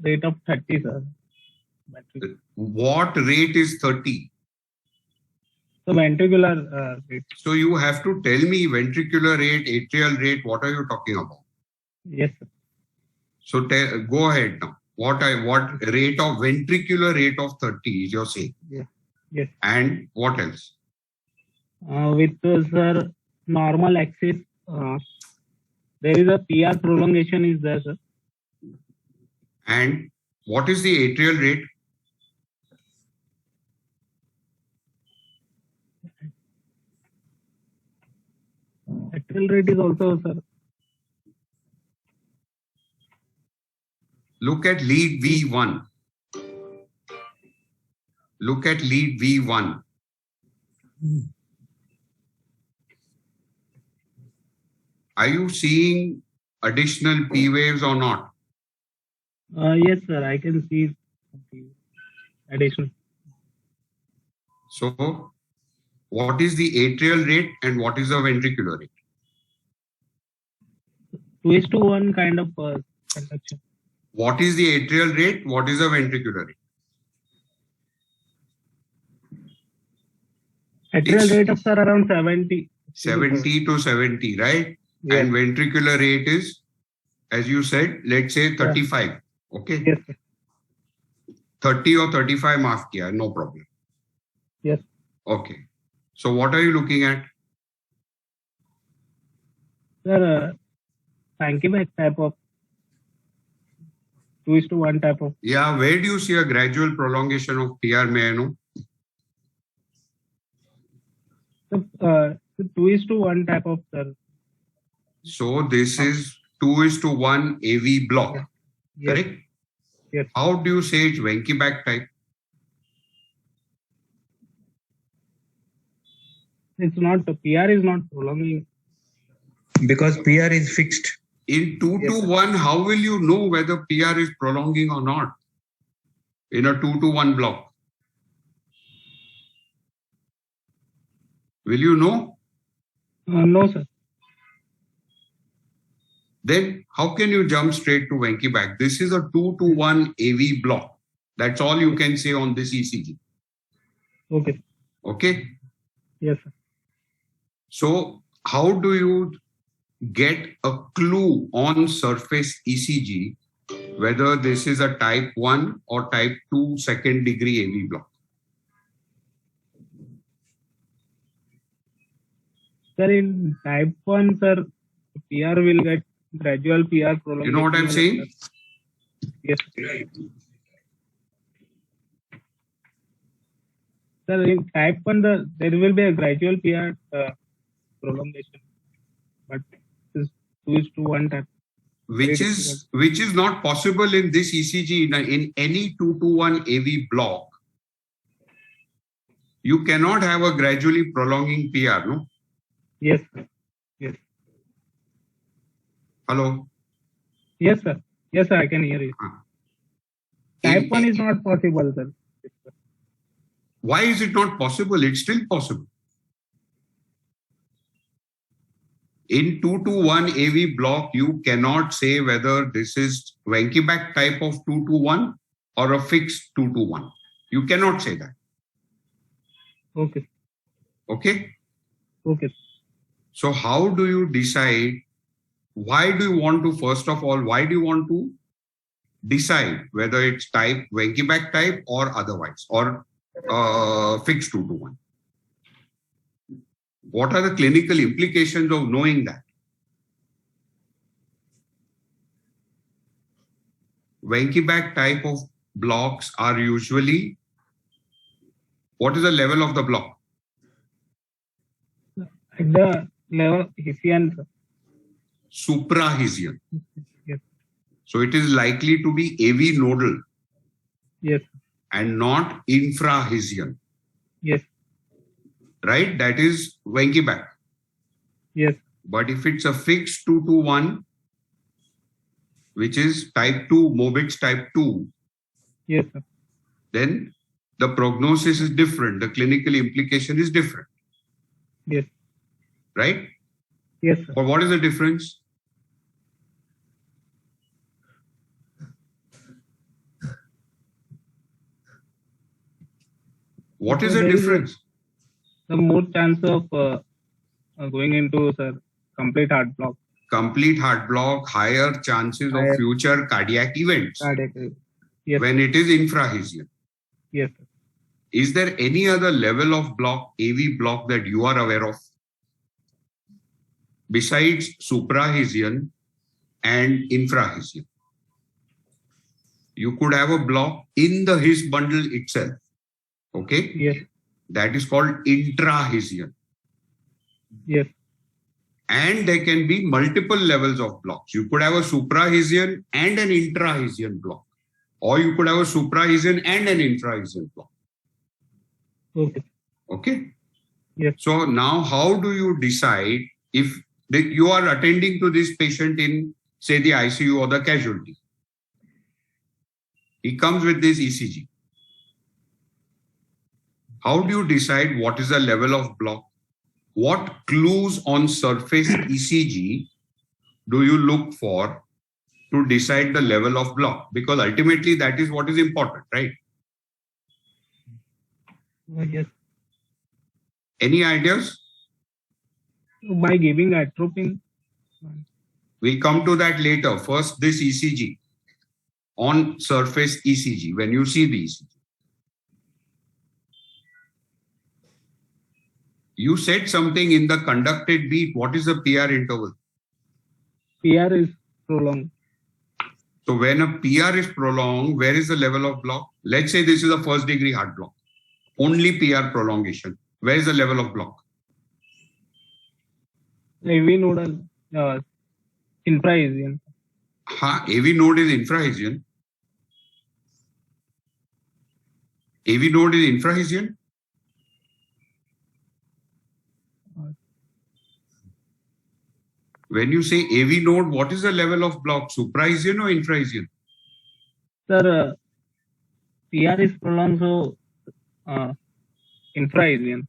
rate of 30, sir. What rate is 30? So ventricular rate. So you have to tell me ventricular rate, atrial rate, what are you talking about? Yes, sir. So go ahead now. What rate of ventricular rate of 30 is you're saying? Yeah. Yes. And what else? With sir normal axis, there is a PR prolongation is there, sir. And what is the atrial rate? Atrial rate is also, sir. Look at lead V1. Look at lead V1. Are you seeing additional P waves or not? Yes, sir. I can see additional. So, what is the atrial rate and what is the ventricular rate? 2:1 kind of conduction. What is the atrial rate? What is the ventricular rate? Atrial rate of sir around 70. 70 to 70, right? Yes. And ventricular rate is, as you said, let's say 35. Okay. Yes, sir. 30 or 35 maaf kiya, no problem. Yes. Okay. So what are you looking at? Sir, Sankey-Beck type of 2:1 type of. Yeah, where do you see a gradual prolongation of PR, may I know? 2:1 type of, sir. So this is 2:1 AV block, Yes. correct? Yes. How do you say it's Sankey-Beck type? It's not, the PR is not prolonging. Because PR is fixed. In 2:1, how will you know whether PR is prolonging or not? In a 2:1 block. Will you know? No, sir. Then how can you jump straight to Sankey-Beck? This is a 2:1 AV block. That's all you can say on this ECG. Okay. Okay. Yes, sir. So how do you get a clue on surface ECG whether this is a type 1 or type 2 second degree AV block? Sir, in type 1, sir, PR will get gradual PR prolongation. You know what I'm saying? Yes. Sir, in type 1, there will be a gradual PR prolongation. But this 2:1 type. Which is not possible in this ECG. In any 2:1 AV block, you cannot have a gradually prolonging PR, no? Yes, sir. Yes. Hello? Yes, sir. Yes, sir, I can hear you. Type 1 is not possible, sir. Why is it not possible? It's still possible. In 2:1 AV block, you cannot say whether this is Sankey-Beck type of 2:1 or a fixed 2:1. You cannot say that. Okay. Okay? Okay. So how do you decide? Why do you want to, first of all, why do you want to decide whether it's type Sankey-Beck type or otherwise, or fixed 2:1? What are the clinical implications of knowing that? Sankey-Beck type of blocks are usually, what is the level of the block? At the level Hessian, sir. Suprahessian. Yes. So it is likely to be AV nodal. Yes. And not infrahessian. Yes. Right? That is Sankey-Beck. Yes. But if it's a fixed 2:1, which is type 2, Mobitz type 2, Yes, sir. then the prognosis is different. The clinical implication is different. Yes. Right? Yes, sir. But what is the difference? What is the There is difference? The more chance of going into, sir, complete heart block. Complete heart block, higher chances of future cardiac events Yes. when it is infrahesian. Yes, sir. Is there any other level of block, AV block, that you are aware of? Besides suprahesian and infrahesian. You could have a block in the His bundle itself. Okay? Yes. That is called intrahesian. Yes. And there can be multiple levels of blocks. You could have a suprahesian and an intrahesian block. Or you could have a suprahesian and an infrahesian block. Okay. Okay? Yes. So now how do you decide if you are attending to this patient in, say, the ICU or the casualty? He comes with this ECG. How do you decide what is the level of block? What clues on surface ECG do you look for to decide the level of block? Because ultimately that is what is important, right? Yes. Any ideas? By giving atropine. We'll come to that later. First, this ECG. On surface ECG, when you see the ECG. You said something in the conducted beat. What is the PR interval? PR is prolonged. So when a PR is prolonged, where is the level of block? Let's say this is a first degree heart block. Only PR prolongation. Where is the level of block? AV nodal infrahesian. AV node is infrahesian. AV node is infrahesian. When you say AV node, what is the level of block? Suprahesian or infrahesian? Sir, PR is prolonged, so infrahesian.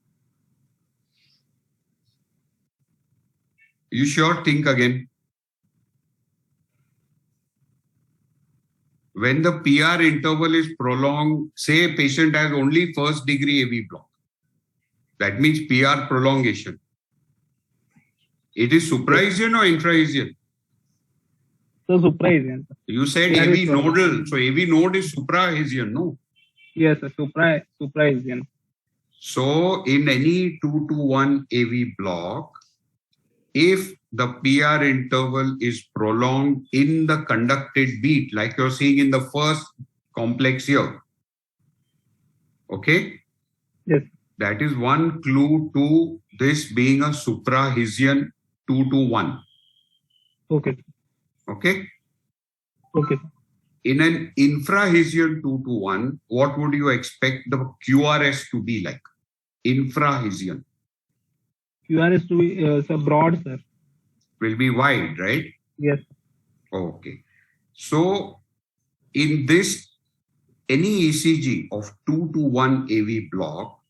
You sure? Think again. When the PR interval is prolonged, say a patient has only first degree AV block. That means PR prolongation. It is suprahesian or infrahesian? So suprahesian. You said AV nodal. So AV node is suprahesian, no? Yes, sir. Suprahesian. So in any 2 to 1 AV block, if the PR interval is prolonged in the conducted beat, like you're seeing in the first complex here, okay? Yes. That is one clue to this being a suprahesian 2 to 1. Okay. Okay? Okay. In an infrahesian 2 to 1, what would you expect the QRS to be like? Infrahesian. QRS to be so broad, sir. Will be wide, right? Yes. Okay. So in this, any ECG of 2 to 1 AV block,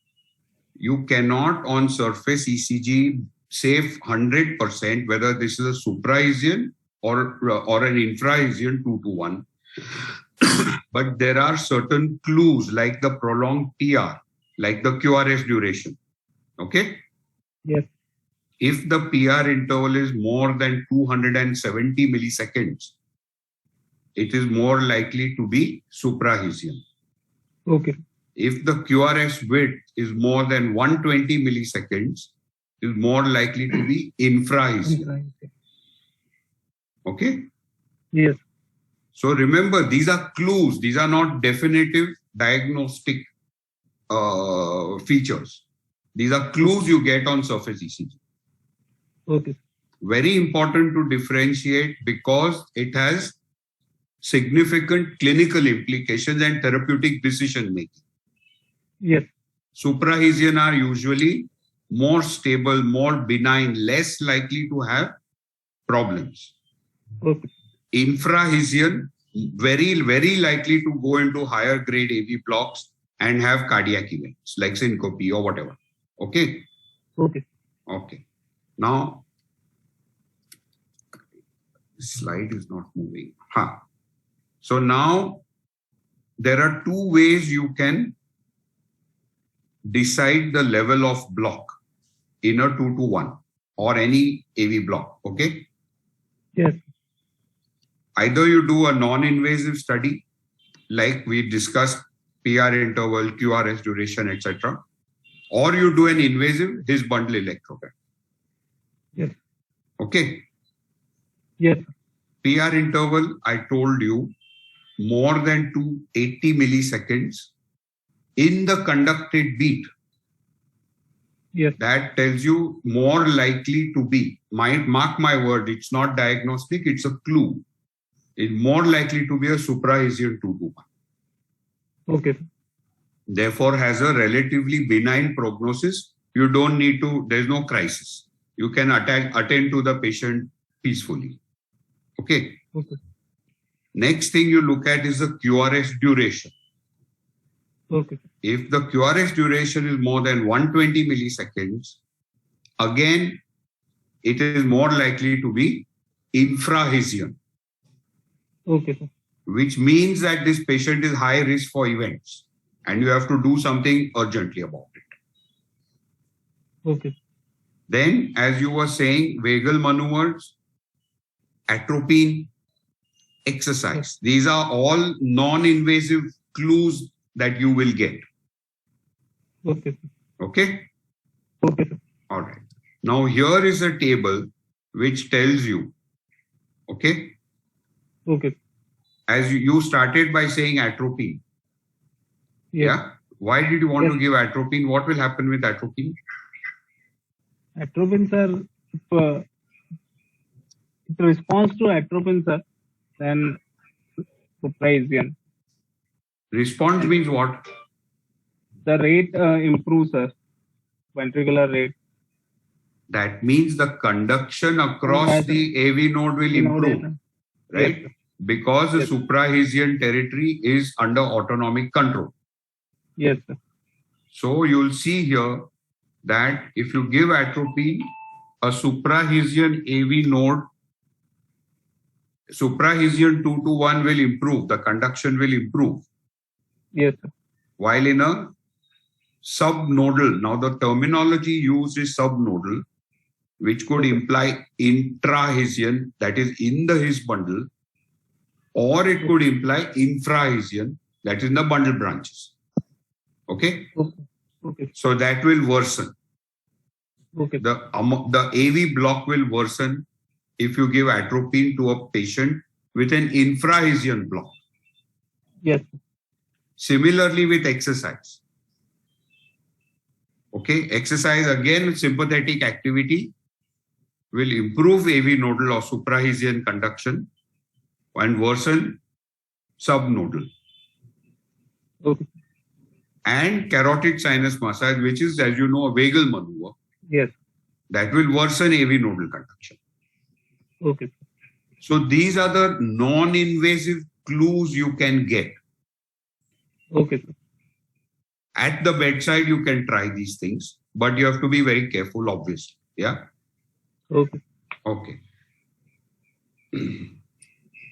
you cannot on surface ECG say 100% whether this is a suprahesian or an infrahesian 2 to 1. But there are certain clues like the prolonged PR, like the QRS duration. Okay? Yes. If the PR interval is more than 270 milliseconds, it is more likely to be suprahesian. Okay. If the QRS width is more than 120 milliseconds, it is more likely to be infrahesian. Okay? Yes. So remember, these are clues. These are not definitive diagnostic features. These are clues you get on surface ECG. Okay. Very important to differentiate because it has significant clinical implications and therapeutic decision making. Yes. Suprahesian are usually more stable, more benign, less likely to have problems. Okay. infrahesion, very, very likely to go into higher grade AV blocks and have cardiac events like syncope or whatever. Okay? Okay. Okay. Now, this slide is not moving. So now, there are two ways you can decide the level of block in a 2-to-1 or any AV block. Okay? Yes. Either you do a non-invasive study, like we discussed, PR interval, QRS duration, etc., or you do an invasive His bundle electrogram. Yes. Okay? Yes. PR interval, I told you, more than 280 milliseconds in the conducted beat. Yes. That tells you more likely to be. Mark my word, it's not diagnostic, it's a clue. It's more likely to be a suprahesion 2-to-1. Okay. Therefore, has a relatively benign prognosis. You don't need to, there's no crisis. You can attend to the patient peacefully. Okay. Okay. Next thing you look at is the QRS duration. Okay. If the QRS duration is more than 120 milliseconds, again, it is more likely to be infrahesion. Okay, sir. Which means that this patient is high risk for events and you have to do something urgently about it. Okay. Then, as you were saying, vagal maneuvers, atropine, exercise. These are all non-invasive clues that you will get. Okay. Okay? Okay. All right. Now, here is a table which tells you, okay? Okay. As you started by saying atropine. Yeah. Why did you want to give atropine? What will happen with atropine? Atropine, sir, if it responds to atropine, sir, then suprahesion. Response means what? The rate improves, sir. Ventricular rate. That means the conduction across the AV node will improve, right? Yes. Because the suprahesion territory is under autonomic control. Yes, sir. So you'll see here that if you give atropine, a suprahesion AV node, suprahesion 2-to-1 will improve, the conduction will improve. Yes, sir. While in a subnodal, now the terminology used is subnodal, which could imply intrahesion, that is in the His bundle, or it could imply infrahesion, that is in the bundle branches. Okay? Okay. So that will worsen. Okay. The AV block will worsen if you give atropine to a patient with an infrahesion block. Yes. Similarly with exercise. Okay, exercise again with sympathetic activity will improve AV nodal or suprahesion conduction and worsen subnodal. Okay. And carotid sinus massage, which is, as you know, a vagal maneuver. Yes. That will worsen AV nodal conduction. Okay. So these are the non-invasive clues you can get. Okay. At the bedside, you can try these things, but you have to be very careful, obviously. Yeah. Okay. Okay.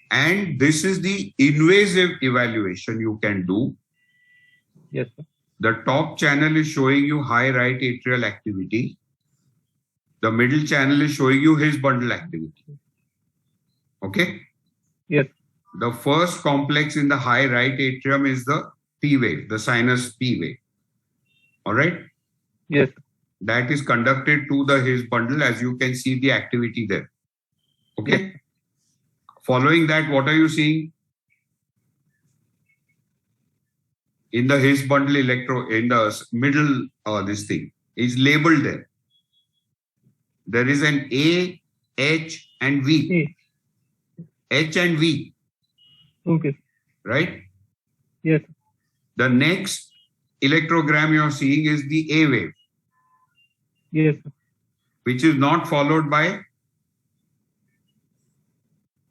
And this is the invasive evaluation you can do. Yes, sir. The top channel is showing you high right atrial activity. The middle channel is showing you His bundle activity. Okay? Yes. The first complex in the high right atrium is the P wave, the sinus P wave. All right? Yes. That is conducted to the His bundle, as you can see the activity there. Okay? Yes. Following that, what are you seeing? In the His bundle in the middle, this thing is labeled there. There is an A, H, and V. H and V. Okay. Right? Yes. The next electrogram you're seeing is the A wave. Yes. Which is not followed by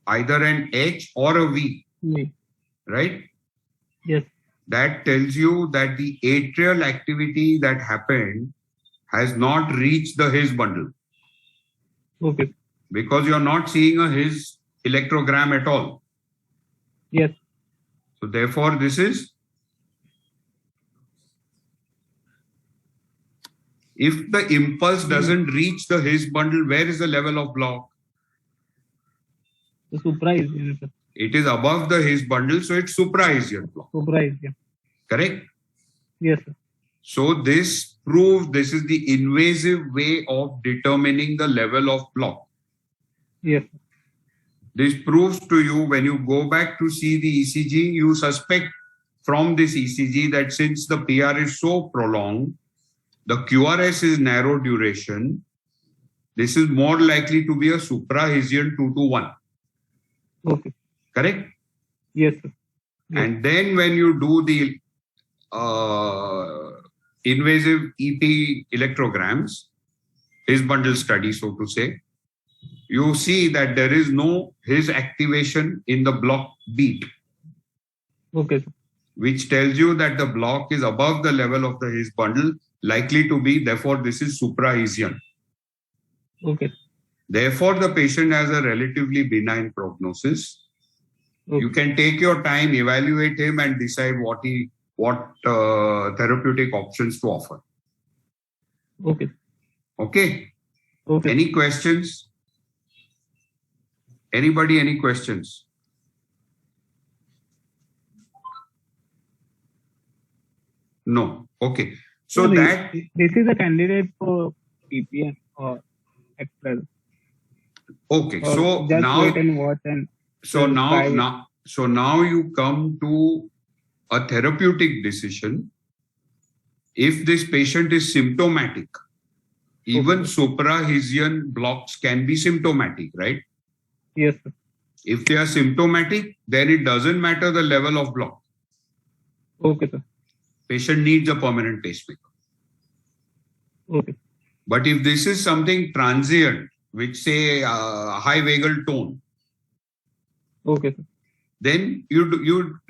either an H or a V, right? Yes. That tells you that the atrial activity that happened has not reached the His bundle. Okay. Because you're not seeing a His electrogram at all. Yes. So therefore, this is, if the impulse doesn't reach the His bundle, where is the level of block? The supra-Hisian, sir. It is above the His bundle, so it's supra-Hisian block. Supra-Hisian. Correct? Yes, sir. So this proves this is the invasive way of determining the level of block. Yes. This proves to you when you go back to see the ECG, you suspect from this ECG that since the PR is so prolonged, the QRS is narrow duration, this is more likely to be a supra-Hisian 2 to 1. Okay. Correct? Yes, sir. Yes. And then when you do the invasive EP electrograms, His bundle study, so to say, you see that there is no His activation in the block beat. Okay, sir. Which tells you that the block is above the level of the His bundle, likely to be, therefore this is supra-Hisian. Okay. Therefore, the patient has a relatively benign prognosis. Okay. You can take your time, evaluate him, and decide what therapeutic options to offer. Okay. Okay. Okay. Any questions? Anybody, any questions? No. Okay. So that this is a candidate for PPN or XL. Okay. Or So just now, wait and watch and now you come to a therapeutic decision. If this patient is symptomatic, even supra-Hisian blocks can be symptomatic, right? Yes, sir. If they are symptomatic, then it doesn't matter the level of block. Okay, sir. Patient needs a permanent pacemaker. Okay. But if this is something transient, which say high vagal tone, okay, sir. Then you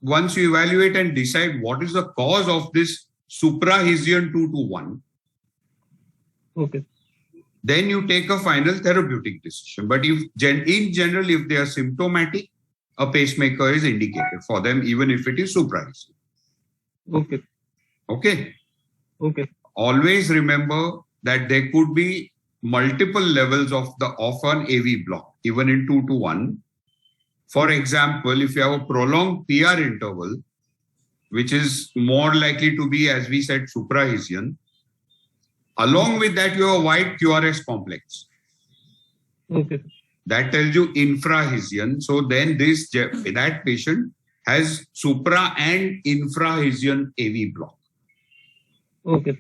once you evaluate and decide what is the cause of this supra-Hisian 2 to 1, okay, then you take a final therapeutic decision. But if in general, if they are symptomatic, a pacemaker is indicated for them, even if it is supra-Hisian. Okay. Okay. Okay. Always remember that there could be multiple levels of an AV block, even in 2 to 1. For example, if you have a prolonged PR interval, which is more likely to be, as we said, supra-Hisian, along with that, you have a wide QRS complex. Okay. That tells you infra-Hisian. So then that patient has supra and infra-Hisian AV block. Okay.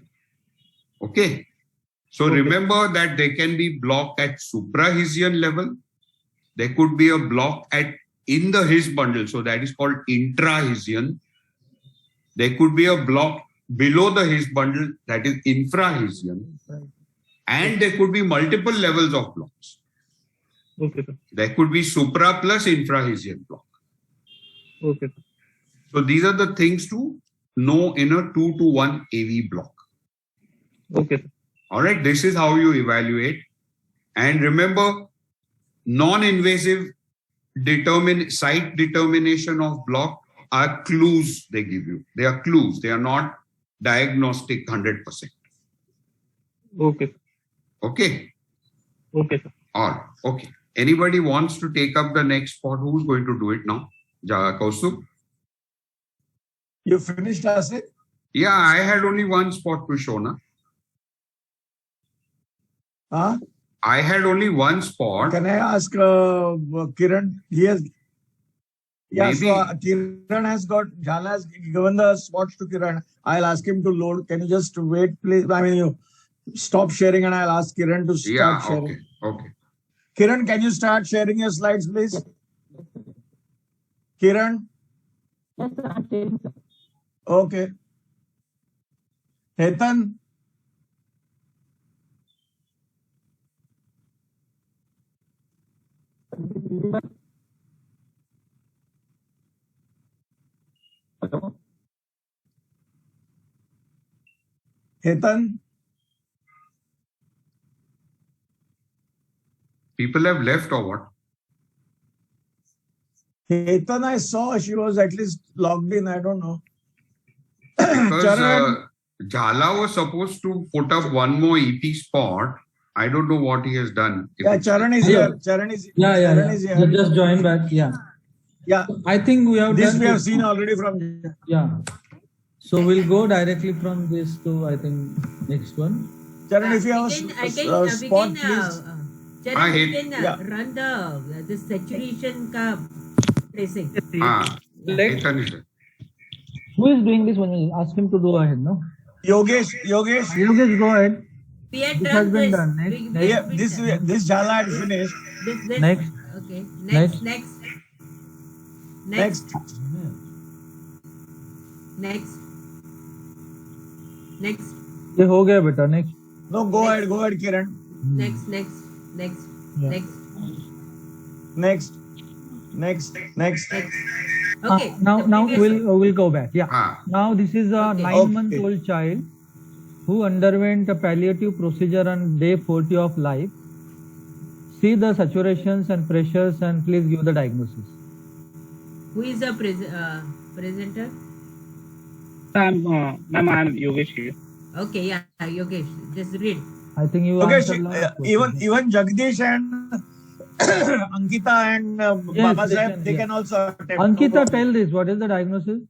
Okay. So remember that there can be block at supra-Hisian level. There could be a block in the His bundle. So that is called intra-Hisian. There could be a block below the His bundle, that is infra-Hisian. And there could be multiple levels of blocks. Okay, sir. There could be supra plus infra-Hisian block. Okay. So these are the things to know in a 2 to 1 AV block. Okay. All right. This is how you evaluate. And remember, non-invasive site determination of block are clues they give you. They are clues. They are not diagnostic 100%. Okay. Okay. Okay, sir. All right. Okay. Anybody wants to take up the next spot? Who's going to do it now? Kaustubh? You finished, Asik? Yeah, I had only one spot to show, na? Huh? I had only one spot. Can I ask Kiran? He has. Yeah, Maybe. so Kiran has Jhala has given the spots to Kiran. I'll ask him to load. Can you just wait, please? I mean, you stop sharing and I'll ask Kiran to start sharing. Okay. Kiran, can you start sharing your slides, please? Kiran? Okay. Hetan? Hetan? People have left or what? Hetan, I saw she was at least logged in. I don't know. Because Charan? Jhala was supposed to put up one more ET spot. I don't know what he has done. Yeah, Charan is here. Charan is Yeah. is here. Just join back. Yeah. Yeah. I think we have This done we have this. seen already from. Yeah. So we'll go directly from this to, I think, next one. Charan, if you have a spot, please. Charan, we can run the saturation ka tracing. Who is doing this one? Ask him to go ahead, no? Yogesh, go ahead. We had This done has been this. done. Next. This Jhala had finished. This. Next. Okay. Next. Next. ये हो गया बेटा. Next. No, go ahead, Kiran. Next. Okay. Now we'll go back. Yeah. Now this is a 9-month-old child who underwent a palliative procedure on day 40 of life. See the saturations and pressures and please give the diagnosis. Who is the presenter? Ma'am, I'm Yogesh here. Okay, yeah, Yogesh, just read. I think you even Jagdish and Ankita and Baba Sahib, they can also attempt. Ankita, tell this. What is the diagnosis?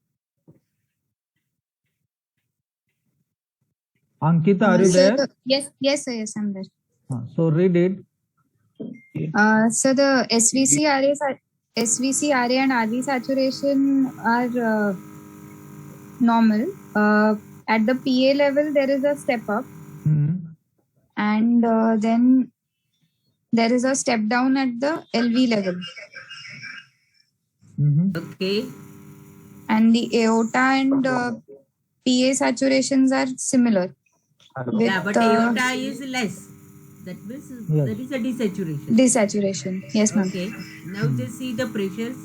Ankita, are you there? Yes, sir, yes, I'm there. So read it. So the SVC, RA and RV saturation are normal. At the PA level, there is a step up. And then there is a step down at the LV level. Okay. And the aorta and PA saturations are similar. Yeah, but aorta is less. That means that is a desaturation. Desaturation, yes, ma'am. Okay. Now just see the pressures.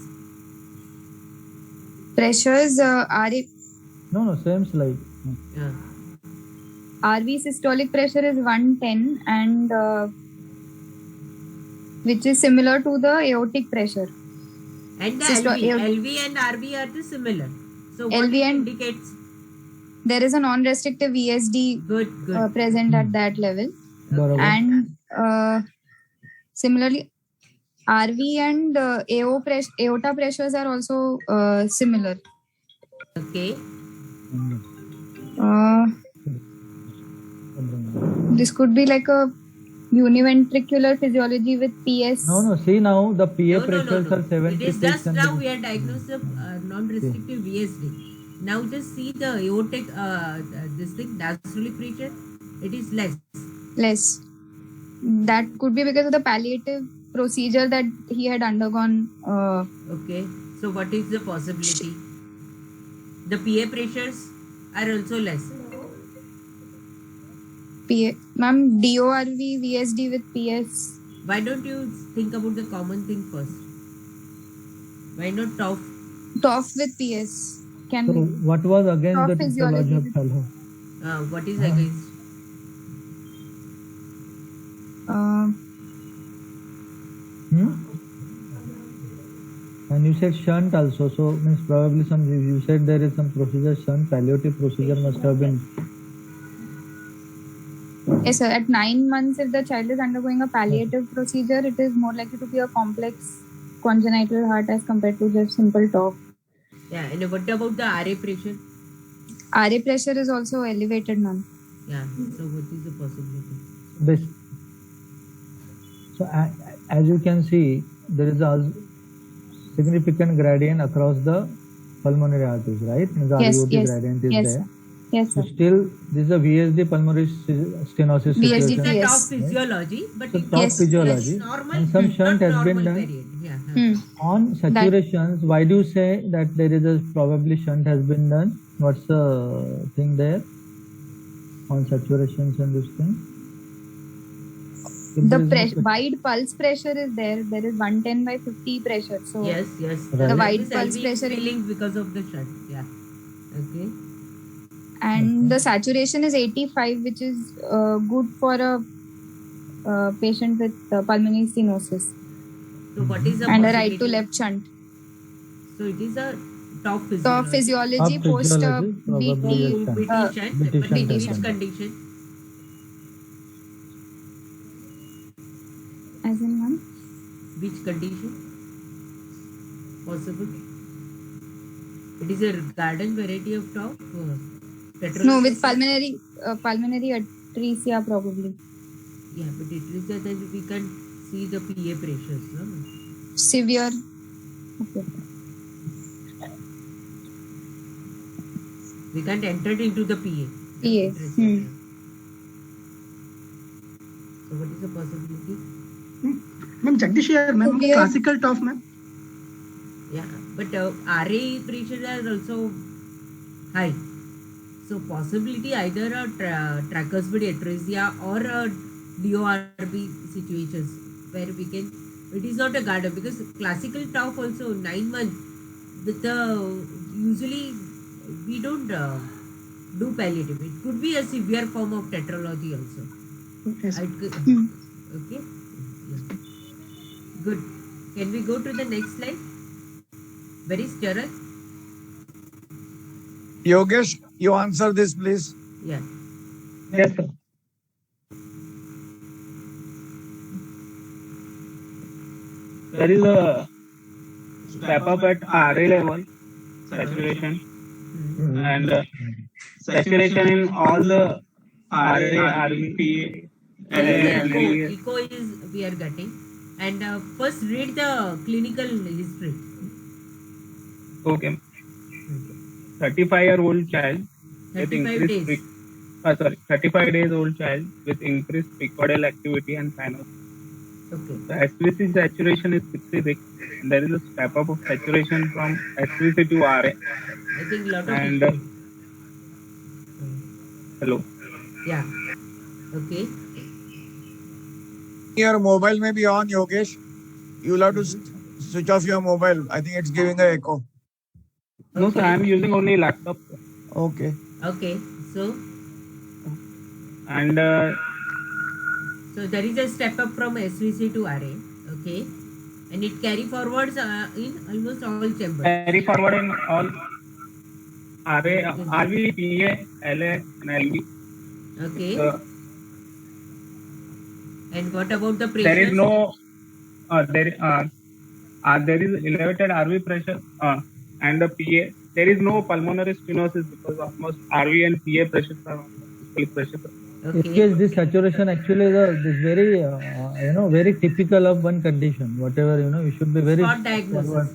Pressures are. No, same slide. Yeah. RV systolic pressure is 110 and which is similar to the aortic pressure. And the LV and RV are the similar. So what LV and indicates? There is a non-restrictive VSD present at that level. And similarly, RV and aorta pressures are also similar. Okay. This could be like a univentricular physiology with PS. No. See now the PA pressures are 76. It is just now we are diagnosed of non-restrictive VSD. Now just see the aortic this thing diastolic pressure. It is less. That could be because of the palliative procedure that he had undergone. Okay. So what is the possibility? The PA pressures are also less. Ma'am, DORV, VSD with PS. Why don't you think about the common thing first? Why not TOF? TOF with PS. So what was against the physiology of fellow? What is against? And you said shunt also, so means probably you said there is some procedure shunt, palliative procedure must have been. Yes, sir. At 9 months, if the child is undergoing a palliative procedure, it is more likely to be a complex congenital heart as compared to just simple TOF. Yeah, and what about the RA pressure? RA pressure is also elevated, ma'am. Yeah, so what is the possibility? So as you can see, there is a significant gradient across the pulmonary arteries, right? The ROT gradient is there. Yes, sir. So still, this is a VSD pulmonary stenosis situation. It is a TOF physiology, but so TOF physiology, it's normal, and some shunt has been done. Period. On saturations, why do you say that there is a probably shunt has been done? What's the thing there on saturations and this thing? The wide pulse pressure is there. There is 110/50 pressure. So yes. The wide pulse pressure is linked because of the shunt. Yeah. Okay. and the saturation is 85, which is good for a patient with pulmonary stenosis. So what is the and a possibility? right to left shunt. So it is a top physiology. Top physiology post BT BT shunt. Which condition? As in one? Which condition? Possible? It is a garden variety of top? No, with pulmonary atresia probably. Yeah, but it is that we can see the PA pressures. No? Severe. Okay. We can't enter into the PA. So what is the possibility? Ma'am, Jagdish here, ma'am, classical top, ma'am. Yeah, but RA pressures are also high. So possibility either a tricuspid atresia or a DORB situations where we can, it is not a garden because classical top also 9 months with usually we don't do palliative. It could be a severe form of tetralogy also. Yes. Okay. Yeah. Good. Can we go to the next slide? Where is Charan? Yogesh, you answer this, please. Yeah. Yes, sir. There is a step up at RA level, saturation, and saturation in all the RA, RVP, Echo is we are getting. And first read the clinical history. Okay. 35-year-old child with 35 days. 35 days old child with increased precordial activity and sinus. Okay. The SVC saturation is 66. There is a step up of saturation from SVC to RA. I think lot of and people. Hello. Yeah. Okay. Your mobile may be on, Yogesh. You'll have to switch off your mobile. I think it's giving an echo. No, sir, I am using only laptop. Okay. Okay. So. And so there is a step up from SVC to RA. Okay. And it carry forwards in almost all chambers. Carry forward in all RA, RV, PA, LA, and LV. Okay. And what about the pressure? There is no, there is elevated RV pressure and the PA. There is no pulmonary stenosis because almost RV and PA pressures are equal pressure. Okay. This saturation actually is very, very typical of one condition. Whatever, you should be very. Spot diagnosis.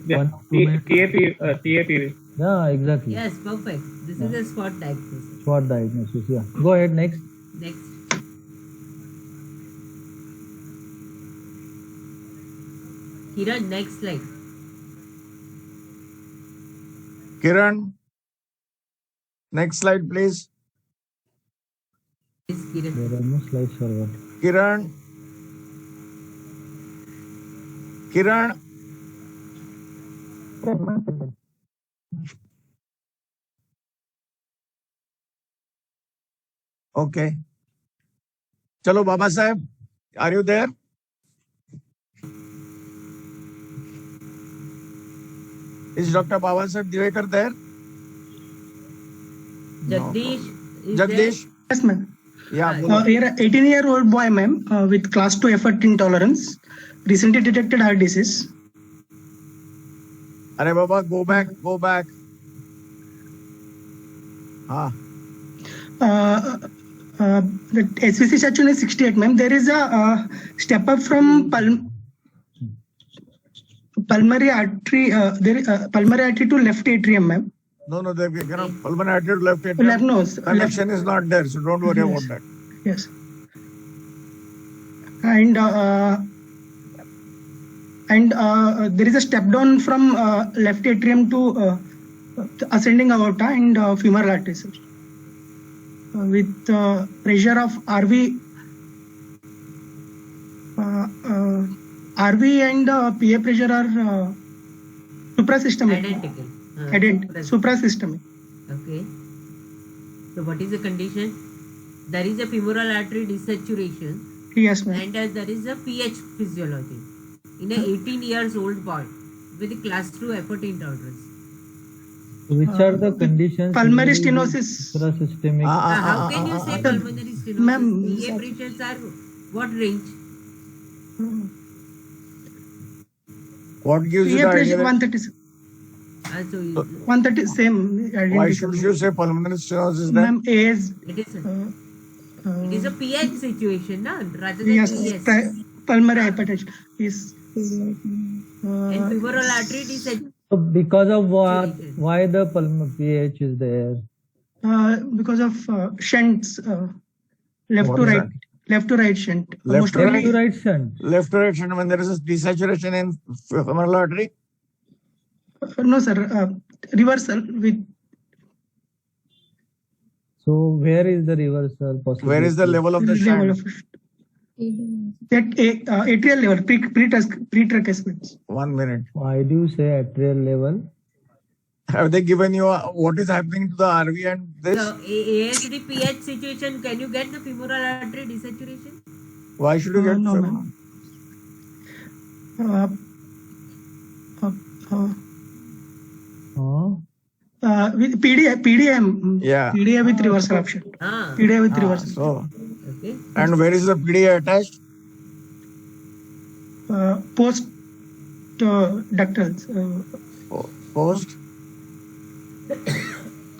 TAP. Yeah, exactly. Yes, perfect. This is a spot diagnosis. Spot diagnosis, yeah. Go ahead, next. Next. Kiran, next slide. Kiran, next slide, please. Kiran. There are no slides for what? Kiran. Kiran. Okay. Chalo, Baba Sahib, are you there? Is Dr. Baba Sahib Divekar there? Jagdish. No. Jagdish. Yes, ma'am. Yeah. Here, 18-year-old boy, ma'am, with class 2 effort intolerance, recently detected heart disease. Arey Baba, go back. The SVC saturation is 68, ma'am. There is a step up from pulmonary artery. Pulmonary artery to left atrium, ma'am. No, pulmonary artery to left atrium. Left nose. Connection is not there, so don't worry about that. Yes. And there is a step down from left atrium to ascending aorta and femoral arteries. With pressure of RV and PA pressure are suprasystemic. Identical. Suprasystemic. Okay. So what is the condition? There is a femoral artery desaturation. Yes, ma'am. And there is a pH physiology in a 18 years old boy with class 2 effort intolerance. Which are the conditions? Pulmonary stenosis. Systemic. How can you say pulmonary stenosis? Ma'am, PA pressures are what range? What gives you the idea? 130. So 130, same. Why should you say pulmonary stenosis then? Ma'am, is. It is a pH situation, no? Rather than Yes, PS. pulmonary hypertension is. And femoral artery desaturation. So because of what? Why the pH is there? Because of shunts, left What to is right, that? left to right shunt. Left to right? Right shunt. Left to right shunt when there is a desaturation in femoral artery? No, sir. Reversal with. So where is the reversal possible? Where is the level of the shunt? That atrial level, pre-tricuspid. 1 minute. Why do you say atrial level? Have they given you what is happening to the RV and this? So ASD pH situation, can you get the femoral artery desaturation? Why should you get No, ma'am. With PDM. Yeah. PDA with reversal option. PDA with reversal. So, okay. And where is the PDA attached? Post ductals. Post?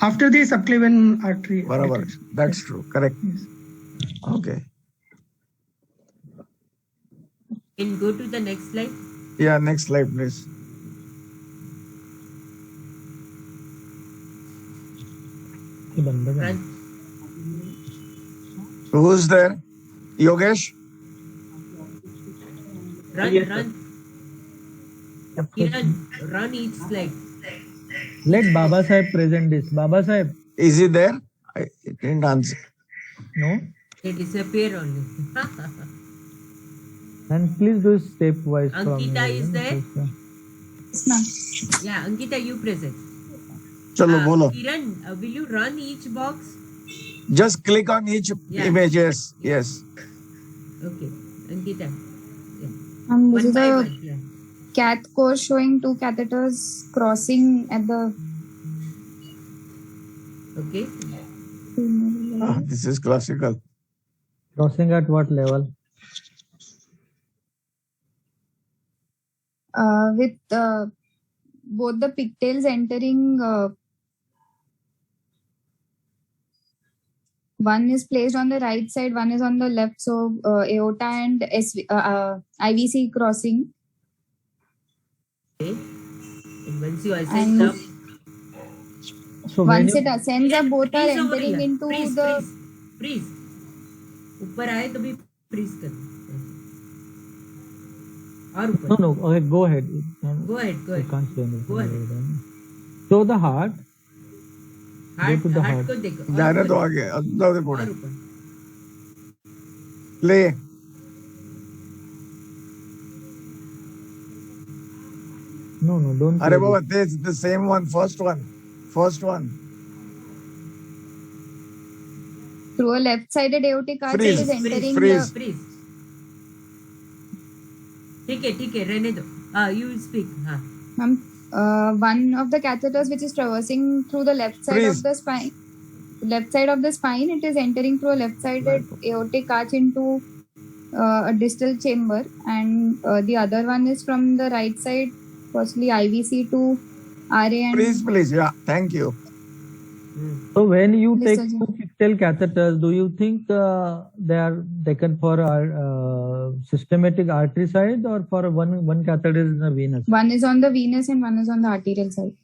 After the subclavian artery. Barabar. That's true. Correct. Yes. Okay. Can go to the next slide. Yeah, next slide, please. Run. Who's there? Yogesh? Run, Yes, run. Kiran, run each slide. Let Baba Sahib present this. Baba Sahib. Is he there? I didn't answer. No. They disappear only. And please do stepwise from Ankita here, is there? Yes, ma'am. Yeah, Ankita, you present. Chalo, bolo. Kiran, will you run each box? Just click on each Yeah. image. Yes. Yes. Okay, Ankita. This is by a one, yeah. cath course showing two catheters crossing at the. Okay. This is classical. Crossing at what level? With both the pigtails entering. One is placed on the right side, one is on the left. So aorta and IVC crossing. Okay. And once you ascend And up, So once it ascends up, both are freeze over entering here. into freeze, the. freeze. ऊपर आए तो भी freeze कर. और ऊपर. No, no. Okay, go ahead. Go ahead, go I ahead. can't say anything. Go ahead. So the heart. Heart, Go to the heart heart. को देखो. और Direct ऊपर. आगे. अंदर से और ऊपर. Play. No, no, don't. Are play Baba, this. this the same one. First one. First one. Through a left-sided aortic artery Freeze. is entering Freeze. Freeze. ठीक है रहने दो. You speak. हाँ. one of the catheters which is traversing through the left side Freeze. of the spine. Left side of the spine, it is entering through a left-sided aortic arch into a distal chamber, and the other one is from the right side, possibly IVC to RA. And Please. Yeah. Thank you. So when you This take is- two pictal catheters, do you think they are taken for systematic artery side or for one catheter is the venous? one is on the venous and one is on the arterial side.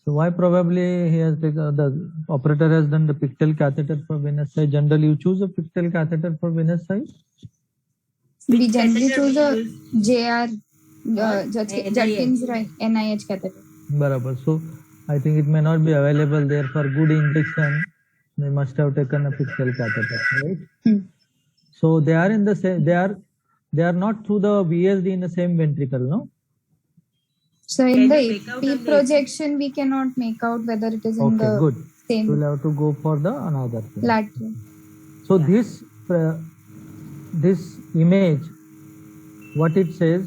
So why probably he has taken, the operator has done the pictal catheter for venous side? Generally, you choose a pictal catheter for venous side. We generally choose a use? JR, NIH. Judkins right, NIH catheter. Barabar. So I think it may not be available there for good injection. They must have taken a pictal catheter, right? So they are in the same. They are not through the VSD in the same ventricle, no? So Can in the you make out AP on the- projection, we cannot make out whether it is in Okay, the. good. Same. We'll have to go for the another thing. Lateral. So this image, what it says,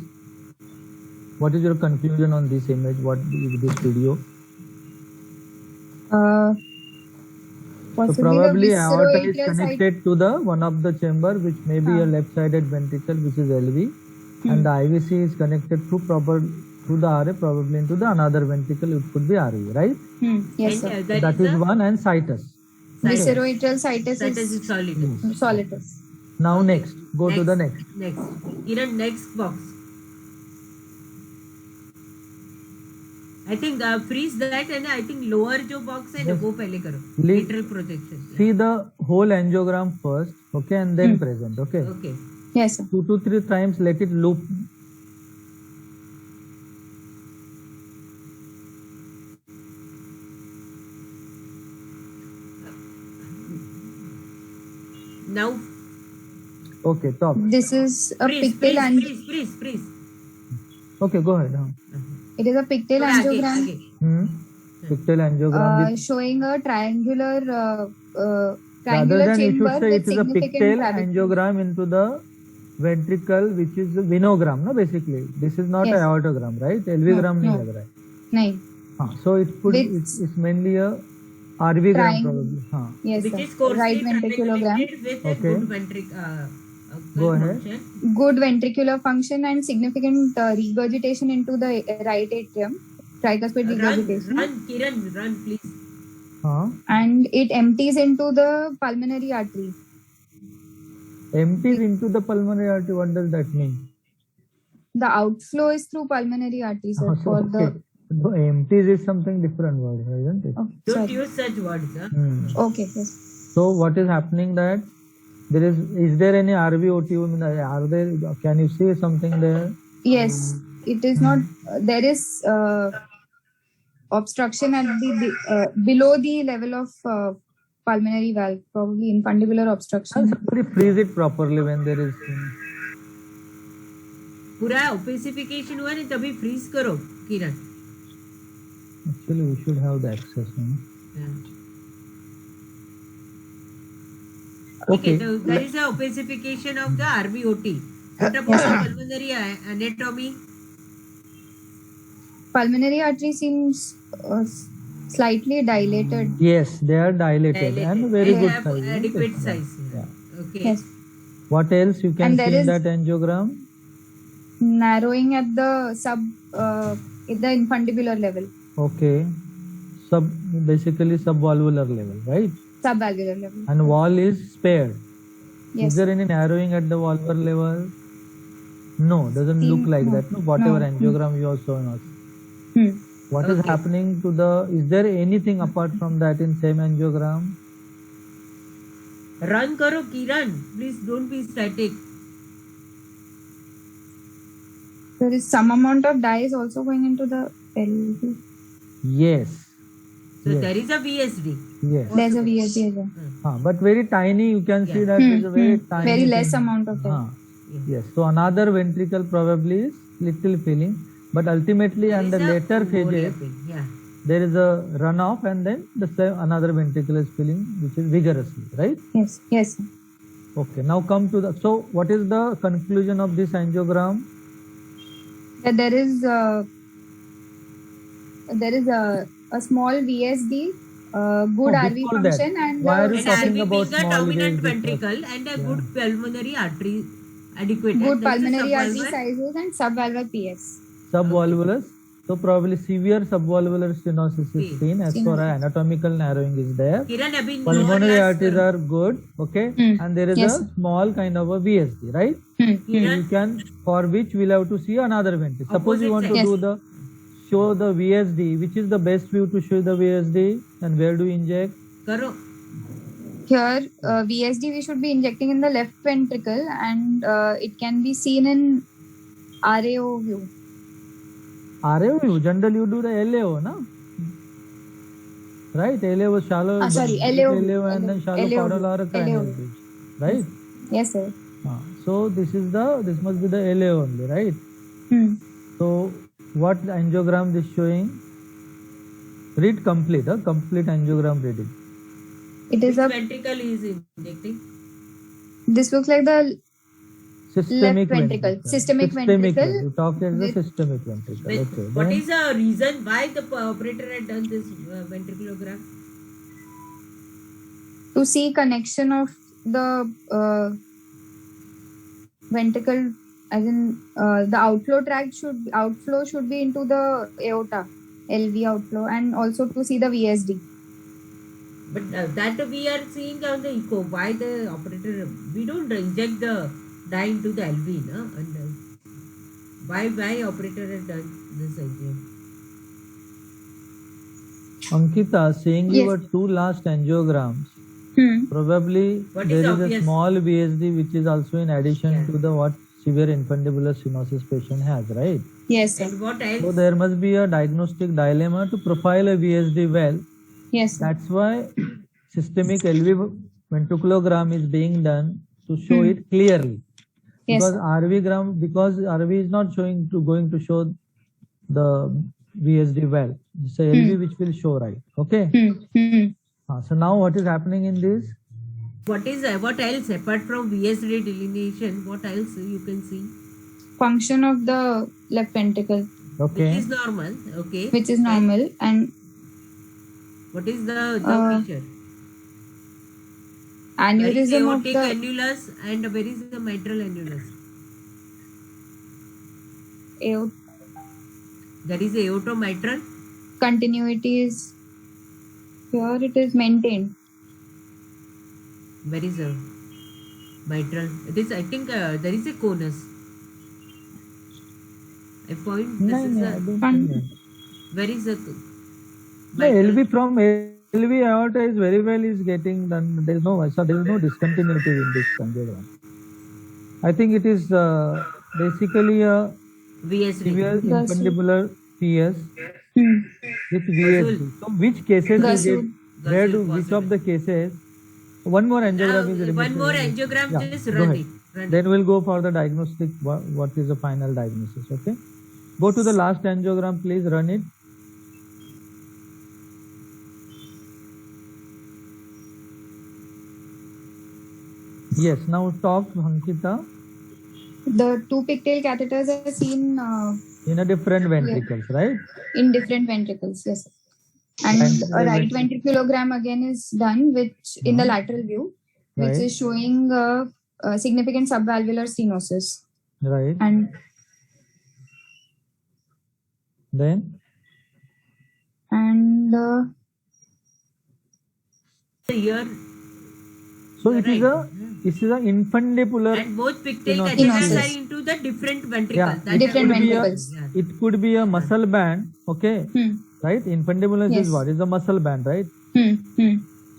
what is your conclusion on this image? What is this video? So probably aorta is connected to the one of the chamber, which may be a left-sided ventricle, which is LV, and the IVC is connected through the RA, probably into the another ventricle. It could be RV, right? Yes, sir. That is one, and situs. Visceroatrial situs is solidus. Now next, go to the next. Next. Next box. I think freeze that, and I think lower jo box hai na wo pehle karo. Mitral projection. See the whole angiogram first, okay, and then present, okay? Okay. Yes, sir. 2 to 3 times let it loop. Now. Okay, top. This is a pictal freeze. Okay, go ahead. It is a pictal angiogram. Pictal angiogram showing a triangular rather than you chamber should say it is a pictal angiogram into the ventricle, which is the venogram, no, basically. This is not an aortogram, right? LVgram nahi lag raha hai. Nahi. So it's mainly a RVgram probably. Yes, which sir. is coarsely Right ventriculogram. with a good ventricle. Go ahead. Good ventricular function and significant regurgitation into the right atrium. Tricuspid regurgitation. Run, please. And it empties into the pulmonary artery. Empties into the pulmonary artery. What does that mean? The outflow is through pulmonary artery, sir. So empties is something different word, isn't it? Don't use such words. Okay. Yes. So what is happening that is there any RVOT? Are there? Can you see something there? Yes, it is not. There is obstruction at the below the level of pulmonary valve, probably infundibular obstruction. Somebody freeze it properly when there is. पूरा opacification हुआ नहीं तभी freeze करो, किरण. Actually, we should have the access. Okay, so there is a opacification of the RVOT. What about the pulmonary anatomy? Pulmonary artery seems slightly dilated. Yes, they are dilated and very good size. Adequate size. Okay. Yes. What else you can see in that angiogram? Narrowing at the the infundibular level. Okay. Basically subvalvular level, right? Subvalvular level. And wall is spared. Yes. Is there any narrowing at the valvular level? No, doesn't look like that. No, whatever angiogram you are showing us. What is happening to is there anything apart from that in same angiogram? Run karo, Kiran. Please don't be static. There is some amount of dye is also going into the pelvis. Yes. So there is a VSD. Yes. There's a VSD as well. But very tiny, you can see that there is a very tiny. Very less amount of dye. Yes. So another ventricle probably is little filling, but ultimately under later phases, there is a runoff and then another ventricle is filling, which is vigorously, right? Yes. Yes. Okay. Now come to so what is the conclusion of this angiogram? That there is a small VSD, good RV function, and why are you talking RV about being a dominant ventricle and a good pulmonary artery adequate. Good pulmonary artery sizes and subvalvular PS. Subvalvular. So probably severe subvalvular stenosis is seen as far as anatomical narrowing is there. Pulmonary arteries are good, okay, and there is a small kind of a VSD, right? You can, for which we'll have to see another ventricle. Suppose you want to show the VSD, which is the best view to show the VSD, and where do you inject? Here, VSD we should be injecting in the left ventricle, and it can be seen in RAO view. RAO view, generally you do the LAO, no? Right? LAO was shallow. LAO and then shallow caudal or cranial bridge, right? Yes, sir. So this must be the LAO only, right? So what angiogram is showing? Read complete, complete angiogram reading. It is Which a. ventricle is injecting? This looks like the Systemic left ventricle. Systemic ventricle. You talked as the with- systemic ventricle. Okay. What then- is the reason why the operator had done this ventriculogram? To see connection of the ventricle, as in the outflow should be into the aorta, LV outflow, and also to see the VSD. But that we are seeing on the echo. Why the operator? We don't inject the dye into the LV, no? And why operator has done this angio? Ankita, seeing Yes. your two last angiograms, probably What there is is a obvious? small VSD which is also in addition to the what severe infundibular stenosis patient has, right? Yes, sir. And what else? So there must be a diagnostic dilemma to profile a VSD well. Yes. That's why systemic LV ventriculogram is being done to show it clearly. Yes, Because sir. because RV is not going to show the VSD well. It's a LV which will show right. Okay. So now what is happening in this? What else apart from VSD delineation? What else you can see? Function of the left ventricle, Okay. Which is normal. Okay. which is normal, and What is the feature? Where is aneurysm of aortic the annulus and where is the mitral annulus? There is aortomitral. continuity is here. It is maintained. Where is a mitral? It is. I think there is a conus. A point. This is a. Where is the? The LV from LV aorta is very well is getting done. There is no discontinuity in this angiogram. I think it is basically a VSD. severe infundibular PS with VSD. So which cases you get? Which of the cases? One more angiogram is One more angiogram. Yeah, Just go run ahead. it. Run Then we'll go for the diagnostic. What is the final diagnosis? Okay. Go to the last angiogram, please. Run it. Yes. Now talk, Ankita. The two pigtail catheters are seen In a different ventricles, right? in different ventricles. Yes, sir. And a right ventriculogram again is done, which in the lateral view, which Right. is showing significant subvalvular stenosis. Right. And Then Here. so it is a infundibular. And both pigtail stenosis. catheters are into the different ventricles. Yeah, That it could be a- ventricles. It could be a muscle band, okay? Right? Infundibulus Yes. is what? Is a muscle band, right?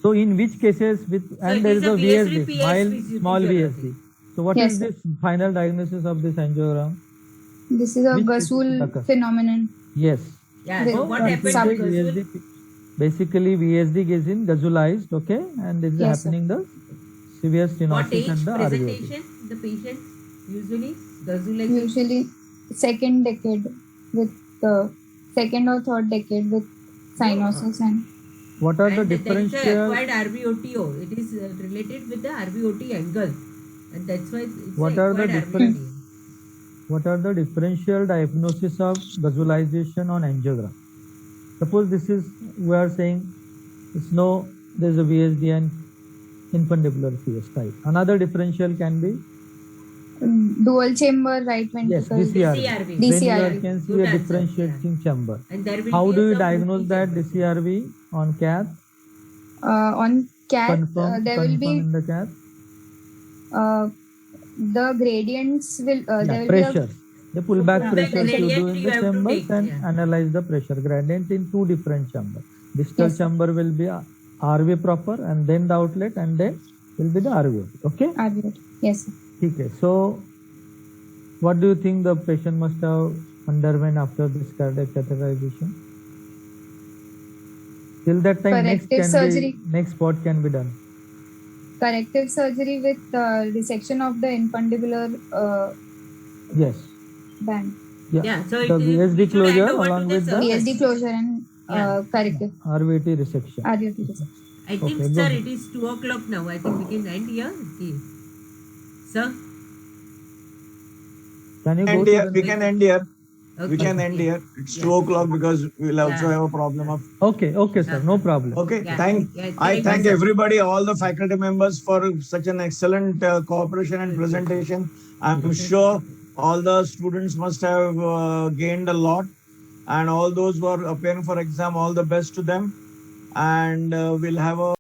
So in which cases and it there is is a a VSD, VSD, mild, PS small physiology. VSD. So what Yes, is sir. this final diagnosis of this angiogram? This is a Which Gasul occurs? phenomenon. Yes. Yeah. With So what And happened? sub- with Gasul? VSD, basically VSD is in gazulized, okay? And this is Yes, sir. happening the severe What stenosis age and the RVOT. presentation? The patient usually Gazulization. Usually second decade with second or third decade with cyanosis and What are the And there is a differential? acquired RVOTO. It is related with the RVOT angle, and that's why it's What are the acquired different? RVOT. What are the differential diagnosis of gazulization on angiogram? Suppose this is, we are saying there's a VSD and infundibular CS type. Another differential can be dual chamber right ventricle. DCRV. Then you can see Good a answer. differentiating chamber. And there will How be do you some diagnose that DCRV on cath? On cath, Confirm there will be in the cath. the gradients will there will Pressure. The pullback Yeah. pressures you Gradient do in you the have to chambers take, and yeah. analyze the pressure gradient in two different chambers. Distal Yes, sir. chamber will be RV proper and then the outlet and then will be the RV. Okay? RVOT. Yes, sir. Okay. So what do you think the patient must have underwent after this cardiac catheterization? Till that time, Corrective surgery. next what can be done? Corrective surgery with dissection of the infundibular Yes. band. Yeah. Yeah, so the it is- VSD we should hand closure over to along the with the surgeon. VSD closure and correct. RVT resection. RVT resection. I think, Okay, sir, good. it is 2 o'clock now. I think we can end here. Okay. Sir? Can you go And to here, the we next- can end here. Okay. We can end here. It's 2 o'clock because we'll also have a problem of. Okay, okay, sir, no problem. Okay, Yeah, thank. yeah, I thank thank you, sir. everybody, all the faculty members for such an excellent cooperation and presentation. I'm sure all the students must have gained a lot, and all those who are appearing for exam, all the best to them. And we'll have a